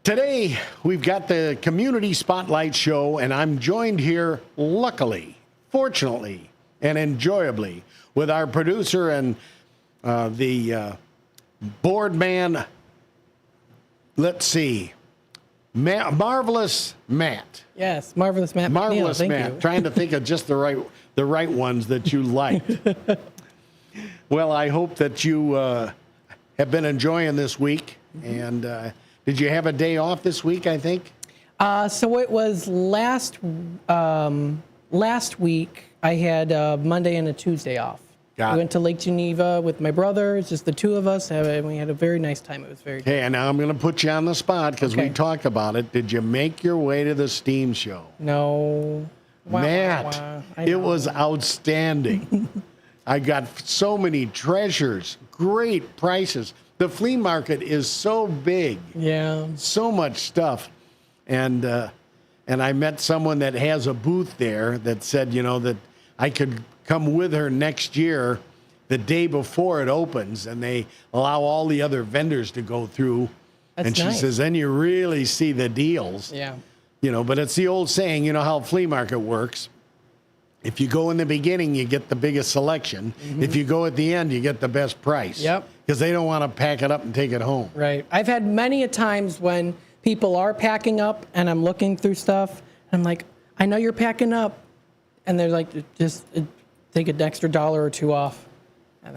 Today, we've got the Community Spotlight Show, and I'm joined here, luckily, fortunately, and enjoyably, with our producer and the board man. Let's see. Marvelous Matt. Yes, Marvelous Matt. Marvelous Thank Matt. you. Trying to think of just the right ones that you liked. Well, I hope that you have been enjoying this week. And did you have a day off this week, I think? So it was last week. I had a Monday and a Tuesday off. We went to Lake Geneva with my brother. It's just the two of us, and we had a very nice time. It was very good. Okay, and now I'm going to put you on the spot because we talked about it. Did you make your way to the steam show? No. Matt, it was outstanding. I got so many treasures, great prices. The flea market is so big. Yeah. So much stuff. And and I met someone that has a booth there that said, that I could come with her next year the day before it opens, and they allow all the other vendors to go through. That's and she nice. says, then you really see the deals. Yeah. But it's the old saying, how a flea market works. If you go in the beginning, you get the biggest selection. Mhm. If you go at the end, you get the best price. Yep. Because they don't want to pack it up and take it home. Right. I've had many a times when people are packing up and I'm looking through stuff. And I'm like, I know you're packing up. And they're like, just take an extra $1 or $2 off.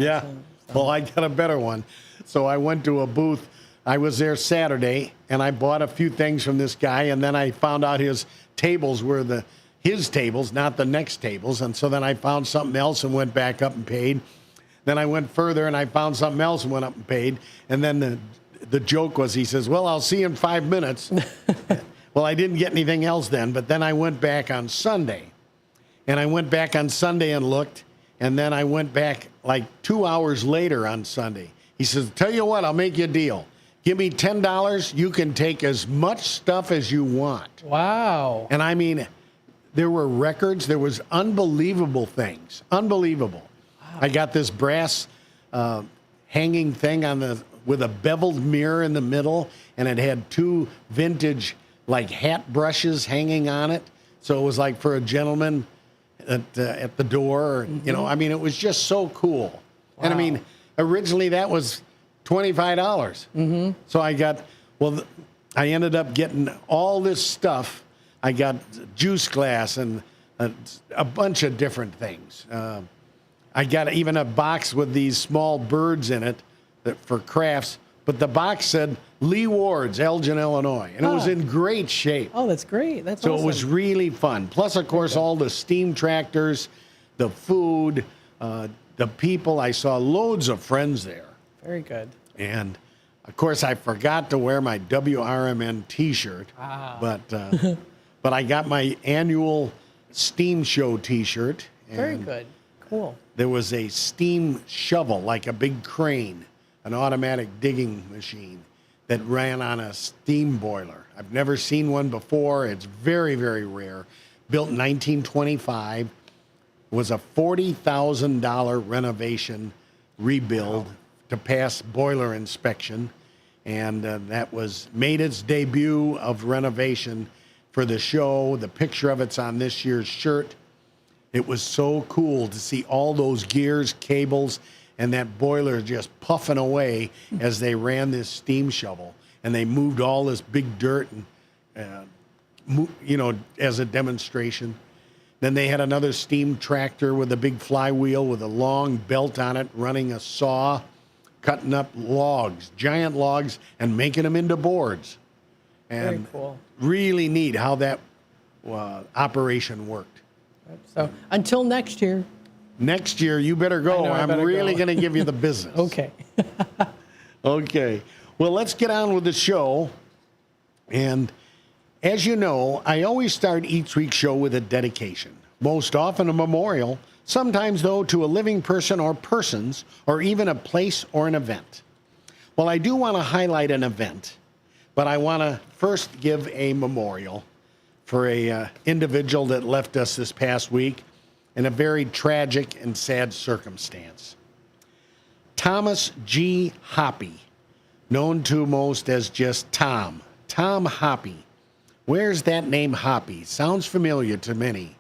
Yeah. Well, I got a better one. So I went to a booth. I was there Saturday, and I bought a few things from this guy, and then I found out his tables were his tables, not the next tables. And so then I found something else and went back up and paid. Then I went further, and I found something else and went up and paid. And then the joke was, he says, well, I'll see you in 5 minutes. Well, I didn't get anything else then, but then I went back on Sunday. And I went back on Sunday and looked, and then I went back like 2 hours later on Sunday. He says, tell you what, I'll make you a deal. Give me $10, you can take as much stuff as you want. Wow. And I mean, there were records, there was unbelievable things. Unbelievable. Wow. I got this brass hanging thing with a beveled mirror in the middle, and it had 2 vintage like hat brushes hanging on it. So it was like for a gentleman at the door, I mean, it was just so cool. Wow. And I mean, originally that was $25. Mm-hmm. So I ended up getting all this stuff. I got juice glass and a bunch of different things. I got even a box with these small birds in it for crafts, but the box said Lee Ward's, Elgin, Illinois, and it was in great shape. Oh, that's great. That's so awesome. It was really fun. Plus, of course, all the steam tractors, the food, the people. I saw loads of friends there. Very good. And, of course, I forgot to wear my WRMN T-shirt, but I got my annual steam show T-shirt. Very good. Cool. There was a steam shovel, like a big crane, an automatic digging machine that ran on a steam boiler. I've never seen one before. It's very, very rare. Built in 1925. Was a $40,000 renovation rebuild to pass boiler inspection. And that made its debut of renovation for the show. The picture of it's on this year's shirt. It was so cool to see all those gears, cables, and that boiler just puffing away as they ran this steam shovel. And they moved all this big dirt, as a demonstration. Then they had another steam tractor with a big flywheel with a long belt on it, running a saw, cutting up logs, giant logs, and making them into boards. And very cool. Really neat how that operation worked. So until next year. Next year, you better go. I'm really going to give you the business. Okay. Okay. Well, let's get on with the show. And as you know, I always start each week's show with a dedication, most often a memorial, sometimes, though, to a living person or persons, or even a place or an event. Well, I do want to highlight an event, but I want to first give a memorial for a individual that left us this past week in a very tragic and sad circumstance. Thomas G. Hoppy, known to most as just Tom. Tom Hoppy. Where's that name Hoppy? Sounds familiar to many.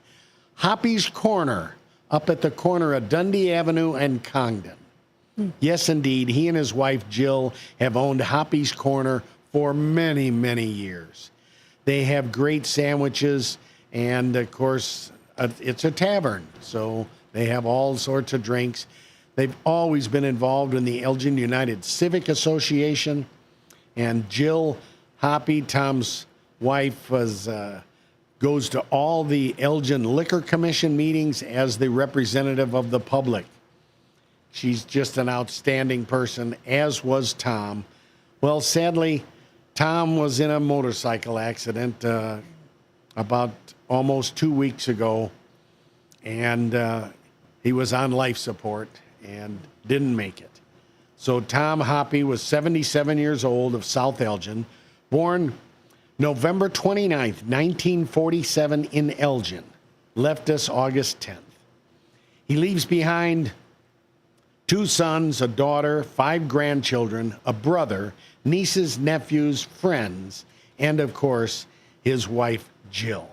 Hoppy's Corner, up at the corner of Dundee Avenue and Congdon. Yes, indeed, he and his wife Jill have owned Hoppy's Corner for many, many years. They have great sandwiches, and of course, it's a tavern, so they have all sorts of drinks. They've always been involved in the Elgin United Civic Association, and Jill Hoppy, Tom's wife, goes to all the Elgin Liquor Commission meetings as the representative of the public. She's just an outstanding person, as was Tom. Well, sadly, Tom was in a motorcycle accident about almost 2 weeks ago, and he was on life support and didn't make it. So Tom Hoppy was 77 years old, of South Elgin, born November 29th, 1947 in Elgin. Left us August 10th. He leaves behind 2 sons, a daughter, 5 grandchildren, a brother, nieces, nephews, friends, and, of course, his wife, Jill.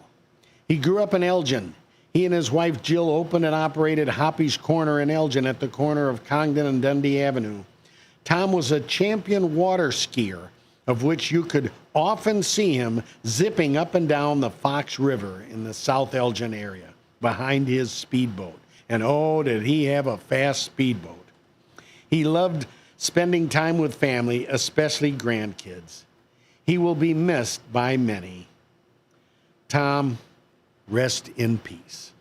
He grew up in Elgin. He and his wife, Jill, opened and operated Hoppy's Corner in Elgin at the corner of Congdon and Dundee Avenue. Tom was a champion water skier, of which you could often see him zipping up and down the Fox River in the South Elgin area behind his speedboat. And oh, did he have a fast speedboat. He loved spending time with family, especially grandkids. He will be missed by many. Tom, rest in peace.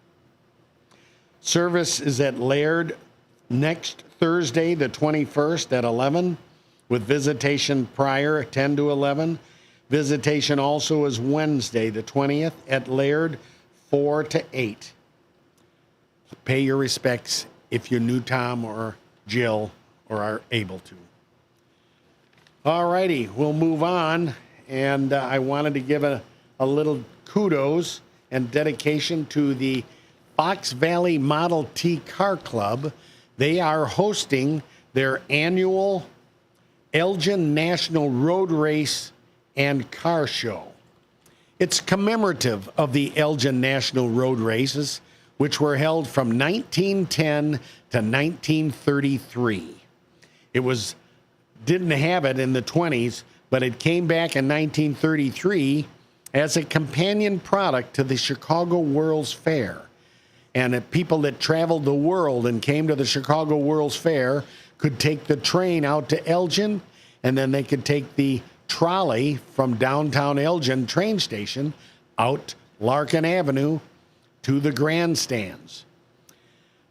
Service is at Laird next Thursday, the 21st at 11, with visitation prior 10 to 11. Visitation also is Wednesday, the 20th at Laird 4 to 8. Pay your respects if you knew Tom or Jill or are able to. All righty, we'll move on. And I wanted to give a little kudos and dedication to the Fox Valley Model T Car Club. They are hosting their annual Elgin National Road Race and Car Show. It's commemorative of the Elgin National Road Races, which were held from 1910 to 1933. It didn't have it in the 20s, but it came back in 1933 as a companion product to the Chicago World's Fair. And people that traveled the world and came to the Chicago World's Fair could take the train out to Elgin, and then they could take the trolley from downtown Elgin train station out Larkin Avenue to the grandstands.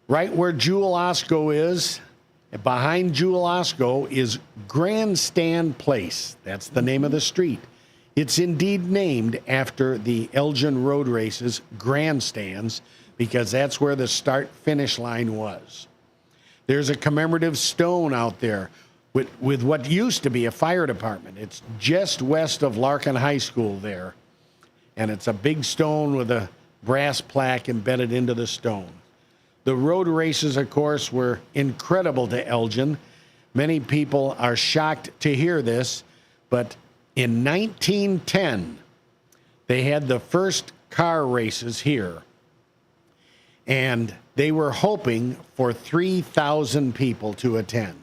Right where Jewel Osco is, behind Jewel Osco is Grandstand Place. That's the name of the street. It's indeed named after the Elgin Road Races grandstands because that's where the start-finish line was. There's a commemorative stone out there with what used to be a fire department. It's just west of Larkin High School there. And it's a big stone with a brass plaque embedded into the stone. The road races, of course, were incredible to Elgin. Many people are shocked to hear this, but in 1910, they had the first car races here. And they were hoping for 3,000 people to attend.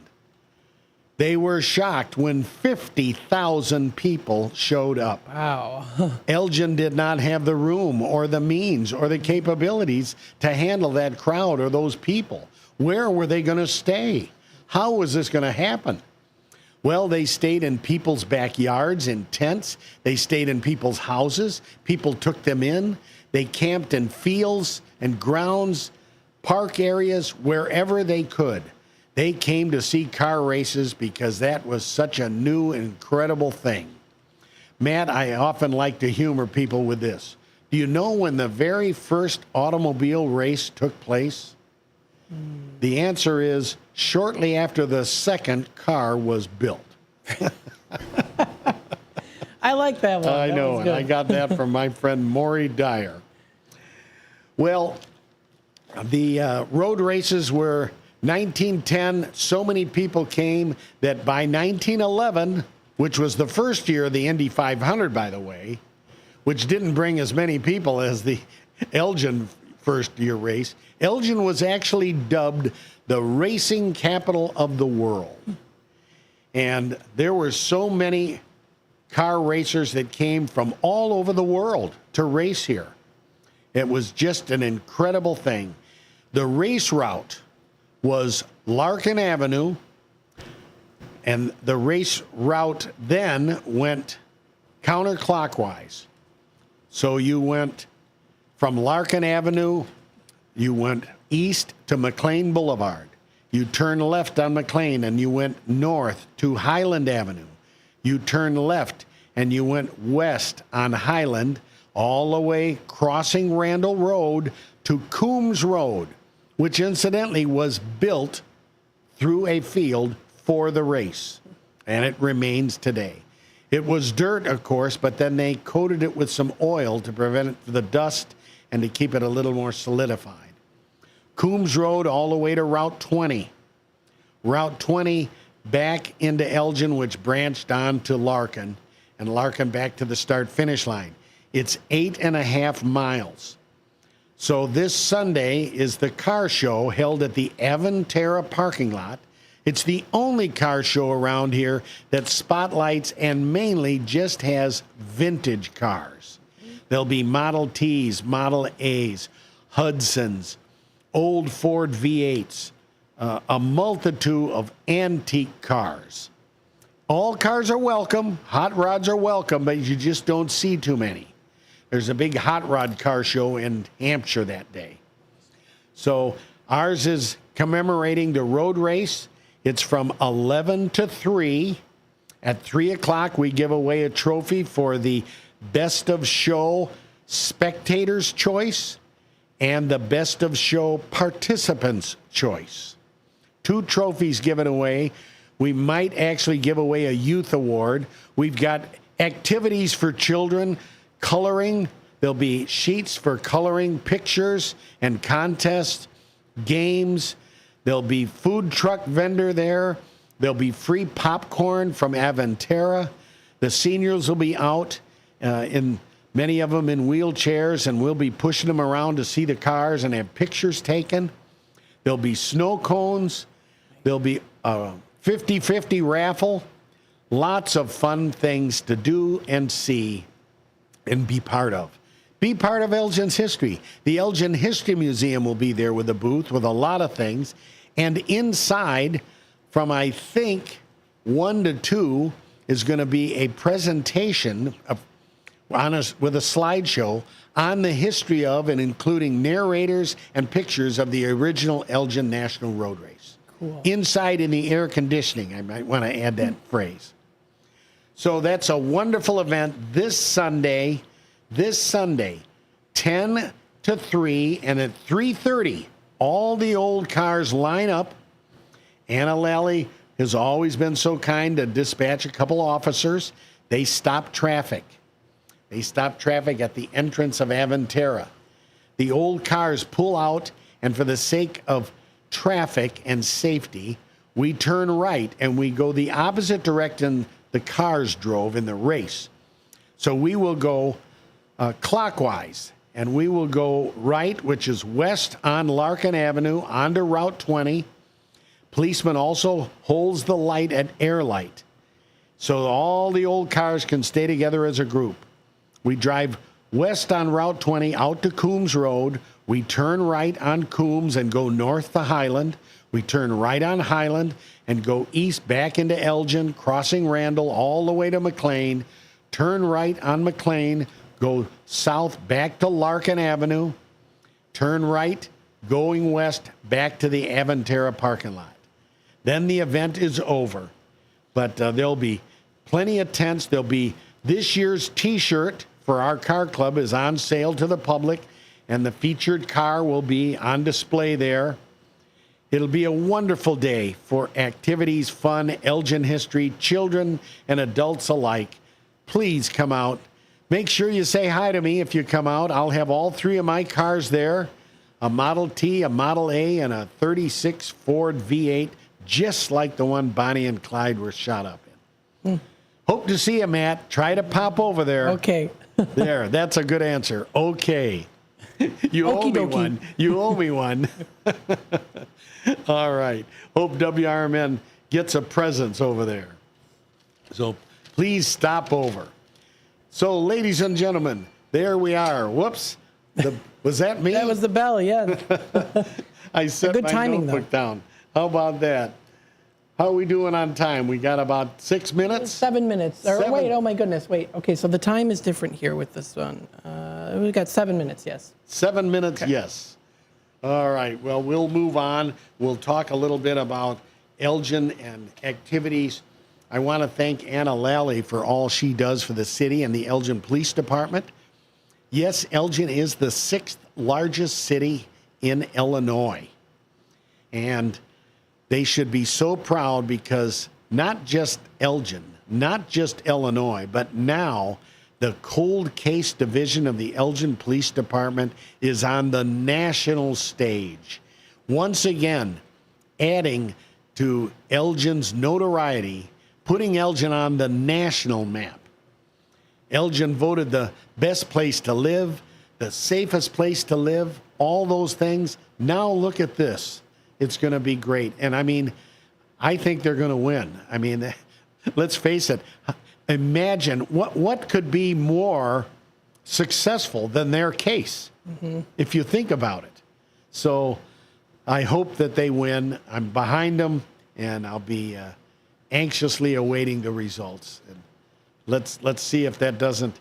They were shocked when 50,000 people showed up. Wow. Elgin did not have the room or the means or the capabilities to handle that crowd or those people. Where were they going to stay? How was this going to happen? Well, they stayed in people's backyards in tents. They stayed in people's houses. People took them in. They camped in fields and grounds, park areas, wherever they could. They came to see car races because that was such a new, incredible thing. Matt, I often like to humor people with this. Do you know when the very first automobile race took place? The answer is shortly after the second car was built. I like that one. I know, and I got that from my friend Maury Dyer. Well, the road races were 1910. So many people came that by 1911, which was the first year of the Indy 500, by the way, which didn't bring as many people as the Elgin first year race, Elgin was actually dubbed the racing capital of the world. And there were so many car racers that came from all over the world to race here. It was just an incredible thing. The race route was Larkin Avenue, and the race route then went counterclockwise. So you went from Larkin Avenue, you went east to McLean Boulevard. You turned left on McLean and you went north to Highland Avenue. You turned left and you went west on Highland, all the way crossing Randall Road to Coombs Road, which incidentally was built through a field for the race, and it remains today. It was dirt, of course, but then they coated it with some oil to prevent the dust and to keep it a little more solidified. Coombs Road all the way to Route 20. Route 20 back into Elgin, which branched on to Larkin, and Larkin back to the start-finish line. It's 8.5 miles. So this Sunday is the car show held at the Aventerra parking lot. It's the only car show around here that spotlights and mainly just has vintage cars. There'll be Model Ts, Model As, Hudsons, old Ford V8s, a multitude of antique cars. All cars are welcome. Hot rods are welcome, but you just don't see too many. There's a big hot rod car show in Hampshire that day. So ours is commemorating the road race. It's from 11 to 3. At 3 o'clock, we give away a trophy for the Best of Show Spectator's Choice and the Best of Show Participants' Choice. 2 trophies given away. We might actually give away a youth award. We've got activities for children, coloring. There'll be sheets for coloring, pictures and contests, games. There'll be food truck vendor there. There'll be free popcorn from Aventerra. The seniors will be out, in many of them in wheelchairs, and we'll be pushing them around to see the cars and have pictures taken. There'll be snow cones. There'll be a 50-50 raffle. Lots of fun things to do and see and be part of. Be part of Elgin's history. The Elgin History Museum will be there with a booth with a lot of things. And inside, from I think 1 to 2, is going to be a presentation with a slideshow on the history of and including narrators and pictures of the original Elgin National Road Race. Cool. Inside in the air conditioning, I might want to add that phrase. So that's a wonderful event this Sunday, 10 to 3, and at 3:30, all the old cars line up. Anna Lally has always been so kind to dispatch a couple officers. They stop traffic. They stop traffic at the entrance of Aventerra. The old cars pull out, and for the sake of traffic and safety, we turn right and we go the opposite direction the cars drove in the race. So we will go clockwise, and we will go right, which is west on Larkin Avenue, onto Route 20. Policeman also holds the light at air light, so all the old cars can stay together as a group. We drive west on Route 20 out to Coombs Road. We turn right on Coombs and go north to Highland. We turn right on Highland and go east back into Elgin, crossing Randall all the way to McLean. Turn right on McLean, go south back to Larkin Avenue. Turn right, going west back to the Aventerra parking lot. Then the event is over. But there'll be plenty of tents. There'll be this year's T-shirt for our car club is on sale to the public, and the featured car will be on display there. It'll be a wonderful day for activities, fun, Elgin history, children and adults alike. Please come out. Make sure you say hi to me if you come out. I'll have all 3 of my cars there, a Model T, a Model A, and a 36 Ford V8, just like the one Bonnie and Clyde were shot up in. Hope to see you, Matt. Try to pop over there. Okay. There, that's a good answer. Okay. You owe me one. You owe me one. All right. Hope WRMN gets a presence over there. So please stop over. So, ladies and gentlemen, there we are. Whoops. Was that me? That was the bell, yeah. I set good my timing, notebook down. How about that? How are we doing on time? We got about 6 minutes? 7 minutes. Wait, oh my goodness, wait. Okay, so the time is different here with this one. We've got 7 minutes, yes. 7 minutes, okay. Yes. All right, well, we'll move on. We'll talk a little bit about Elgin and activities. I want to thank Anna Lally for all she does for the city and the Elgin Police Department. Yes, Elgin is the 6th largest city in Illinois. And they should be so proud because not just Elgin, not just Illinois, but now the cold case division of the Elgin Police Department is on the national stage. Once again, adding to Elgin's notoriety, putting Elgin on the national map. Elgin voted the best place to live, the safest place to live, all those things. Now look at this. It's going to be great. And I mean, I think they're going to win. I mean, let's face it. Imagine what could be more successful than their case, if you think about it. So I hope that they win. I'm behind them, and I'll be anxiously awaiting the results. And let's see if that doesn't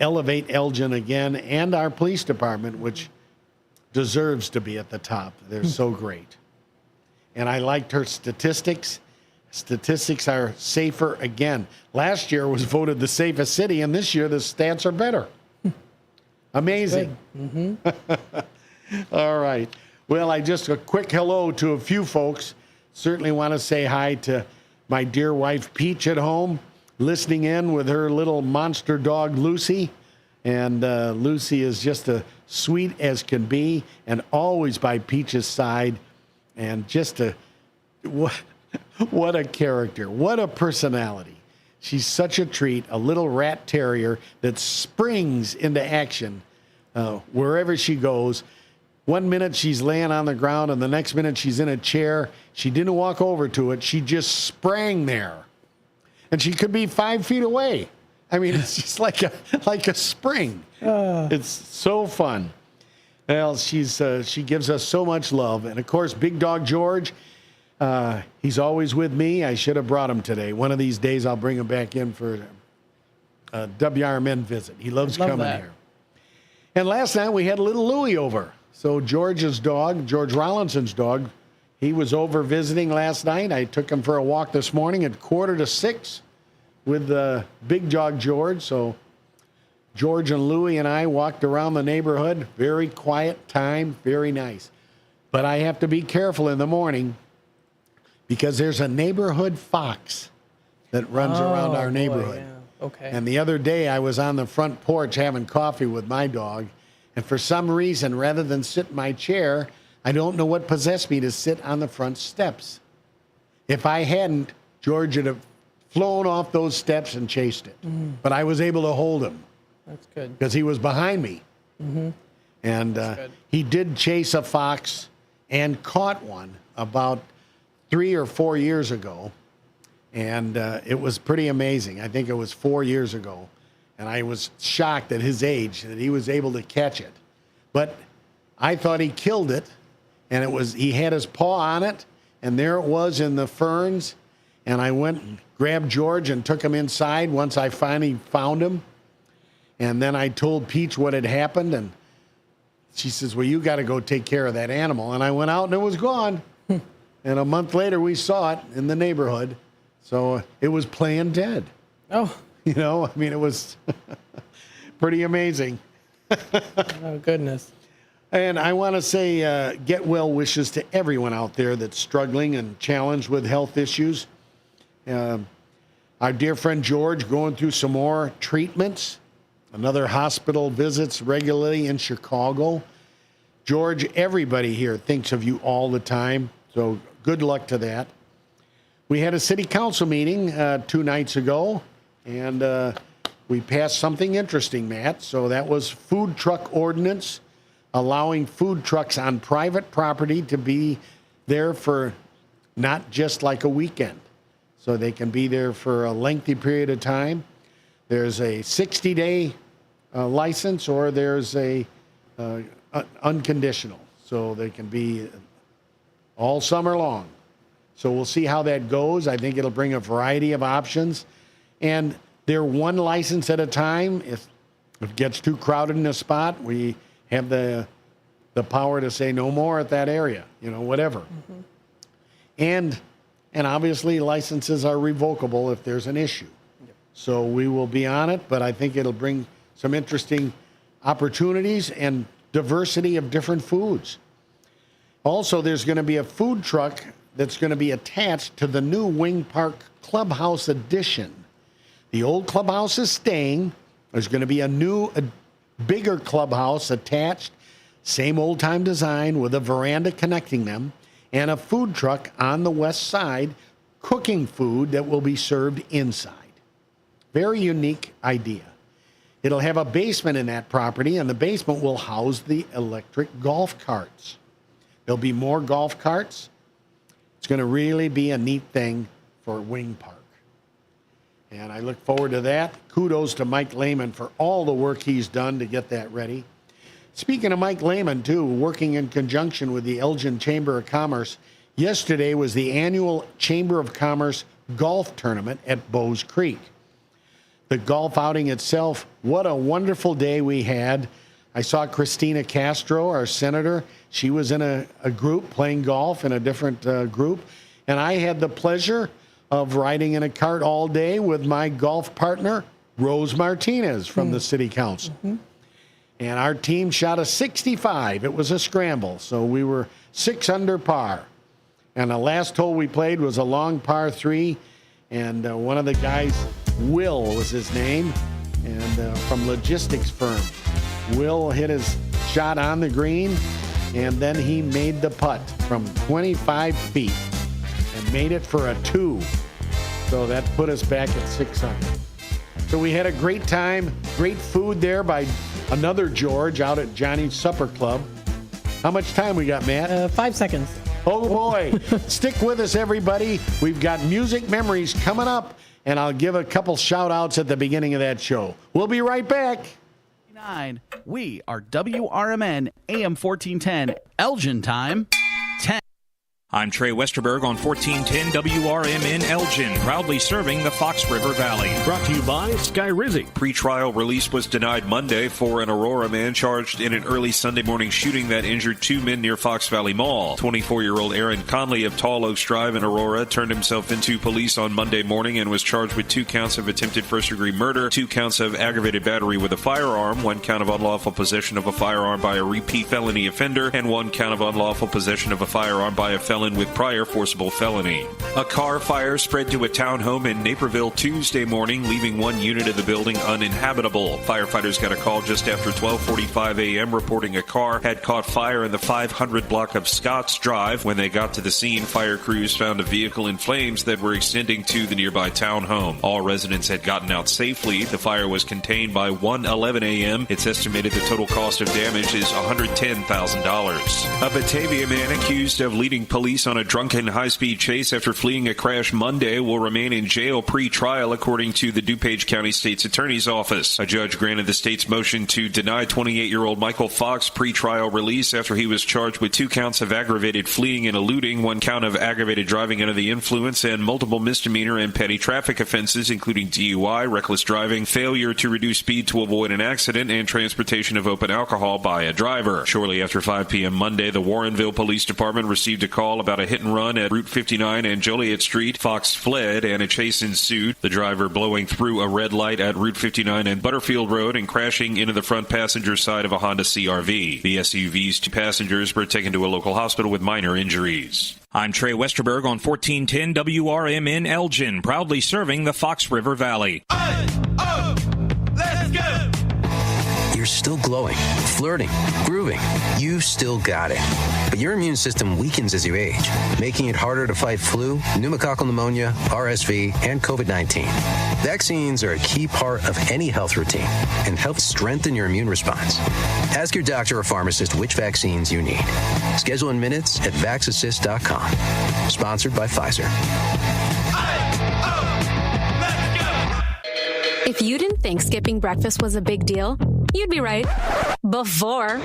elevate Elgin again and our police department, which deserves to be at the top. They're so great. And I liked her statistics. Statistics are safer again. Last year was voted the safest city, and this year the stats are better. Amazing. All right. Well, a quick hello to a few folks. Certainly want to say hi to my dear wife, Peach, at home, listening in with her little monster dog, Lucy. And Lucy is just as sweet as can be and always by Peach's side. And just what a character. What a personality. She's such a treat, a little rat terrier that springs into action wherever she goes. 1 minute she's laying on the ground, and the next minute she's in a chair. She didn't walk over to it. She just sprang there. And she could be 5 feet away. I mean, it's just like a spring. It's so fun. Well, she gives us so much love. And, of course, Big Dog George, he's always with me. I should have brought him today. One of these days I'll bring him back in for a WRMN visit. He loves coming here. And last night we had little Louie over. So George's dog, George Rollinson's dog, he was over visiting last night. I took him for a walk this morning at 5:45 with Big Dog George. So George and Louie and I walked around the neighborhood. Very quiet time, very nice. But I have to be careful in the morning because there's a neighborhood fox that runs around our neighborhood. Yeah. Okay. And the other day I was on the front porch having coffee with my dog, and for some reason, rather than sit in my chair, I don't know what possessed me to sit on the front steps. If I hadn't, George would have flown off those steps and chased it. But I was able to hold him. That's good. Because he was behind me. And he did chase a fox and caught one about 3 or 4 years ago. And it was pretty amazing. I think it was 4 years ago. And I was shocked at his age that he was able to catch it. But I thought he killed it. And he had his paw on it. And there it was in the ferns. And I went and grabbed George and took him inside once I finally found him. And then I told Peach what had happened. And she says, well, you got to go take care of that animal. And I went out and it was gone. And a month later, we saw it in the neighborhood. So it was playing dead. Oh. You know, I mean, it was pretty amazing. Oh, goodness. And I want to say get well wishes to everyone out there that's struggling and challenged with health issues. Our dear friend George going through some more treatments, another hospital visits regularly in Chicago. George, everybody here thinks of you all the time, so good luck to that. We had a city council meeting 2 nights ago, and we passed something interesting, Matt. So that was food truck ordinance, allowing food trucks on private property to be there for not just like a weekend. So they can be there for a lengthy period of time. There's a 60-day license, or there's a unconditional. So they can be all summer long. So we'll see how that goes. I think it'll bring a variety of options. And they're one license at a time. If it gets too crowded in a spot, we have the power to say no more at that area, whatever. And obviously licenses are revocable if there's an issue. So we will be on it, but I think it'll bring some interesting opportunities and diversity of different foods. Also, there's going to be a food truck that's going to be attached to the new Wing Park Clubhouse Edition. The old clubhouse is staying. There's going to be a bigger clubhouse attached, same old-time design with a veranda connecting them, and a food truck on the west side cooking food that will be served inside. Very unique idea. It'll have a basement in that property, and the basement will house the electric golf carts. There'll be more golf carts. It's going to really be a neat thing for Wing Park. And I look forward to that. Kudos to Mike Lehman for all the work he's done to get that ready. Speaking of Mike Lehman, too, working in conjunction with the Elgin Chamber of Commerce, yesterday was the annual Chamber of Commerce golf tournament at Bowes Creek. The golf outing itself, what a wonderful day we had. I saw Christina Castro, our senator. She was in a group playing golf in a different group. And I had the pleasure of riding in a cart all day with my golf partner, Rose Martinez from the city council. Mm-hmm. And our team shot a 65. It was a scramble, so we were 6 under par. And the last hole we played was a long par 3. And one of the guys, Will was his name, and from logistics firm. Will hit his shot on the green, and then he made the putt from 25 feet and made it for a 2. So that put us back at 600. So we had a great time, great food there by another George out at Johnny's Supper Club. How much time we got, Matt? 5 seconds. Oh, boy. Stick with us, everybody. We've got Music Memories coming up, and I'll give a couple shout-outs at the beginning of that show. We'll be right back. We are WRMN AM 1410 Elgin time 10. I'm Trey Westerberg on 1410 WRMN Elgin, proudly serving the Fox River Valley. Brought to you by Sky Rizzy. Pretrial release was denied Monday for an Aurora man charged in an early Sunday morning shooting that injured 2 men near Fox Valley Mall. 24-year-old Aaron Conley of Tall Oaks Drive in Aurora turned himself into police on Monday morning and was charged with 2 counts of attempted first-degree murder, 2 counts of aggravated battery with a firearm, 1 count of unlawful possession of a firearm by a repeat felony offender, and 1 count of unlawful possession of a firearm by a felon with prior forcible felony. A car fire spread to a townhome in Naperville Tuesday morning, leaving 1 unit of the building uninhabitable. Firefighters got a call just after 12:45 a.m. reporting a car had caught fire in the 500 block of Scotts Drive. When they got to the scene, fire crews found a vehicle in flames that were extending to the nearby townhome. All residents had gotten out safely. The fire was contained by 1:11 a.m. It's estimated the total cost of damage is $110,000. A Batavia man accused of leading police on a drunken high-speed chase after fleeing a crash Monday will remain in jail pre-trial, according to the DuPage County State's Attorney's Office. A judge granted the state's motion to deny 28-year-old Michael Fox pre-trial release after he was charged with 2 counts of aggravated fleeing and eluding, 1 count of aggravated driving under the influence, and multiple misdemeanor and petty traffic offenses, including DUI, reckless driving, failure to reduce speed to avoid an accident, and transportation of open alcohol by a driver. Shortly after 5 p.m. Monday, the Warrenville Police Department received a call about a hit-and-run at Route 59 and Joliet Street. Fox fled and a chase ensued, the driver blowing through a red light at Route 59 and Butterfield Road and crashing into the front passenger side of a Honda CR-V. The SUV's 2 passengers were taken to a local hospital with minor injuries. I'm Trey Westerberg on 1410 WRMN Elgin, proudly serving the Fox River Valley. Let's go! You're still glowing, flirting, grooving. You still got it. But your immune system weakens as you age, making it harder to fight flu, pneumococcal pneumonia, RSV, and COVID-19. Vaccines are a key part of any health routine and help strengthen your immune response. Ask your doctor or pharmacist which vaccines you need. Schedule in minutes at vaxassist.com. Sponsored by Pfizer. If you didn't think skipping breakfast was a big deal, you'd be right. Before.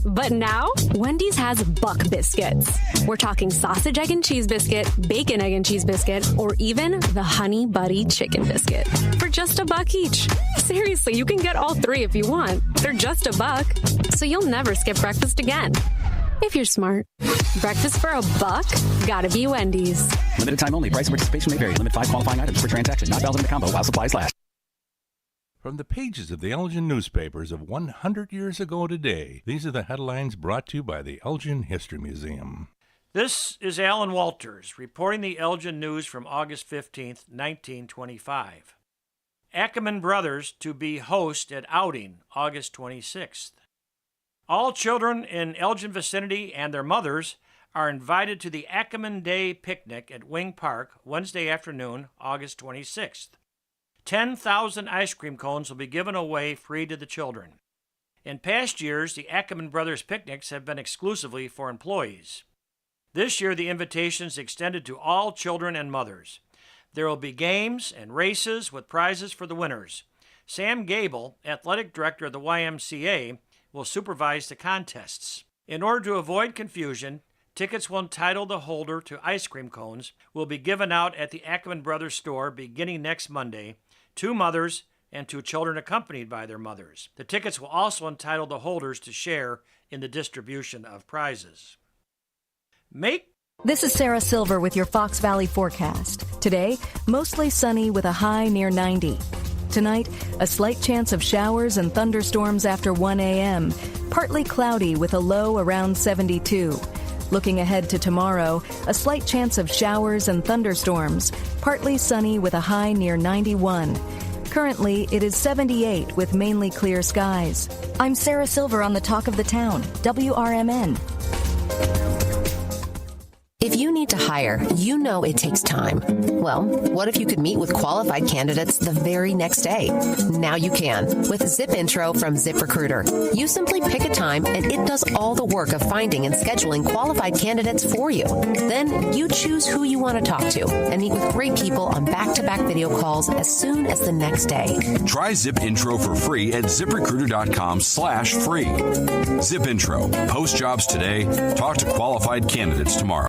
But now, Wendy's has Buck Biscuits. We're talking sausage, egg, and cheese biscuit, bacon, egg, and cheese biscuit, or even the Honey Buddy chicken biscuit. For just $1 each. Seriously, you can get all 3 if you want. They're just $1. So you'll never skip breakfast again. If you're smart. Breakfast for $1? Gotta be Wendy's. Limited time only. Price and participation may vary. Limit 5 qualifying items per transaction. Not valid in the combo while supplies last. From the pages of the Elgin newspapers of 100 years ago today, these are the headlines brought to you by the Elgin History Museum. This is Alan Walters reporting the Elgin news from August 15th, 1925. Ackerman Brothers to be host at outing August 26th. All children in Elgin vicinity and their mothers are invited to the Ackerman Day picnic at Wing Park Wednesday afternoon, August 26th. 10,000 ice cream cones will be given away free to the children. In past years, the Ackerman Brothers picnics have been exclusively for employees. This year, the invitation is extended to all children and mothers. There will be games and races with prizes for the winners. Sam Gable, athletic director of the YMCA, will supervise the contests. In order to avoid confusion, tickets will entitle the holder to ice cream cones will be given out at the Ackerman Brothers store beginning next Monday to mothers and to children accompanied by their mothers. The tickets will also entitle the holders to share in the distribution of prizes. This is Sarah Silver with your Fox Valley forecast. Today, mostly sunny with a high near 90. Tonight, a slight chance of showers and thunderstorms after 1 a.m. Partly cloudy with a low around 72. Looking ahead to tomorrow, a slight chance of showers and thunderstorms. Partly sunny with a high near 91. Currently, it is 78 with mainly clear skies. I'm Sarah Silver on the Talk of the Town, WRMN. If you need to hire, you know it takes time. Well, what if you could meet with qualified candidates the very next day? Now you can with Zip Intro from ZipRecruiter. You simply pick a time and it does all the work of finding and scheduling qualified candidates for you. Then you choose who you want to talk to and meet with great people on back-to-back video calls as soon as the next day. Try Zip Intro for free at ZipRecruiter.com/free. Zip Intro. Post jobs today. Talk to qualified candidates tomorrow.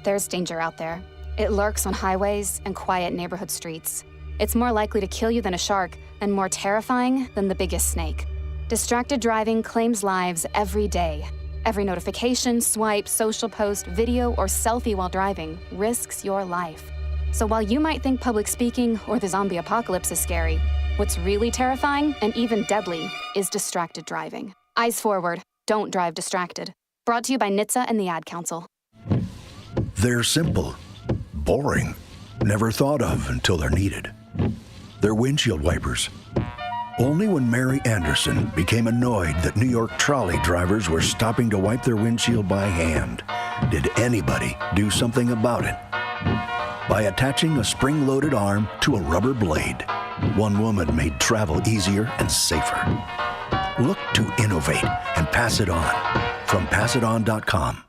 There's danger out there. It lurks on highways and quiet neighborhood streets. It's more likely to kill you than a shark and more terrifying than the biggest snake. Distracted driving claims lives every day. Every notification, swipe, social post, video, or selfie while driving risks your life. So while you might think public speaking or the zombie apocalypse is scary, what's really terrifying and even deadly is distracted driving. Eyes forward. Don't drive distracted. Brought to you by NHTSA and the Ad Council. They're simple, boring, never thought of until they're needed. They're windshield wipers. Only when Mary Anderson became annoyed that New York trolley drivers were stopping to wipe their windshield by hand did anybody do something about it. By attaching a spring-loaded arm to a rubber blade, one woman made travel easier and safer. Look to innovate and pass it on. From passiton.com.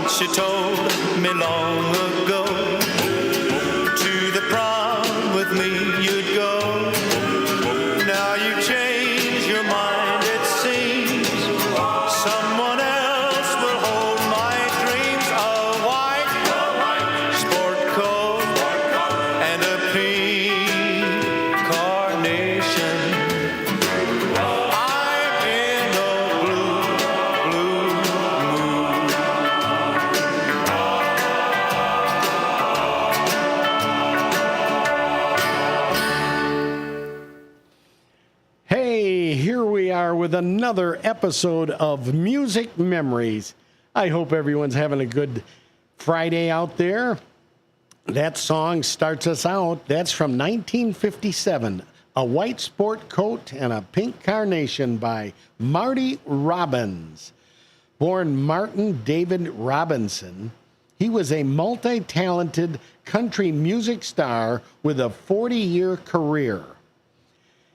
She told me long ago, to the prom with me you'd go. Now you change your mind, it seems. Someone else will hold my dreams. are with another episode of Music Memories. I hope everyone's having a good Friday out there. That song starts us out. That's from 1957, A White Sport Coat and a Pink Carnation by Marty Robbins. Born Martin David Robinson, he was a multi-talented country music star with a 40-year career.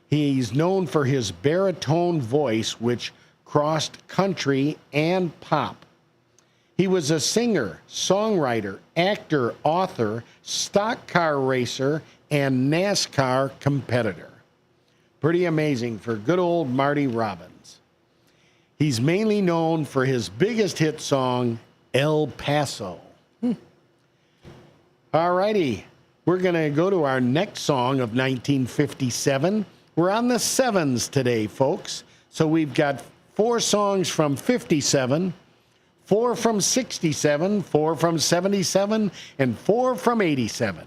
He's known for his baritone voice, which crossed country and pop. He was a singer, songwriter, actor, author, stock car racer, and NASCAR competitor. Pretty amazing for good old Marty Robbins. He's mainly known for his biggest hit song, El Paso. All righty, we're going to go to our next song of 1957. We're on the sevens today, folks. So we've got 4 songs from 57, 4 from 67, 4 from 77, and 4 from 87.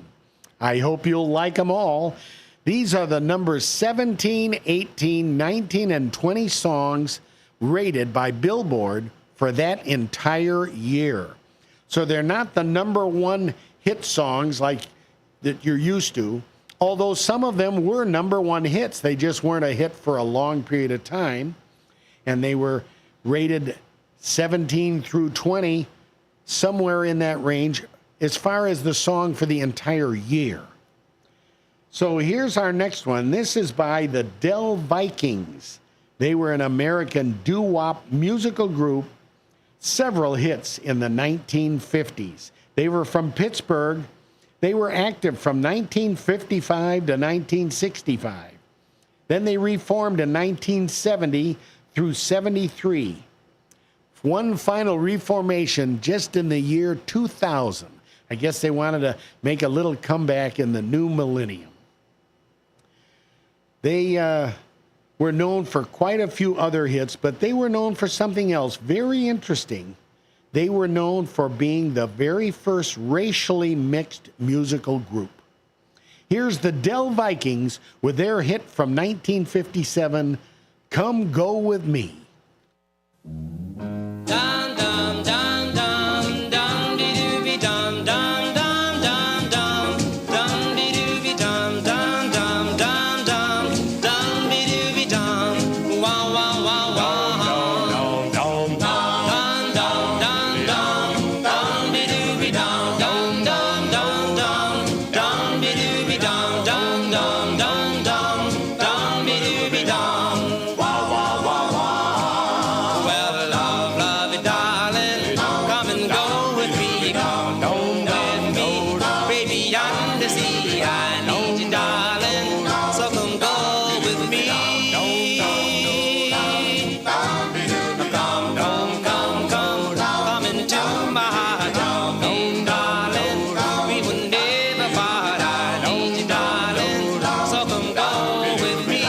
I hope you'll like them all. These are the numbers 17, 18, 19, and 20 songs rated by Billboard for that entire year. So they're not the number one hit songs like that you're used to, although some of them were number one hits. They just weren't a hit for a long period of time, and they were rated 17 through 20, somewhere in that range, as far as the song for the entire year. So here's our next one. This is by the Del Vikings. They were an American doo-wop musical group, several hits in the 1950s. They were from Pittsburgh. They were active from 1955 to 1965. Then they reformed in 1970 through 73. One final reformation just in the year 2000. I guess they wanted to make a little comeback in the new millennium. They were known for quite a few other hits, but they were known for something else very interesting. They were known for being the very first racially mixed musical group. Here's the Del Vikings with their hit from 1957, Come Go With Me. Dum dum dum dum dum dee doo dum dum dum dum dum dum dee doo dum dum dum dum dum dum dee doo dum wow wow wow wow dum dum dum dum dum dum dum dee doo dum dum dum dum dum dum dee doo dum dum dum dum dum dum dee doo dum wow wow wow wow. Well, love, lovey darling, come and go with me, come with me, baby, under sea. I need you, darling, so come go with me. Come into my heart, darling, we will never part. I need you, darling, so come go with me.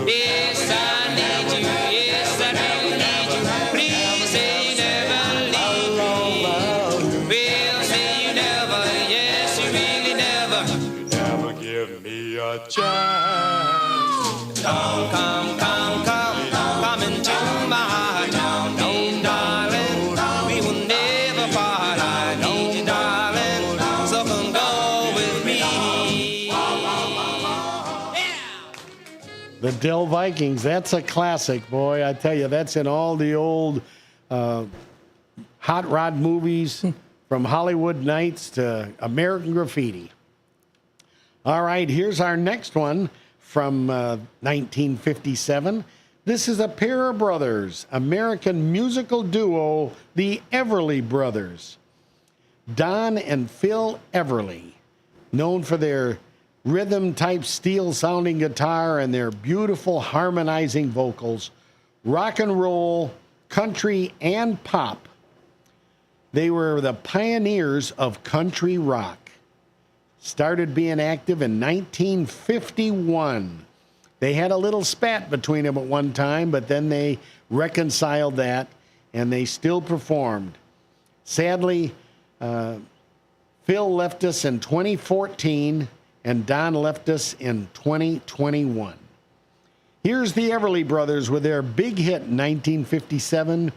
Yes, I need you, yes, I do need you. Please say you never leave me. Well, say you never, yes, you really never. Never give me a chance. Come into my heart, darling, we will never part. I need you, darling, so come go with me. The Del Vikings, that's a classic, boy. I tell you, that's in all the old hot rod movies, from Hollywood Nights to American Graffiti. All right, here's our next one from 1957. This is a pair of brothers, American musical duo, the Everly Brothers. Don and Phil Everly, known for their rhythm-type steel-sounding guitar and their beautiful harmonizing vocals, rock and roll, country, and pop. They were the pioneers of country rock. Started being active in 1951. They had a little spat between them at one time, but then they reconciled that, and they still performed. Sadly, Phil left us in 2014, and Don left us in 2021. Here's the Everly Brothers with their big hit in 1957,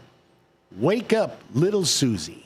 Wake Up, Little Susie.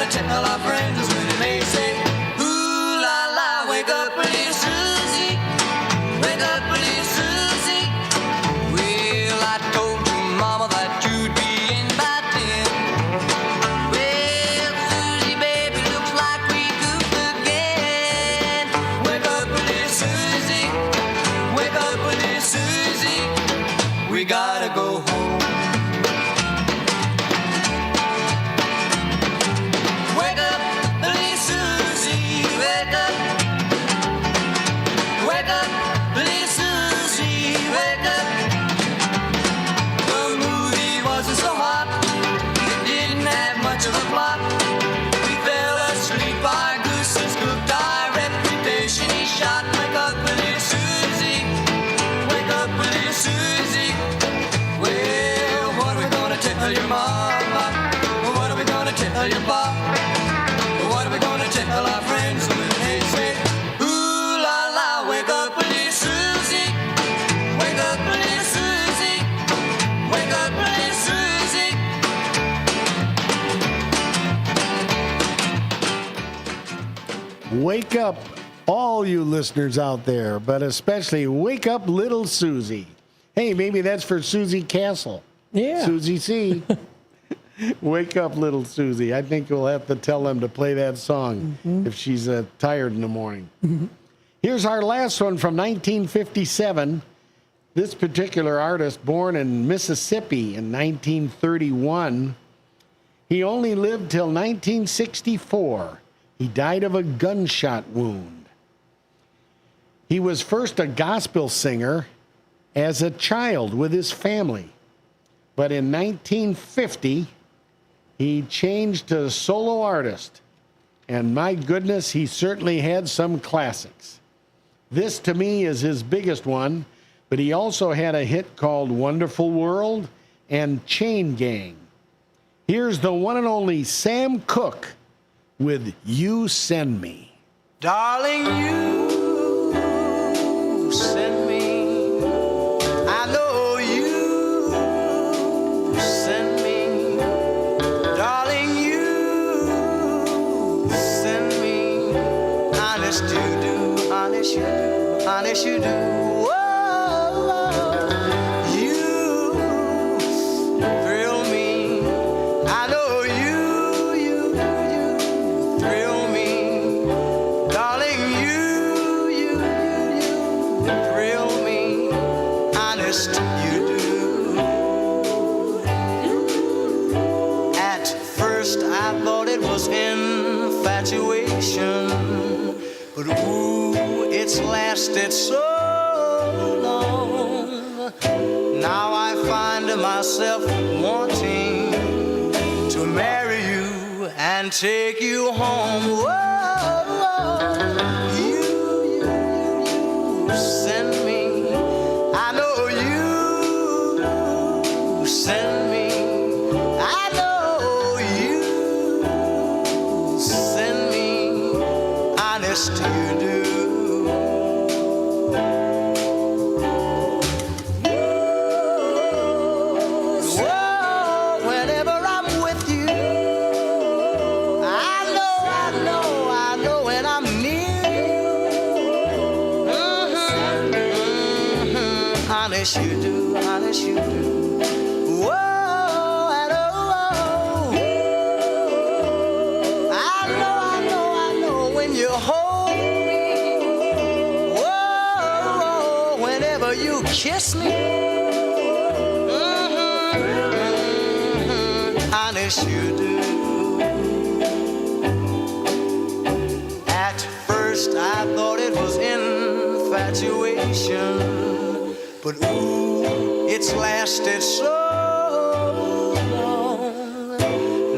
Tell our friends when they say, ooh la la, wake up, little Susie, wake up, little Susie. Well, I told your mama that you'd be in by 10. Well, Susie, baby, looks like we goofed again. Wake up, little Susie, wake up, little Susie. We gotta go home. Tell your mama, what are we gonna tell your papa? What are we gonna tell our friends when they say, ooh la la, wake up, little Susie, wake up, little Susie, wake up, little Susie. Wake up, all you listeners out there, but especially wake up, little Susie. Hey, maybe that's for Susie Castle. Yeah. Susie C. Wake up, little Susie. I think we'll have to tell them to play that song if she's tired in the morning. Here's our last one from 1957. This particular artist, born in Mississippi in 1931, he only lived till 1964. He died of a gunshot wound. He was first a gospel singer as a child with his family. But in 1950, he changed to solo artist. And my goodness, he certainly had some classics. This, to me, is his biggest one, but he also had a hit called Wonderful World and Chain Gang. Here's the one and only Sam Cooke with You Send Me. Darling, you send me. I know you send me. Darling, you send me. Honest you do, honest you do, honest you do. Infatuation, but ooh, it's lasted so long. Now I find myself wanting to marry you and take you home. Whoa, you send me. I know you send me. I know. You do. Whoa, whenever I'm with you, I know when I'm near you. Honest you do, honest you do. Whoa, and oh, I know when you hold. You kiss me, yes you do. At first I thought it was infatuation, but ooh, it's lasted so long.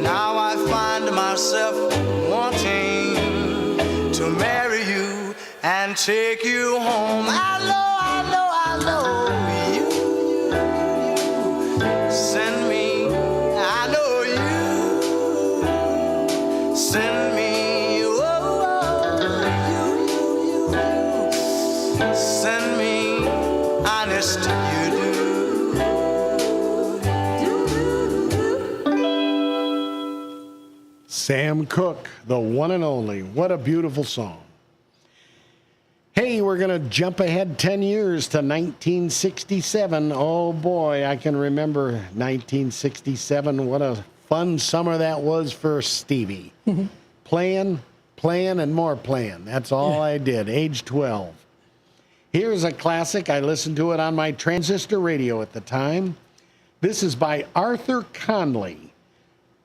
Now I find myself wanting to marry you and take you home. I know you send me. I know you send me. You send me. Honest, you do. Sam Cooke, the one and only. What a beautiful song. Hey, we're going to jump ahead 10 years to 1967. Oh, boy, I can remember 1967. What a fun summer that was for Stevie. Playing, and more playing. That's all I did, age 12. Here's a classic. I listened to it on my transistor radio at the time. This is by Arthur Conley.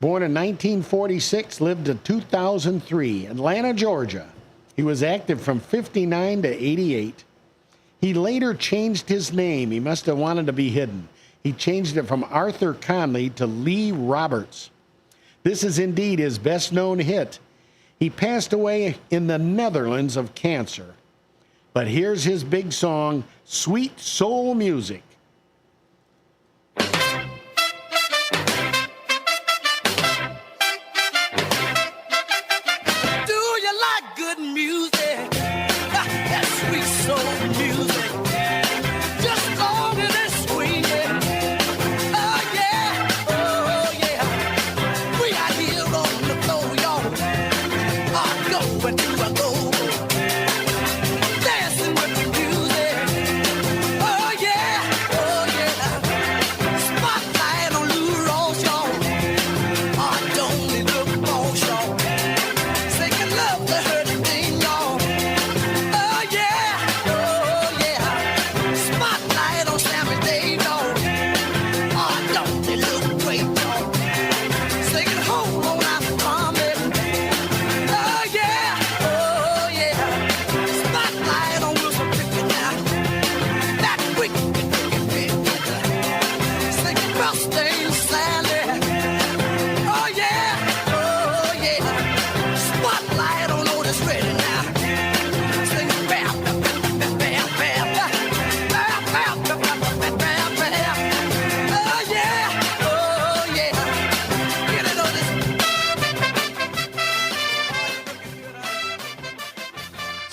Born in 1946, lived to 2003, Atlanta, Georgia. He was active from 59 to 88. He later changed his name. He must have wanted to be hidden. He changed it from Arthur Conley to Lee Roberts. This is indeed his best-known hit. He passed away in the Netherlands of cancer. But here's his big song, Sweet Soul Music.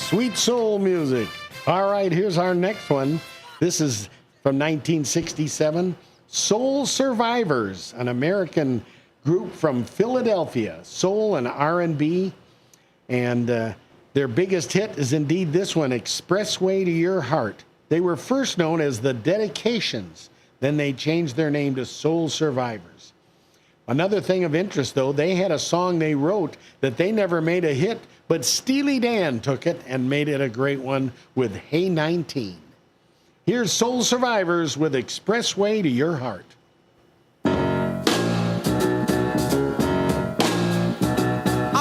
Sweet soul music. All right, here's our next one. This is from 1967. Soul Survivors, an American group from Philadelphia, soul and R&B. And their biggest hit is indeed this one, Expressway to Your Heart. They were first known as the Dedications. Then they changed their name to Soul Survivors. Another thing of interest, though, they had a song they wrote that they never made a hit, but Steely Dan took it and made it a great one with Hey 19. Here's Soul Survivors with Expressway to Your Heart. I've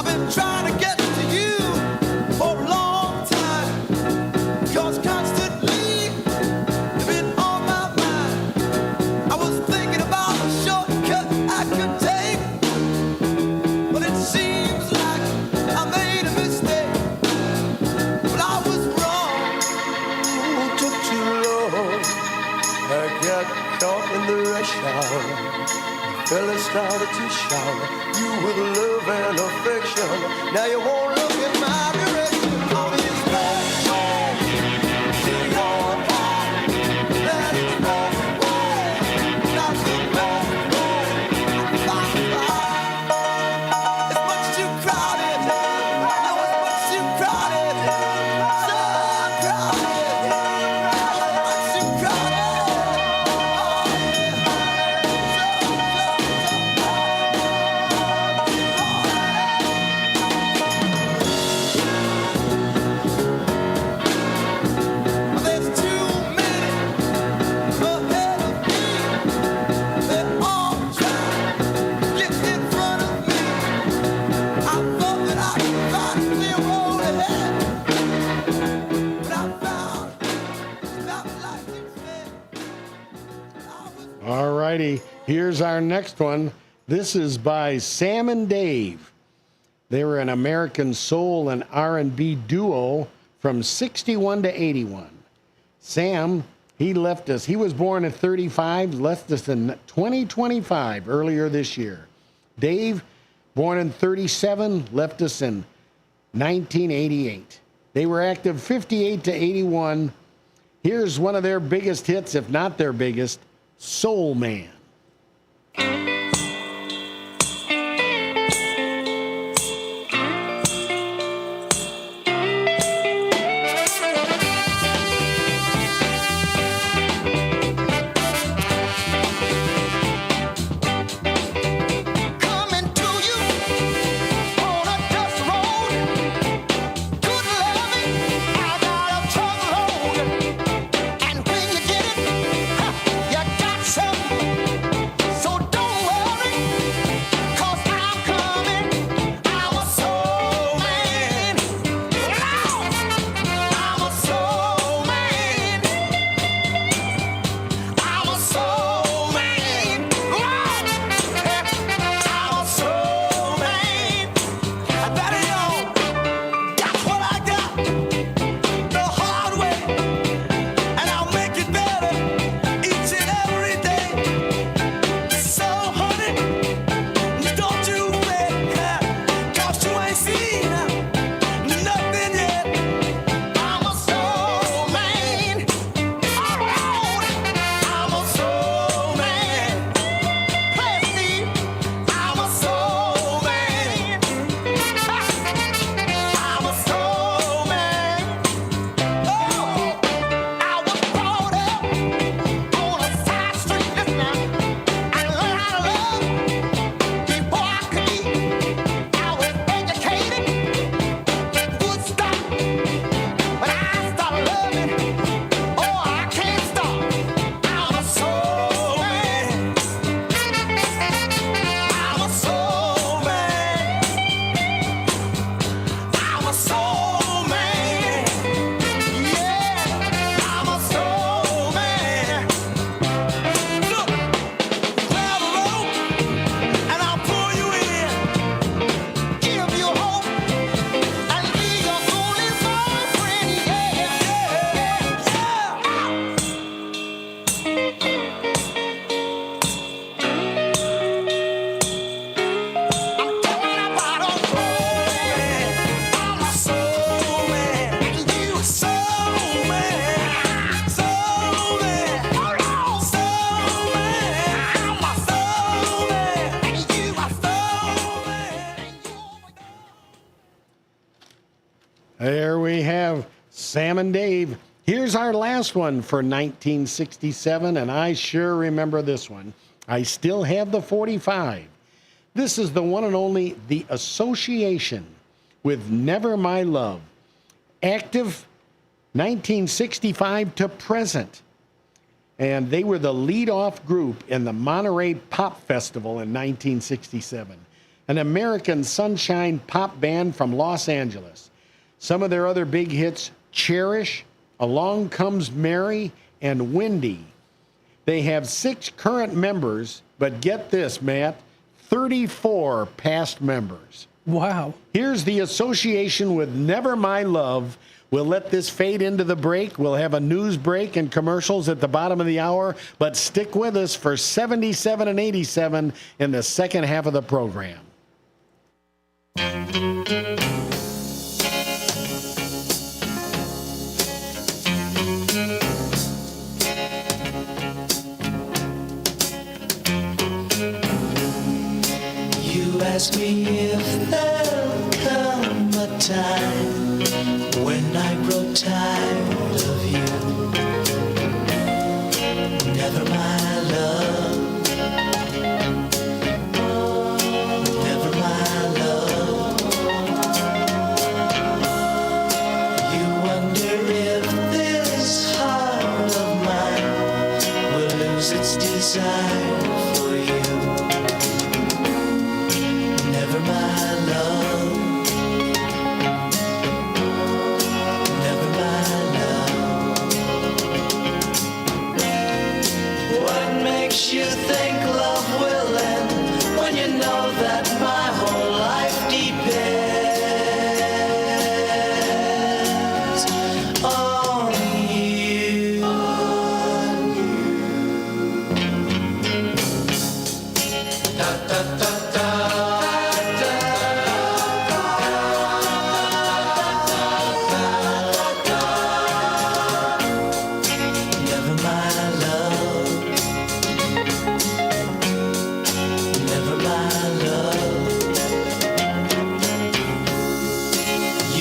been trying to get to you for a long time, 'cause constantly you've been on my mind. I was thinking about a shortcut I could take, but it seems like I made a mistake. But I was wrong, took too long. I got caught in the rush hour. Fella started to shower you with love and affection. Now you won't look in my direction. All these bad songs to your heart. That is wrong way, not the best way. It's much too crowded. No, it's much too crowded. So crowded. Much too crowded. All righty. Here's our next one. This is by Sam and Dave. They were an American soul and R&B duo from 61 to 81. Sam, he left us. He was born at 35, left us in 2025, earlier this year. Dave, born in 37, left us in 1988. They were active 58 to 81. Here's one of their biggest hits, if not their biggest, Soul Man. There we have Sam and Dave. Here's our last one for 1967, and I sure remember this one. I still have the 45. This is the one and only The Association with Never My Love. Active 1965 to present. And they were the lead-off group in the Monterey Pop Festival in 1967. An American sunshine pop band from Los Angeles. Some of their other big hits, Cherish, Along Comes Mary, and Windy. They have 6 current members, but get this, Matt, 34 past members. Wow. Here's The Association with Never My Love. We'll let this fade into the break. We'll have a news break and commercials at the bottom of the hour, but stick with us for 77 and 87 in the second half of the program. You ask me if there'll come a time when I grow tired of you. Never my love. Never my love. You wonder if this heart of mine will lose its desire for you. Never my love. Never my love. What makes makes you think love will end when you know that my whole life depends on you. Da, da, da, da.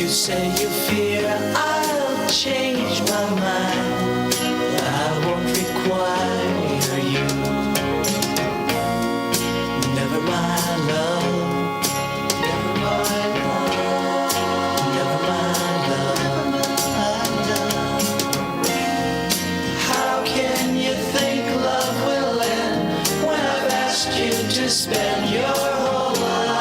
Say you fear I'll change my mind. I won't require you. Never my love. Never my love. Never my love. How can you think love will end when I've asked you to spend your whole life?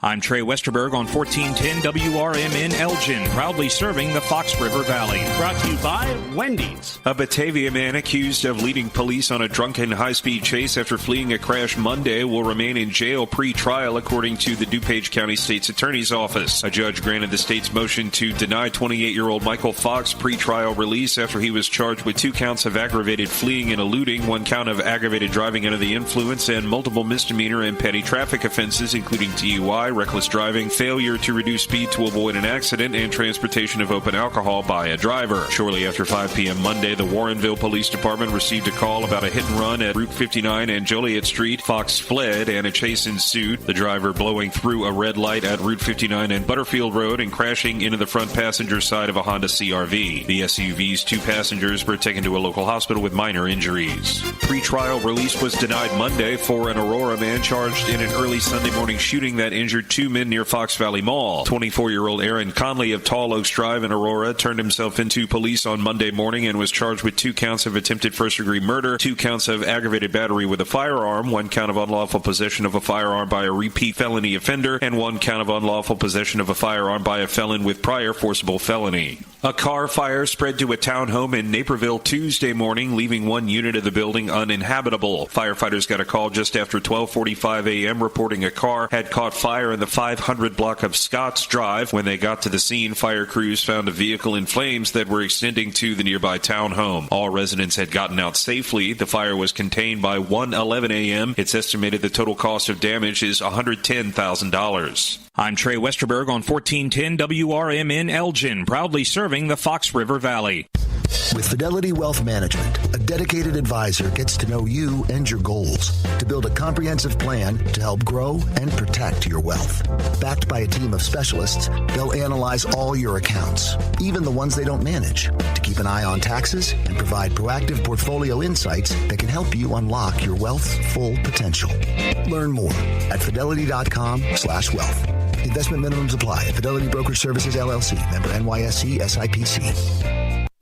I'm Trey Westerberg on 1410 WRMN Elgin, proudly serving the Fox River Valley. Brought to you by Wendy's. A Batavia man accused of leading police on a drunken high-speed chase after fleeing a crash Monday will remain in jail pre-trial, according to the DuPage County State's Attorney's Office. A judge granted the state's motion to deny 28-year-old Michael Fox pre-trial release after he was charged with 2 counts of aggravated fleeing and eluding, 1 count of aggravated driving under the influence, and multiple misdemeanor and petty traffic offenses, including DUI, reckless driving, failure to reduce speed to avoid an accident, and transportation of open alcohol by a driver. Shortly after 5 p.m. Monday, the Warrenville Police Department received a call about a hit and run at Route 59 and Joliet Street. Fox fled and a chase ensued, the driver blowing through a red light at Route 59 and Butterfield Road and crashing into the front passenger side of a Honda CR-V. The SUV's 2 passengers were taken to a local hospital with minor injuries. Pre-trial release was denied Monday for an Aurora man charged in an early Sunday morning shooting that injured 2 men near Fox Valley Mall. 24-year-old Aaron Conley of Tall Oaks Drive in Aurora turned himself into police on Monday morning and was charged with 2 counts of attempted first-degree murder, 2 counts of aggravated battery with a firearm, 1 count of unlawful possession of a firearm by a repeat felony offender, and 1 count of unlawful possession of a firearm by a felon with prior forcible felony. A car fire spread to a townhome in Naperville Tuesday morning, leaving 1 unit of the building uninhabitable. Firefighters got a call just after 12:45 a.m. reporting a car had caught fire in the 500 block of Scotts Drive. When they got to the scene, fire crews found a vehicle in flames that were extending to the nearby townhome. All residents had gotten out safely. The fire was contained by 1:11 a.m. It's estimated the total cost of damage is $110,000. I'm Trey Westerberg on 1410 WRMN Elgin, proudly serving the Fox River Valley. With Fidelity Wealth Management, a dedicated advisor gets to know you and your goals to build a comprehensive plan to help grow and protect your wealth. Backed by a team of specialists, they'll analyze all your accounts, even the ones they don't manage, to keep an eye on taxes and provide proactive portfolio insights that can help you unlock your wealth's full potential. Learn more at fidelity.com/wealth. Investment minimums apply. Fidelity Brokerage Services, LLC. Member NYSE SIPC.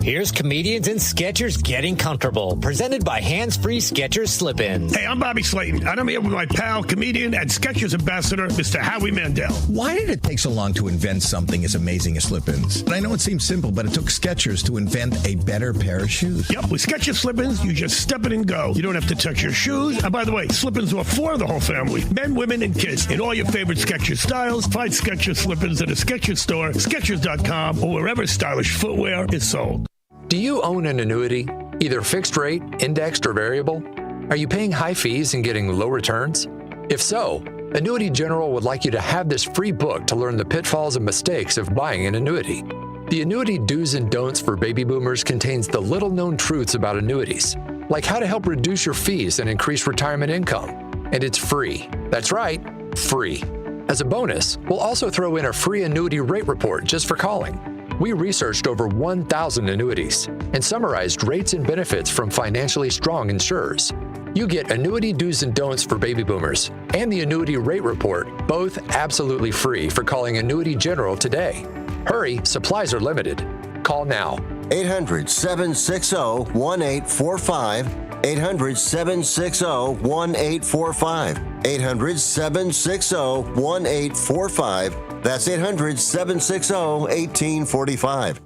Here's Comedians and Sketchers Getting Comfortable, presented by Hands Free Skechers Slip-Ins. Hey, I'm Bobby Slayton, and I'm here with my pal, comedian, and Skechers ambassador, Mr. Howie Mandel. Why did it take so long to invent something as amazing as Slip-Ins? I know it seems simple, but it took Skechers to invent a better pair of shoes. Yep, with Skechers Slip-Ins, you just step it and go. You don't have to touch your shoes. And by the way, Slip-Ins are for the whole family, men, women, and kids. In all your favorite Skechers styles, find Skechers Slip-Ins at a Skechers store, Skechers.com, or wherever stylish footwear is sold. Do you own an annuity, either fixed rate, indexed, or variable? Are you paying high fees and getting low returns? If so, Annuity General would like you to have this free book to learn the pitfalls and mistakes of buying an annuity. The Annuity Do's and Don'ts for Baby Boomers contains the little-known truths about annuities, like how to help reduce your fees and increase retirement income. And it's free. That's right, free. As a bonus, we'll also throw in a free annuity rate report just for calling. We researched over 1,000 annuities and summarized rates and benefits from financially strong insurers. You get Annuity Do's and Don'ts for Baby Boomers and the Annuity Rate Report, both absolutely free for calling Annuity General today. Hurry, supplies are limited. Call now, 800-760-1845. 800-760-1845. 800-760-1845. That's 800-760-1845.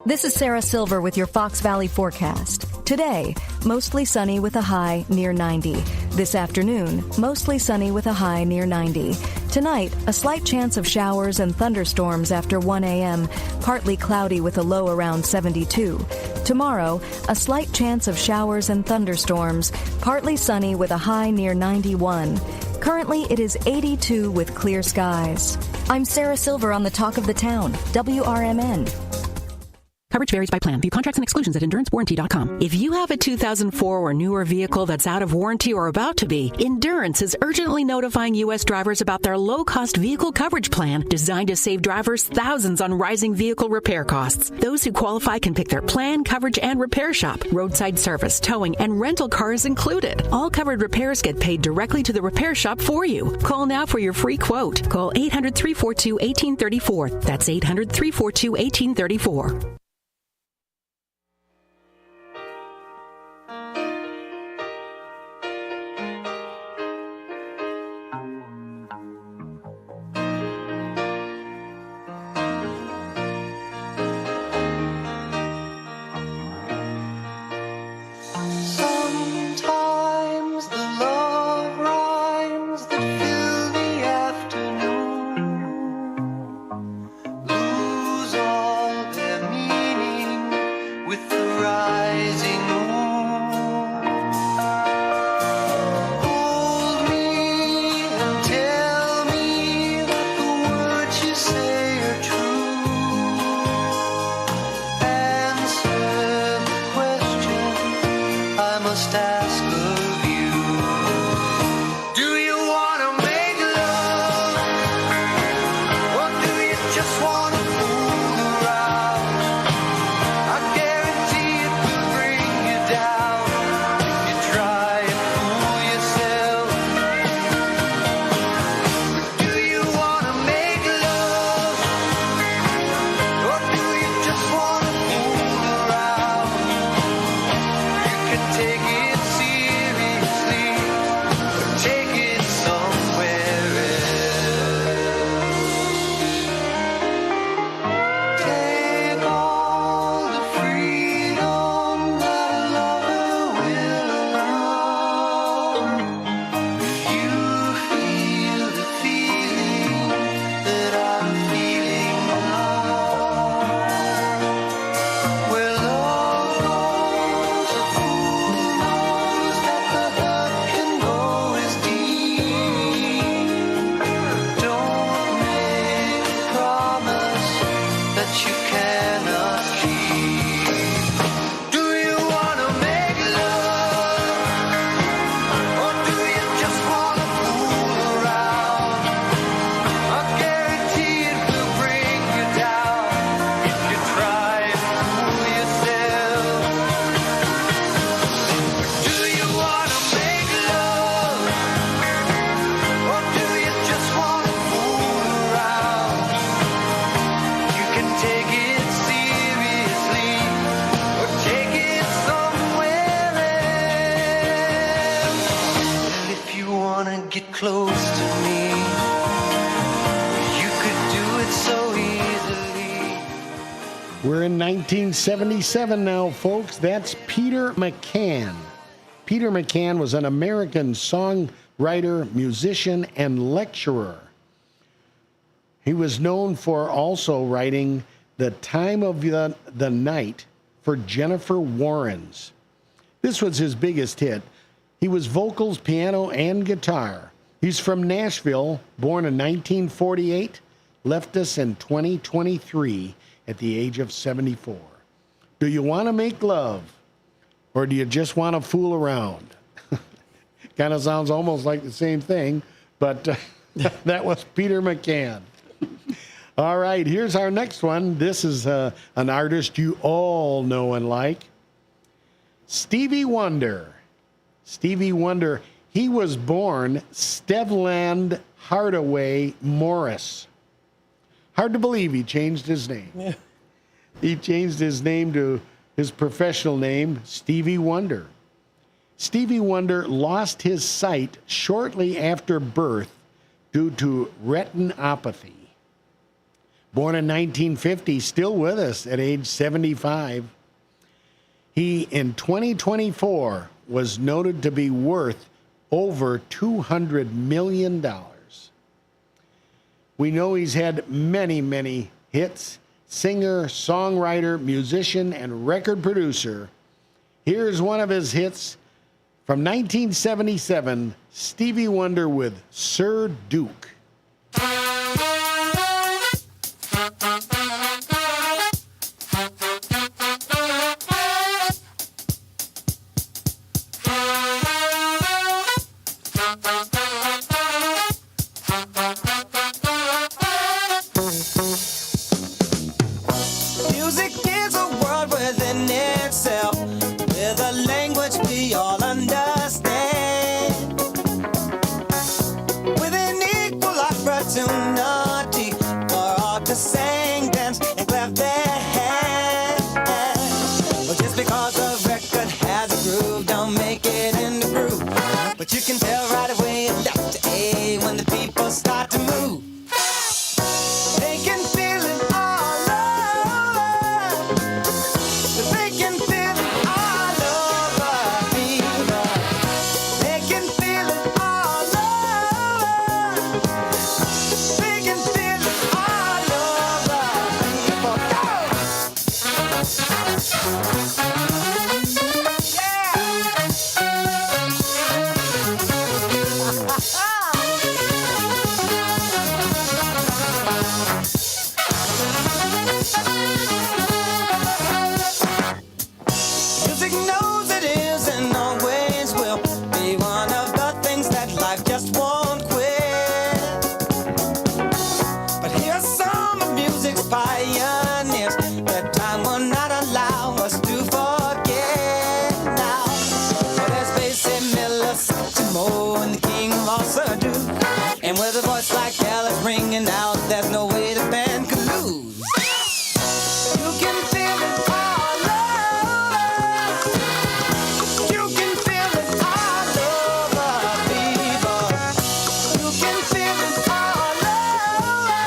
This is Sarah Silver with your Fox Valley forecast. Today, mostly sunny with a high near 90. This afternoon, mostly sunny with a high near 90. Tonight, a slight chance of showers and thunderstorms after 1 a.m., partly cloudy with a low around 72. Tomorrow, a slight chance of showers and thunderstorms, partly sunny with a high near 91. Currently, it is 82 with clear skies. I'm Sarah Silver on the Talk of the Town, WRMN. Coverage varies by plan. View contracts and exclusions at EnduranceWarranty.com. If you have a 2004 or newer vehicle that's out of warranty or about to be, Endurance is urgently notifying U.S. drivers about their low-cost vehicle coverage plan designed to save drivers thousands on rising vehicle repair costs. Those who qualify can pick their plan, coverage, and repair shop. Roadside service, towing, and rental car is included. All covered repairs get paid directly to the repair shop for you. Call now for your free quote. Call 800-342-1834. That's 800-342-1834. Sometimes the love rhymes that fill the afternoon lose all their meaning with the rising moon. Hold me and tell me that the words you say are true. Answer the question I must ask of you. Do you want to make love? Or do you just want to fool around? I guarantee it will bring you down if you try and fool yourself. Do you want to make love? Or do you just want to fool around? You can take it seriously or take it somewhere else. Take all the freedom that a lover will allow. If you feel the feeling that I'm feeling now, where love goes, a fool knows that the hurt can go as deep. Don't make a promise that you cannot keep. Do you want to make love? Or do you just want to fool around? I guarantee it will bring you down if you try and fool yourself. Do you want to make love? Or do you just want to fool around? You can take it seriously or take it somewhere else. And if you want to get close to me, you could do it so easily. We're in 1977 now, folks. That's Peter McCann. Peter McCann was an American songwriter, musician, and lecturer. He was known for also writing The Time of the Night for Jennifer Warnes. This was his biggest hit. He was vocals, piano, and guitar. He's from Nashville, born in 1948, left us in 2023 at the age of 74. Do you want to make love? Or do you just want to fool around? Kind of sounds almost like the same thing, but that was Peter McCann. All right, here's our next one. This is an artist you all know and like. Stevie Wonder. Stevie Wonder, he was born Stevland Hardaway Morris. Hard to believe he changed his name. He changed his name to his professional name, Stevie Wonder. Stevie Wonder lost his sight shortly after birth due to retinopathy. Born in 1950, still with us at age 75. He, in 2024, was noted to be worth over $200 million. We know he's had many, many hits. Singer, songwriter, musician, and record producer. Here's one of his hits from 1977, Stevie Wonder with Sir Duke. Music is a world within itself, with a language we all understand, with an equal opportunity for all to sing, dance, and clap their hands. Well, just because a record has a groove, don't make it in the groove. But you can tell right away left to A when the people start to move. They can feel it all over. They can feel it all over, fever. They can feel it all over. They can feel it all over, fever. Music knows it is and always will be one of the things that life just won't quit. But here's some of music's pioneers that time will not allow us to forget now. So there's Basie Miller, Satchmo, and the king of all Sir Duke. And with a voice like Alice ringing out, there's no way the band could lose. You can feel it all over. You can feel it all over, fever. You can feel it all over.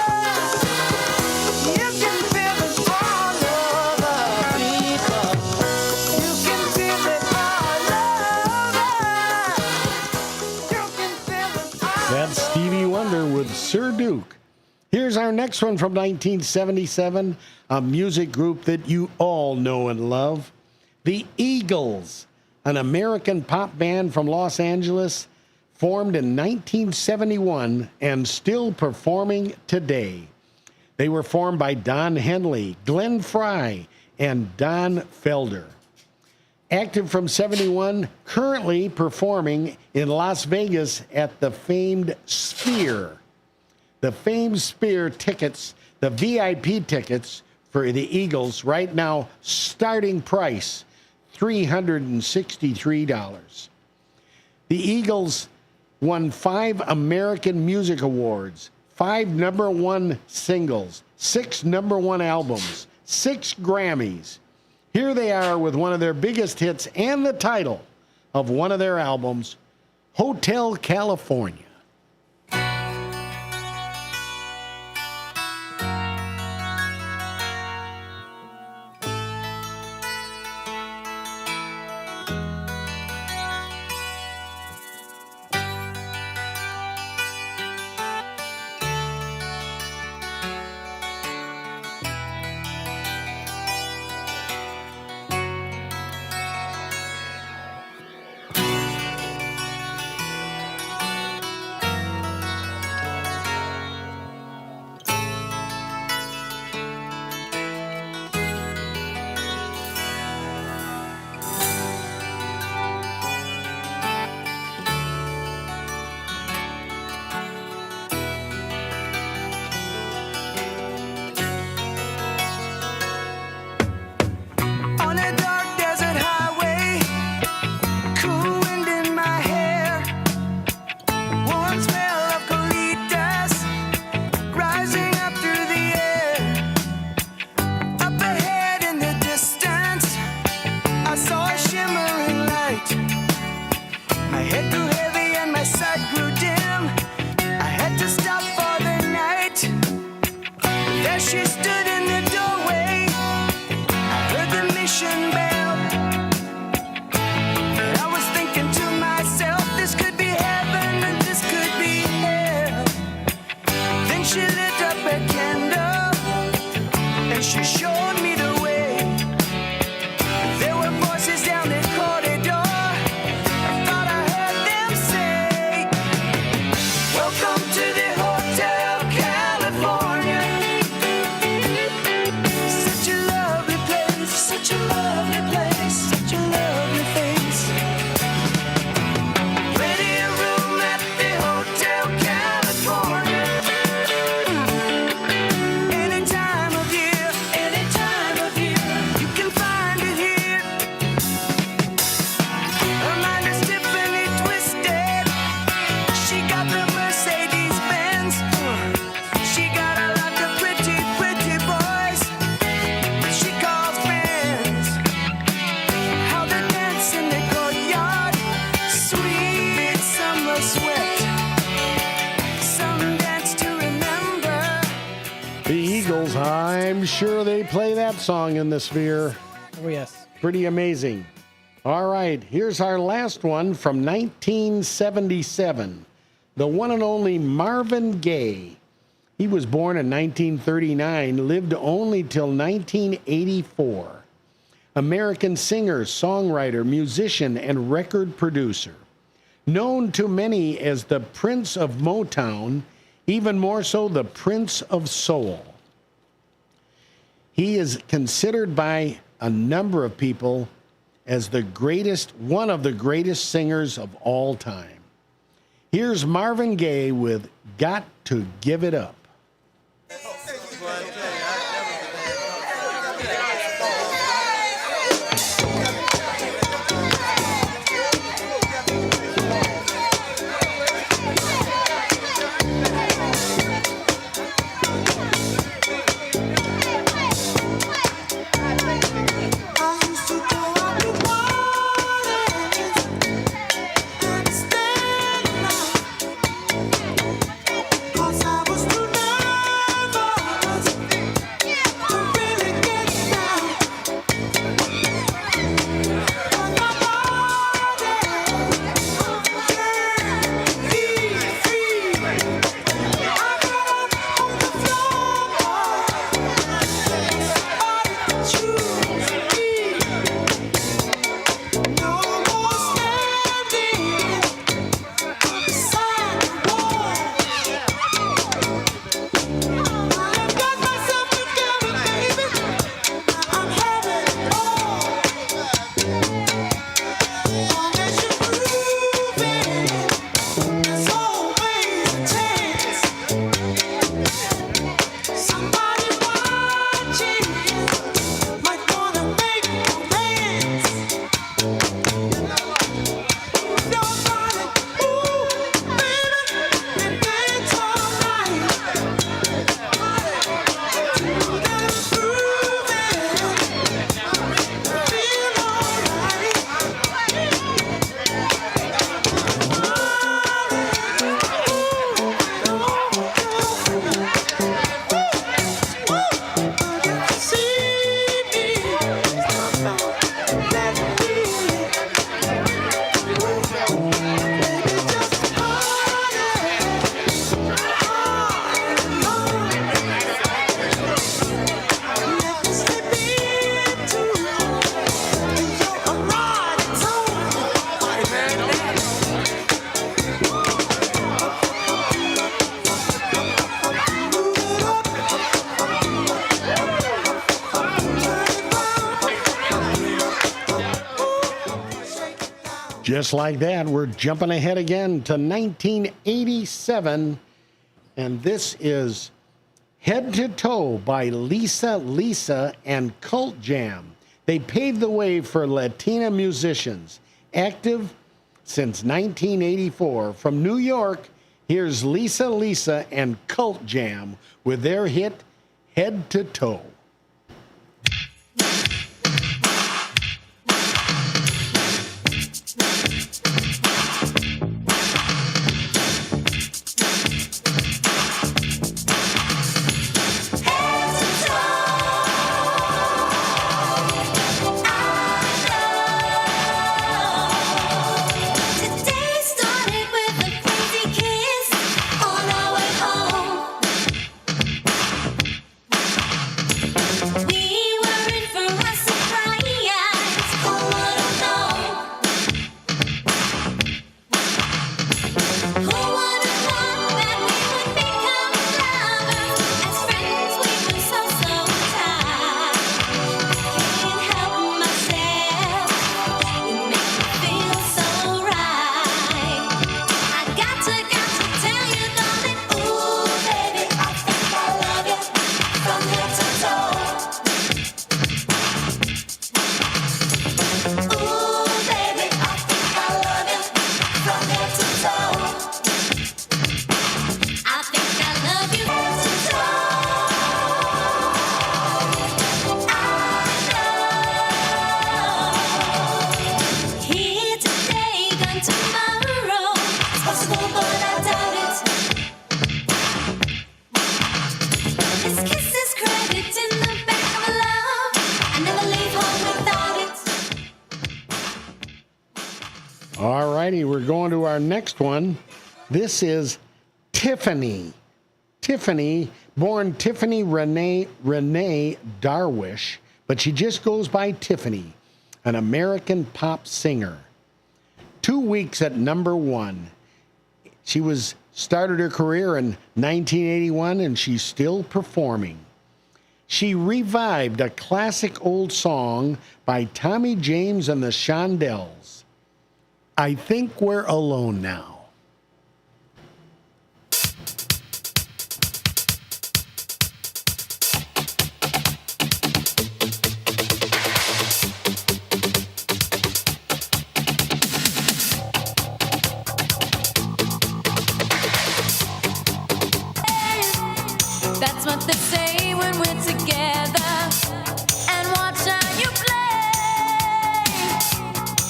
You can feel it all over, fever. You can feel it all over. You can feel it all. That's Stevie Wonder with Sir Duke. Here's our next one from 1977, a music group that you all know and love. The Eagles, an American pop band from Los Angeles, formed in 1971 and still performing today. They were formed by Don Henley, Glenn Frey, and Don Felder. Active from 71, currently performing in Las Vegas at the famed Sphere. The famed Sphere tickets, the VIP tickets for the Eagles, right now, starting price, $363. The Eagles won 5 American Music Awards, 5 number 1 singles, 6 number 1 albums, 6 Grammys. Here they are with one of their biggest hits and the title of one of their albums, Hotel California. Yes, I'm sure they play that song in the Sphere. Oh, yes. Pretty amazing. All right, here's our last one from 1977. The one and only Marvin Gaye. He was born in 1939, lived only till 1984. American singer, songwriter, musician, and record producer. Known to many as the Prince of Motown, even more so the Prince of Soul. He is considered by a number of people as one of the greatest singers of all time. Here's Marvin Gaye with Got to Give It Up. Just like that, we're jumping ahead again to 1987, and this is Head to Toe by Lisa and Cult Jam. They paved the way for Latina musicians, active since 1984. From New York, here's Lisa and Cult Jam with their hit, Head to Toe. we're going to our next one. This is Tiffany. Tiffany, born Tiffany Renee Darwish, but she just goes by Tiffany, an American pop singer. 2 weeks at number 1. She started her career in 1981, and she's still performing. She revived a classic old song by Tommy James and the Shondells. I Think We're Alone Now. That's what they say when we're together, and watch how you play.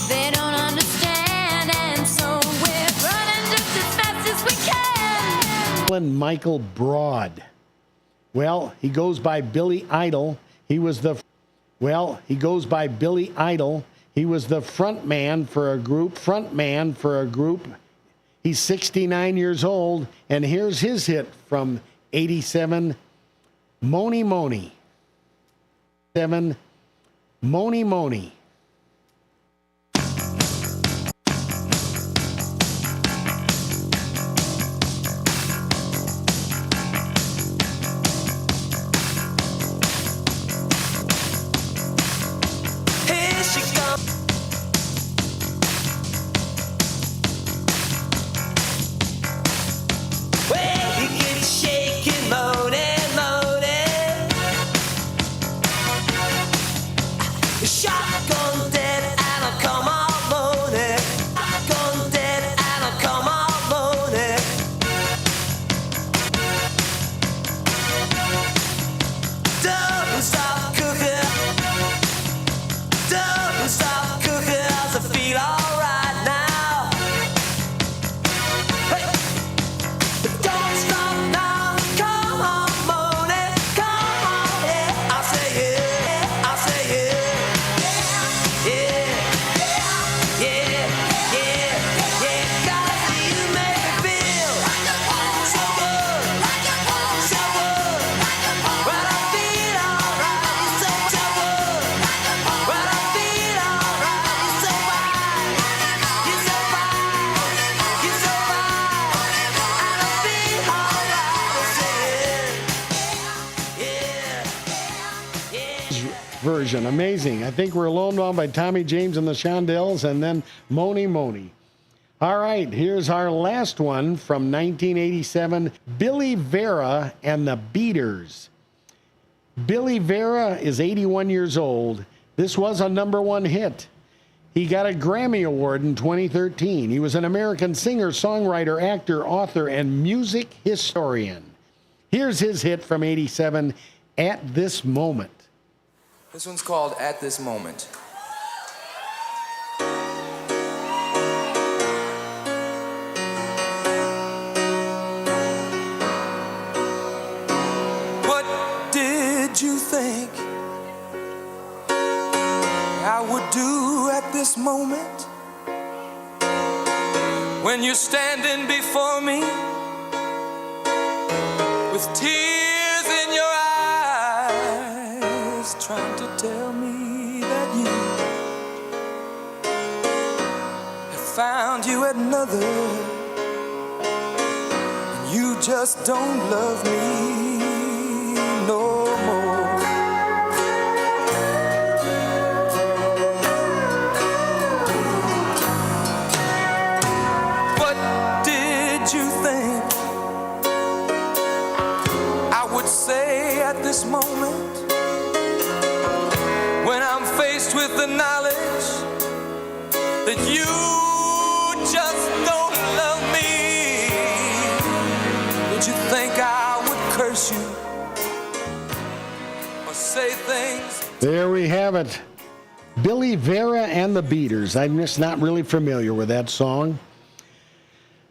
They don't understand, and so we're running just as fast as we can. Michael Broad. Well, he goes by Billy Idol. He was the front man for a group. He's 69 years old, and here's his hit from 87, Moni Moni. 7, Moni Moni. Here she comes. Well, you get shaking, moaning, moaning. Shotgun dead and I'll come out moaning. Shotgun dead and I'll come out moaning. Don't stop cooking. Don't stop cooking as I feel alright now. Hey. Don't stop now. Come on, moaning. Come on, yeah. I say yeah. I say yeah. Yeah. Yeah. Yeah. Yeah. Gotta see you make me feel so good. So good. When I feel alright, so good. When I feel alright, you're so fine. You're so fine. You're so fine. And I feel alright. Yeah. Version, amazing. I Think We're Alone Now by Tommy James and the Shondells, and then Moni Moni. All right, here's our last one from 1987, Billy Vera and the Beaters. Billy Vera is 81 years old. This was a number 1 hit. He got a Grammy Award in 2013. He was an American singer, songwriter, actor, author, and music historian. Here's his hit from 87, At This Moment. This one's called At This Moment. What did you think I would do at this moment when you're standing before me with tears in your eyes, trying to tell me that you have found you another, and you just don't love me no more. What did you think I would say at this moment when I'm faced with the knowledge that you just don't love me? Did you think I would curse you or say things? There we have it. Billy Vera and the Beaters. I'm just not really familiar with that song.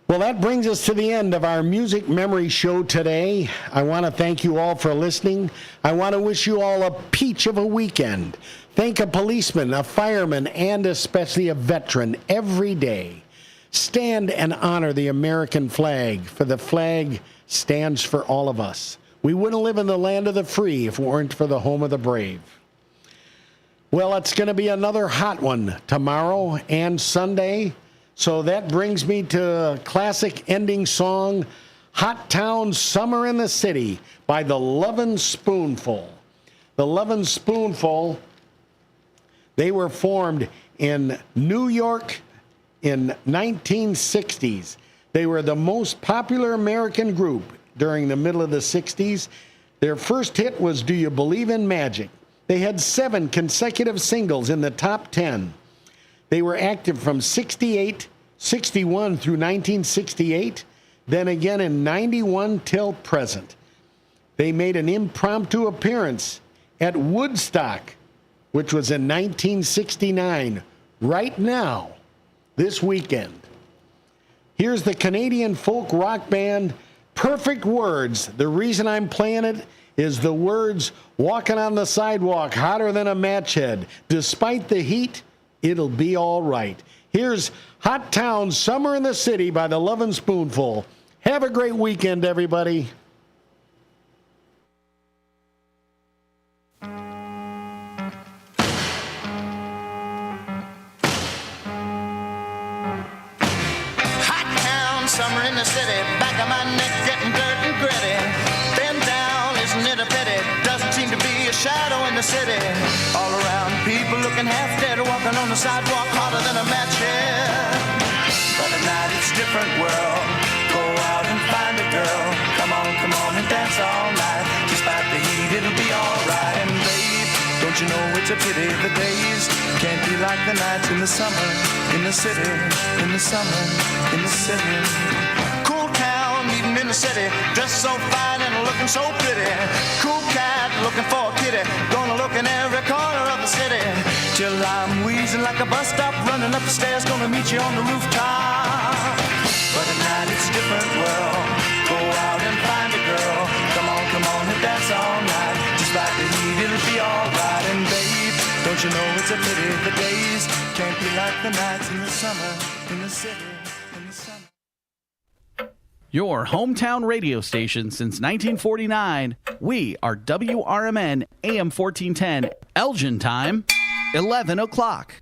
Well, that brings us to the end of our Music Memory Show today. I want to thank you all for listening. I want to wish you all a peach of a weekend. Thank a policeman, a fireman, and especially a veteran every day. stand and honor the American flag, for the flag stands for all of us. We wouldn't live in the land of the free if it weren't for the home of the brave. Well, it's going to be another hot one tomorrow and Sunday. So that brings me to a classic ending song, Hot Town Summer in the City by the Lovin' Spoonful. The Lovin' Spoonful, they were formed in New York in 1960s. They were the most popular American group during the middle of the 60s. Their first hit was Do You Believe in Magic? They had 7 consecutive singles in the top 10. They were active from 61 through 1968, then again in 91 till present. They made an impromptu appearance at Woodstock, which was in 1969, right now, this weekend. Here's the Canadian folk rock band Perfect Words. The reason I'm playing it is the words, walking on the sidewalk hotter than a match head. Despite the heat, it'll be all right. Here's Hot Town Summer in the City by the Lovin' Spoonful. Have a great weekend, everybody. Summer in the city, back of my neck getting dirt and gritty. Bend down, isn't it a pity? Doesn't seem to be a shadow in the city. All around, people looking half dead, walking on the sidewalk harder than a match head. But at night it's a different world. Go out and find a girl. Come on and dance all night. Despite the heat, it'll be alright. And babe, don't you know it's a pity the days can't be like the nights in the summer, in the city, in the summer, in the city. Cool town, meeting in the city, dressed so fine and looking so pretty. Cool cat, looking for a kitty, gonna look in every corner of the city. Till I'm wheezing like a bus stop, running up the stairs, gonna meet you on the rooftop. But at night it's a different world. Go out and find a girl. Come on and dance all night. Despite the heat, it'll be alright. And babe, don't you know it's a pity the days can't be like the nights in the summer, in the city, in the summer. Your hometown radio station since 1949. We are WRMN AM 1410. Elgin time, 11 o'clock.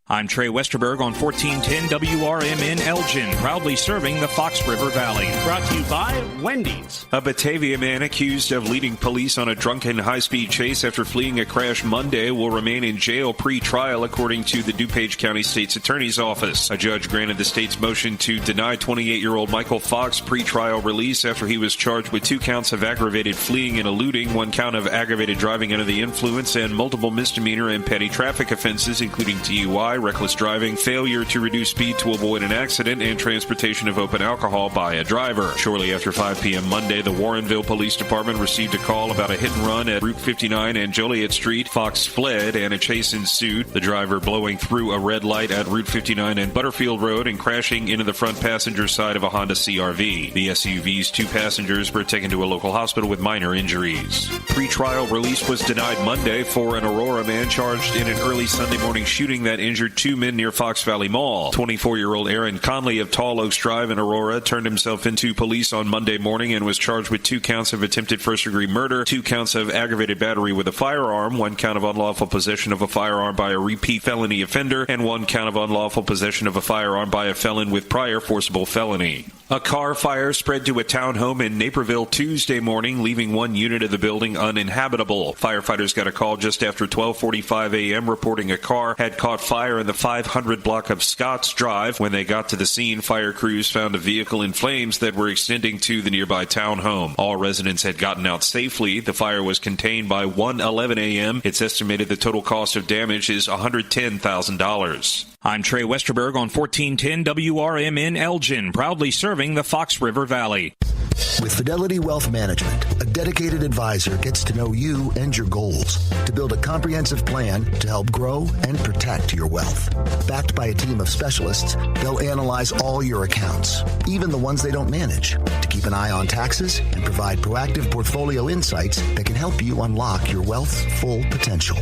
I'm Trey Westerberg on 1410 WRMN Elgin, proudly serving the Fox River Valley. Brought to you by Wendy's. A Batavia man accused of leading police on a drunken high-speed chase after fleeing a crash Monday will remain in jail pre-trial, according to the DuPage County State's Attorney's Office. A judge granted the state's motion to deny 28-year-old Michael Fox pre-trial release after he was charged with 2 counts of aggravated fleeing and eluding, 1 count of aggravated driving under the influence, and multiple misdemeanor and petty traffic offenses, including DUI, reckless driving, failure to reduce speed to avoid an accident, and transportation of open alcohol by a driver. Shortly after 5 p.m. Monday, the Warrenville Police Department received a call about a hit and run at Route 59 and Joliet Street. Fox fled and a chase ensued, the driver blowing through a red light at Route 59 and Butterfield Road and crashing into the front passenger side of a Honda CR-V. The SUV's 2 passengers were taken to a local hospital with minor injuries. Pre-trial release was denied Monday for an Aurora man charged in an early Sunday morning shooting that injured 2 men near Fox Valley Mall. 24-year-old Aaron Conley of Tall Oaks Drive in Aurora turned himself into police on Monday morning and was charged with 2 counts of attempted first-degree murder, 2 counts of aggravated battery with a firearm, 1 count of unlawful possession of a firearm by a repeat felony offender, and 1 count of unlawful possession of a firearm by a felon with prior forcible felony. A car fire spread to a townhome in Naperville Tuesday morning, leaving 1 unit of the building uninhabitable. Firefighters got a call just after 12:45 a.m. reporting a car had caught fire in the 500 block of Scotts Drive. When they got to the scene, fire crews found a vehicle in flames that were extending to the nearby townhome. All residents had gotten out safely. The fire was contained by 1:11 a.m. It's estimated the total cost of damage is $110,000. I'm Trey Westerberg on 1410 WRMN Elgin, proudly serving the Fox River Valley. With Fidelity Wealth Management, a dedicated advisor gets to know you and your goals to build a comprehensive plan to help grow and protect your wealth. Backed by a team of specialists, they'll analyze all your accounts, even the ones they don't manage, to keep an eye on taxes and provide proactive portfolio insights that can help you unlock your wealth's full potential.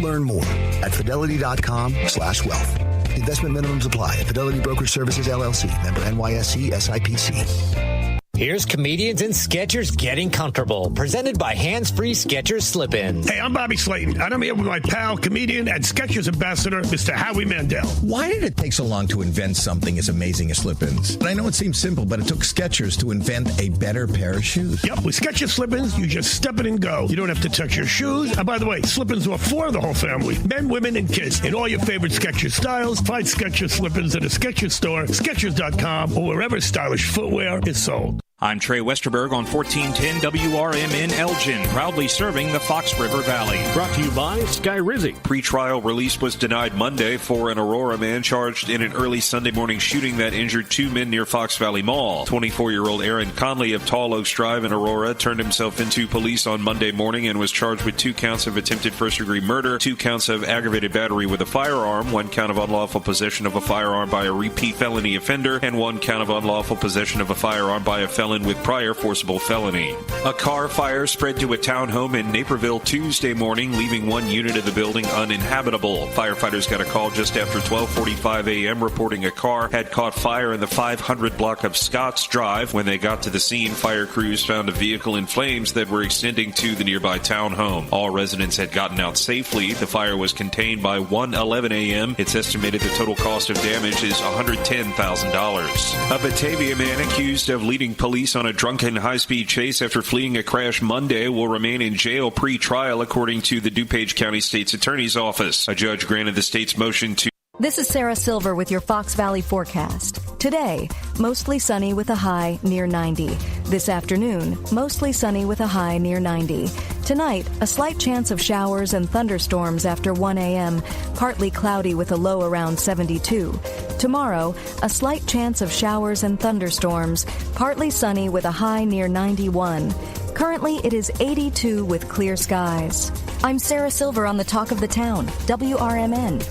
Learn more at fidelity.com/wealth. Investment minimums apply. Fidelity Brokerage Services, LLC. Member NYSE SIPC. Here's Comedians and Sketchers Getting Comfortable, presented by Hands-Free Skechers Slip-Ins. Hey, I'm Bobby Slayton, and I'm here with my pal, comedian, and Skechers ambassador, Mr. Howie Mandel. Why did it take so long to invent something as amazing as slip-ins? And I know it seems simple, but it took Skechers to invent a better pair of shoes. Yep, with Skechers Slip-ins, you just step it and go. You don't have to touch your shoes. And by the way, Slip-ins are for the whole family. Men, women, and kids. In all your favorite Skechers styles, find Skechers Slip-ins at a Skechers store, Skechers.com, or wherever stylish footwear is sold. I'm Trey Westerberg on 1410 WRMN Elgin, proudly serving the Fox River Valley. Brought to you by Sky Rizzy. Pretrial release was denied Monday for an Aurora man charged in an early Sunday morning shooting that injured two men near Fox Valley Mall. 24-year-old Aaron Conley of Tall Oaks Drive in Aurora turned himself into police on Monday morning and was charged with 2 counts of attempted first-degree murder, 2 counts of aggravated battery with a firearm, 1 count of unlawful possession of a firearm by a repeat felony offender, and 1 count of unlawful possession of a firearm by a felon with prior forcible felony. A car fire spread to a townhome in Naperville Tuesday morning, leaving 1 unit of the building uninhabitable. Firefighters got a call just after 12:45 a.m. reporting a car had caught fire in the 500 block of Scotts Drive. When they got to the scene, fire crews found a vehicle in flames that were extending to the nearby townhome. All residents had gotten out safely. The fire was contained by 1:11 a.m. It's estimated the total cost of damage is $110,000. A Batavia man accused of leading police on a drunken high-speed chase after fleeing a crash Monday will remain in jail pre-trial, according to the DuPage County State's Attorney's Office. A judge granted the state's motion to... This is Sarah Silver with your Fox Valley forecast. Today, mostly sunny with a high near 90. This afternoon, mostly sunny with a high near 90. Tonight, a slight chance of showers and thunderstorms after 1 a.m., partly cloudy with a low around 72. Tomorrow, a slight chance of showers and thunderstorms, partly sunny with a high near 91. Currently, it is 82 with clear skies. I'm Sarah Silver on the Talk of the Town, WRMN.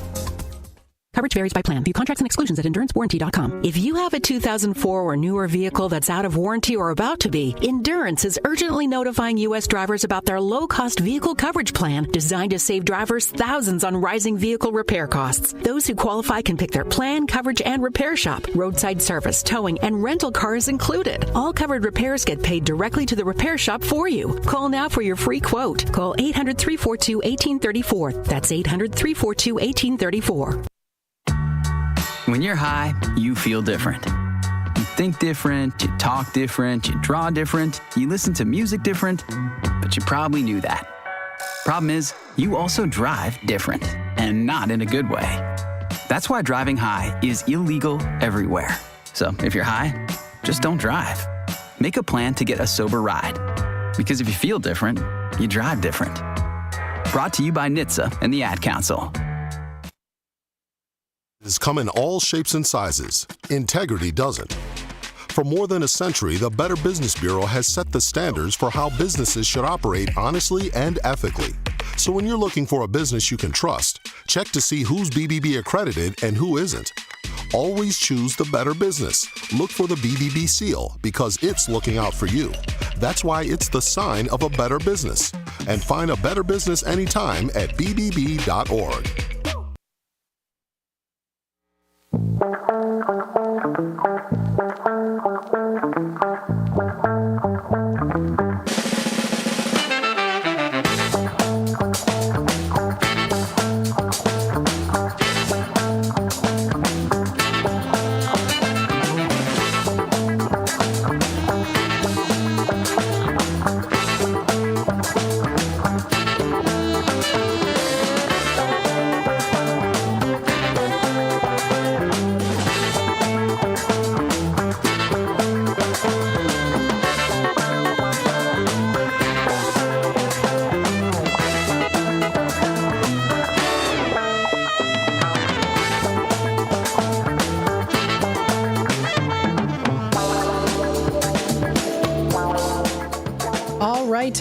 Coverage varies by plan. View contracts and exclusions at EnduranceWarranty.com. If you have a 2004 or newer vehicle that's out of warranty or about to be, Endurance is urgently notifying U.S. drivers about their low-cost vehicle coverage plan designed to save drivers thousands on rising vehicle repair costs. Those who qualify can pick their plan, coverage, and repair shop. Roadside service, towing, and rental cars included. All covered repairs get paid directly to the repair shop for you. Call now for your free quote. Call 800-342-1834. That's 800-342-1834. When you're high, you feel different. You think different, you talk different, you draw different, you listen to music different, but you probably knew that. Problem is, you also drive different, and not in a good way. That's why driving high is illegal everywhere. So if you're high, just don't drive. Make a plan to get a sober ride. Because if you feel different, you drive different. Brought to you by NHTSA and the Ad Council. Has come in all shapes and sizes. Integrity doesn't. For more than a century, the Better Business Bureau has set the standards for how businesses should operate honestly and ethically. So when you're looking for a business you can trust, check to see who's BBB accredited and who isn't. Always choose the better business. Look for the BBB seal because it's looking out for you. That's why it's the sign of a better business. And find a better business anytime at bbb.org.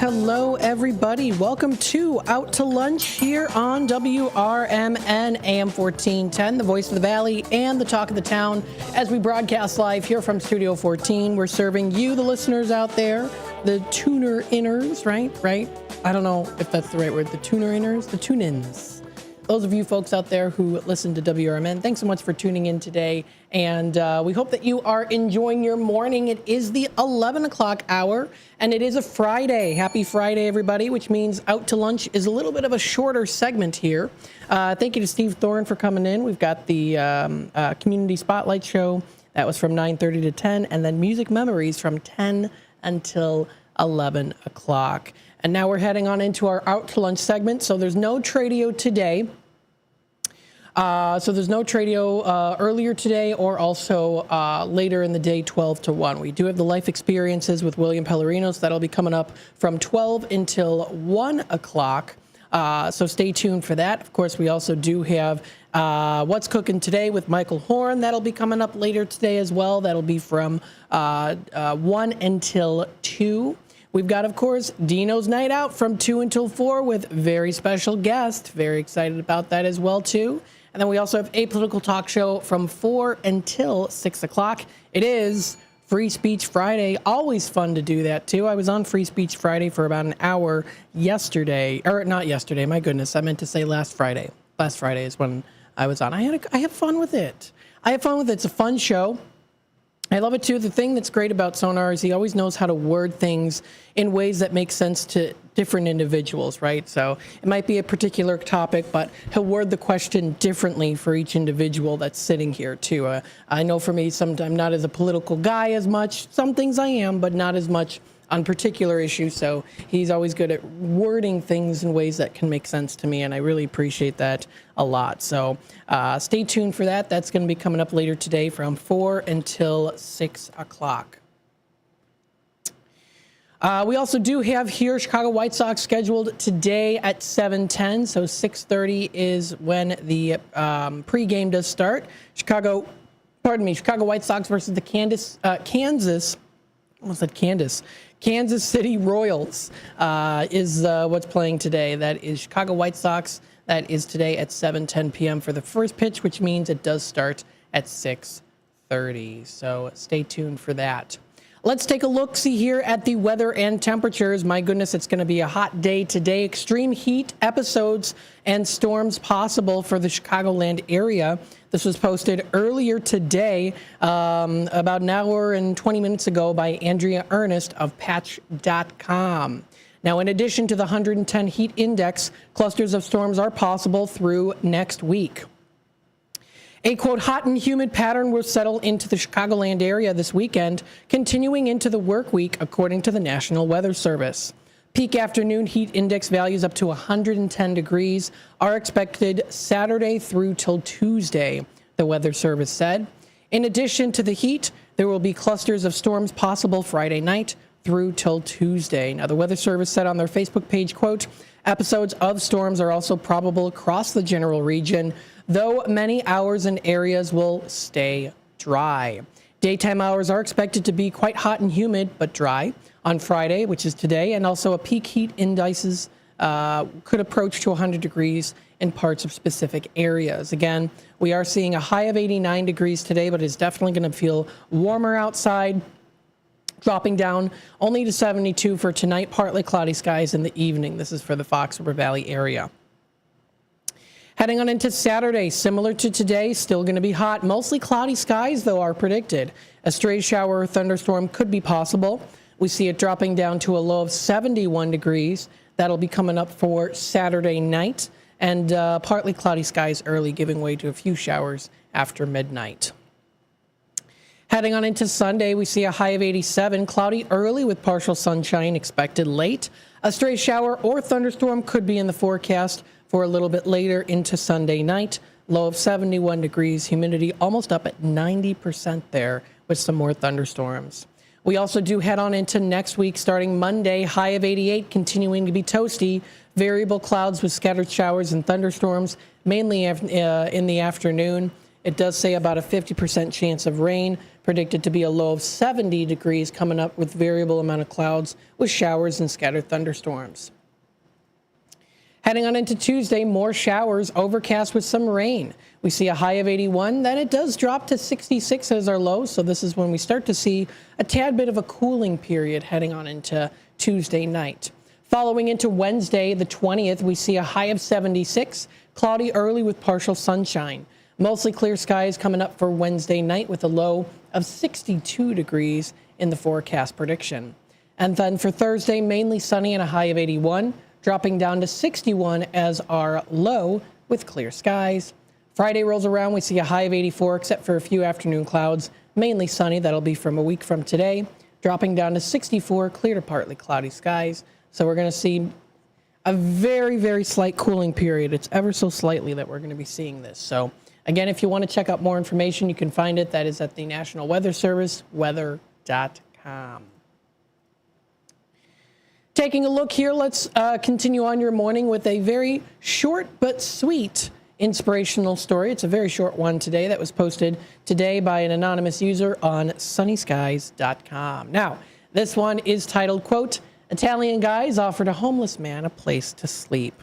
Hello, everybody. Welcome to Out to Lunch here on WRMN AM 1410, the voice of the Valley and the talk of the town. As we broadcast live here from Studio 14, we're serving you, the listeners out there, the tuner-inners, right? I don't know if that's the right word. The tuner-inners, the tune-ins. those of you folks out there who listen to WRMN, thanks so much for tuning in today. And we hope that you are enjoying your morning. It is the 11 o'clock hour, and it is a Friday. Happy Friday, everybody, which means Out to Lunch is a little bit of a shorter segment here. Thank you to Steve Thorne for coming in. We've got the Community Spotlight Show. That was from 9:30 to 10, and then Music Memories from 10 until 11 o'clock. And now we're heading on into our Out to Lunch segment. So there's no Tradio today. Earlier today or also later in the day, 12 to 1. We do have the life experiences with William Pellerinos. That'll be coming up from 12 until 1 o'clock. So stay tuned for that. Of course, we also do have What's Cooking Today with Michael Horn. That'll be coming up later today as well. That'll be from 1 until 2. We've got, of course, Dino's Night Out from 2 until 4 with very special guest. Very excited about that as well, too. And then we also have a political talk show from 4 until 6 o'clock. It is Free Speech Friday. Always fun to do that, too. I was on Free Speech Friday for about an hour yesterday. Or not yesterday, my goodness. I meant to say last Friday. Last Friday is when I was on. I had fun with it. It's a fun show. I love it, too. The thing that's great about Sonar is he always knows how to word things in ways that make sense to different individuals, right? So it might be a particular topic, but he'll word the question differently for each individual that's sitting here, too. I know for me, sometimes I'm not as a political guy as much. Some things I am, but not as much on particular issues. So he's always good at wording things in ways that can make sense to me, and I really appreciate that a lot. So stay tuned for that. That's going to be coming up later today from 4 until 6 o'clock. We also do have here Chicago White Sox scheduled today at 7:10. So 6:30 is when the pregame does start. Chicago White Sox versus the Kansas City Royals is what's playing today. That is Chicago White Sox. That is today at 7:10 p.m. for the first pitch, which means it does start at 6:30. So stay tuned for that. Let's take a look-see here at the weather and temperatures. My goodness, it's going to be a hot day today. Extreme heat episodes and storms possible for the Chicagoland area. This was posted earlier today, about an hour and 20 minutes ago by Andrea Ernest of Patch.com. Now, in addition to the 110 heat index, clusters of storms are possible through next week. A, quote, hot and humid pattern will settle into the Chicagoland area this weekend, continuing into the work week, according to the National Weather Service. Peak afternoon heat index values up to 110 degrees are expected Saturday through till Tuesday, the Weather Service said. In addition to the heat, there will be clusters of storms possible Friday night through till Tuesday. Now, the Weather Service said on their Facebook page, quote, episodes of storms are also probable across the general region, though many hours and areas will stay dry. Daytime hours are expected to be quite hot and humid, but dry on Friday, which is today, and also a peak heat indices could approach to 100 degrees in parts of specific areas. Again, we are seeing a high of 89 degrees today, but it's definitely going to feel warmer outside, dropping down only to 72 for tonight, partly cloudy skies in the evening. This is for the Fox River Valley area. Heading on into Saturday, similar to today, still going to be hot. Mostly cloudy skies, though, are predicted. A stray shower or thunderstorm could be possible. We see it dropping down to a low of 71 degrees. That'll be coming up for Saturday night. And partly cloudy skies early, giving way to a few showers after midnight. Heading on into Sunday, we see a high of 87, cloudy early with partial sunshine expected late. A stray shower or thunderstorm could be in the forecast for a little bit later into Sunday night. Low of 71 degrees, humidity almost up at 90% there with some more thunderstorms. We also do head on into next week, starting Monday, high of 88, continuing to be toasty. Variable clouds with scattered showers and thunderstorms, mainly in the afternoon. It does say about a 50% chance of rain, predicted to be a low of 70 degrees, coming up with variable amount of clouds with showers and scattered thunderstorms. Heading on into Tuesday, more showers, overcast with some rain. We see a high of 81, then it does drop to 66 as our low, so this is when we start to see a tad bit of a cooling period heading on into Tuesday night. Following into Wednesday, the 20th, we see a high of 76, cloudy early with partial sunshine. Mostly clear skies coming up for Wednesday night with a low of 62 degrees in the forecast prediction. And then for Thursday, mainly sunny and a high of 81, dropping down to 61 as our low with clear skies. Friday rolls around, we see a high of 84, except for a few afternoon clouds, mainly sunny. That'll be from a week from today, dropping down to 64, clear to partly cloudy skies. So we're going to see a very, very slight cooling period. It's ever so slightly that we're going to be seeing this. So again, if you want to check out more information, you can find it. That is at the National Weather Service, weather.com. Taking a look here, let's continue on your morning with a very short but sweet inspirational story. It's a very short one today that was posted today by an anonymous user on sunnyskies.com. Now, this one is titled, quote, Italian guys offered a homeless man a place to sleep.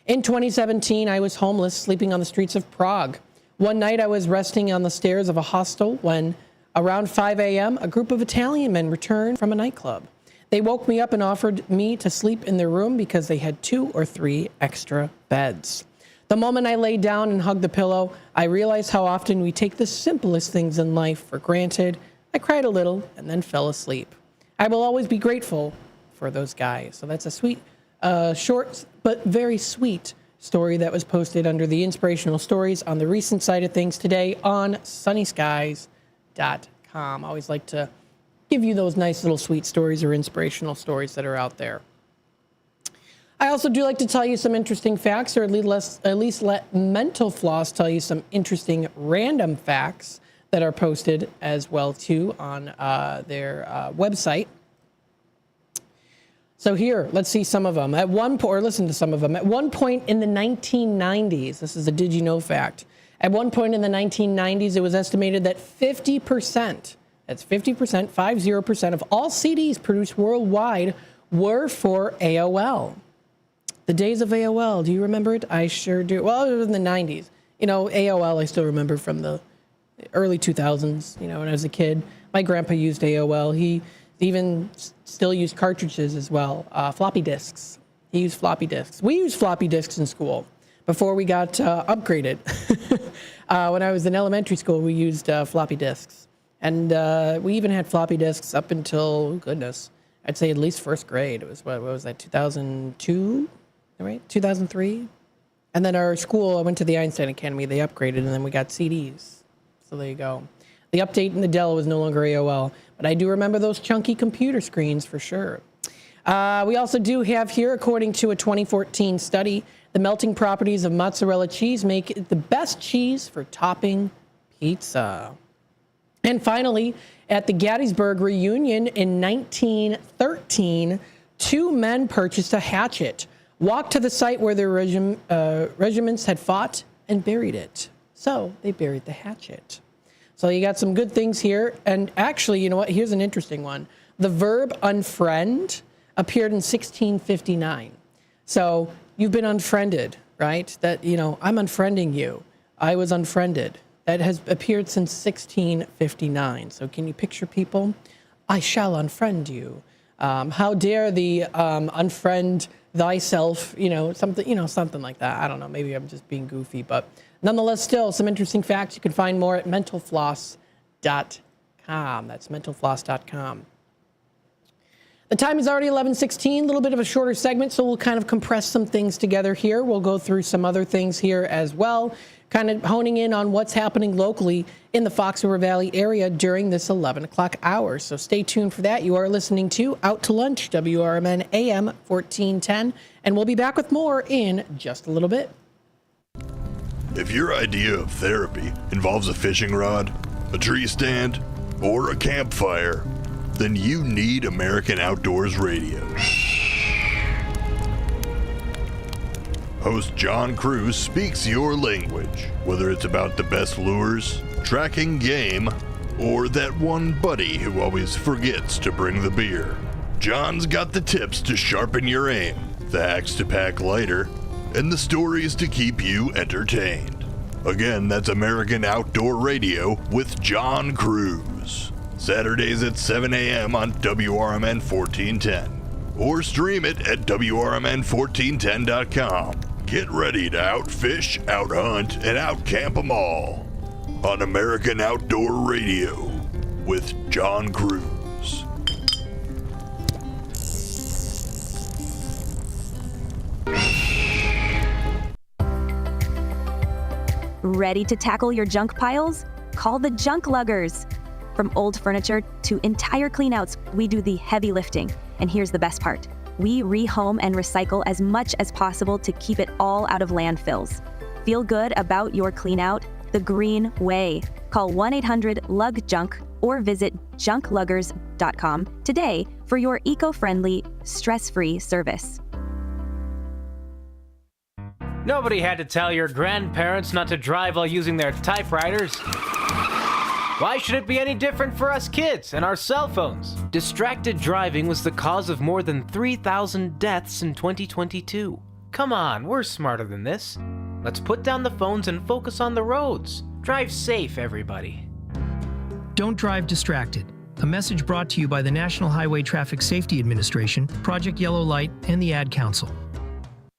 In 2017, I was homeless, sleeping on the streets of Prague. One night I was resting on the stairs of a hostel when, around 5 a.m., a group of Italian men returned from a nightclub. They woke me up and offered me to sleep in their room because they had 2 or 3 extra beds. The moment I lay down and hugged the pillow, I realized how often we take the simplest things in life for granted. I cried a little and then fell asleep. I will always be grateful for those guys. So that's a sweet, short, but very sweet story that was posted under the inspirational stories on the recent side of things today on sunnyskies.com. I always like to give you those nice little sweet stories or inspirational stories that are out there. I also do like to tell you some interesting facts, or at least let Mental Floss tell you some interesting random facts that are posted as well too on their website. So here, let's see some of them. Listen to some of them. At one point in the 1990s, this is a did you know fact. At one point in the 1990s, it was estimated that 50%, that's 50%, 50% of all CDs produced worldwide were for AOL. The days of AOL, do you remember it? I sure do. Well, it was in the 90s. You know, AOL I still remember from the early 2000s, you know, when I was a kid. My grandpa used AOL. He even still used cartridges as well, floppy disks. He used floppy disks. We used floppy disks in school before we got upgraded. When I was in elementary school, we used floppy disks. And we even had floppy disks up until, goodness, I'd say at least first grade. It was, what was that, 2002? Right, 2003, and then our school, I went to the Einstein Academy, they upgraded, and then we got CDs. So there you go. The update in the Dell was no longer AOL, but I do remember those chunky computer screens for sure. We also do have here, according to a 2014 study, the melting properties of mozzarella cheese make it the best cheese for topping pizza. And finally, at the Gettysburg reunion in 1913, 2 men purchased a hatchet, walked to the site where their regiments had fought, and buried it. So they buried the hatchet. So you got some good things here. And actually, you know what? Here's an interesting one. The verb unfriend appeared in 1659. So you've been unfriended, right? That, you know, I'm unfriending you. I was unfriended. That has appeared since 1659. So can you picture people? I shall unfriend you. How dare the unfriend thyself, something like that. I don't know. Maybe I'm just being goofy, but nonetheless, still some interesting facts. You can find more at mentalfloss.com. That's mentalfloss.com. The time is already 11:16, a little bit of a shorter segment, so we'll kind of compress some things together here. We'll go through some other things here as well, kind of honing in on what's happening locally in the Fox River Valley area during this 11 o'clock hour. So stay tuned for that. You are listening to Out to Lunch, WRMN AM 1410, and we'll be back with more in just a little bit. If your idea of therapy involves a fishing rod, a tree stand, or a campfire, then you need American Outdoors Radio. Host John Cruz speaks your language, whether it's about the best lures, tracking game, or that one buddy who always forgets to bring the beer. John's got the tips to sharpen your aim, the hacks to pack lighter, and the stories to keep you entertained. Again, that's American Outdoor Radio with John Cruz. Saturdays at 7 a.m. on WRMN 1410. or stream it at WRMN1410.com. Get ready to outfish, outhunt, and outcamp 'em all on American Outdoor Radio with John Cruz. Ready to tackle your junk piles? Call the Junk Luggers. From old furniture to entire cleanouts, we do the heavy lifting. And here's the best part. We rehome and recycle as much as possible to keep it all out of landfills. Feel good about your cleanout the green way. Call 1-800-LUG-JUNK or visit junkluggers.com today for your eco-friendly, stress-free service. Nobody had to tell your grandparents not to drive while using their typewriters. Why should it be any different for us kids and our cell phones? Distracted driving was the cause of more than 3,000 deaths in 2022. Come on, we're smarter than this. Let's put down the phones and focus on the roads. Drive safe, everybody. Don't drive distracted. A message brought to you by the National Highway Traffic Safety Administration, Project Yellow Light, and the Ad Council.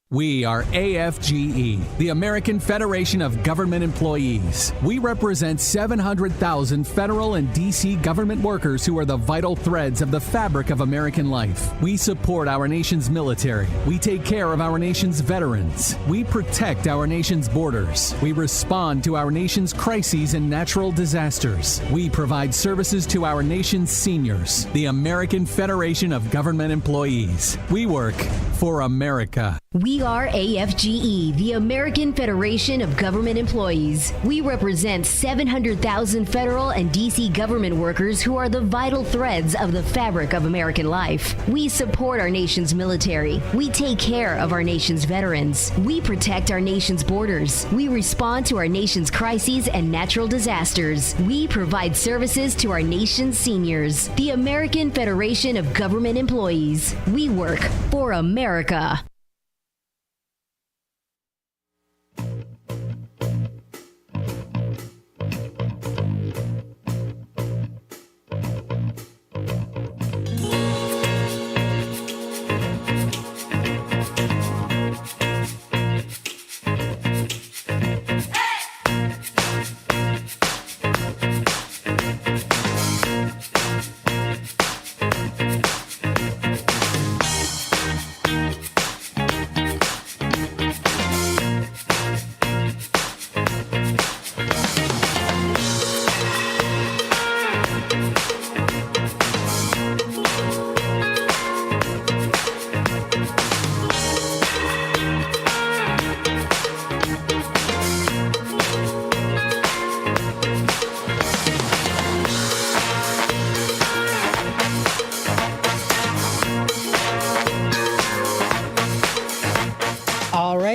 We are AFGE, the American Federation of Government Employees. We represent 700,000 federal and D.C. government workers who are the vital threads of the fabric of American life. We support our nation's military. We take care of our nation's veterans. We protect our nation's borders. We respond to our nation's crises and natural disasters. We provide services to our nation's seniors. The American Federation of Government Employees. We work for America. We are AFGE, the American Federation of Government Employees. We represent 700,000 federal and D.C. government workers who are the vital threads of the fabric of American life. We support our nation's military. We take care of our nation's veterans. We protect our nation's borders. We respond to our nation's crises and natural disasters. We provide services to our nation's seniors. The American Federation of Government Employees. We work for America.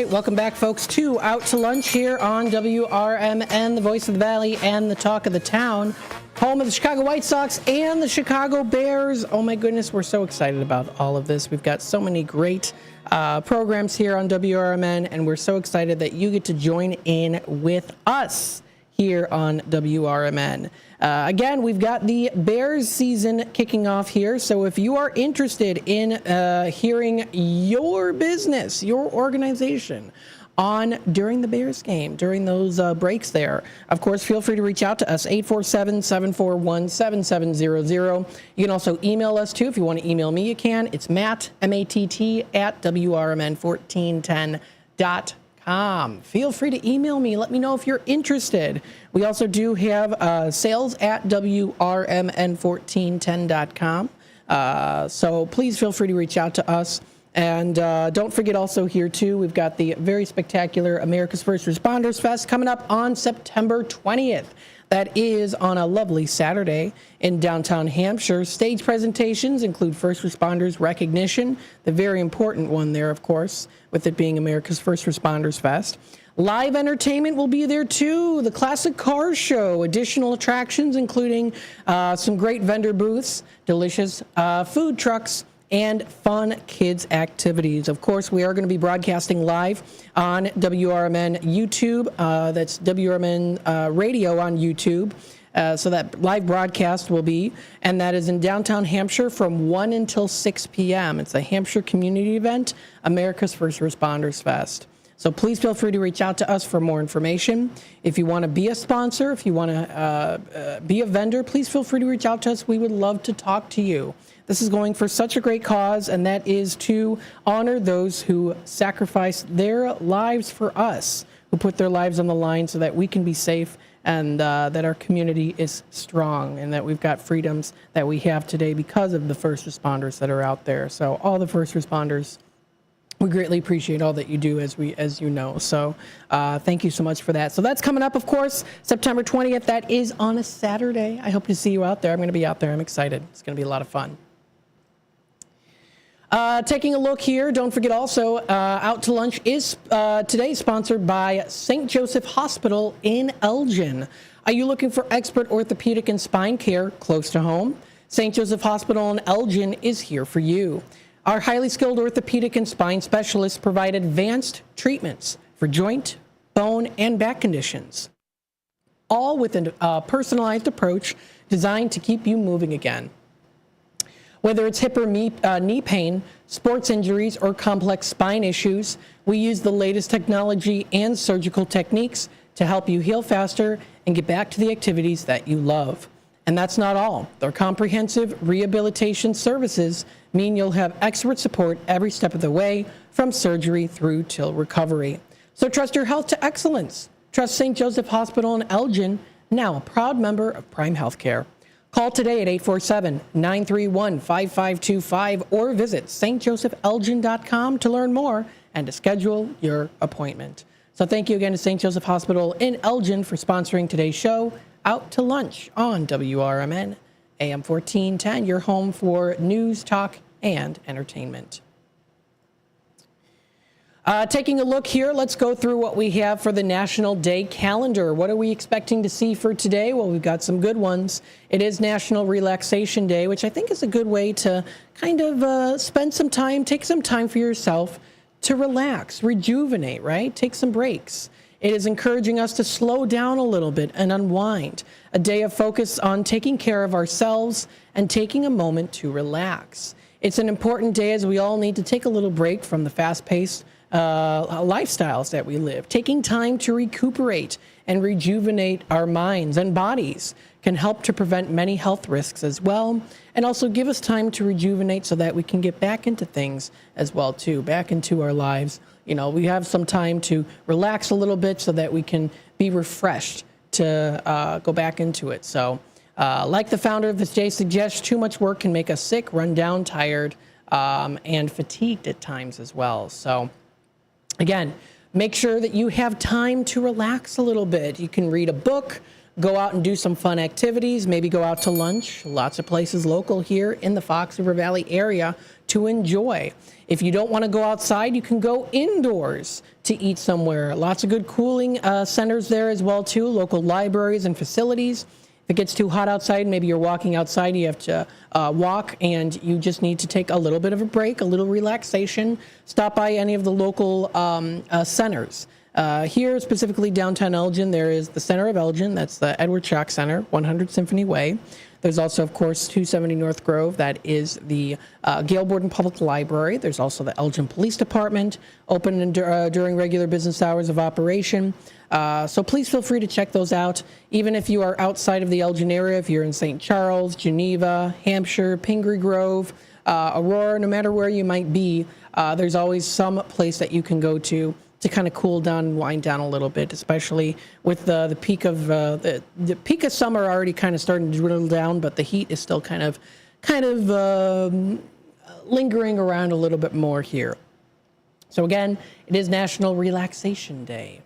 Welcome back, folks, to Out to Lunch here on WRMN, the voice of the Valley and the talk of the town, home of the Chicago White Sox and the Chicago Bears. Oh, my goodness, we're so excited about all of this. We've got so many great programs here on WRMN, and we're so excited that you get to join in with us here on WRMN. Again, we've got the Bears season kicking off here, so if you are interested in hearing your business, your organization, on during the Bears game, during those breaks there, of course, feel free to reach out to us, 847-741-7700. You can also email us, too. If you want to email me, you can. It's Matt, M-A-T-T, at WRMN1410.com. Feel free to email me. Let me know if you're interested. We also do have sales at WRMN1410.com. So please feel free to reach out to us. And don't forget also here, too, we've got the very spectacular America's First Responders Fest coming up on September 20th. That is on a lovely Saturday in downtown Hampshire. Stage presentations include first responders recognition, the very important one there, of course, with it being America's First Responders Fest. Live entertainment will be there, too. The Classic Cars Show, additional attractions, including some great vendor booths, delicious food trucks, and fun kids activities. Of course, we are going to be broadcasting live on WRMN YouTube. That's WRMN Radio on YouTube. So that live broadcast will be, and that is in downtown Hampshire from 1 until 6 p.m. It's a Hampshire community event, America's First Responders Fest. So please feel free to reach out to us for more information. If you want to be a sponsor, if you want to be a vendor, please feel free to reach out to us. We would love to talk to you. This is going for such a great cause, and that is to honor those who sacrifice their lives for us, who put their lives on the line so that we can be safe and that our community is strong and that we've got freedoms that we have today because of the first responders that are out there. So all the first responders, we greatly appreciate all that you do, as you know. So thank you so much for that. So that's coming up, of course, September 20th. That is on a Saturday. I hope to see you out there. I'm going to be out there. I'm excited. It's going to be a lot of fun. Taking a look here, don't forget also, Out to Lunch is today sponsored by St. Joseph Hospital in Elgin. Are you looking for expert orthopedic and spine care close to home? St. Joseph Hospital in Elgin is here for you. Our highly skilled orthopedic and spine specialists provide advanced treatments for joint, bone, and back conditions, all with a personalized approach designed to keep you moving again. Whether it's hip or knee pain, sports injuries, or complex spine issues, we use the latest technology and surgical techniques to help you heal faster and get back to the activities that you love. And that's not all. Their comprehensive rehabilitation services mean you'll have expert support every step of the way, from surgery through till recovery. So trust your health to excellence. Trust St. Joseph Hospital in Elgin, now a proud member of Prime Healthcare. Call today at 847-931-5525 or visit stjosephelgin.com to learn more and to schedule your appointment. So thank you again to St. Joseph Hospital in Elgin for sponsoring today's show, Out to Lunch on WRMN, AM 1410, your home for news, talk, and entertainment. Taking a look here, let's go through what we have for the National Day calendar. What are we expecting to see for today? Well, we've got some good ones. It is National Relaxation Day, which I think is a good way to kind of spend some time, take some time for yourself to relax, rejuvenate, right? Take some breaks. It is encouraging us to slow down a little bit and unwind. A day of focus on taking care of ourselves and taking a moment to relax. It's an important day as we all need to take a little break from the fast-paced lifestyles that we live. Taking time to recuperate and rejuvenate our minds and bodies can help to prevent many health risks as well, and also give us time to rejuvenate so that we can get back into things as well too, back into our lives. You know, we have some time to relax a little bit so that we can be refreshed to go back into it. So like the founder of this day suggests, too much work can make us sick, run down, tired, and fatigued at times as well. So again, make sure that you have time to relax a little bit. You can read a book, go out and do some fun activities, maybe go out to lunch. Lots of places local here in the Fox River Valley area to enjoy. If you don't want to go outside, you can go indoors to eat somewhere. Lots of good cooling centers there as well too, local libraries and facilities. If it gets too hot outside, maybe you're walking outside, you have to walk and you just need to take a little bit of a break, a little relaxation. Stop by any of the local centers. Here, specifically downtown Elgin, there is the Center of Elgin. That's the Edward Schock Center, 100 Symphony Way. There's also, of course, 270 North Grove. That is the Gale Borden Public Library. There's also the Elgin Police Department, open during regular business hours of operation. So please feel free to check those out. Even if you are outside of the Elgin area, if you're in St. Charles, Geneva, Hampshire, Pingree Grove, Aurora, no matter where you might be, there's always some place that you can go to kind of cool down and wind down a little bit, especially with the peak of the peak of summer already kind of starting to dwindle down, but the heat is still kind of lingering around a little bit more here. So again, it is National Relaxation Day.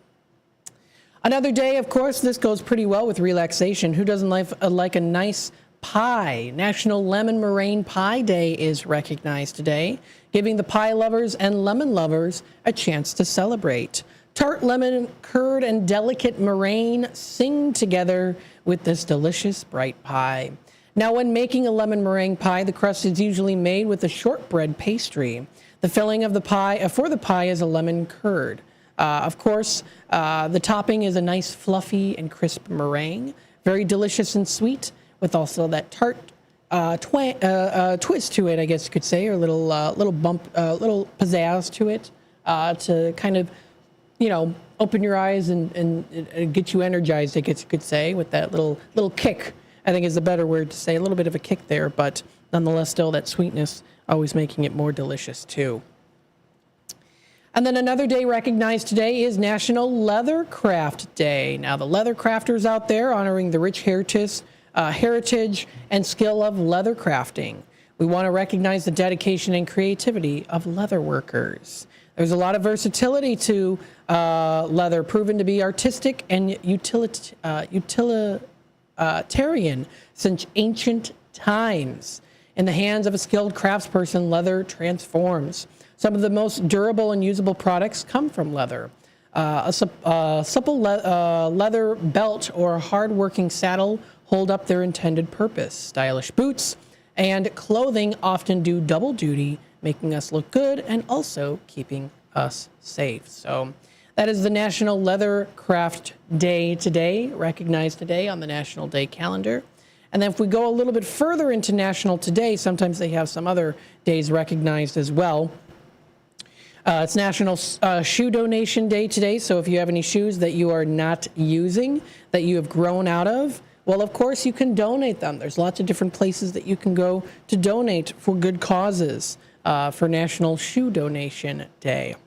Another day, of course, this goes pretty well with relaxation. Who doesn't like a nice pie? National Lemon Meringue Pie Day is recognized today, giving the pie lovers and lemon lovers a chance to celebrate. Tart lemon, curd, and delicate meringue sing together with this delicious bright pie. Now, when making a lemon meringue pie, the crust is usually made with a shortbread pastry. The filling of the pie for the pie is a lemon curd. Of course, the topping is a nice fluffy and crisp meringue. Very delicious and sweet, with also that tart twist to it, I guess you could say, or a little bump, little pizzazz to it, to kind of, open your eyes and get you energized, I guess you could say, with that little kick, I think is the better word to say. A little bit of a kick there, but nonetheless, still that sweetness, always making it more delicious too. And then another day recognized today is National Leathercraft Day. Now, the leather crafters out there honoring the rich heritage and skill of leather crafting. We want to recognize the dedication and creativity of leather workers. There's a lot of versatility to leather, proven to be artistic and utilitarian since ancient times. In the hands of a skilled craftsperson, leather transforms. Some of the most durable and usable products come from leather. A supple leather belt or hard-working saddle hold up their intended purpose. Stylish boots and clothing often do double duty, making us look good and also keeping us safe. So that is the National Leather Craft Day today, recognized today on the National Day calendar. And then if we go a little bit further into National Today, sometimes they have some other days recognized as well. It's National Shoe Donation Day today, so if you have any shoes that you are not using, that you have grown out of, well, of course, you can donate them. There's lots of different places that you can go to donate for good causes for National Shoe Donation Day.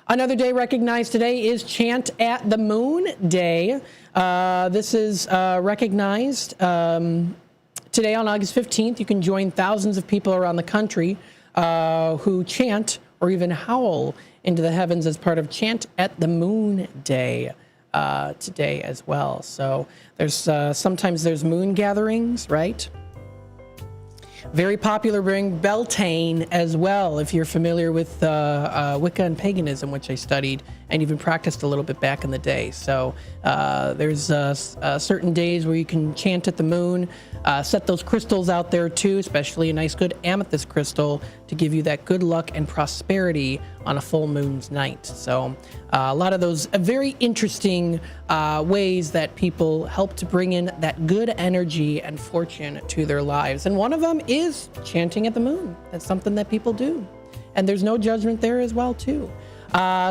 Another day recognized today is Chant at the Moon Day. This is recognized today on August 15th. You can join thousands of people around the country who chant or even howl into the heavens as part of Chant at the Moon Day today as well. So there's sometimes there's moon gatherings, right? Very popular during Beltane as well, if you're familiar with Wicca and paganism, which I studied and even practiced a little bit back in the day. So there's certain days where you can chant at the moon, set those crystals out there too, especially a nice good amethyst crystal to give you that good luck and prosperity on a full moon's night. So a lot of those very interesting ways that people help to bring in that good energy and fortune to their lives. And one of them is chanting at the moon. That's something that people do. And there's no judgment there as well too.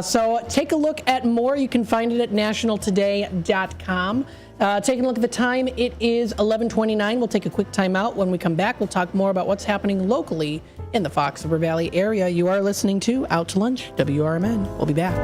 So take a look at more. You can find it at nationaltoday.com. Taking a look at the time, it is 11:29. We'll take a quick time out. When we come back, we'll talk more about what's happening locally in the Fox River Valley area. You are listening to Out to Lunch, WRMN. We'll be back.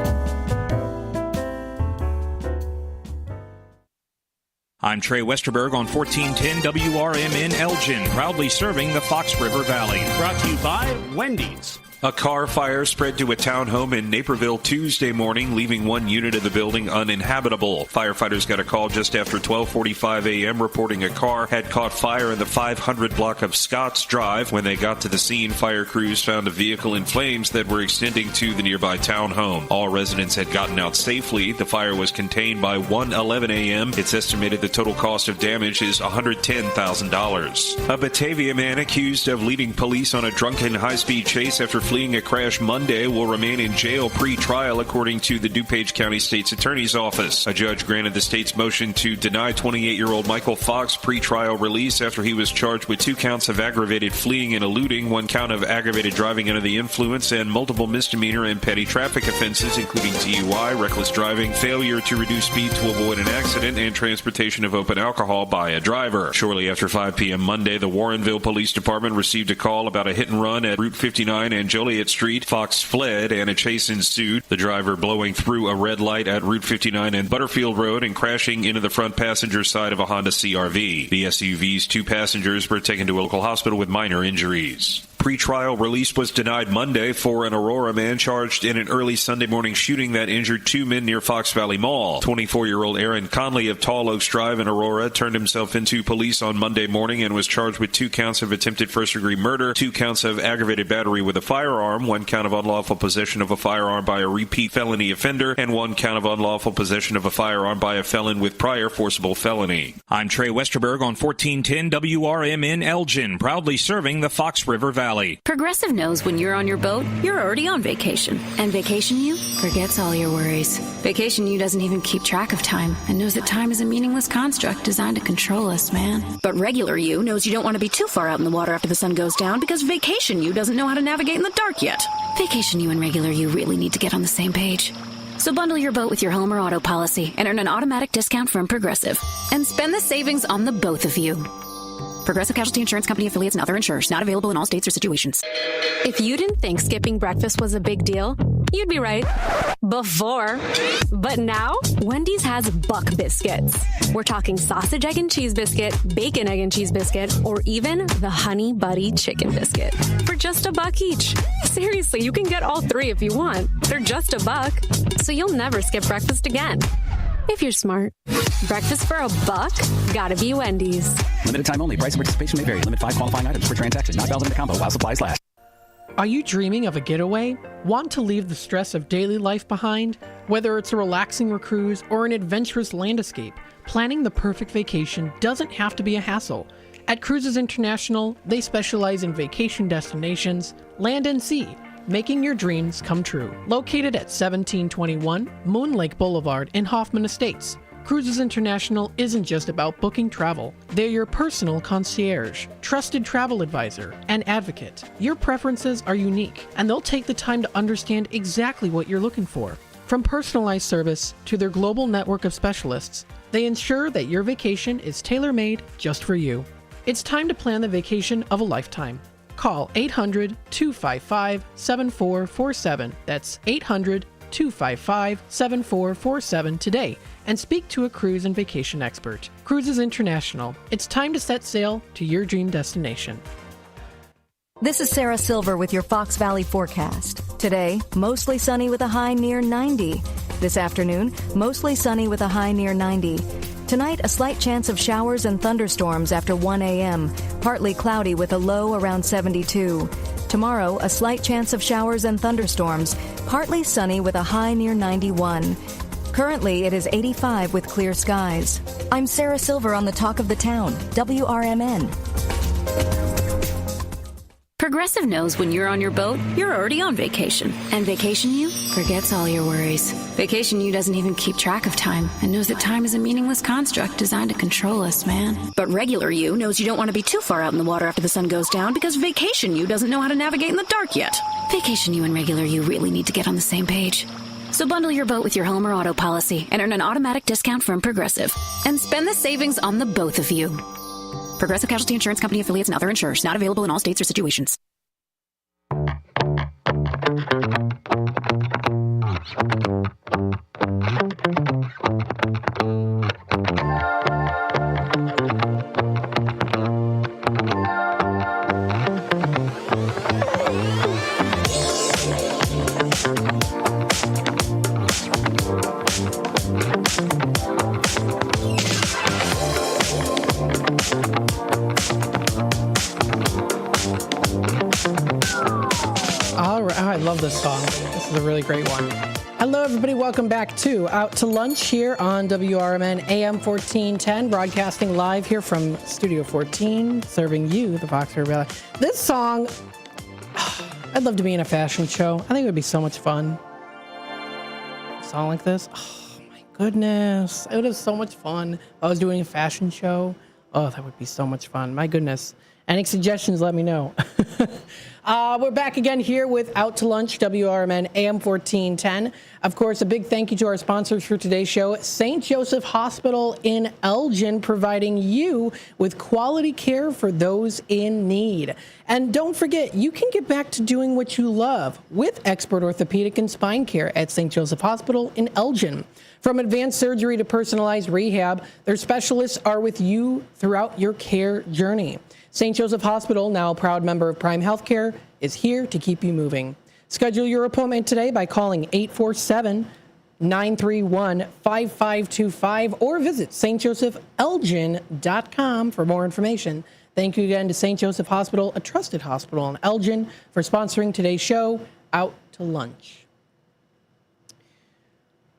I'm Trey Westerberg on 1410 WRMN Elgin, proudly serving the Fox River Valley. Brought to you by Wendy's. A car fire spread to a townhome in Naperville Tuesday morning, leaving one unit of the building uninhabitable. Firefighters got a call just after 12:45 a.m. reporting a car had caught fire in the 500 block of Scotts Drive. When they got to the scene, fire crews found a vehicle in flames that were extending to the nearby townhome. All residents had gotten out safely. The fire was contained by 1:11 a.m. It's estimated the total cost of damage is $110,000. A Batavia man accused of leading police on a drunken high-speed chase after fleeing a crash Monday will remain in jail pre-trial, according to the DuPage County State's Attorney's Office. A judge granted the state's motion to deny 28-year-old Michael Fox pre-trial release after he was charged with 2 counts of aggravated fleeing and eluding, 1 count of aggravated driving under the influence, and multiple misdemeanor and petty traffic offenses, including DUI, reckless driving, failure to reduce speed to avoid an accident, and transportation of open alcohol by a driver. Shortly after 5 p.m. Monday, the Warrenville Police Department received a call about a hit and run at Route 59 and Joliet Street. Fox fled and a chase ensued, the driver blowing through a red light at Route 59 and Butterfield Road and crashing into the front passenger side of a Honda CR-V. The SUV's 2 passengers were taken to a local hospital with minor injuries. Pre-trial release was denied Monday for an Aurora man charged in an early Sunday morning shooting that injured 2 men near Fox Valley Mall. 24-year-old Aaron Conley of Tall Oaks Drive in Aurora turned himself into police on Monday morning and was charged with 2 counts of attempted first-degree murder, 2 counts of aggravated battery with a firearm, 1 count of unlawful possession of a firearm by a repeat felony offender, and 1 count of unlawful possession of a firearm by a felon with prior forcible felony. I'm Trey Westerberg on 1410 WRMN Elgin, proudly serving the Fox River Valley. Valley. Progressive knows when you're on your boat, you're already on vacation. And Vacation You forgets all your worries. Vacation You doesn't even keep track of time and knows that time is a meaningless construct designed to control us, man. But Regular You knows you don't want to be too far out in the water after the sun goes down because Vacation You doesn't know how to navigate in the dark yet. Vacation You and Regular You really need to get on the same page. So bundle your boat with your home or auto policy and earn an automatic discount from Progressive. And spend the savings on the both of you. Progressive Casualty Insurance Company affiliates and other insurers. Not available in all states or situations. If you didn't think skipping breakfast was a big deal, you'd be right. Before. But now, Wendy's has Buck Biscuits. We're talking sausage, egg, and cheese biscuit, bacon, egg, and cheese biscuit, or even the Honey Buddy Chicken Biscuit. For just $1 each. Seriously, you can get all three if you want. They're just $1. So you'll never skip breakfast again. If you're smart. Breakfast for $1? Gotta be Wendy's. Limited time only. Price and participation may vary. Limit 5 qualifying items per transaction. Not valid in the combo while supplies last. Are you dreaming of a getaway? Want to leave the stress of daily life behind? Whether it's a relaxing cruise or an adventurous land escape, planning the perfect vacation doesn't have to be a hassle. At Cruises International, they specialize in vacation destinations, land and sea, making your dreams come true. Located at 1721 Moon Lake Boulevard in Hoffman Estates, Cruises International isn't just about booking travel. They're your personal concierge, trusted travel advisor, and advocate. Your preferences are unique, and they'll take the time to understand exactly what you're looking for. From personalized service to their global network of specialists, they ensure that your vacation is tailor-made just for you. It's time to plan the vacation of a lifetime. Call 800-255-7447. That's 800-255-7447 today and speak to a cruise and vacation expert. Cruises International. It's time to set sail to your dream destination. This is Sarah Silver with your Fox Valley forecast. Today, mostly sunny with a high near 90. This afternoon, mostly sunny with a high near 90. Tonight, a slight chance of showers and thunderstorms after 1 a.m., partly cloudy with a low around 72. Tomorrow, a slight chance of showers and thunderstorms, partly sunny with a high near 91. Currently, it is 85 with clear skies. I'm Sarah Silver on the Talk of the Town, WRMN. Progressive knows when you're on your boat, you're already on vacation. And Vacation You forgets all your worries. Vacation You doesn't even keep track of time and knows that time is a meaningless construct designed to control us, man. But Regular You knows you don't want to be too far out in the water after the sun goes down because Vacation You doesn't know how to navigate in the dark yet. Vacation You and Regular You really need to get on the same page. So bundle your boat with your home or auto policy and earn an automatic discount from Progressive. And spend the savings on the both of you. Progressive Casualty Insurance Company affiliates and other insurers. Not available in all states or situations. I love this song. This is a really great one. Hello, everybody. Welcome back to Out to Lunch here on WRMN AM 1410, broadcasting live here from Studio 14, serving you, the Fox River Valley. This song, I'd love to be in a fashion show. I think it would be so much fun. A song like this, oh my goodness. It would have so much fun if I was doing a fashion show. Oh, that would be so much fun. My goodness. Any suggestions, let me know. We're back again here with Out to Lunch, WRMN AM 1410. Of course, a big thank you to our sponsors for today's show, St. Joseph Hospital in Elgin, providing you with quality care for those in need. And don't forget, you can get back to doing what you love with expert orthopedic and spine care at St. Joseph Hospital in Elgin. From advanced surgery to personalized rehab, their specialists are with you throughout your care journey. St. Joseph Hospital, now a proud member of Prime Healthcare, is here to keep you moving. Schedule your appointment today by calling 847-931-5525 or visit stjosephelgin.com for more information. Thank you again to St. Joseph Hospital, a trusted hospital in Elgin, for sponsoring today's show, Out to Lunch.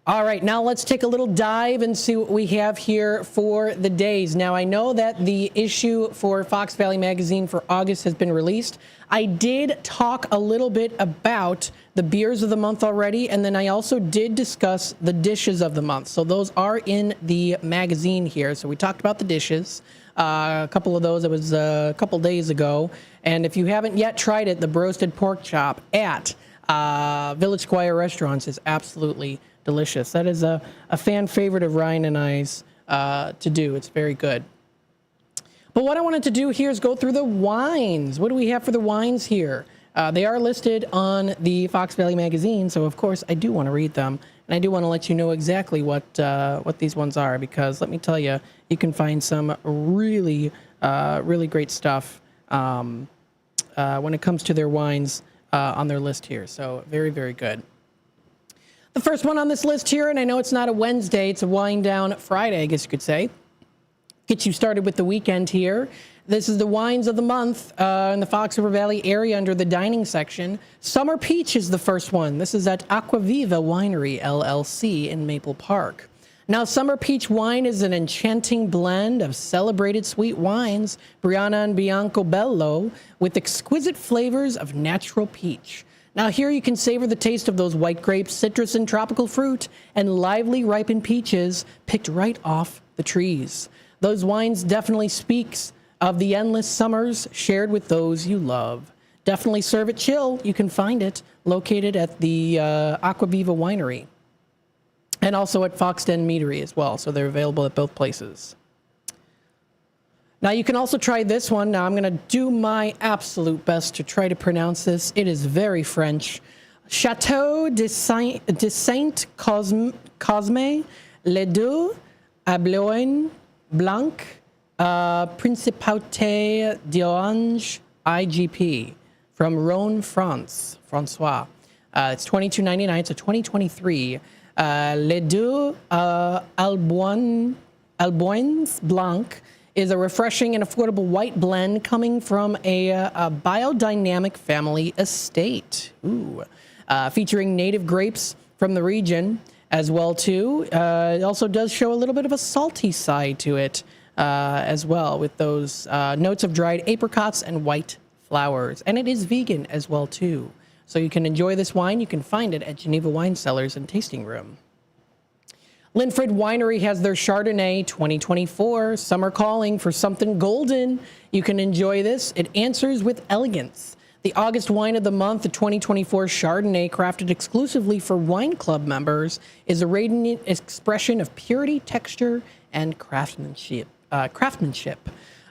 All right, now let's take a little dive and see what we have here for the days. Now, I know that the issue for Fox Valley Magazine for August has been released. I did talk a little bit about the beers of the month already, and then I also did discuss the dishes of the month. So those are in the magazine here. So we talked about the dishes. A couple of those, it was a couple days ago. And if you haven't yet tried it, the roasted pork chop at Village Squire Restaurants is absolutely delicious. That is a fan favorite of Ryan and I's to do. It's very good. But what I wanted to do here is go through the wines. What do we have for the wines here? They are listed on the Fox Valley Magazine, so of course I do want to read them. And I do want to let you know exactly what these ones are, because let me tell you, you can find some really great stuff when it comes to their wines on their list here. So very, very good. The first one on this list here, and I know it's not a Wednesday, it's a wind down Friday, I guess you could say. Get you started with the weekend here. This is the wines of the month in the Fox River Valley area under the dining section. Summer Peach is the first one. This is at Aquaviva Winery, LLC in Maple Park. Now, Summer Peach wine is an enchanting blend of celebrated sweet wines, Brianna and Bianco Bello, with exquisite flavors of natural peach. Now, here you can savor the taste of those white grapes, citrus and tropical fruit, and lively ripened peaches picked right off the trees. Those wines definitely speaks of the endless summers shared with those you love. Definitely serve it chill. You can find it located at the Aquaviva Winery and also at Foxden Meadery as well. So they're available at both places. Now, you can also try this one. Now, I'm going to do my absolute best to try to pronounce this. It is very French. Chateau de Saint-Cosme, Les Deux, Abloin, Blanc, Principauté d'Orange, IGP, from Rhône, France, François. It's $22.99. It's a 2023. Les Deux Alboins Blanc is a refreshing and affordable white blend coming from a biodynamic family estate. Ooh. Featuring native grapes from the region as well, too. It also does show a little bit of a salty side to it as well, with those notes of dried apricots and white flowers. And it is vegan as well, too. So you can enjoy this wine. You can find it at Geneva Wine Cellars and Tasting Room. Linford Winery has their Chardonnay 2024 Summer Calling for something golden. You can enjoy this. It answers with elegance. The August wine of the month, the 2024 Chardonnay, crafted exclusively for wine club members, is a radiant expression of purity, texture, and craftsmanship.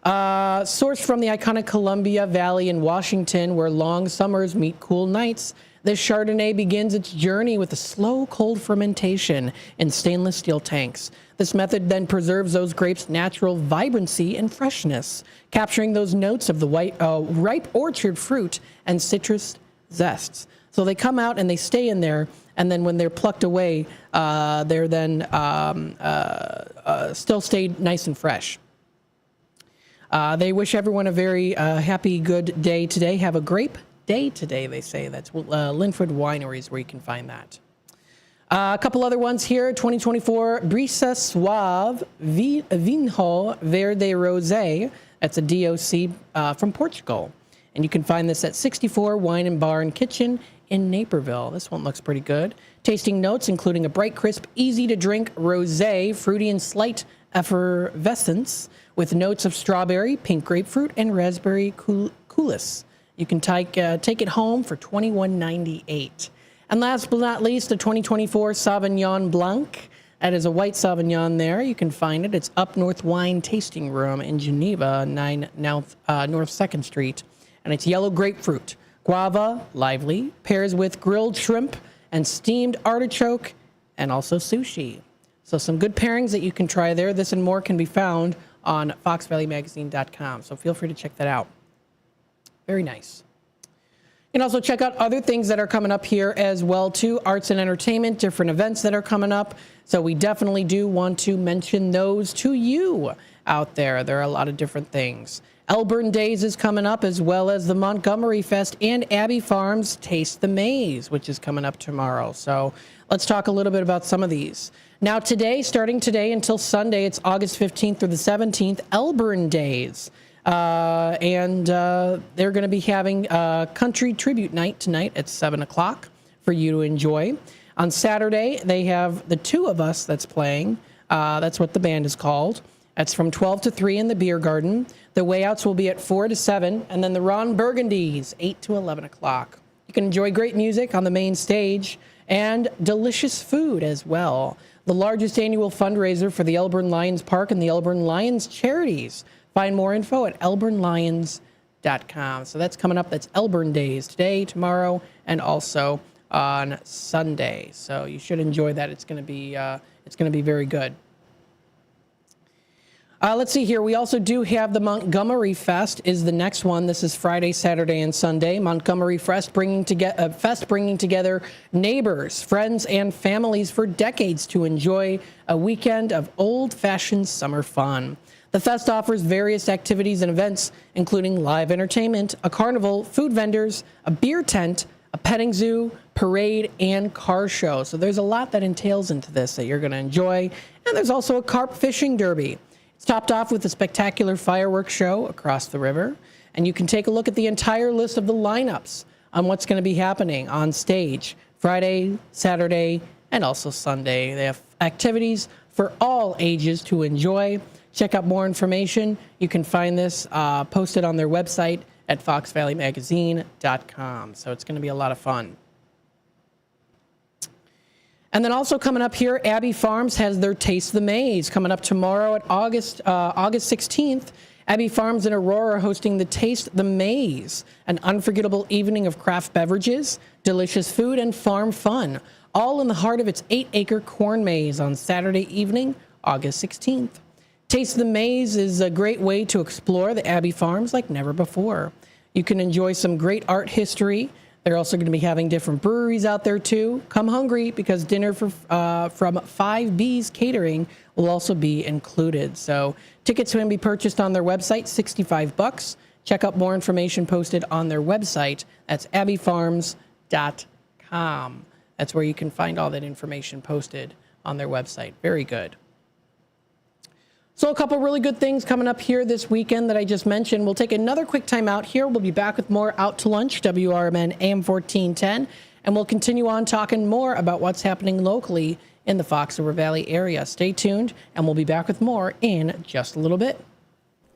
Sourced from the iconic Columbia Valley in Washington, where long summers meet cool nights, this Chardonnay begins its journey with a slow, cold fermentation in stainless steel tanks. This method then preserves those grapes' natural vibrancy and freshness, capturing those notes of the ripe orchard fruit and citrus zests. So they come out and they stay in there, and then when they're plucked away, they're then still stayed nice and fresh. They wish everyone a very happy, good day today. Have a grape day today, they say. That's Linford Wineries where you can find that. A couple other ones here. 2024 Brisa Suave Vinho Verde Rosé. That's a DOC from Portugal. And you can find this at 64 Wine and Bar and Kitchen in Naperville. This one looks pretty good. Tasting notes including a bright, crisp, easy-to-drink rosé, fruity and slight effervescence with notes of strawberry, pink grapefruit, and raspberry coulis. You can take it home for $21.98. And last but not least, the 2024 Sauvignon Blanc. That is a white Sauvignon there. You can find it. It's Up North Wine Tasting Room in Geneva, 9 North 2nd Street. And it's yellow grapefruit, guava, lively, pairs with grilled shrimp and steamed artichoke, and also sushi. So some good pairings that you can try there. This and more can be found on foxvalleymagazine.com. So feel free to check that out. Very nice. You can also check out other things that are coming up here as well, too. Arts and entertainment, different events that are coming up. So we definitely do want to mention those to you out there. There are a lot of different things. Elburn Days is coming up, as well as the Montgomery Fest and Abbey Farms Taste the Maize, which is coming up tomorrow. So let's talk a little bit about some of these. Now today, starting today until Sunday, it's August 15th through the 17th, Elburn Days. And they're going to be having a country tribute night tonight at 7 o'clock for you to enjoy. On Saturday, they have the Two of Us that's playing. That's what the band is called. That's from 12 to 3 in the beer garden. The way-outs will be at 4 to 7, and then the Ron Burgundies, 8 to 11 o'clock. You can enjoy great music on the main stage and delicious food as well. The largest annual fundraiser for the Elburn Lions Park and the Elburn Lions Charities. Find more info at elburnlions.com. So that's coming up. That's Elburn Days today, tomorrow, and also on Sunday. So you should enjoy that. It's going to be very good. Let's see here. We also do have the Montgomery Fest is the next one. This is Friday, Saturday, and Sunday. Montgomery Fest bringing together neighbors, friends, and families for decades to enjoy a weekend of old-fashioned summer fun. The fest offers various activities and events, including live entertainment, a carnival, food vendors, a beer tent, a petting zoo, parade, and car show. So there's a lot that entails into this that you're going to enjoy. And there's also a carp fishing derby. It's topped off with a spectacular fireworks show across the river. And you can take a look at the entire list of the lineups on what's going to be happening on stage Friday, Saturday, and also Sunday. They have activities for all ages to enjoy. Check out more information. You can find this posted on their website at foxvalleymagazine.com. So it's going to be a lot of fun. And then also coming up here, Abbey Farms has their Taste the Maize coming up tomorrow at August 16th. Abbey Farms in Aurora are hosting the Taste the Maize, an unforgettable evening of craft beverages, delicious food, and farm fun, all in the heart of its 8-acre corn maze on Saturday evening, August 16th. Taste the Maize is a great way to explore the Abbey Farms like never before. You can enjoy some great art history. They're also going to be having different breweries out there too. Come hungry because dinner from 5B's Catering will also be included. So tickets can be purchased on their website, $65. Check out more information posted on their website. That's abbeyfarms.com. That's where you can find all that information posted on their website. Very good. So a couple really good things coming up here this weekend that I just mentioned. We'll take another quick time out here. We'll be back with more Out to Lunch, WRMN AM 1410, and we'll continue on talking more about what's happening locally in the Fox River Valley area. Stay tuned, and we'll be back with more in just a little bit.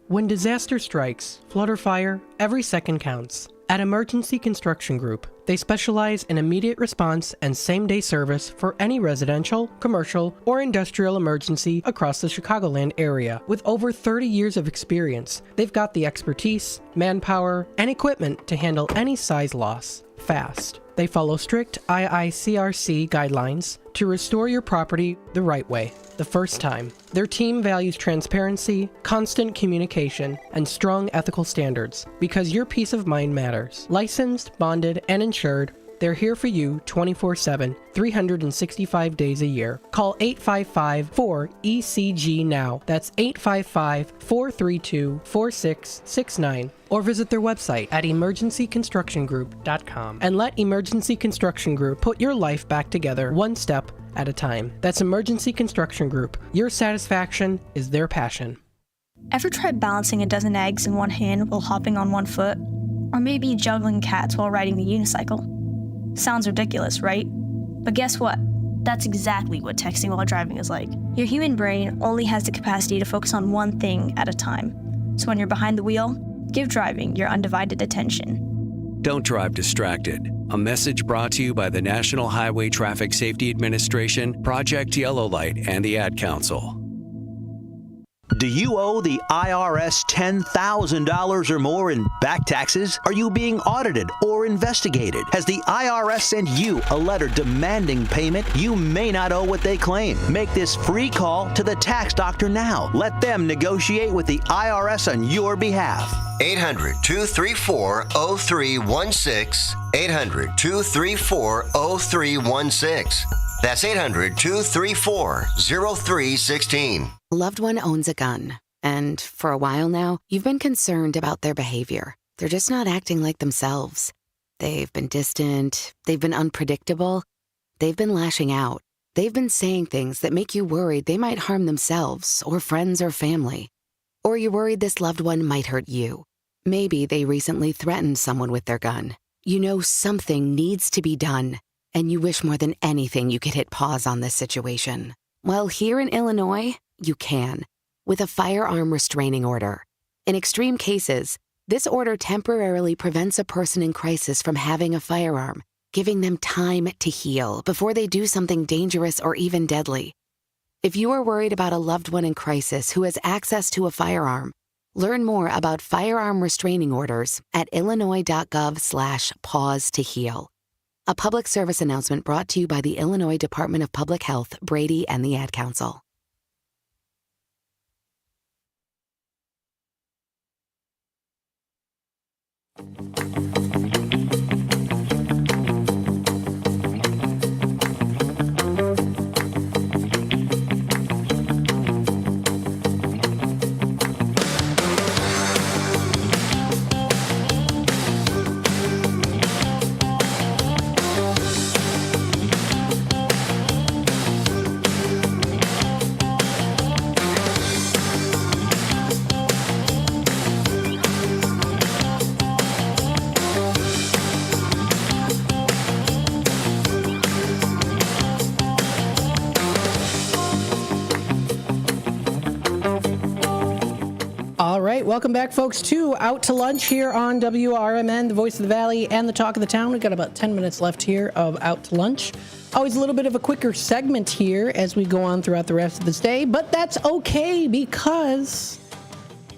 When disaster strikes, flood or fire, every second counts. At Emergency Construction Group, they specialize in immediate response and same-day service for any residential, commercial, or industrial emergency across the Chicagoland area. With over 30 years of experience, they've got the expertise, manpower, and equipment to handle any size loss fast. They follow strict IICRC guidelines to restore your property the right way, the first time. Their team values transparency, constant communication, and strong ethical standards because your peace of mind matters. Licensed, bonded, and insured, they're here for you 24/7, 365 days a year. Call 855-4ECG now. That's 855-432-4669. Or visit their website at emergencyconstructiongroup.com and let Emergency Construction Group put your life back together one step at a time. That's Emergency Construction Group. Your satisfaction is their passion. Ever tried balancing a dozen eggs in one hand while hopping on one foot? Or maybe juggling cats while riding the unicycle? Sounds ridiculous, right? But guess what? That's exactly what texting while driving is like. Your human brain only has the capacity to focus on one thing at a time. So when you're behind the wheel, give driving your undivided attention. Don't drive distracted. A message brought to you by the National Highway Traffic Safety Administration, Project Yellow Light, and the Ad Council. Do you owe the IRS $10,000 or more in back taxes? Are you being audited or investigated? Has the IRS sent you a letter demanding payment? You may not owe what they claim. Make this free call to the tax doctor now. Let them negotiate with the IRS on your behalf. 800-234-0316. 800-234-0316. That's 800-234-0316. A loved one owns a gun. And for a while now, you've been concerned about their behavior. They're just not acting like themselves. They've been distant. They've been unpredictable. They've been lashing out. They've been saying things that make you worried they might harm themselves or friends or family. Or you're worried this loved one might hurt you. Maybe they recently threatened someone with their gun. You know something needs to be done, and you wish more than anything you could hit pause on this situation. Well, here in Illinois, you can, with a firearm restraining order. In extreme cases, this order temporarily prevents a person in crisis from having a firearm, giving them time to heal before they do something dangerous or even deadly. If you are worried about a loved one in crisis who has access to a firearm, learn more about firearm restraining orders at illinois.gov/pause to heal. A public service announcement brought to you by the Illinois Department of Public Health, Brady, and the Ad Council. All right, welcome back, folks, to Out to Lunch here on WRMN, the voice of the Valley and the talk of the town. We've got about 10 minutes left here of Out to Lunch. Always a little bit of a quicker segment here as we go on throughout the rest of this day, but that's okay because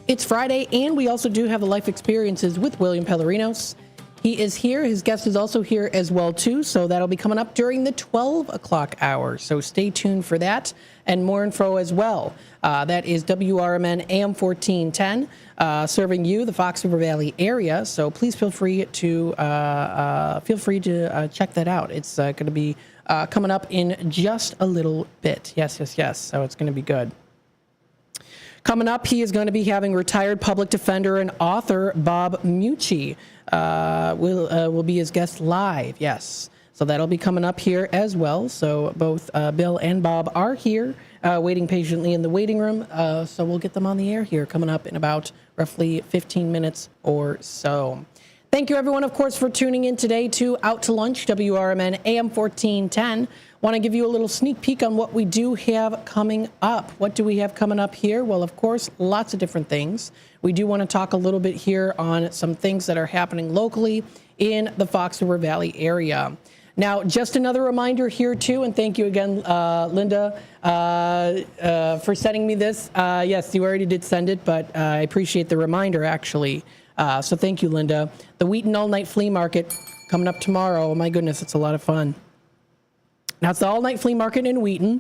it's Friday, and we also do have the life experiences with William Pellerinos. He is here. His guest is also here as well, too, so that'll be coming up during the 12 o'clock hour, so stay tuned for that and more info as well. That is WRMN AM 1410, serving you, the Fox River Valley area. So please feel free to check that out. It's going to be coming up in just a little bit. Yes. So it's going to be good. Coming up, he is going to be having retired public defender and author Bob Mucci will be his guest live. Yes. So that'll be coming up here as well. So both Bill and Bob are here, waiting patiently in the waiting room. So we'll get them on the air here coming up in about roughly 15 minutes or so. Thank you, everyone, of course, for tuning in today to Out to Lunch, WRMN AM 1410. Want to give you a little sneak peek on what we do have coming up. What do we have coming up here? Well, of course, lots of different things. We do want to talk a little bit here on some things that are happening locally in the Fox River Valley area. Now, just another reminder here, too, and thank you again, Linda, for sending me this. Yes, you already did send it, but I appreciate the reminder, actually. So thank you, Linda. The Wheaton All-Night Flea Market coming up tomorrow. Oh, my goodness, it's a lot of fun. Now, it's the all-night flea market in Wheaton.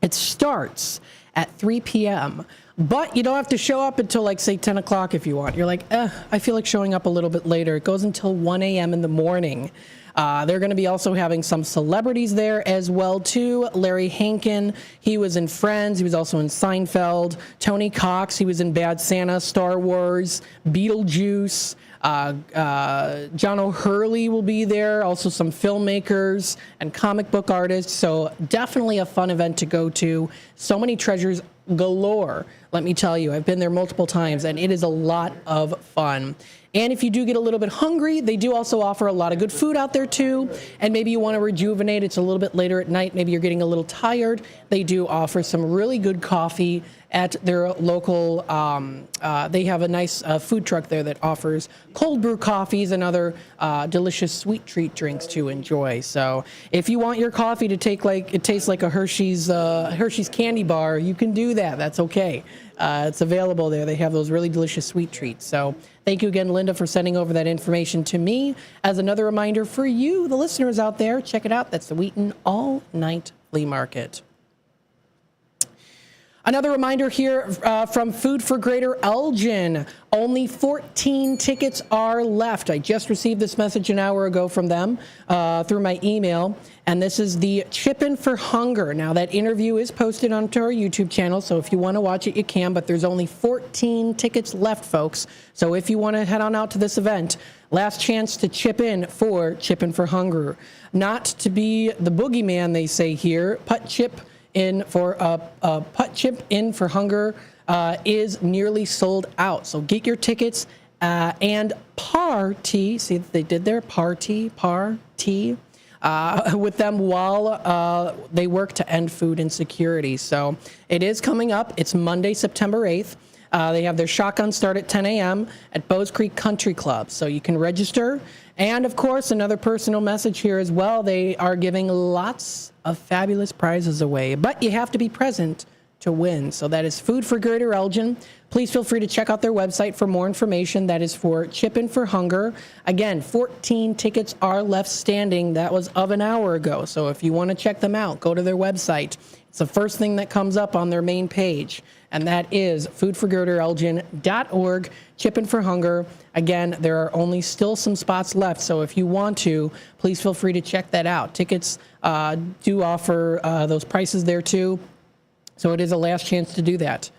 It starts at 3 p.m., but you don't have to show up until, like, say, 10 o'clock if you want. You're like, I feel like showing up a little bit later. It goes until 1 a.m. in the morning. They're going to be also having some celebrities there as well, too. Larry Hankin, he was in Friends. He was also in Seinfeld. Tony Cox, he was in Bad Santa, Star Wars, Beetlejuice. John O'Hurley will be there, also some filmmakers and comic book artists. So definitely a fun event to go to. So many treasures galore. Let me tell you, I've been there multiple times, and it is a lot of fun. And if you do get a little bit hungry, they do also offer a lot of good food out there, too. And maybe you want to rejuvenate. It's a little bit later at night. Maybe you're getting a little tired. They do offer some really good coffee at their local, they have a nice food truck there that offers cold brew coffees and other delicious sweet treat drinks to enjoy. So if you want your coffee to taste like a Hershey's candy bar, you can do that. That's okay. It's available there. They have those really delicious sweet treats. So thank you again, Linda, for sending over that information to me. As another reminder for you, the listeners out there, check it out. That's the Wheaton All-Night Flea Market. Another reminder here from Food for Greater Elgin. Only 14 tickets are left. I just received this message an hour ago from them through my email. And this is the Chippin' for Hunger. Now, that interview is posted onto our YouTube channel, so if you want to watch it, you can. But there's only 14 tickets left, folks. So if you want to head on out to this event, last chance to chip in for Chippin' for Hunger. Not to be the boogeyman, they say here. Putt chip in for Hunger is nearly sold out. So get your tickets and party. See what they did there? Party with them while they work to end food insecurity. So it is coming up. It's Monday, September 8th. They have their shotgun start at 10 a.m. at Bowes Creek Country Club. So you can register. And, of course, another personal message here as well. They are giving lots of fabulous prizes away. But you have to be present to win. So that is Food for Greater Elgin. Please feel free to check out their website for more information. That is for Chippin' for Hunger. Again, 14 tickets are left standing. That was of an hour ago. So if you want to check them out, go to their website. It's the first thing that comes up on their main page, and that is foodforgreaterelgin.org, Chippin' for Hunger. Again, there are only still some spots left, so if you want to, please feel free to check that out. Tickets do offer those prices there too, so it is a last chance to do that.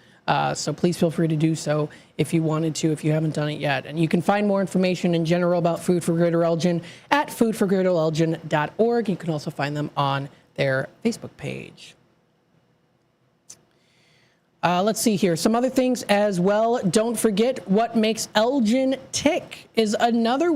So please feel free to do so if you wanted to, if you haven't done it yet. And you can find more information in general about Food for Greater Elgin at foodforgreaterelgin.org. You can also find them on their Facebook page. Let's see here. Some other things as well. Don't forget What Makes Elgin Tick is another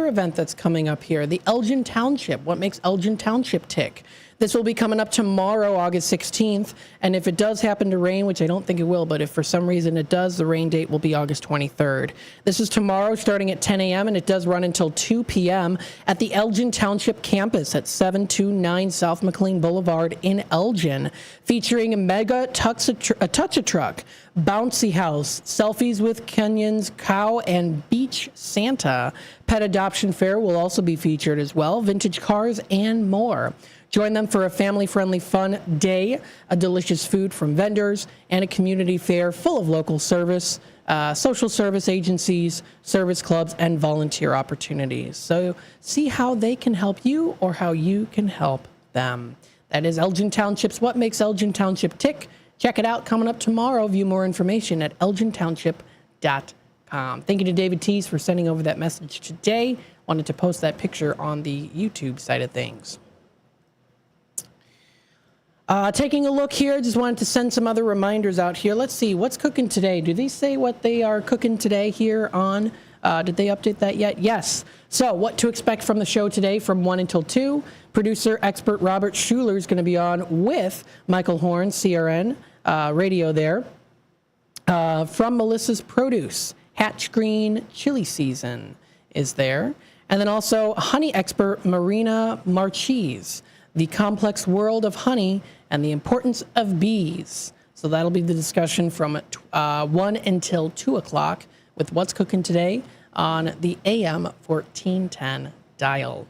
event that's coming up here. The Elgin Township. What Makes Elgin Township Tick? This will be coming up tomorrow, August 16th. And if it does happen to rain, which I don't think it will, but if for some reason it does, the rain date will be August 23rd. This is tomorrow starting at 10 a.m. and it does run until 2 p.m. at the Elgin Township campus at 729 South McLean Boulevard in Elgin, featuring a mega touch-a-truck, bouncy house, selfies with Kenyon's cow and beach Santa. Pet adoption fair will also be featured as well, vintage cars and more. Join them for a family-friendly fun day, a delicious food from vendors, and a community fair full of local service, social service agencies, service clubs, and volunteer opportunities. So see how they can help you or how you can help them. That is Elgin Township's What Makes Elgin Township Tick. Check it out coming up tomorrow. View more information at elgintownship.com. Thank you to David Tees for sending over that message today. Wanted to post that picture on the YouTube side of things. Taking a look here, just wanted to send some other reminders out here. Let's see, what's cooking today? Do they say what they are cooking today here on? Did they update that yet? Yes. So what to expect from the show today from 1 until 2. Producer expert Robert Schuler is going to be on with Michael Horn, CRN radio there. From Melissa's Produce, Hatch Green Chili Season is there. And then also honey expert Marina Marchese, The Complex World of Honey and the Importance of Bees. So that'll be the discussion from 1 until 2 o'clock with What's Cooking Today on the AM 1410 dial.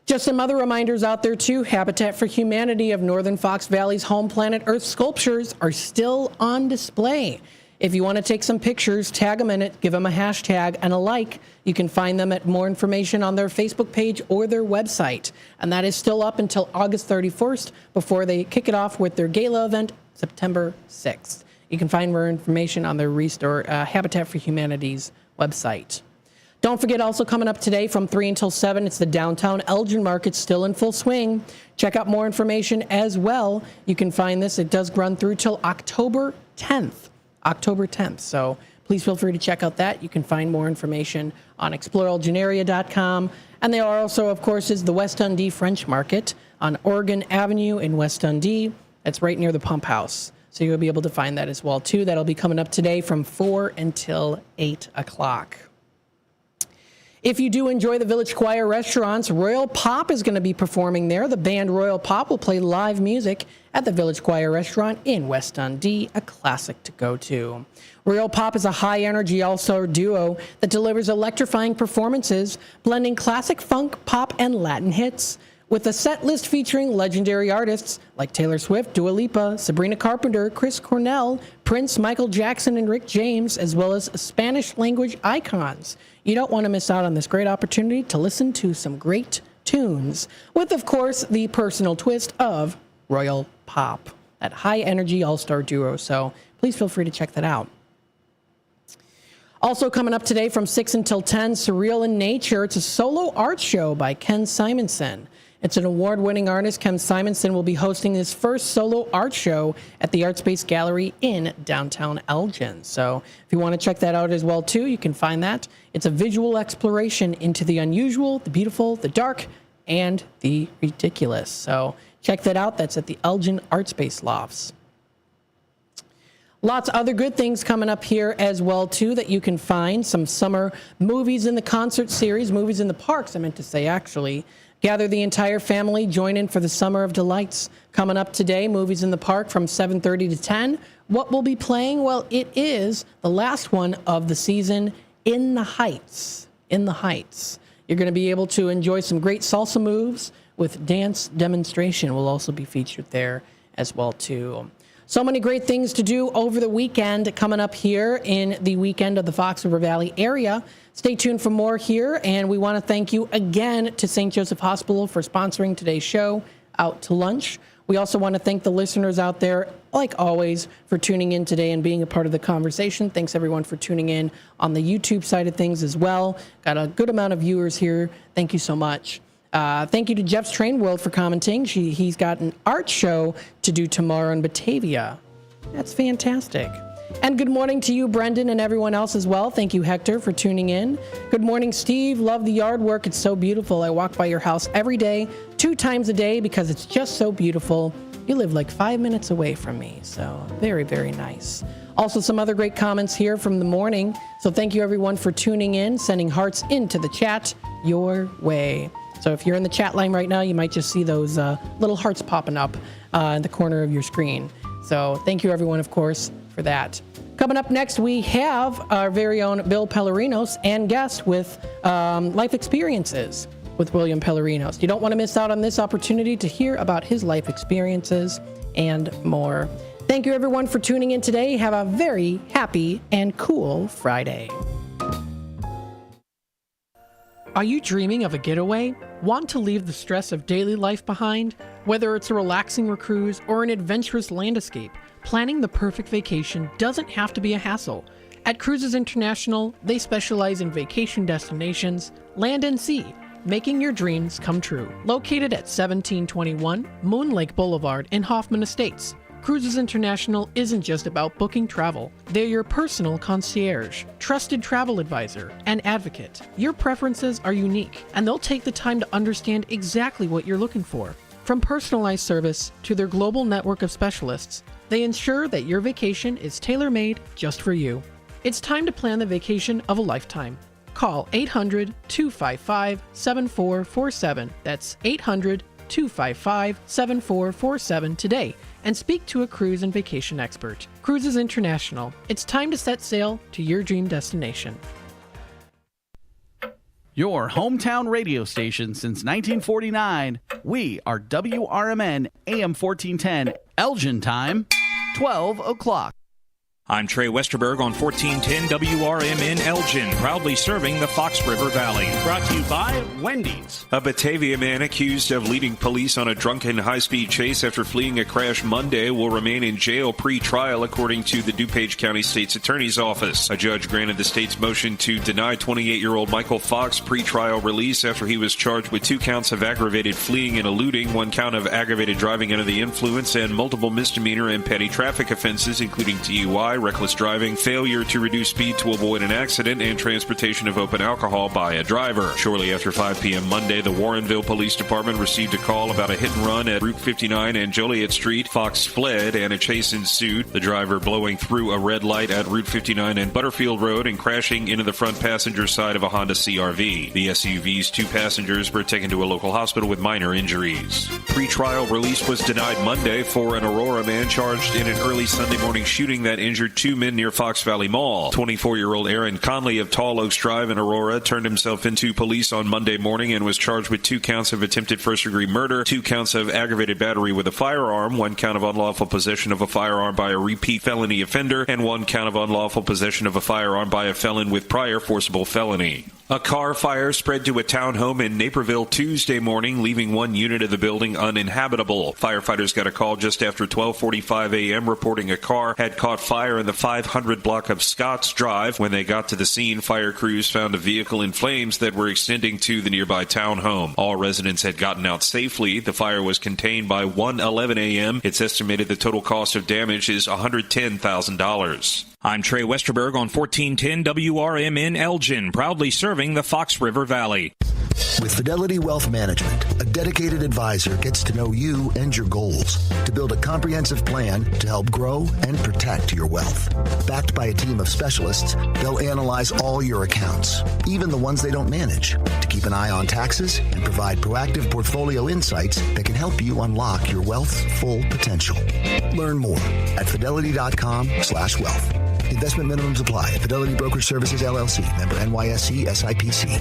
Just some other reminders out there too. Habitat for Humanity of Northern Fox Valley's home planet Earth sculptures are still on display. If you want to take some pictures, tag them in it, give them a hashtag and a like. You can find them at more information on their Facebook page or their website. And that is still up until August 31st before they kick it off with their gala event, September 6th. You can find more information on their Restore Habitat for Humanity's website. Don't forget, also coming up today from 3 until 7, it's the downtown Elgin Market still in full swing. Check out more information as well. You can find this. It does run through till October 10th. So please feel free to check out that. You can find more information on exploreelginaria.com. And there are also, of course, is the West Dundee French Market on Oregon Avenue in West Dundee. That's right near the pump house. So you'll be able to find that as well, too. That'll be coming up today from 4 until 8 o'clock. If you do enjoy the Village Choir restaurants, Royal Pop is going to be performing there. The band Royal Pop will play live music at the Village Choir restaurant in West Dundee, a classic to go to. Royal Pop is a high-energy all-star duo that delivers electrifying performances, blending classic funk, pop, and Latin hits. with a set list featuring legendary artists like Taylor Swift, Dua Lipa, Sabrina Carpenter, Chris Cornell, Prince, Michael Jackson, and Rick James, as well as Spanish language icons. You don't want to miss out on this great opportunity to listen to some great tunes, with, of course, the personal twist of Royal Pop, that high-energy all-star duo. So please feel free to check that out. Also coming up today from 6 until 10, Surreal in Nature. It's a solo art show by Ken Simonson. It's an award-winning artist. Ken Simonson will be hosting his first solo art show at the Art Space Gallery in downtown Elgin. So if you want to check that out as well, too, you can find that. It's a visual exploration into the unusual, the beautiful, the dark, and the ridiculous. So check that out. That's at the Elgin Art Space Lofts. Lots of other good things coming up here as well, too, that you can find. Some summer movies in the concert series, movies in the parks, I meant to say, actually. Gather the entire family, join in for the Summer of Delights. Coming up today, movies in the park from 7:30 to 10. What will be playing? Well, it is the last one of the season, In the Heights. In the Heights. You're going to be able to enjoy some great salsa moves with dance demonstration will also be featured there as well, too. So many great things to do over the weekend coming up here in the weekend of the Fox River Valley area. Stay tuned for more here, and we want to thank you again to St. Joseph Hospital for sponsoring today's show, Out to Lunch. We also want to thank the listeners out there, like always, for tuning in today and being a part of the conversation. Thanks, everyone, for tuning in on the YouTube side of things as well. Got a good amount of viewers here. Thank you so much. Thank you to Jeff's Train World for commenting. He's got an art show to do tomorrow in Batavia. That's fantastic. And good morning to you, Brendan, and everyone else as well. Thank you, Hector, for tuning in. Good morning, Steve. Love the yard work. It's so beautiful. I walk by your house every day, 2 times a day, because it's just so beautiful. You live like 5 minutes away from me, so very, very nice. Also, some other great comments here from the morning. So thank you, everyone, for tuning in, sending hearts into the chat your way. So if you're in the chat line right now, you might just see those little hearts popping up in the corner of your screen. So thank you, everyone, of course, for that. Coming up next, we have our very own Bill Pellerinos and guest with life experiences with William Pellerinos. You don't want to miss out on this opportunity to hear about his life experiences and more. Thank you, everyone, for tuning in today. Have a very happy and cool Friday. Are you dreaming of a getaway? Want to leave the stress of daily life behind? Whether it's a relaxing cruise or an adventurous land escape, planning the perfect vacation doesn't have to be a hassle. At Cruises International, they specialize in vacation destinations, land and sea, making your dreams come true. Located at 1721 Moon Lake Boulevard in Hoffman Estates, Cruises International isn't just about booking travel. They're your personal concierge, trusted travel advisor, and advocate. Your preferences are unique, and they'll take the time to understand exactly what you're looking for. From personalized service to their global network of specialists, they ensure that your vacation is tailor-made just for you. It's time to plan the vacation of a lifetime. Call 800-255-7447. That's 800-255-7447 today and speak to a cruise and vacation expert. Cruises International. It's time to set sail to your dream destination. Your hometown radio station since 1949. We are WRMN AM 1410, Elgin time, 12 o'clock. I'm Trey Westerberg on 1410 WRMN Elgin, proudly serving the Fox River Valley. Brought to you by Wendy's. A Batavia man accused of leading police on a drunken high-speed chase after fleeing a crash Monday will remain in jail pre-trial, according to the DuPage County State's Attorney's Office. A judge granted the state's motion to deny 28-year-old Michael Fox pre-trial release after he was charged with 2 counts of aggravated fleeing and eluding, 1 count of aggravated driving under the influence, and multiple misdemeanor and petty traffic offenses, including DUI, reckless driving, failure to reduce speed to avoid an accident, and transportation of open alcohol by a driver. Shortly after 5 p.m. Monday, the Warrenville Police Department received a call about a hit and run at Route 59 and Joliet Street. Fox fled and a chase ensued, the driver blowing through a red light at Route 59 and Butterfield Road and crashing into the front passenger side of a Honda CR-V. The SUV's 2 passengers were taken to a local hospital with minor injuries. Pre-trial release was denied Monday for an Aurora man charged in an early Sunday morning shooting that injured injured 2 men near Fox Valley Mall. 24-year-old Aaron Conley of Tall Oaks Drive in Aurora turned himself into police on Monday morning and was charged with 2 counts of attempted first-degree murder, 2 counts of aggravated battery with a firearm, 1 count of unlawful possession of a firearm by a repeat felony offender, and 1 count of unlawful possession of a firearm by a felon with prior forcible felony. A car fire spread to a townhome in Naperville Tuesday morning, leaving 1 unit of the building uninhabitable. Firefighters got a call just after 12:45 a.m. reporting a car had caught fire in the 500 block of Scotts Drive. When they got to the scene, fire crews found a vehicle in flames that were extending to the nearby townhome. All residents had gotten out safely. The fire was contained by 1:11 a.m. It's estimated the total cost of damage is $110,000. I'm Trey Westerberg on 1410 WRMN Elgin, proudly serving the Fox River Valley. With Fidelity Wealth Management, a dedicated advisor gets to know you and your goals to build a comprehensive plan to help grow and protect your wealth. Backed by a team of specialists, they'll analyze all your accounts, even the ones they don't manage, to keep an eye on taxes and provide proactive portfolio insights that can help you unlock your wealth's full potential. Learn more at fidelity.com/wealth. Investment minimums apply. Fidelity Brokerage Services, LLC. Member NYSE SIPC.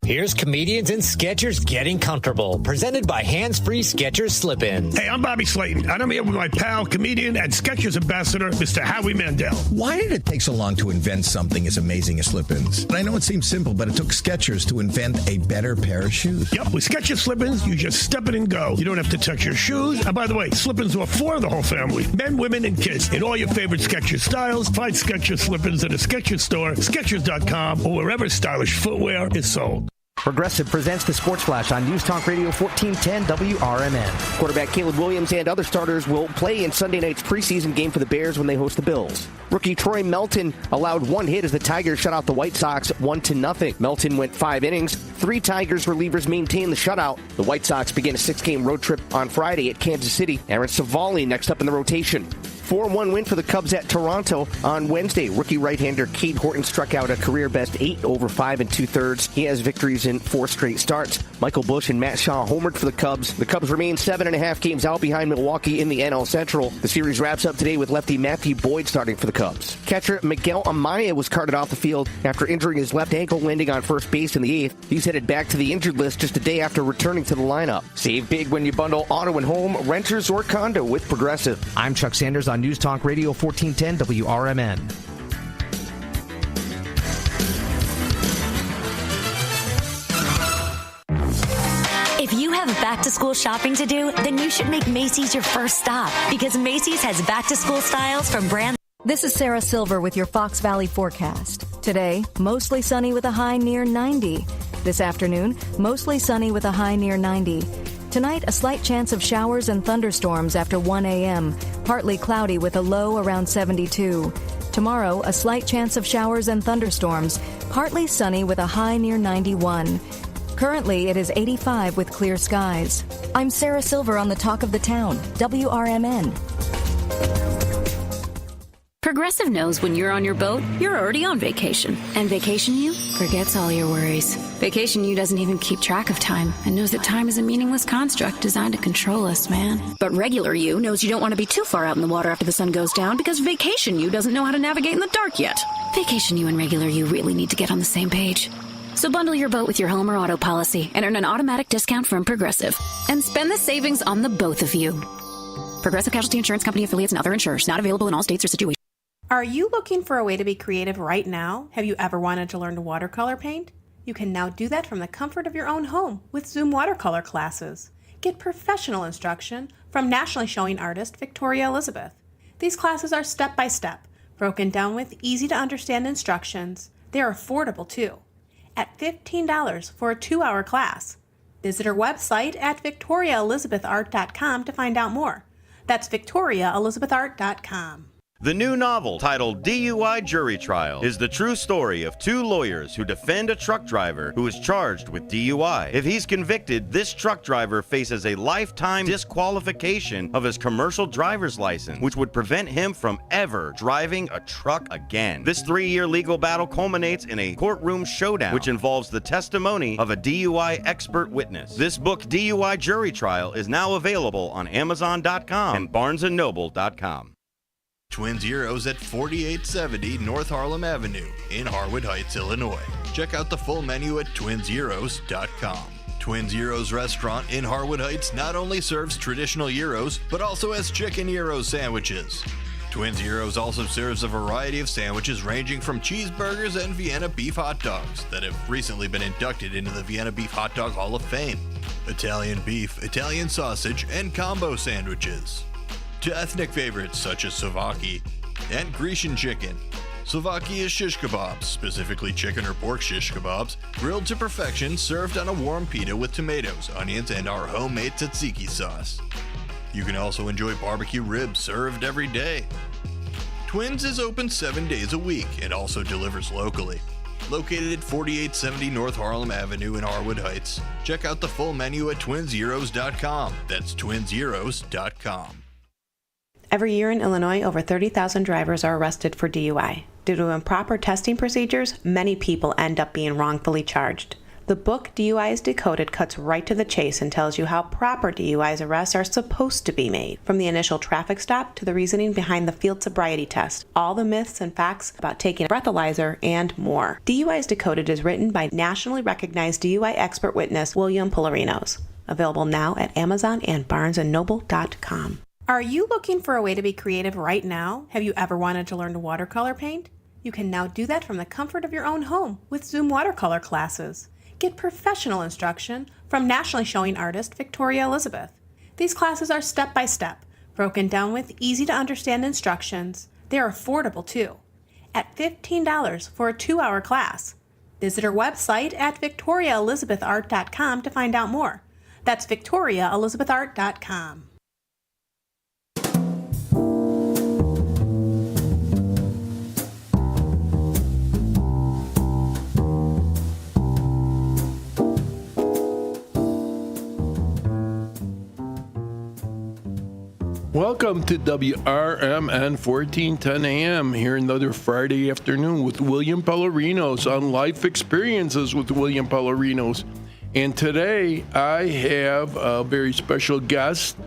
Here's Comedians and Sketchers Getting Comfortable, presented by Hands Free Skechers Slip-Ins. Hey, I'm Bobby Slayton, and I'm here with my pal, comedian, and Skechers ambassador, Mr. Howie Mandel. Why did it take so long to invent something as amazing as Slip-Ins? I know it seems simple, but it took Skechers to invent a better pair of shoes. Yep, with Skechers Slip-Ins, you just step it and go. You don't have to touch your shoes. And by the way, Slip-Ins are for the whole family, men, women, and kids. In all your favorite Skechers styles, find Skechers Slip-Ins at a Skechers store, Skechers.com, or wherever stylish footwear is sold. Progressive presents the Sports Flash on News Talk Radio 1410 WRMN. Quarterback Caleb Williams and other starters will play in Sunday night's preseason game for the Bears when they host the Bills. Rookie Troy Melton allowed 1 hit as the Tigers shut out the White Sox 1-0. Melton went 5 innings. 3 Tigers relievers maintained the shutout. The White Sox begin a 6-game road trip on Friday at Kansas City. Aaron Savali next up in the rotation. 4-1 win for the Cubs at Toronto on Wednesday. Rookie right-hander Cade Horton struck out a career-best 8 over 5 2/3. He has victories in 4 straight starts. Michael Busch and Matt Shaw homered for the Cubs. The Cubs remain 7.5 games out behind Milwaukee in the NL Central. The series wraps up today with lefty Matthew Boyd starting for the Cubs. Catcher Miguel Amaya was carted off the field after injuring his left ankle landing on first base in the 8th. He's headed back to the injured list just a day after returning to the lineup. Save big when you bundle auto and home, renters, or condo with Progressive. I'm Chuck Sanders on News Talk Radio 1410 WRMN. If you have back-to-school shopping to do, then you should make Macy's your first stop, because Macy's has back-to-school styles from brands. This is Sarah Silver with your Fox Valley forecast. Today, mostly sunny with a high near 90. This afternoon, mostly sunny with a high near 90. Tonight, a slight chance of showers and thunderstorms after 1 a.m., partly cloudy with a low around 72. Tomorrow, a slight chance of showers and thunderstorms, partly sunny with a high near 91. Currently, it is 85 with clear skies. I'm Sarah Silver on the Talk of the Town, WRMN. Progressive knows when you're on your boat, you're already on vacation. And Vacation You forgets all your worries. Vacation You doesn't even keep track of time and knows that time is a meaningless construct designed to control us, man. But Regular You knows you don't want to be too far out in the water after the sun goes down because Vacation You doesn't know how to navigate in the dark yet. Vacation You and Regular You really need to get on the same page. So bundle your boat with your home or auto policy and earn an automatic discount from Progressive. And spend the savings on the both of you. Progressive Casualty Insurance Company affiliates and other insurers. Not available in all states or situations. Are you looking for a way to be creative right now? Have you ever wanted to learn to watercolor paint? You can now do that from the comfort of your own home with Zoom watercolor classes. Get professional instruction from nationally showing artist Victoria Elizabeth. These classes are step-by-step, broken down with easy-to-understand instructions. They are affordable, too, at $15 for a 2-hour class. Visit her website at victoriaelizabethart.com to find out more. That's victoriaelizabethart.com. The new novel, titled DUI Jury Trial, is the true story of 2 lawyers who defend a truck driver who is charged with DUI. If he's convicted, this truck driver faces a lifetime disqualification of his commercial driver's license, which would prevent him from ever driving a truck again. This 3-year legal battle culminates in a courtroom showdown, which involves the testimony of a DUI expert witness. This book, DUI Jury Trial, is now available on Amazon.com and BarnesandNoble.com. Twin Zeros at 4870 North Harlem Avenue in Harwood Heights, Illinois. Check out the full menu at twinzeros.com. Twin Zeros Restaurant in Harwood Heights not only serves traditional gyros, but also has chicken gyro sandwiches. Twin Zeros also serves a variety of sandwiches ranging from cheeseburgers and Vienna beef hot dogs that have recently been inducted into the Vienna Beef Hot Dog Hall of Fame, Italian beef, Italian sausage, and combo sandwiches, to ethnic favorites such as Slovaki and Grecian chicken. Slovaki is shish kebabs, specifically chicken or pork shish kebabs, grilled to perfection, served on a warm pita with tomatoes, onions, and our homemade tzatziki sauce. You can also enjoy barbecue ribs served every day. Twins is open 7 days a week and also delivers locally. Located at 4870 North Harlem Avenue in Harwood Heights. Check out the full menu at twinzeros.com. That's twinzeros.com. Every year in Illinois, over 30,000 drivers are arrested for DUI. Due to improper testing procedures, many people end up being wrongfully charged. The book DUI is Decoded cuts right to the chase and tells you how proper DUI's arrests are supposed to be made, from the initial traffic stop to the reasoning behind the field sobriety test, all the myths and facts about taking a breathalyzer, and more. DUI's Decoded is written by nationally recognized DUI expert witness William Polarinos. Available now at Amazon and BarnesandNoble.com. Are you looking for a way to be creative right now? Have you ever wanted to learn to watercolor paint? You can now do that from the comfort of your own home with Zoom watercolor classes. Get professional instruction from nationally showing artist Victoria Elizabeth. These classes are step-by-step, broken down with easy-to-understand instructions. They're affordable, too, at $15 for a 2-hour class. Visit her website at victoriaelizabethart.com to find out more. That's victoriaelizabethart.com. Welcome to WRMN 1410 AM, here another Friday afternoon with William Polarinos on Life Experiences with William Polarinos. And today I have a very special guest,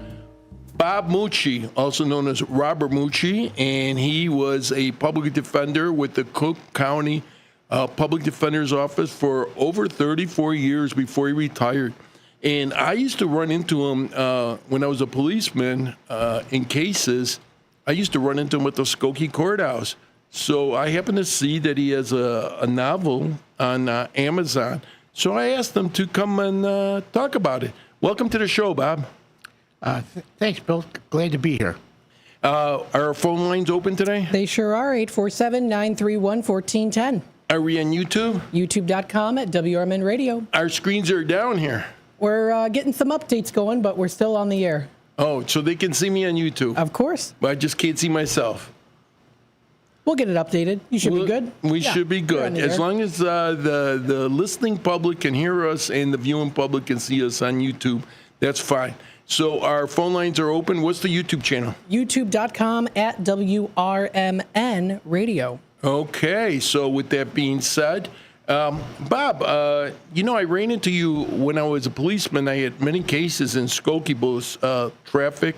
Bob Mucci, also known as Robert Mucci, and he was a public defender with the Cook County Public Defender's Office for over 34 years before he retired. And I used to run into him when I was a policeman in cases. I used to run into him at the Skokie Courthouse. So I happened to see that he has a novel on Amazon. So I asked him to come and talk about it. Welcome to the show, Bob. Thanks, Bill. Glad to be here. Are our phone lines open today? They sure are. 847-931-1410. Are we on YouTube? YouTube.com at WRMN Radio. Our screens are down here. We're getting some updates going, but we're still on the air. Oh, so they can see me on YouTube? Of course. But I just can't see myself. We'll get it updated. You should be good. We should be good. As long as the listening public can hear us and the viewing public can see us on YouTube, that's fine. So our phone lines are open. What's the YouTube channel? YouTube.com at WRMN Radio. Okay. So with that being said, Bob, I ran into you when I was a policeman. I had many cases in Skokie, both traffic,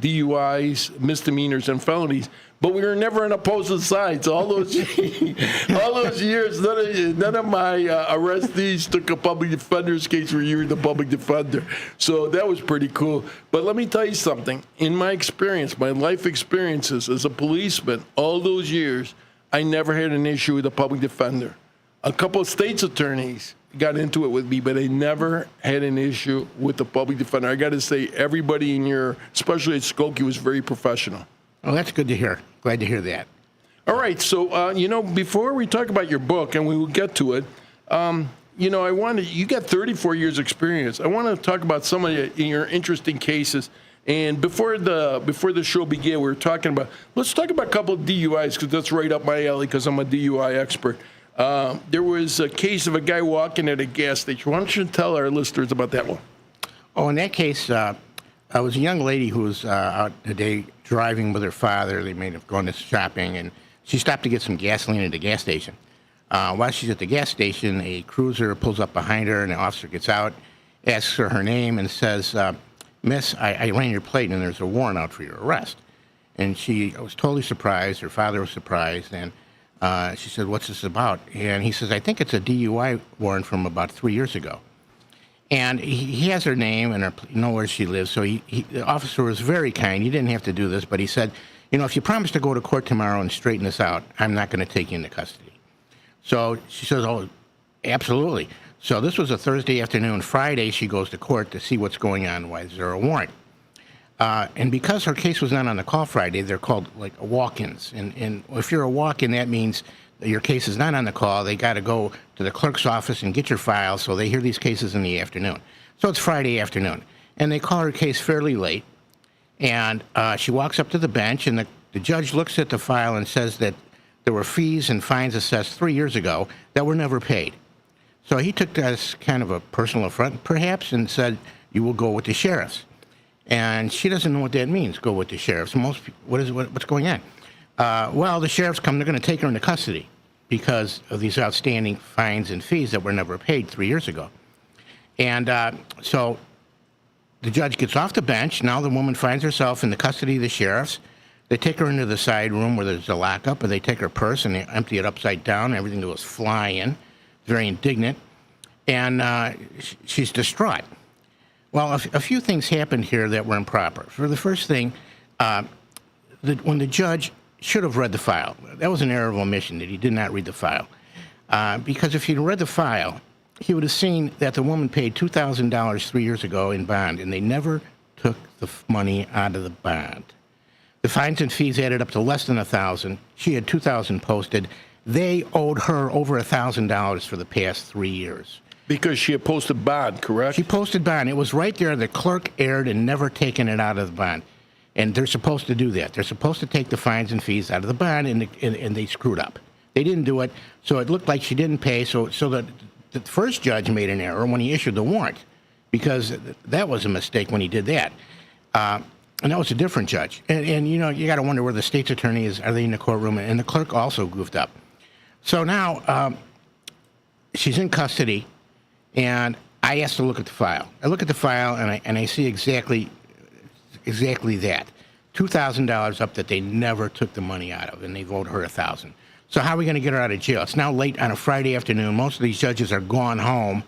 DUIs, misdemeanors, and felonies. But we were never on opposing sides. All those years, none of my arrestees took a public defender's case where you were the public defender. So that was pretty cool. But let me tell you something. In my experience, my life experiences as a policeman, all those years, I never had an issue with a public defender. A couple of state's attorneys got into it with me, but I never had an issue with the public defender. I got to say, everybody especially at Skokie, was very professional. Oh, that's good to hear. Glad to hear that. All right. So, before we talk about your book, and we will get to it, you got 34 years experience. I want to talk about some of your interesting cases. And before the show began, we were talking about, let's talk about a couple of DUIs, because that's right up my alley, because I'm a DUI expert. There was a case of a guy walking at a gas station. Why don't you tell our listeners about that one? Oh, in that case, it was a young lady who was out today driving with her father. They may have gone to shopping, and she stopped to get some gasoline at the gas station. While she's at the gas station, a cruiser pulls up behind her, and the officer gets out, asks her name, and says, Miss, I ran your plate, and there's a warrant out for your arrest. And she was totally surprised. Her father was surprised. And she said, "What's this about?" And he says, "I think it's a DUI warrant from about 3 years ago." And he has her name and know where she lives. So the officer was very kind. He didn't have to do this, but he said, "If you promise to go to court tomorrow and straighten this out, I'm not going to take you into custody." So she says, "Oh, absolutely." So this was a Thursday afternoon. Friday, she goes to court to see what's going on. Why is there a warrant? And because her case was not on the call Friday, they're called like walk-ins. And if you're a walk-in, that means that your case is not on the call. They got to go to the clerk's office and get your file, so they hear these cases in the afternoon. So it's Friday afternoon. And they call her case fairly late. And she walks up to the bench, and the judge looks at the file and says that there were fees and fines assessed 3 years ago that were never paid. So he took that as kind of a personal affront, perhaps, and said, "You will go with the sheriffs." And she doesn't know what that means, go with the sheriffs. Most people, what's going on? Well, the sheriffs come, they're going to take her into custody because of these outstanding fines and fees that were never paid 3 years ago. And so the judge gets off the bench. Now the woman finds herself in the custody of the sheriffs. They take her into the side room where there's a lockup, and they take her purse and they empty it upside down. Everything goes flying. Very indignant. And she's distraught. Well, a few things happened here that were improper. For the first thing, when the judge should have read the file, that was an error of omission, that he did not read the file. Because if he'd read the file, he would have seen that the woman paid $2,000 3 years ago in bond, and they never took the money out of the bond. The fines and fees added up to less than $1,000. She had $2,000 posted. They owed her over $1,000 for the past 3 years. Because she had posted bond, correct? She posted bond. It was right there. The clerk erred and never taken it out of the bond. And they're supposed to do that. They're supposed to take the fines and fees out of the bond, and they screwed up. They didn't do it, so it looked like she didn't pay. So the first judge made an error when he issued the warrant, because that was a mistake when he did that. And that was a different judge. And you got to wonder where the state's attorney is. Are they in the courtroom? And the clerk also goofed up. So now she's in custody, and I asked to look at the file. I look at the file, and I see exactly that. $2,000 up that they never took the money out of, and they owed her $1,000. So how are we going to get her out of jail? It's now late on a Friday afternoon. Most of these judges are gone home.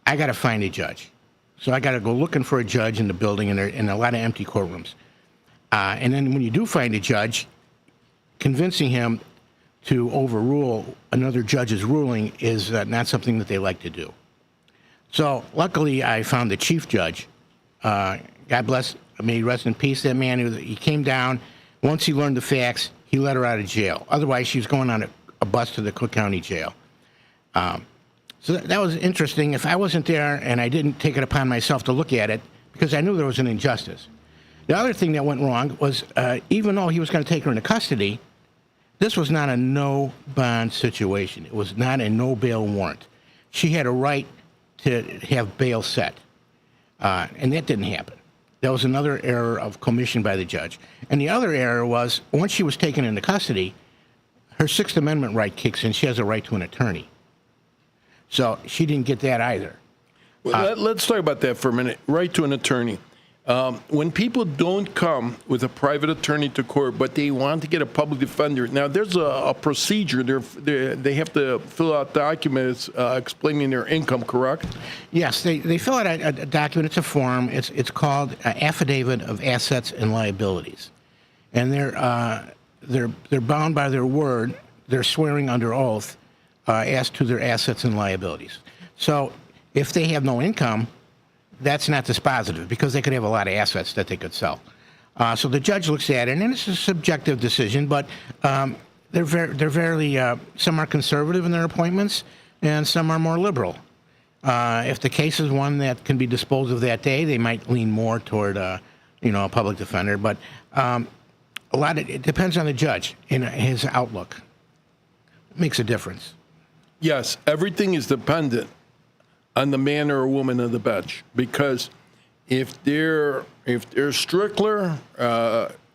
I got to find a judge. So I got to go looking for a judge in the building, and there in a lot of empty courtrooms. And then when you do find a judge, convincing him to overrule another judge's ruling is not something that they like to do. So luckily, I found the chief judge. God bless, may he rest in peace. That man, he came down. Once he learned the facts, he let her out of jail. Otherwise, she was going on a bus to the Cook County Jail. So that was interesting. If I wasn't there and I didn't take it upon myself to look at it, because I knew there was an injustice. The other thing that went wrong was even though he was going to take her into custody, this was not a no-bond situation. It was not a no-bail warrant. She had a right to have bail set, and that didn't happen. That was another error of commission by the judge. And the other error was, once she was taken into custody, her Sixth Amendment right kicks in. She has a right to an attorney. So she didn't get that either. Well, let's talk about that for a minute. Right to an attorney. When people don't come with a private attorney to court, but they want to get a public defender, now there's a procedure. They have to fill out documents explaining their income, correct? Yes, they fill out a document. It's a form. It's called Affidavit of Assets and Liabilities, and they're bound by their word. They're swearing under oath as to their assets and liabilities. So if they have no income, that's not dispositive, because they could have a lot of assets that they could sell. So the judge looks at it, and it's a subjective decision, but they're very some are conservative in their appointments, and some are more liberal. If the case is one that can be disposed of that day, they might lean more toward a public defender. But it depends on the judge and his outlook. It makes a difference. Yes, everything is dependent on the man or woman of the bench, because if they're strickler,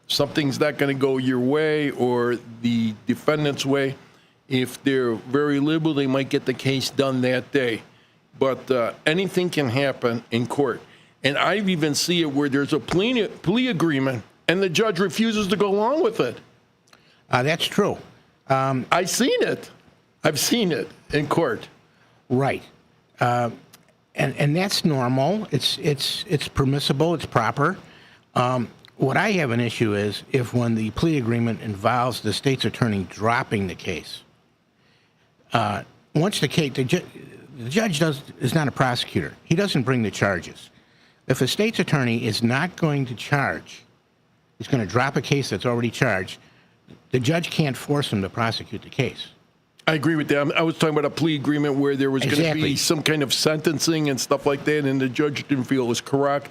something's not going to go your way or the defendant's way. If they're very liberal, they might get the case done that day. But anything can happen in court, and I've even seen it where there's a plea agreement and the judge refuses to go along with it. That's true. I've seen it. I've seen it in court. Right. And that's normal. It's permissible. It's proper. What I have an issue is if when the plea agreement involves the state's attorney dropping the case. Once the case, the judge is not a prosecutor. He doesn't bring the charges. If a state's attorney is not going to charge, he's going to drop a case that's already charged, the judge can't force him to prosecute the case. I agree with that. I was talking about a plea agreement where there was going to be some kind of sentencing and stuff like that, and the judge didn't feel it was correct.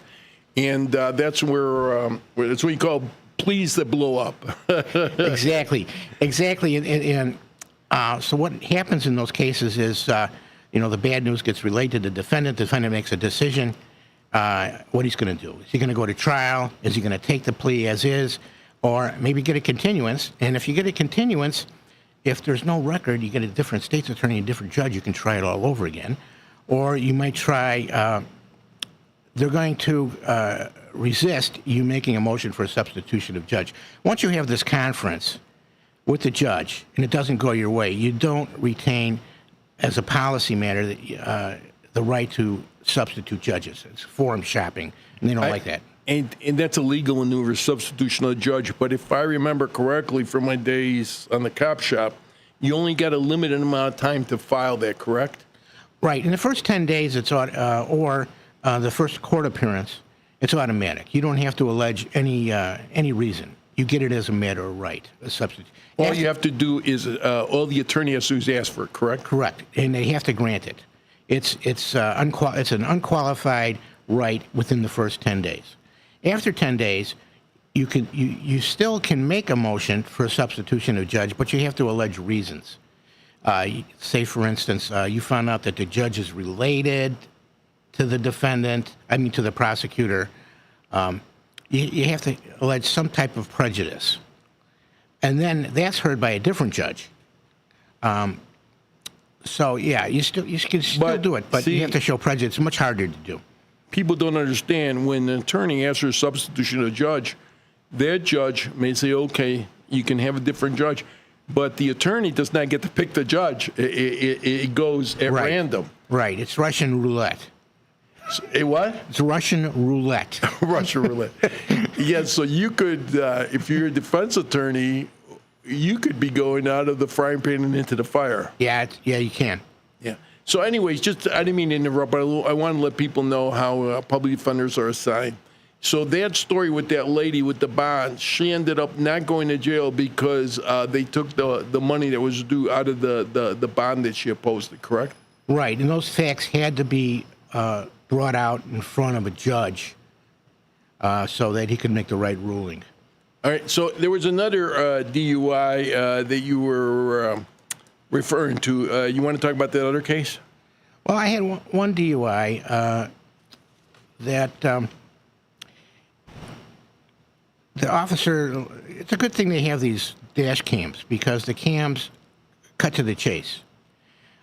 And that's where it's what you call pleas that blow up. Exactly. And so what happens in those cases is, the bad news gets relayed to the defendant. The defendant makes a decision what he's going to do. Is he going to go to trial? Is he going to take the plea as is? Or maybe get a continuance? And if you get a continuance, if there's no record, you get a different state's attorney, a different judge, you can try it all over again. Or you might try, they're going to resist you making a motion for a substitution of judge. Once you have this conference with the judge and it doesn't go your way, you don't retain, as a policy matter, the right to substitute judges. It's forum shopping, and they don't like that. And that's a legal maneuver, substitution of judge. But if I remember correctly from my days on the cop shop, you only got a limited amount of time to file that, correct? Right. In the first 10 days, it's or the first court appearance, it's automatic. You don't have to allege any reason. You get it as a matter of right, a substitute. All you have to do is all the attorney has to do is ask for it, correct? Correct. And they have to grant it. It's an unqualified right within the first 10 days. After 10 days, you still can make a motion for a substitution of judge, but you have to allege reasons. Say, for instance, you found out that the judge is related to the defendant, to the prosecutor. You have to allege some type of prejudice. And then that's heard by a different judge. So, yeah, you can still do it, but you have to show prejudice. It's much harder to do. People don't understand when an attorney asks for a substitution of a judge, that judge may say, okay, you can have a different judge, but the attorney does not get to pick the judge. It goes at random. Right. It's Russian roulette. What? It's Russian roulette. Russian roulette. Yeah, so you could, if you're a defense attorney, you could be going out of the frying pan and into the fire. Yeah, you can. Yeah. So anyways, I didn't mean to interrupt, but I want to let people know how public defenders are assigned. So that story with that lady with the bond, she ended up not going to jail because they took the money that was due out of the bond that she opposed, correct? Right, and those facts had to be brought out in front of a judge so that he could make the right ruling. All right, so there was another DUI that you were referring to. You want to talk about that other case? Well, I had one DUI that the officer, it's a good thing they have these dash cams because the cams cut to the chase.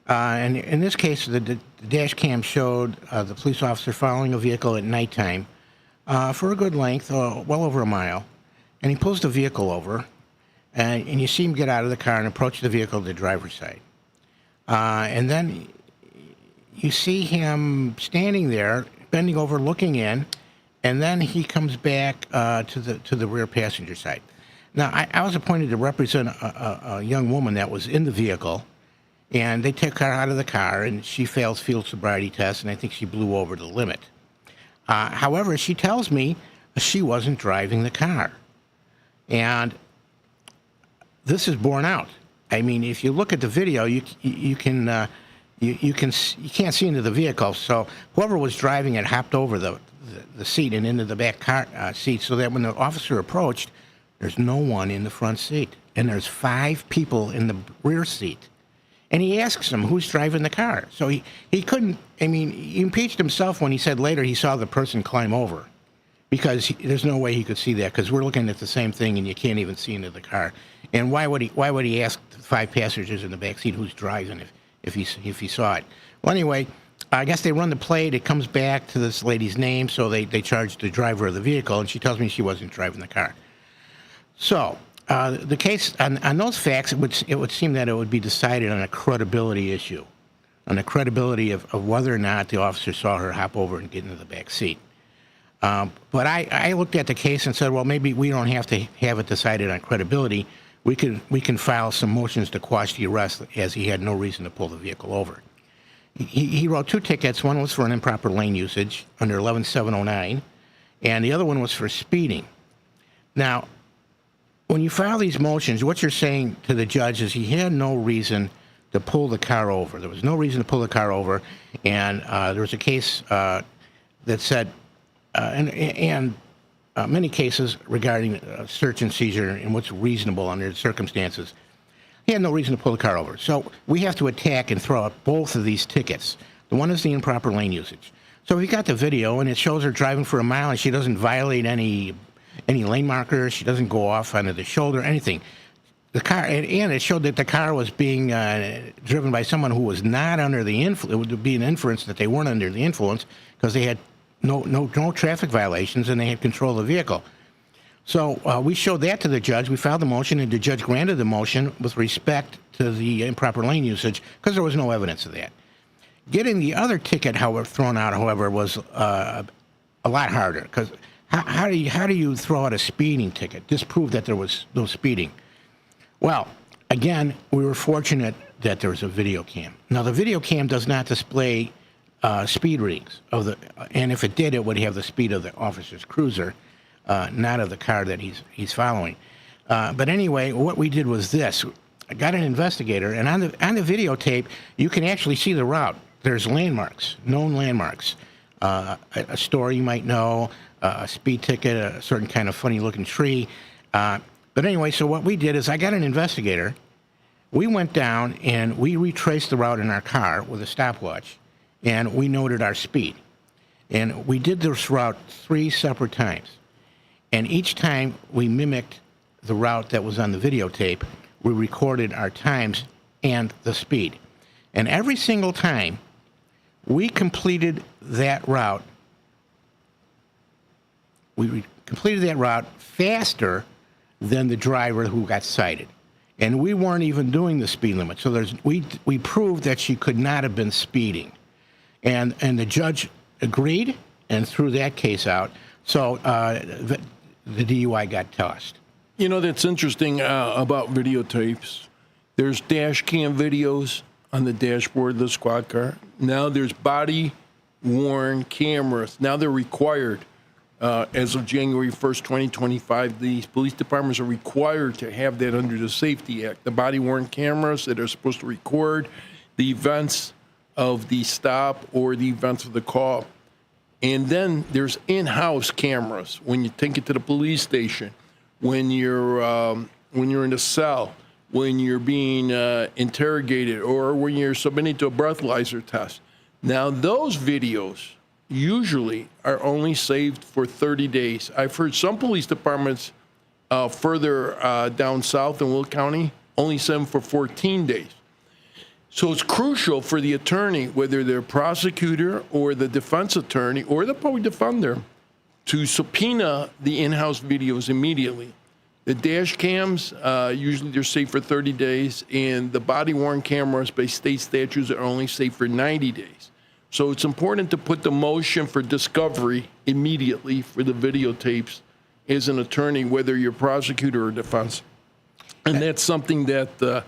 And in this case, the dash cam showed the police officer following a vehicle at nighttime for a good length, well over a mile. And he pulls the vehicle over, and you see him get out of the car and approach the vehicle to the driver's side. And then you see him standing there, bending over, looking in, and then he comes back to the rear passenger side. Now, I was appointed to represent a young woman that was in the vehicle, and they took her out of the car, and she failed field sobriety test, and I think she blew over the limit. However, she tells me she wasn't driving the car. And this is borne out. I mean, if you look at the video, you can't see into the vehicle. So whoever was driving it hopped over the seat and into the back car seat, so that when the officer approached, there's no one in the front seat, and there's 5 people in the rear seat. And he asks him, who's driving the car? So he couldn't, he impeached himself when he said later he saw the person climb over. Because there's no way he could see that, because we're looking at the same thing and you can't even see into the car. And why would he ask the 5 passengers in the back seat who's driving if he saw it? Well, anyway, I guess they run the plate. It comes back to this lady's name, so they charge the driver of the vehicle, and she tells me she wasn't driving the car. So the case on those facts, it would seem that it would be decided on a credibility issue, on the credibility of whether or not the officer saw her hop over and get into the back seat. But I looked at the case and said, well, maybe we don't have to have it decided on credibility. We can file some motions to quash the arrest, as he had no reason to pull the vehicle over. He wrote 2 tickets. One was for an improper lane usage under 11709, and the other one was for speeding. Now, when you file these motions, what you're saying to the judge is he had no reason to pull the car over. There was no reason to pull the car over, and there was a case that said, and many cases regarding search and seizure and what's reasonable under the circumstances. He had no reason to pull the car over. So we have to attack and throw out both of these tickets. The one is the improper lane usage. So we got the video, and it shows her driving for a mile, and she doesn't violate any lane markers. She doesn't go off onto the shoulder, anything. The car, and it showed that the car was being driven by someone who was not under the influence. It would be an inference that they weren't under the influence because they had no traffic violations and they had control of the vehicle. So we showed that to the judge. We filed the motion, and the judge granted the motion with respect to the improper lane usage because there was no evidence of that. Getting the other ticket, however, thrown out, however, was a lot harder because how do you throw out a speeding ticket? Disprove that there was no speeding. Well, again, we were fortunate that there was a video cam. Now, the video cam does not display speed readings and if it did, it would have the speed of the officer's cruiser, not of the car that he's following. But anyway, what we did was this: I got an investigator, and on the videotape, you can actually see the route. There's landmarks, known landmarks, a store you might know, a speed ticket, a certain kind of funny-looking tree. But anyway, so what we did is I got an investigator. We went down and we retraced the route in our car with a stopwatch, and we noted our speed. And we did this route 3 separate times. And each time we mimicked the route that was on the videotape, we recorded our times and the speed. And every single time we completed that route, faster than the driver who got cited. And we weren't even doing the speed limit. So we proved that she could not have been speeding. And the judge agreed and threw that case out. So the DUI got tossed. You know, that's interesting about videotapes. There's dash cam videos on the dashboard of the squad car. Now there's body-worn cameras. Now they're required. As of January 1st, 2025, these police departments are required to have that under the Safety Act. The body-worn cameras that are supposed to record the events of the stop or the events of the call. And then there's in-house cameras when you take it to the police station, when you're in a cell, when you're being interrogated, or when you're submitted to a breathalyzer test. Now, those videos usually are only saved for 30 days. I've heard some police departments further down south in Will County only save them for 14 days. So it's crucial for the attorney, whether they're prosecutor or the defense attorney or the public defender, to subpoena the in-house videos immediately. The dash cams, usually they're safe for 30 days, and the body-worn cameras by state statutes are only safe for 90 days. So it's important to put the motion for discovery immediately for the videotapes as an attorney, whether you're prosecutor or defense. And that's something that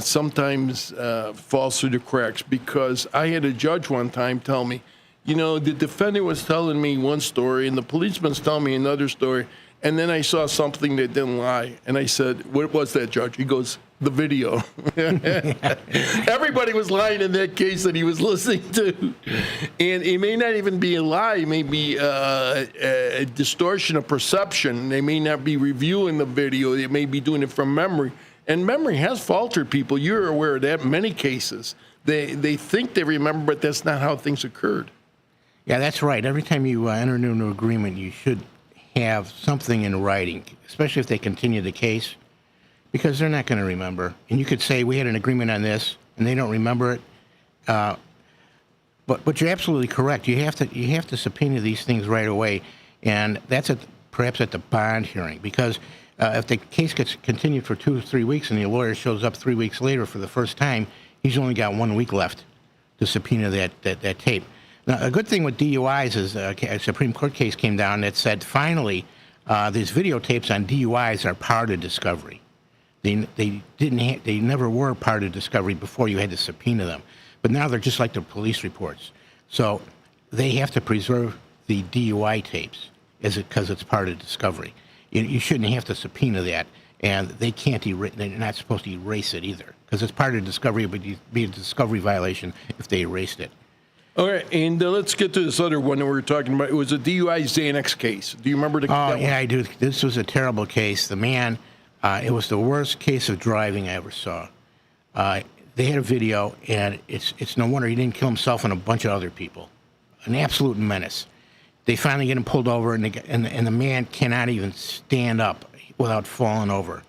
sometimes falls through the cracks, because I had a judge one time tell me, you know, the defendant was telling me one story and the policeman's telling me another story, and then I saw something that didn't lie. And I said, what was that, Judge? He goes, the video. Everybody was lying in that case that he was listening to. And it may not even be a lie. It may be a distortion of perception. They may not be reviewing the video. They may be doing it from memory. And memory has faltered people. You're aware of that in many cases. They think they remember, but that's not how things occurred. Yeah, that's right. Every time you enter into an agreement, you should have something in writing, especially if they continue the case, because they're not going to remember. And you could say, we had an agreement on this, and they don't remember it. But you're absolutely correct. You have to subpoena these things right away, and that's perhaps at the bond hearing, because if the case gets continued for 2 or 3 weeks and the lawyer shows up 3 weeks later for the first time, he's only got 1 week left to subpoena that tape. Now, a good thing with DUIs is a Supreme Court case came down that said finally these videotapes on DUIs are part of discovery. They never were part of discovery before you had to subpoena them, but now they're just like the police reports. So they have to preserve the DUI tapes because it's part of discovery. You shouldn't have to subpoena that, and they can't they're not supposed to erase it either because it's part of discovery. It would be a discovery violation if they erased it. All right, and let's get to this other one that we were talking about. It was a DUI Xanax case. Do you remember the? Oh yeah, I do. This was a terrible case. The man, it was the worst case of driving I ever saw. They had a video, and it's no wonder he didn't kill himself and a bunch of other people. An absolute menace. They finally get him pulled over, and the man cannot even stand up without falling over.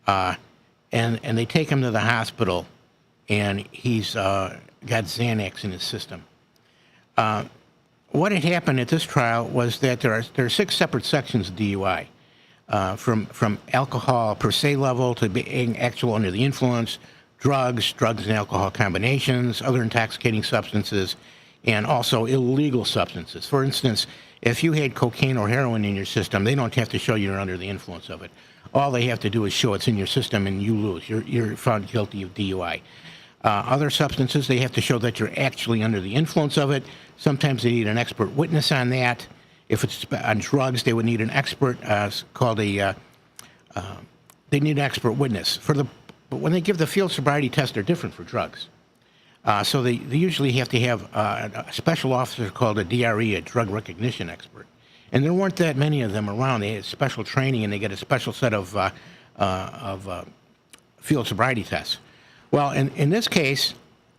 And they take him to the hospital, and he's got Xanax in his system. What had happened at this trial was that there are 6 separate sections of DUI, from alcohol per se level to being actual under the influence, drugs and alcohol combinations, other intoxicating substances, and also illegal substances. For instance, if you had cocaine or heroin in your system, they don't have to show you're under the influence of it. All they have to do is show it's in your system and you lose. You're found guilty of DUI. Other substances, they have to show that you're actually under the influence of it. Sometimes they need an expert witness on that. If it's on drugs, they would need an expert they need an expert witness. But when they give the field sobriety test, they're different for drugs. So they usually have to have a special officer called a DRE, a drug recognition expert. And there weren't that many of them around. They had special training, and they get a special set of field sobriety tests. Well, in this case,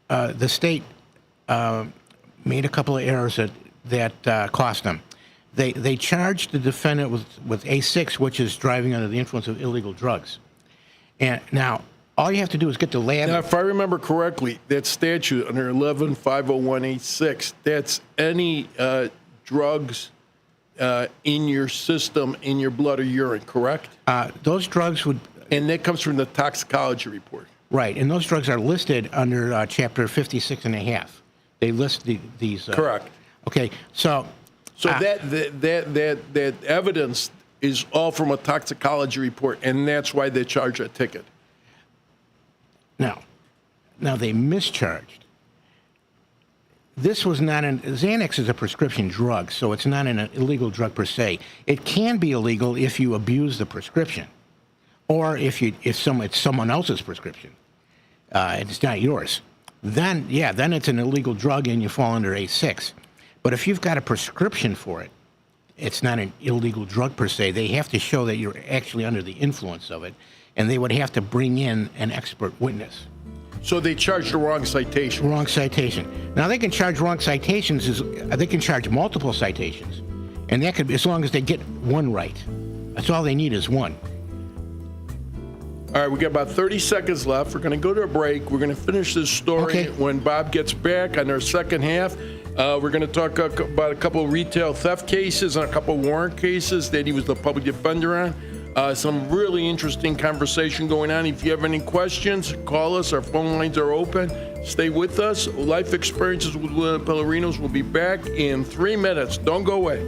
the state made a couple of errors that cost them. They charged the defendant with A6, which is driving under the influence of illegal drugs. And now, all you have to do is get the lab. Now, if I remember correctly, that statute under 11-501A6, that's any drugs in your system, in your blood or urine, correct? Those drugs would... And that comes from the toxicology report. Right, and those drugs are listed under Chapter 56 and a half. They list these... Correct. Okay, so that evidence is all from a toxicology report, and that's why they charge a ticket. Now they mischarged. This was not Xanax is a prescription drug, so it's not an illegal drug per se. It can be illegal if you abuse the prescription, or if it's someone else's prescription. It's not yours. Then it's an illegal drug and you fall under A6. But if you've got a prescription for it, it's not an illegal drug per se. They have to show that you're actually under the influence of it, and they would have to bring in an expert witness. So they charged the wrong citation. Wrong citation. Now they can charge wrong citations. They can charge multiple citations, and that could be as long as they get one right. That's all they need is one. All right, we got about 30 seconds left. We're going to go to a break. We're going to finish this story when Bob gets back on our second half. We're going to talk about a couple of retail theft cases and a couple of warrant cases that he was the public defender on. Some really interesting conversation going on. If you have any questions, call us. Our phone lines are open. Stay with us. Life Experiences with William Pellerinos will be back in 3 minutes. Don't go away.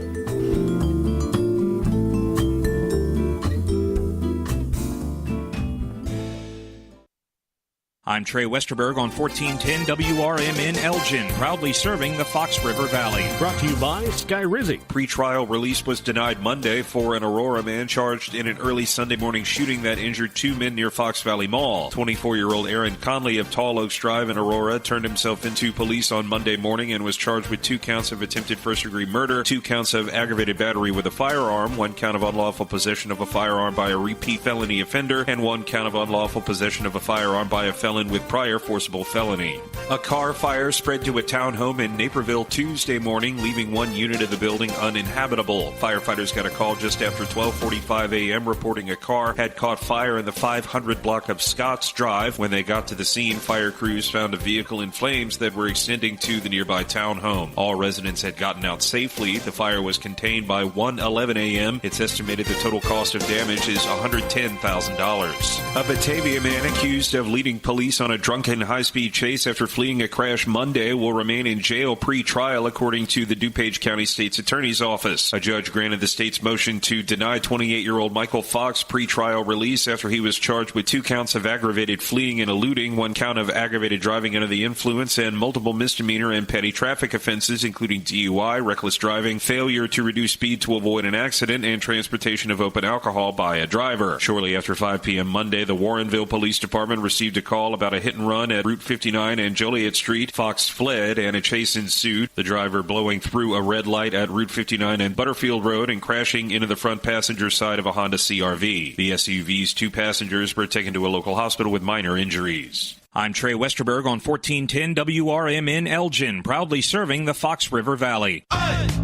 I'm Trey Westerberg on 1410 WRMN Elgin, proudly serving the Fox River Valley. Brought to you by Sky Rizzy. Pretrial release was denied Monday for an Aurora man charged in an early Sunday morning shooting that injured 2 men near Fox Valley Mall. 24-year-old Aaron Conley of Tall Oaks Drive in Aurora turned himself into police on Monday morning and was charged with 2 counts of attempted first-degree murder, 2 counts of aggravated battery with a firearm, 1 count of unlawful possession of a firearm by a repeat felony offender, and 1 count of unlawful possession of a firearm by a felon felon with prior forcible felony. A car fire spread to a townhome in Naperville Tuesday morning, leaving one unit of the building uninhabitable. Firefighters got a call just after 12:45 a.m. reporting a car had caught fire in the 500 block of Scotts Drive. When they got to the scene, fire crews found a vehicle in flames that were extending to the nearby townhome. All residents had gotten out safely. The fire was contained by 1:11 a.m. It's estimated the total cost of damage is $110,000. A Batavia man accused of leading police on a drunken high-speed chase after fleeing a crash Monday will remain in jail pre-trial, according to the DuPage County State's Attorney's Office. A judge granted the state's motion to deny 28-year-old Michael Fox pre-trial release after he was charged with 2 counts of aggravated fleeing and eluding, 1 count of aggravated driving under the influence, and multiple misdemeanor and petty traffic offenses, including DUI, reckless driving, failure to reduce speed to avoid an accident, and transportation of open alcohol by a driver. Shortly after 5 p.m. Monday, the Warrenville Police Department received a call about a hit-and-run at Route 59 and Joliet Street. Fox fled, and a chase ensued, the driver blowing through a red light at Route 59 and Butterfield Road and crashing into the front passenger side of a Honda CR-V. The SUV's 2 passengers were taken to a local hospital with minor injuries. I'm Trey Westerberg on 1410 WRMN Elgin, proudly serving the Fox River Valley. Let's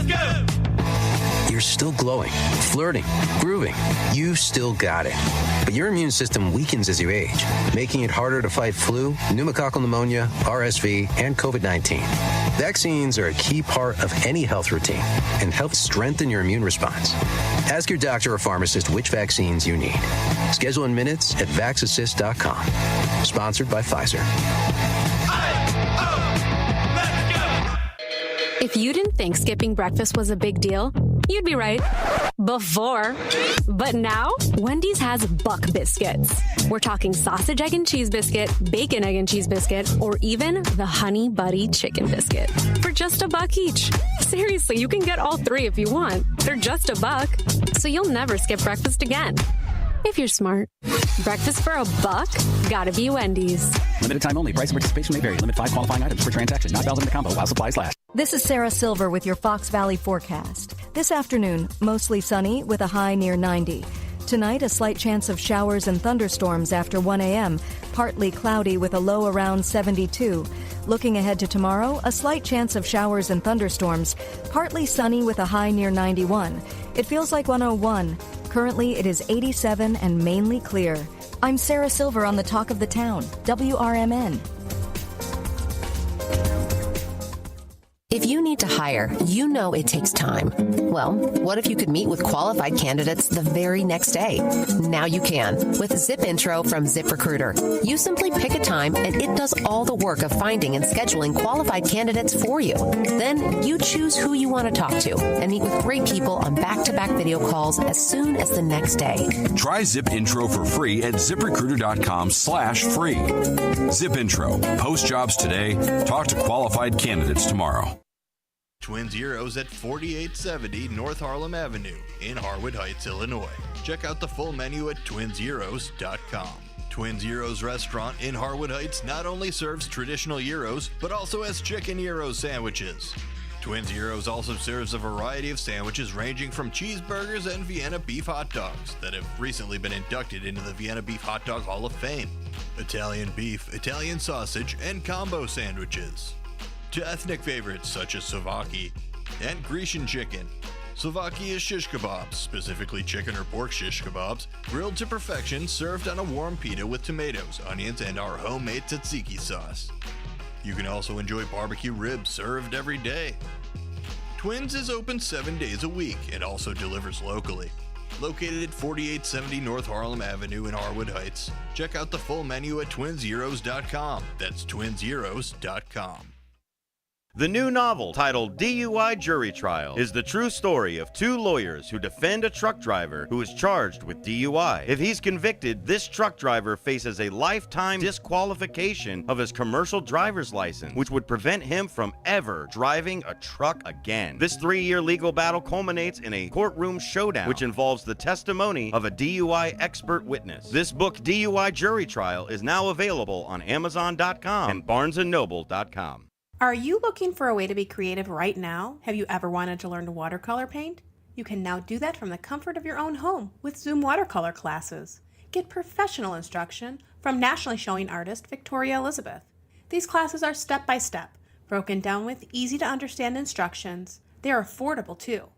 go! You're still glowing, flirting, grooving. You still got it. But your immune system weakens as you age, making it harder to fight flu, pneumococcal pneumonia, RSV, and COVID-19. Vaccines are a key part of any health routine and help strengthen your immune response. Ask your doctor or pharmacist which vaccines you need. Schedule in minutes at vaxassist.com. Sponsored by Pfizer. If you didn't think skipping breakfast was a big deal, you'd be right. Before. But now, Wendy's has Buck Biscuits. We're talking sausage, egg, and cheese biscuit, bacon, egg, and cheese biscuit, or even the Honey Buddy Chicken Biscuit. For just $1 each. Seriously, you can get all 3 if you want. They're just $1, so you'll never skip breakfast again. If you're smart. Breakfast for $1? Gotta be Wendy's. Limited time only. Price and participation may vary. Limit 5 qualifying items per transaction. Not valid in the combo while supplies last. This is Sarah Silver with your Fox Valley forecast. This afternoon, mostly sunny with a high near 90. Tonight, a slight chance of showers and thunderstorms after 1 a.m., partly cloudy with a low around 72. Looking ahead to tomorrow, a slight chance of showers and thunderstorms, partly sunny with a high near 91. It feels like 101. Currently, it is 87 and mainly clear. I'm Sarah Silver on the Talk of the Town, WRMN. If you need to hire, you know it takes time. Well, what if you could meet with qualified candidates the very next day? Now you can with Zip Intro from ZipRecruiter. You simply pick a time and it does all the work of finding and scheduling qualified candidates for you. Then you choose who you want to talk to and meet with great people on back-to-back video calls as soon as the next day. Try Zip Intro for free at ZipRecruiter.com/free. Zip Intro. Post jobs today. Talk to qualified candidates tomorrow. Twin Zeros at 4870 North Harlem Avenue in Harwood Heights, Illinois. Check out the full menu at twinzeros.com. Twin Zeros Restaurant in Harwood Heights not only serves traditional gyros, but also has chicken gyro sandwiches. Twin Zeros also serves a variety of sandwiches ranging from cheeseburgers and Vienna beef hot dogs that have recently been inducted into the Vienna Beef Hot Dog Hall of Fame. Italian beef, Italian sausage, and combo sandwiches. To ethnic favorites such as Slovaki and Grecian chicken. Slovaki is shish kebabs, specifically chicken or pork shish kebabs, grilled to perfection, served on a warm pita with tomatoes, onions, and our homemade tzatziki sauce. You can also enjoy barbecue ribs served every day. Twins is open 7 days a week and also delivers locally. Located at 4870 North Harlem Avenue in Harwood Heights. Check out the full menu at twinzeros.com. That's twinzeros.com. The new novel, titled DUI Jury Trial, is the true story of 2 lawyers who defend a truck driver who is charged with DUI. If he's convicted, this truck driver faces a lifetime disqualification of his commercial driver's license, which would prevent him from ever driving a truck again. This 3-year legal battle culminates in a courtroom showdown, which involves the testimony of a DUI expert witness. This book, DUI Jury Trial, is now available on Amazon.com and BarnesandNoble.com. Are you looking for a way to be creative right now? Have you ever wanted to learn to watercolor paint? You can now do that from the comfort of your own home with Zoom watercolor classes. Get professional instruction, from nationally showing artist Victoria Elizabeth. These classes are step-by-step, broken down with easy-to-understand instructions. They are affordable, too,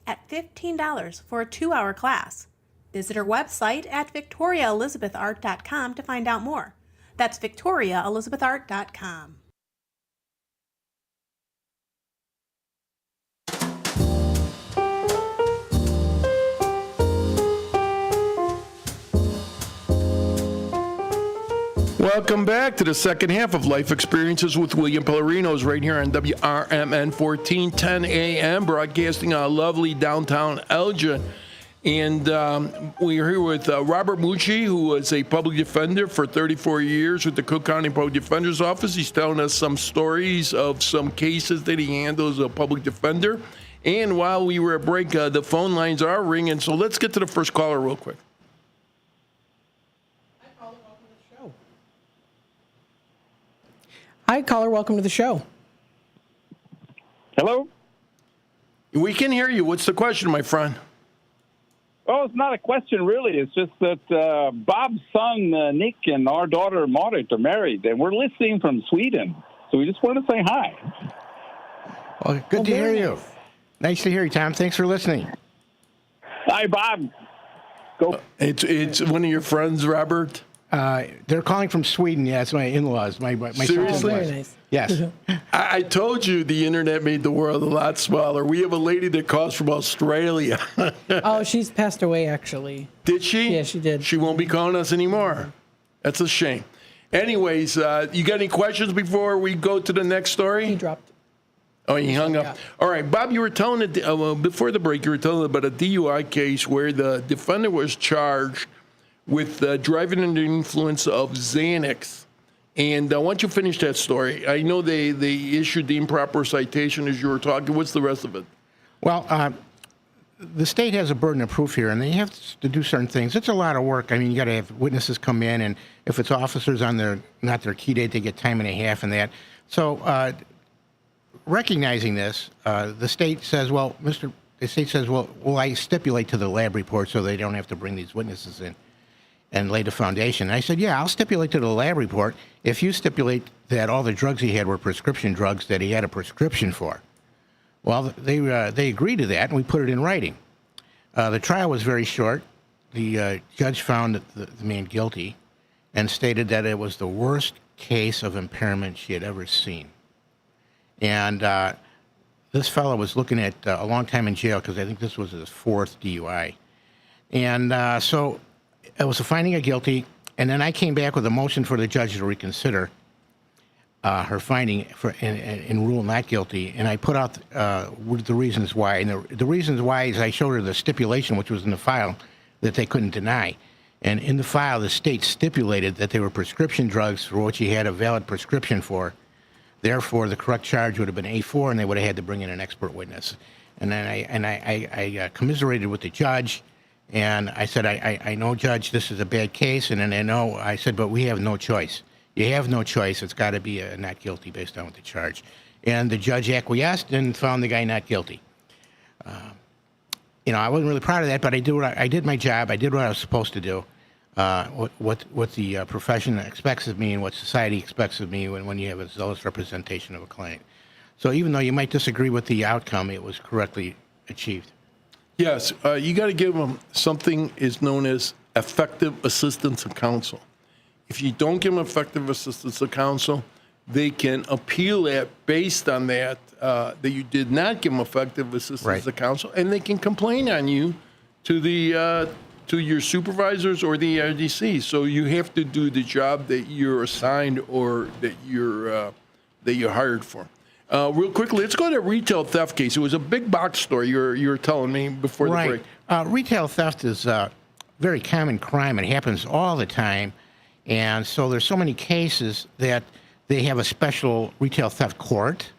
at $15 for a 2-hour class. Visit her website at victoriaelizabethart.com to find out more. That's victoriaelizabethart.com. Welcome back to the second half of Life Experiences with William Pellerino's right here on WRMN 1410 AM, broadcasting out of lovely downtown Elgin. And we are here with Robert Mucci, who was a public defender for 34 years with the Cook County Public Defender's Office. He's telling us some stories of some cases that he handles as a public defender. And while we were at break, the phone lines are ringing. So let's get to the first caller real quick. Hi, caller. Welcome to the show. Hello? We can hear you. What's the question, my friend? Oh, it's not a question, really. It's just that Bob's son, Nick, and our daughter, Marit, are married, and we're listening from Sweden. So we just wanted to say hi. Well, good to hear you. Nice to hear you, Tom. Thanks for listening. Hi, Bob. Go. It's one of your friends, Robert? They're calling from Sweden. Yeah, it's my in-laws. My Seriously? Very nice. Yes. I told you the internet made the world a lot smaller. We have a lady that calls from Australia. Oh, she's passed away, actually. Did she? Yeah, she did. She won't be calling us anymore. That's a shame. Anyways, you got any questions before we go to the next story? He dropped. Oh, he hung up. All right, Bob, you were telling it before the break. You were telling about a DUI case where the defendant was charged with driving under the influence of Xanax. And why don't you finish that story? I know they issued the improper citation as you were talking. What's the rest of it? Well, the state has a burden of proof here, and they have to do certain things. It's a lot of work. I mean, you got to have witnesses come in, and if it's officers on not their key date, they get time and a half and that. So recognizing this, the state says, well, I stipulate to the lab report so they don't have to bring these witnesses in and lay the foundation. And I said, yeah, I'll stipulate to the lab report if you stipulate that all the drugs he had were prescription drugs that he had a prescription for. Well, they agreed to that, and we put it in writing. The trial was very short. The judge found the man guilty and stated that it was the worst case of impairment she had ever seen. And this fellow was looking at a long time in jail because I think this was his fourth DUI. And so it was a finding of guilty, and then I came back with a motion for the judge to reconsider her finding and rule not guilty, and I put out the reasons why. And the reasons why is I showed her the stipulation, which was in the file, that they couldn't deny. And in the file, the state stipulated that they were prescription drugs for which he had a valid prescription for. Therefore, the correct charge would have been A4, and they would have had to bring in an expert witness. And then I commiserated with the judge. And I said, I know, Judge, this is a bad case. And then I said, but we have no choice. You have no choice. It's got to be a not guilty based on the charge. And the judge acquiesced and found the guy not guilty. I wasn't really proud of that, but I did my job. I did what I was supposed to do, what the profession expects of me and what society expects of me when you have a zealous representation of a client. So even though you might disagree with the outcome, it was correctly achieved. Yes, you got to give them something is known as effective assistance of counsel. If you don't give them effective assistance of counsel, they can appeal that based on that you did not give them effective assistance of counsel, and they can complain on you to your supervisors or the RDC. So you have to do the job that you're assigned or that you're hired for. Real quickly, let's go to a retail theft case. It was a big box store you were telling me before the break. Retail theft is a very common crime. It happens all the time. And so there's so many cases that they have a special retail theft court,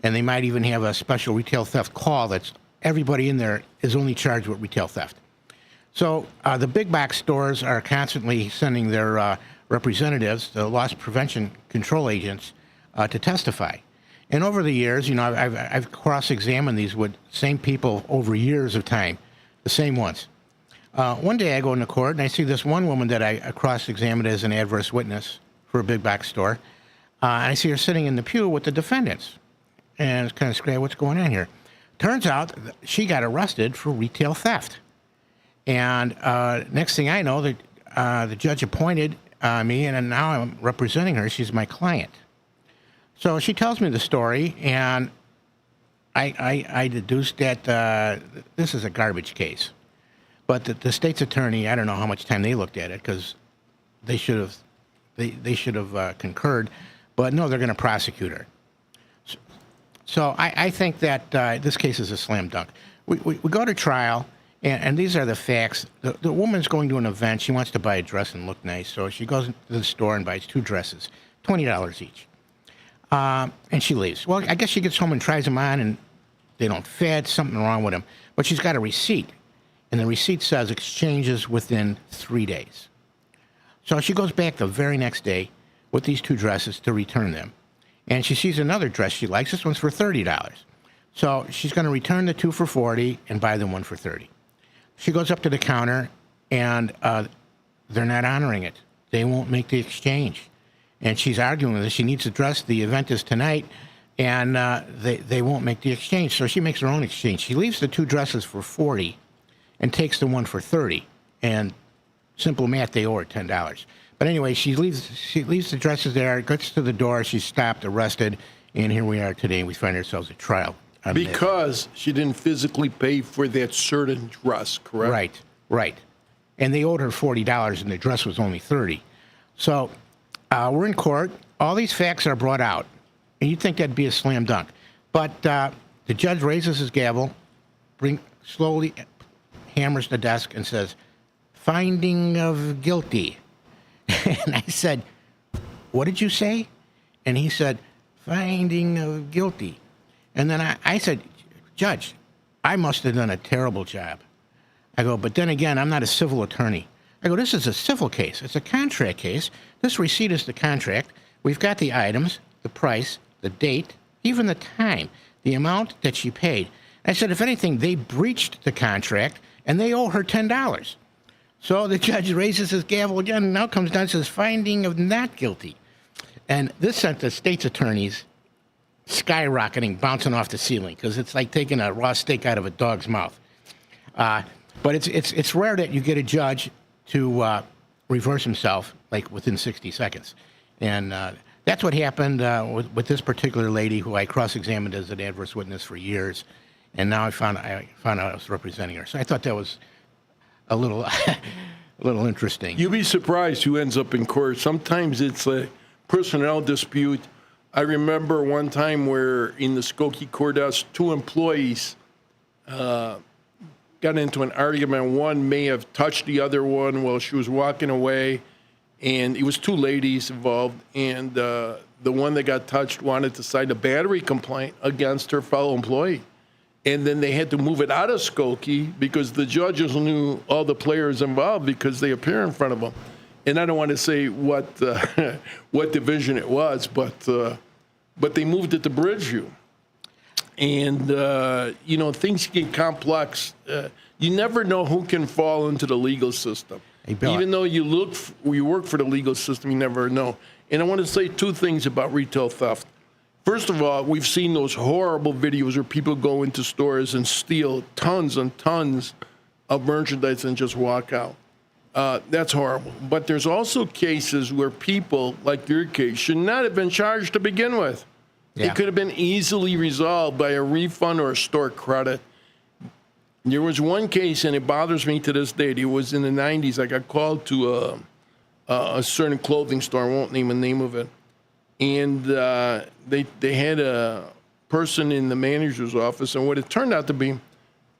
and they might even have a special retail theft call that's everybody in there is only charged with retail theft. So the big box stores are constantly sending their representatives, the loss prevention control agents, to testify. And over the years, I've cross-examined these with same people over years of time, the same ones. One day I go into court and I see this one woman that I cross-examined as an adverse witness for a big box store. And I see her sitting in the pew with the defendants. And it's kind of scary, what's going on here? Turns out she got arrested for retail theft. And next thing I know, the judge appointed me, and now I'm representing her. She's my client. So she tells me the story, and I deduced that this is a garbage case. But the state's attorney, I don't know how much time they looked at it, because they should have concurred. But no, they're going to prosecute her. So I think that this case is a slam dunk. We go to trial, and these are the facts. The woman's going to an event. She wants to buy a dress and look nice, so she goes into the store and buys 2 dresses, $20 each. And she leaves. Well, I guess she gets home and tries them on, and they don't fit, something wrong with them. But she's got a receipt, and the receipt says exchanges within 3 days. So she goes back the very next day with these 2 dresses to return them. And she sees another dress she likes. This one's for $30. So she's going to return the 2 for $40 and buy the 1 for $30. She goes up to the counter, and they're not honoring it. They won't make the exchange. And she's arguing with us. She needs the dress. The event is tonight, and they won't make the exchange. So she makes her own exchange. She leaves the 2 dresses for $40 and takes the 1 for $30. And simple math, they owe her $10. But anyway, she leaves the dresses there, gets to the door, she's stopped, arrested, and here we are today, and we find ourselves at trial. Because she didn't physically pay for that certain dress, correct? Right. And they owed her $40, and the dress was only $30. So we're in court. All these facts are brought out, and you'd think that'd be a slam dunk. But the judge raises his gavel, slowly hammers the desk, and says, "Finding of guilty." And I said, "What did you say?" And he said, "Finding of guilty." And then I said, "Judge, I must have done a terrible job." I go, "But then again, I'm not a civil attorney." I go, "This is a civil case. It's a contract case. This receipt is the contract. We've got the items, the price, the date, even the time, the amount that she paid." I said, "If anything, they breached the contract, and they owe her $10. So the judge raises his gavel again, and now comes down and says, "Finding of not guilty." And this sent the state's attorneys skyrocketing, bouncing off the ceiling, because it's like taking a raw steak out of a dog's mouth. But it's rare that you get a judge to reverse himself, like within 60 seconds. And that's what happened with this particular lady who I cross-examined as an adverse witness for years. And now I found out I was representing her. So I thought that was a little interesting. You'd be surprised who ends up in court. Sometimes it's a personnel dispute. I remember one time where in the Skokie courthouse, 2 employees got into an argument. One may have touched the other one while she was walking away, and it was 2 ladies involved, and the one that got touched wanted to cite a battery complaint against her fellow employee. And then they had to move it out of Skokie because the judges knew all the players involved because they appear in front of them. And I don't want to say what division it was, but they moved it to Bridgeview. And things get complex. You never know who can fall into the legal system. Hey, Bill, even though you work for the legal system, you never know. And I want to say 2 things about retail theft. First of all, we've seen those horrible videos where people go into stores and steal tons and tons of merchandise and just walk out. That's horrible. But there's also cases where people, like your case, should not have been charged to begin with. Yeah. It could have been easily resolved by a refund or a store credit. There was one case, and it bothers me to this day. It was in the 90s. I got called to a certain clothing store. I won't name the name of it. And they had a person in the manager's office, and what it turned out to be,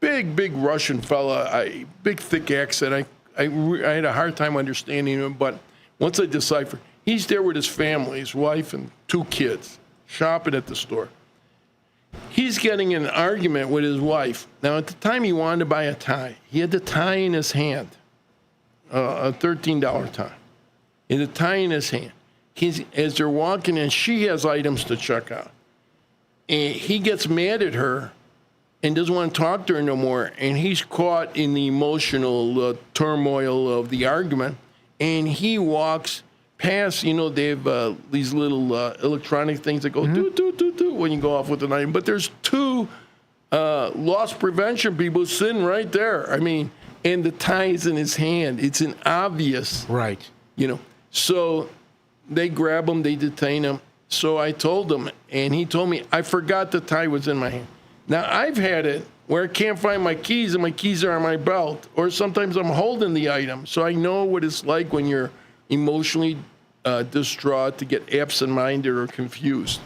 big Russian fella, big thick accent. I had a hard time understanding him, but once I deciphered, he's there with his family, his wife and 2 kids, shopping at the store. He's getting in an argument with his wife. Now, at the time, he wanted to buy a tie. He had the tie in his hand, a $13 tie. He had the tie in his hand. As they're walking in, she has items to check out. And he gets mad at her and doesn't want to talk to her no more. And he's caught in the emotional turmoil of the argument. And he walks past, they have these little electronic things that go do, do, do, do when you go off with an item. But there's two loss prevention people sitting right there. I mean, and the tie is in his hand. It's an obvious. Right. So they grab him, they detain him. So I told him, and he told me, I forgot the tie was in my hand. Now, I've had it where I can't find my keys, and my keys are on my belt, or sometimes I'm holding the item. So I know what it's like when you're emotionally distraught to get absent-minded or confused.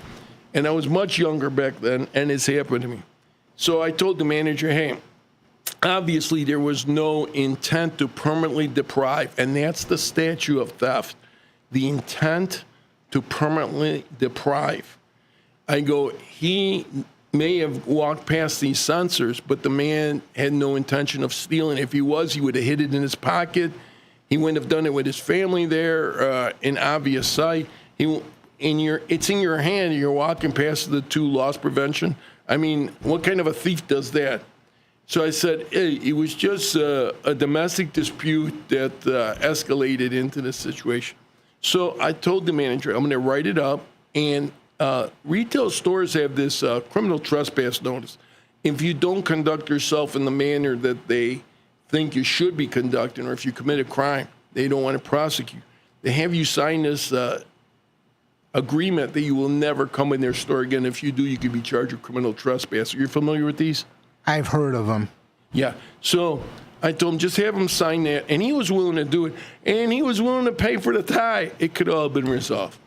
And I was much younger back then, and it's happened to me. So I told the manager, hey, obviously there was no intent to permanently deprive, and that's the statute of theft, the intent to permanently deprive. I go, he may have walked past these sensors, but the man had no intention of stealing. If he was, he would have hid it in his pocket. He wouldn't have done it with his family there in obvious sight. It's in your hand. You're walking past the two loss prevention. I mean, what kind of a thief does that? So I said, hey, it was just a domestic dispute that escalated into this situation. So I told the manager, I'm going to write it up, and retail stores have this criminal trespass notice. If you don't conduct yourself in the manner that they think you should be conducting, or if you commit a crime, they don't want to prosecute. They have you sign this agreement that you will never come in their store again. If you do, you could be charged with criminal trespass. Are you familiar with these? I've heard of them. Yeah. So I told him, just have him sign that. And he was willing to do it. And he was willing to pay for the tie. It could all have been resolved.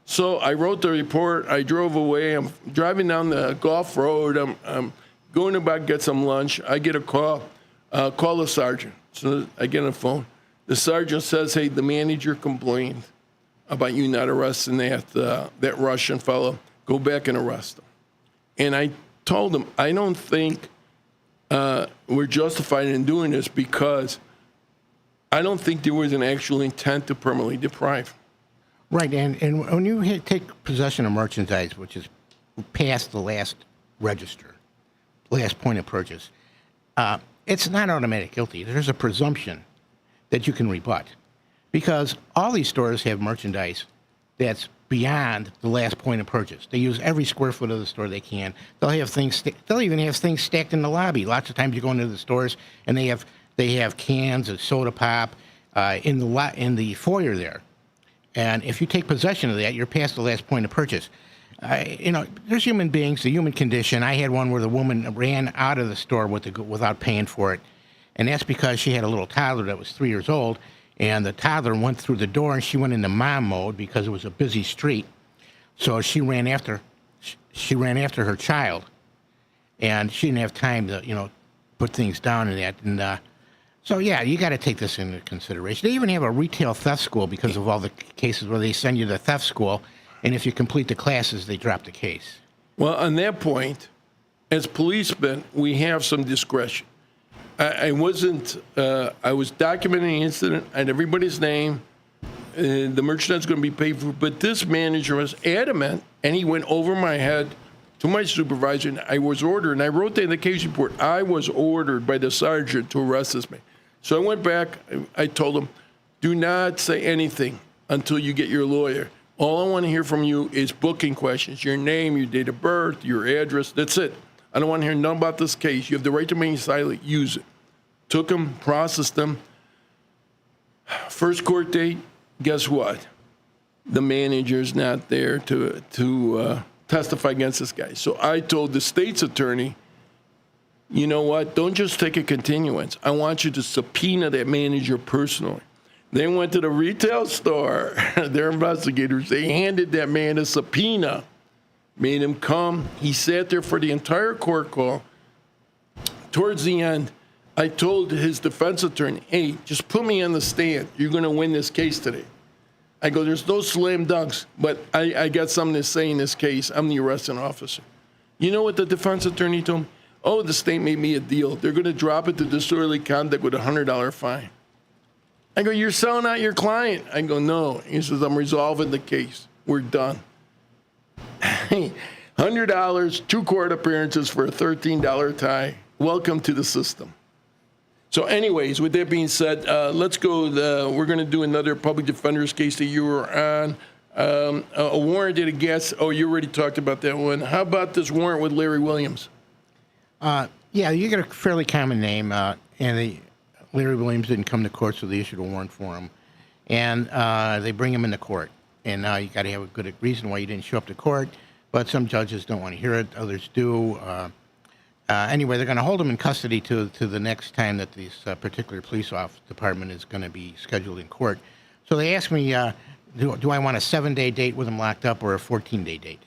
So I wrote the report. I drove away. I'm driving down the Gulf Road. I'm going about to get some lunch. I get a call. Call the sergeant. So I get on the phone. The sergeant says, hey, the manager complained about you not arresting that Russian fellow. Go back and arrest him. And I told him, I don't think we're justified in doing this because I don't think there was an actual intent to permanently deprive. Right, and when you take possession of merchandise, which is past the last register, last point of purchase, it's not automatic guilty. There's a presumption that you can rebut because all these stores have merchandise that's beyond the last point of purchase. They use every square foot of the store they can. They'll have things. They'll even have things stacked in the lobby. Lots of times you go into the stores and they have cans of soda pop in the foyer there. And if you take possession of that, you're past the last point of purchase. There's human beings, the human condition. I had one where the woman ran out of the store without paying for it, and that's because she had a little toddler that was 3 years old. And the toddler went through the door, and she went into mom mode because it was a busy street. So she ran after her child, and she didn't have time to, put things down in that. And so, yeah, you got to take this into consideration. They even have a retail theft school because of all the cases where they send you to theft school, and if you complete the classes, they drop the case. Well, on that point, as policemen, we have some discretion. I was documenting the incident. I had everybody's name. The merchandise is going to be paid for. But this manager was adamant, and he went over my head to my supervisor. And I was ordered, and I wrote that in the case report, I was ordered by the sergeant to arrest this man. So I went back. I told him, do not say anything until you get your lawyer. All I want to hear from you is booking questions, your name, your date of birth, your address. That's it. I don't want to hear nothing about this case. You have the right to remain silent. Use it. Took them, processed them. First court date, guess what? The manager's not there to testify against this guy. So I told the state's attorney, you know what? Don't just take a continuance. I want you to subpoena that manager personally. They went to the retail store. They're investigators. They handed that man a subpoena, made him come. He sat there for the entire court call. Towards the end, I told his defense attorney, hey, just put me on the stand. You're going to win this case today. I go, there's no slam dunks, but I got something to say in this case. I'm the arresting officer. You know what the defense attorney told me? Oh, the state made me a deal. They're going to drop it to disorderly conduct with a $100 fine. I go, you're selling out your client. I go, no. He says, I'm resolving the case. We're done. $100 $100, 2 court appearances for a $13 tie. Welcome to the system. So anyways, with that being said, let's go. We're going to do another public defender's case that you were on. A warranted a guess. Oh, you already talked about that one. How about this warrant with Larry Williams? Yeah, you get a fairly common name, and Larry Williams didn't come to court, so they issued a warrant for him. And they bring him into court. And now you got to have a good reason why you didn't show up to court. But some judges don't want to hear it. Others do. Anyway, they're going to hold him in custody to the next time that this particular police department is going to be scheduled in court. So they asked me, do I want a 7-day date with him locked up or a 14-day date?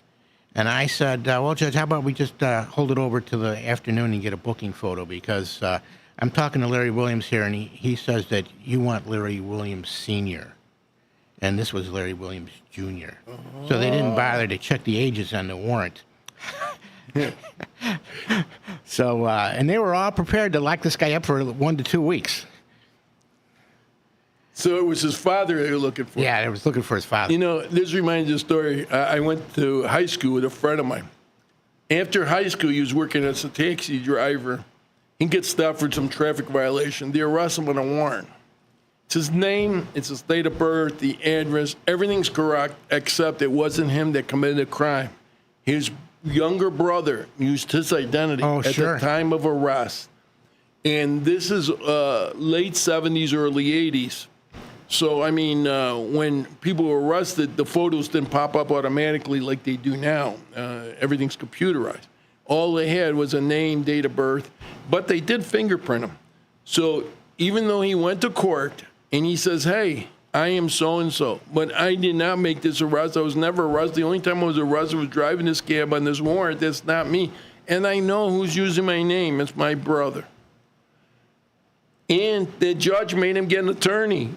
And I said, well, Judge, how about we just hold it over to the afternoon and get a booking photo? Because I'm talking to Larry Williams here, and he says that you want Larry Williams Sr., and this was Larry Williams Jr. So they didn't bother to check the ages on the warrant. So, and they were all prepared to lock this guy up for 1 to 2 weeks. So it was his father they were looking for. Yeah, they was looking for his father. You know, this reminds me of a story. I went to high school with a friend of mine. After high school, he was working as a taxi driver. He gets stopped for some traffic violation. They arrest him on a warrant. It's his name, it's his date of birth, the address, everything's correct, except it wasn't him that committed the crime. His younger brother used his identity at the time of arrest. And this is late 70s, early 80s. So, I mean, when people were arrested, the photos didn't pop up automatically like they do now. Everything's computerized. All they had was a name, date of birth, but they did fingerprint him. So even though he went to court and he says, hey, I am so-and-so, but I did not make this arrest. I was never arrested. The only time I was arrested was driving this cab on this warrant. That's not me. And I know who's using my name. It's my brother. And the judge made him get an attorney.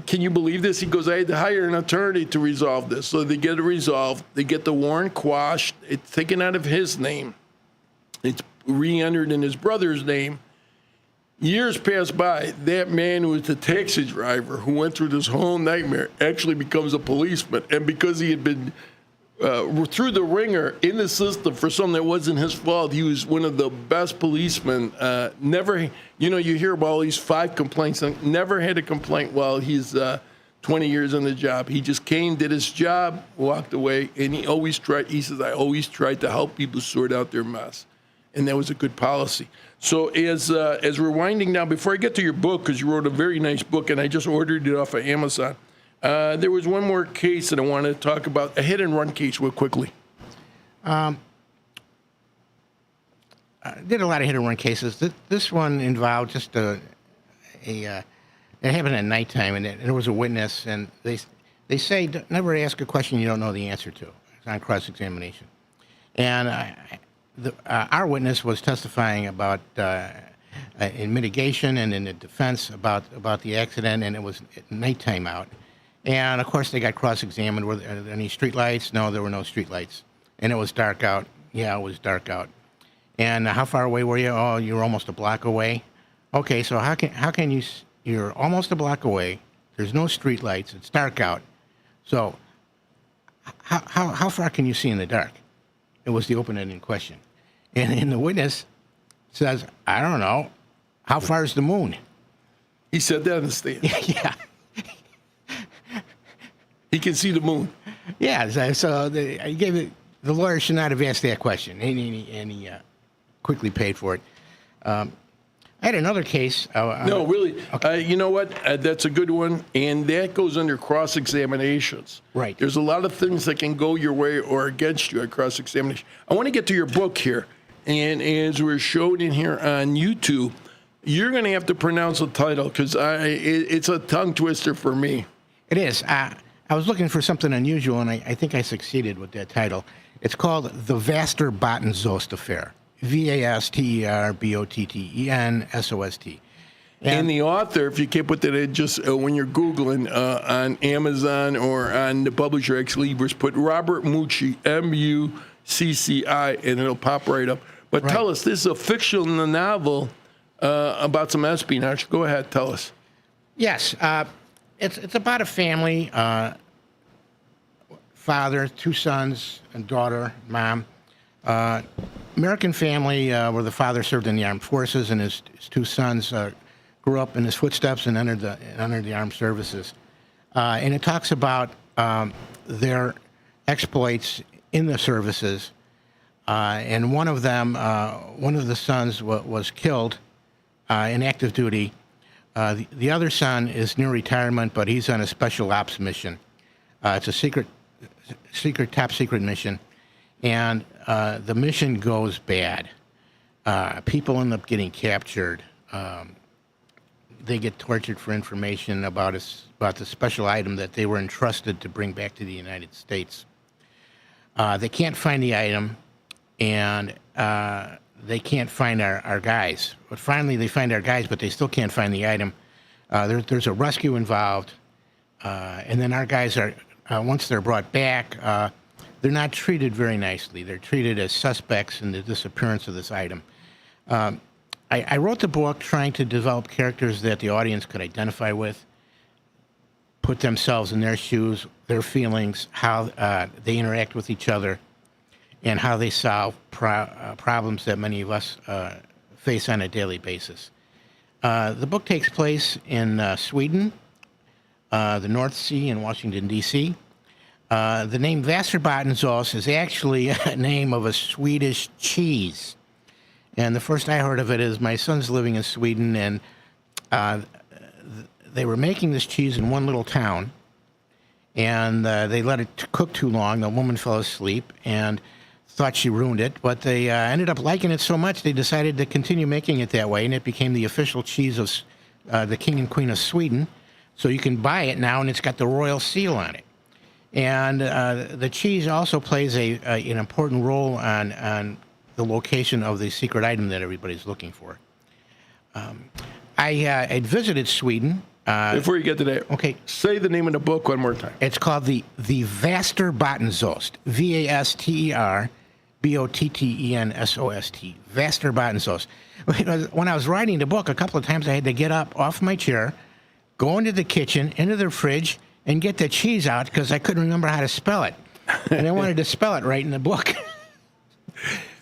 Can you believe this? He goes, I had to hire an attorney to resolve this. So they get it resolved. They get the warrant quashed. It's taken out of his name. It's re-entered in his brother's name. Years pass by. That man who was the taxi driver who went through this whole nightmare actually becomes a policeman. And because he had been through the ringer in the system for something that wasn't his fault, he was one of the best policemen. Never, you know, you hear about all these 5 complaints. Never had a complaint while he's 20 years on the job. He just came, did his job, walked away, and he always tried. He says, I always tried to help people sort out their mess. And that was a good policy. So as we're winding down, before I get to your book, because you wrote a very nice book, and I just ordered it off of Amazon, there was one more case that I wanted to talk about, a hit-and-run case real quickly. I did a lot of hit-and-run cases. This one involved just it happened at nighttime, and there was a witness, and they say never ask a question you don't know the answer to. It's on cross-examination. And our witness was testifying about in mitigation and in the defense about the accident, and it was nighttime out. And, of course, they got cross-examined. Were there any streetlights? No, there were no streetlights. And it was dark out. Yeah, it was dark out. And how far away were you? Oh, you were almost a block away. Okay, so how can you? You're almost a block away. There's no streetlights. It's dark out. So how far can you see in the dark? It was the open-ended question. And the witness says, I don't know. How far is the moon? He said that in the stand. Yeah. He can see the moon. Yeah, so I gave it. The lawyer should not have asked that question, and he quickly paid for it. I had another case. No, really. Okay. You know what? That's a good one, and that goes under cross-examinations. Right. There's a lot of things that can go your way or against you at cross-examination. I want to get to your book here, and as we're showed in here on YouTube, you're going to have to pronounce the title because it's a tongue twister for me. It is. I was looking for something unusual, and I think I succeeded with that title. It's called The Vaster-Botten-Zost Affair. Vasterbottensost. And the author, if you can't put that in, just when you're Googling on Amazon or on the publisher Ex Libris, put Robert Mucci, Mucci, and it'll pop right up. But right. Tell us, this is a fictional novel about some espionage. Go ahead, tell us. Yes. It's about a family. father, 2 sons, and daughter, mom. American family where the father served in the armed forces, and his 2 sons grew up in his footsteps and entered the armed services. And it talks about their exploits in the services. And one of them, one of the sons was killed in active duty. The other son is near retirement, but he's on a special ops mission. It's a top secret mission. And the mission goes bad. People end up getting captured. They get tortured for information about the special item that they were entrusted to bring back to the United States. They can't find the item, and they can't find our guys. But finally, they find our guys, but they still can't find the item. There's a rescue involved, and then our guys are, once they're brought back, they're not treated very nicely. They're treated as suspects in the disappearance of this item. I wrote the book trying to develop characters that the audience could identify with, put themselves in their shoes, their feelings, how they interact with each other, and how they solve problems that many of us face on a daily basis. The book takes place in Sweden, the North Sea, and Washington, D.C. The name Västerbottensost is actually a name of a Swedish cheese. And the first I heard of it is my son's living in Sweden, and they were making this cheese in one little town, and they let it cook too long. The woman fell asleep and thought she ruined it, but they ended up liking it so much they decided to continue making it that way, and it became the official cheese of the King and Queen of Sweden. So you can buy it now, and it's got the royal seal on it. And the cheese also plays an important role on the location of the secret item that everybody's looking for. I had visited Sweden. Before you get to that, okay, say the name of the book one more time. It's called the Västerbottensost. Vasterbottensost. Västerbottensost. When I was writing the book, a couple of times I had to get up off my chair, go into the kitchen, into the fridge, and get the cheese out because I couldn't remember how to spell it. And I wanted to spell it right in the book.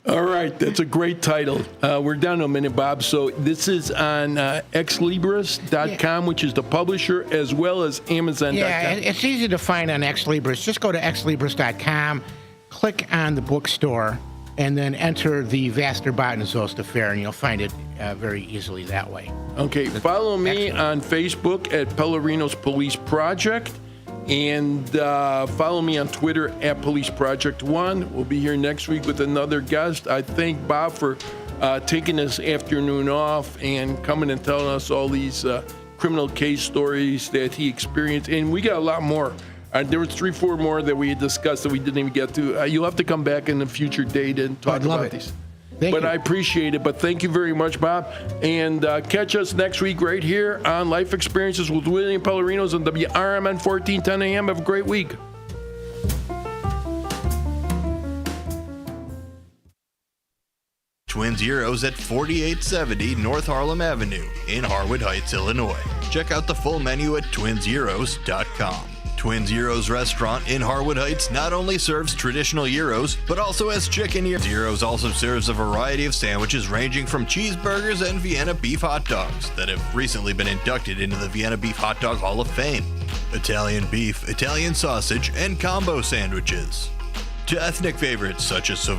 All right, that's a great title. We're down to a minute, Bob. So this is on Xlibris.com, which is the publisher, as well as Amazon.com. Yeah, it's easy to find on Xlibris. Just go to Xlibris.com, click on the bookstore, and then enter the Västerbottensost affair, and you'll find it very easily that way. Okay, follow me on Facebook at Pellerino's Police Project. And follow me on Twitter at Police Project 1. We'll be here next week with another guest. I thank Bob for taking this afternoon off and coming and telling us all these criminal case stories that he experienced. And we got a lot more. There was 3-4 more that we had discussed that we didn't even get to. You'll have to come back in a future date and talk about these. Thank you. I appreciate it. But thank you very much, Bob. And catch us next week right here on Life Experiences with William Pellerinos on WRMN 1410 AM. Have a great week. Twin Zeros at 4870 North Harlem Avenue in Harwood Heights, Illinois. Check out the full menu at twinzeros.com. Twin Zeros restaurant in Harwood Heights not only serves traditional gyros, but also has chicken gyros. Zeros also serves a variety of sandwiches ranging from cheeseburgers and Vienna beef hot dogs that have recently been inducted into the Vienna Beef Hot Dog Hall of Fame. Italian beef, Italian sausage, and combo sandwiches. To ethnic favorites such as Savak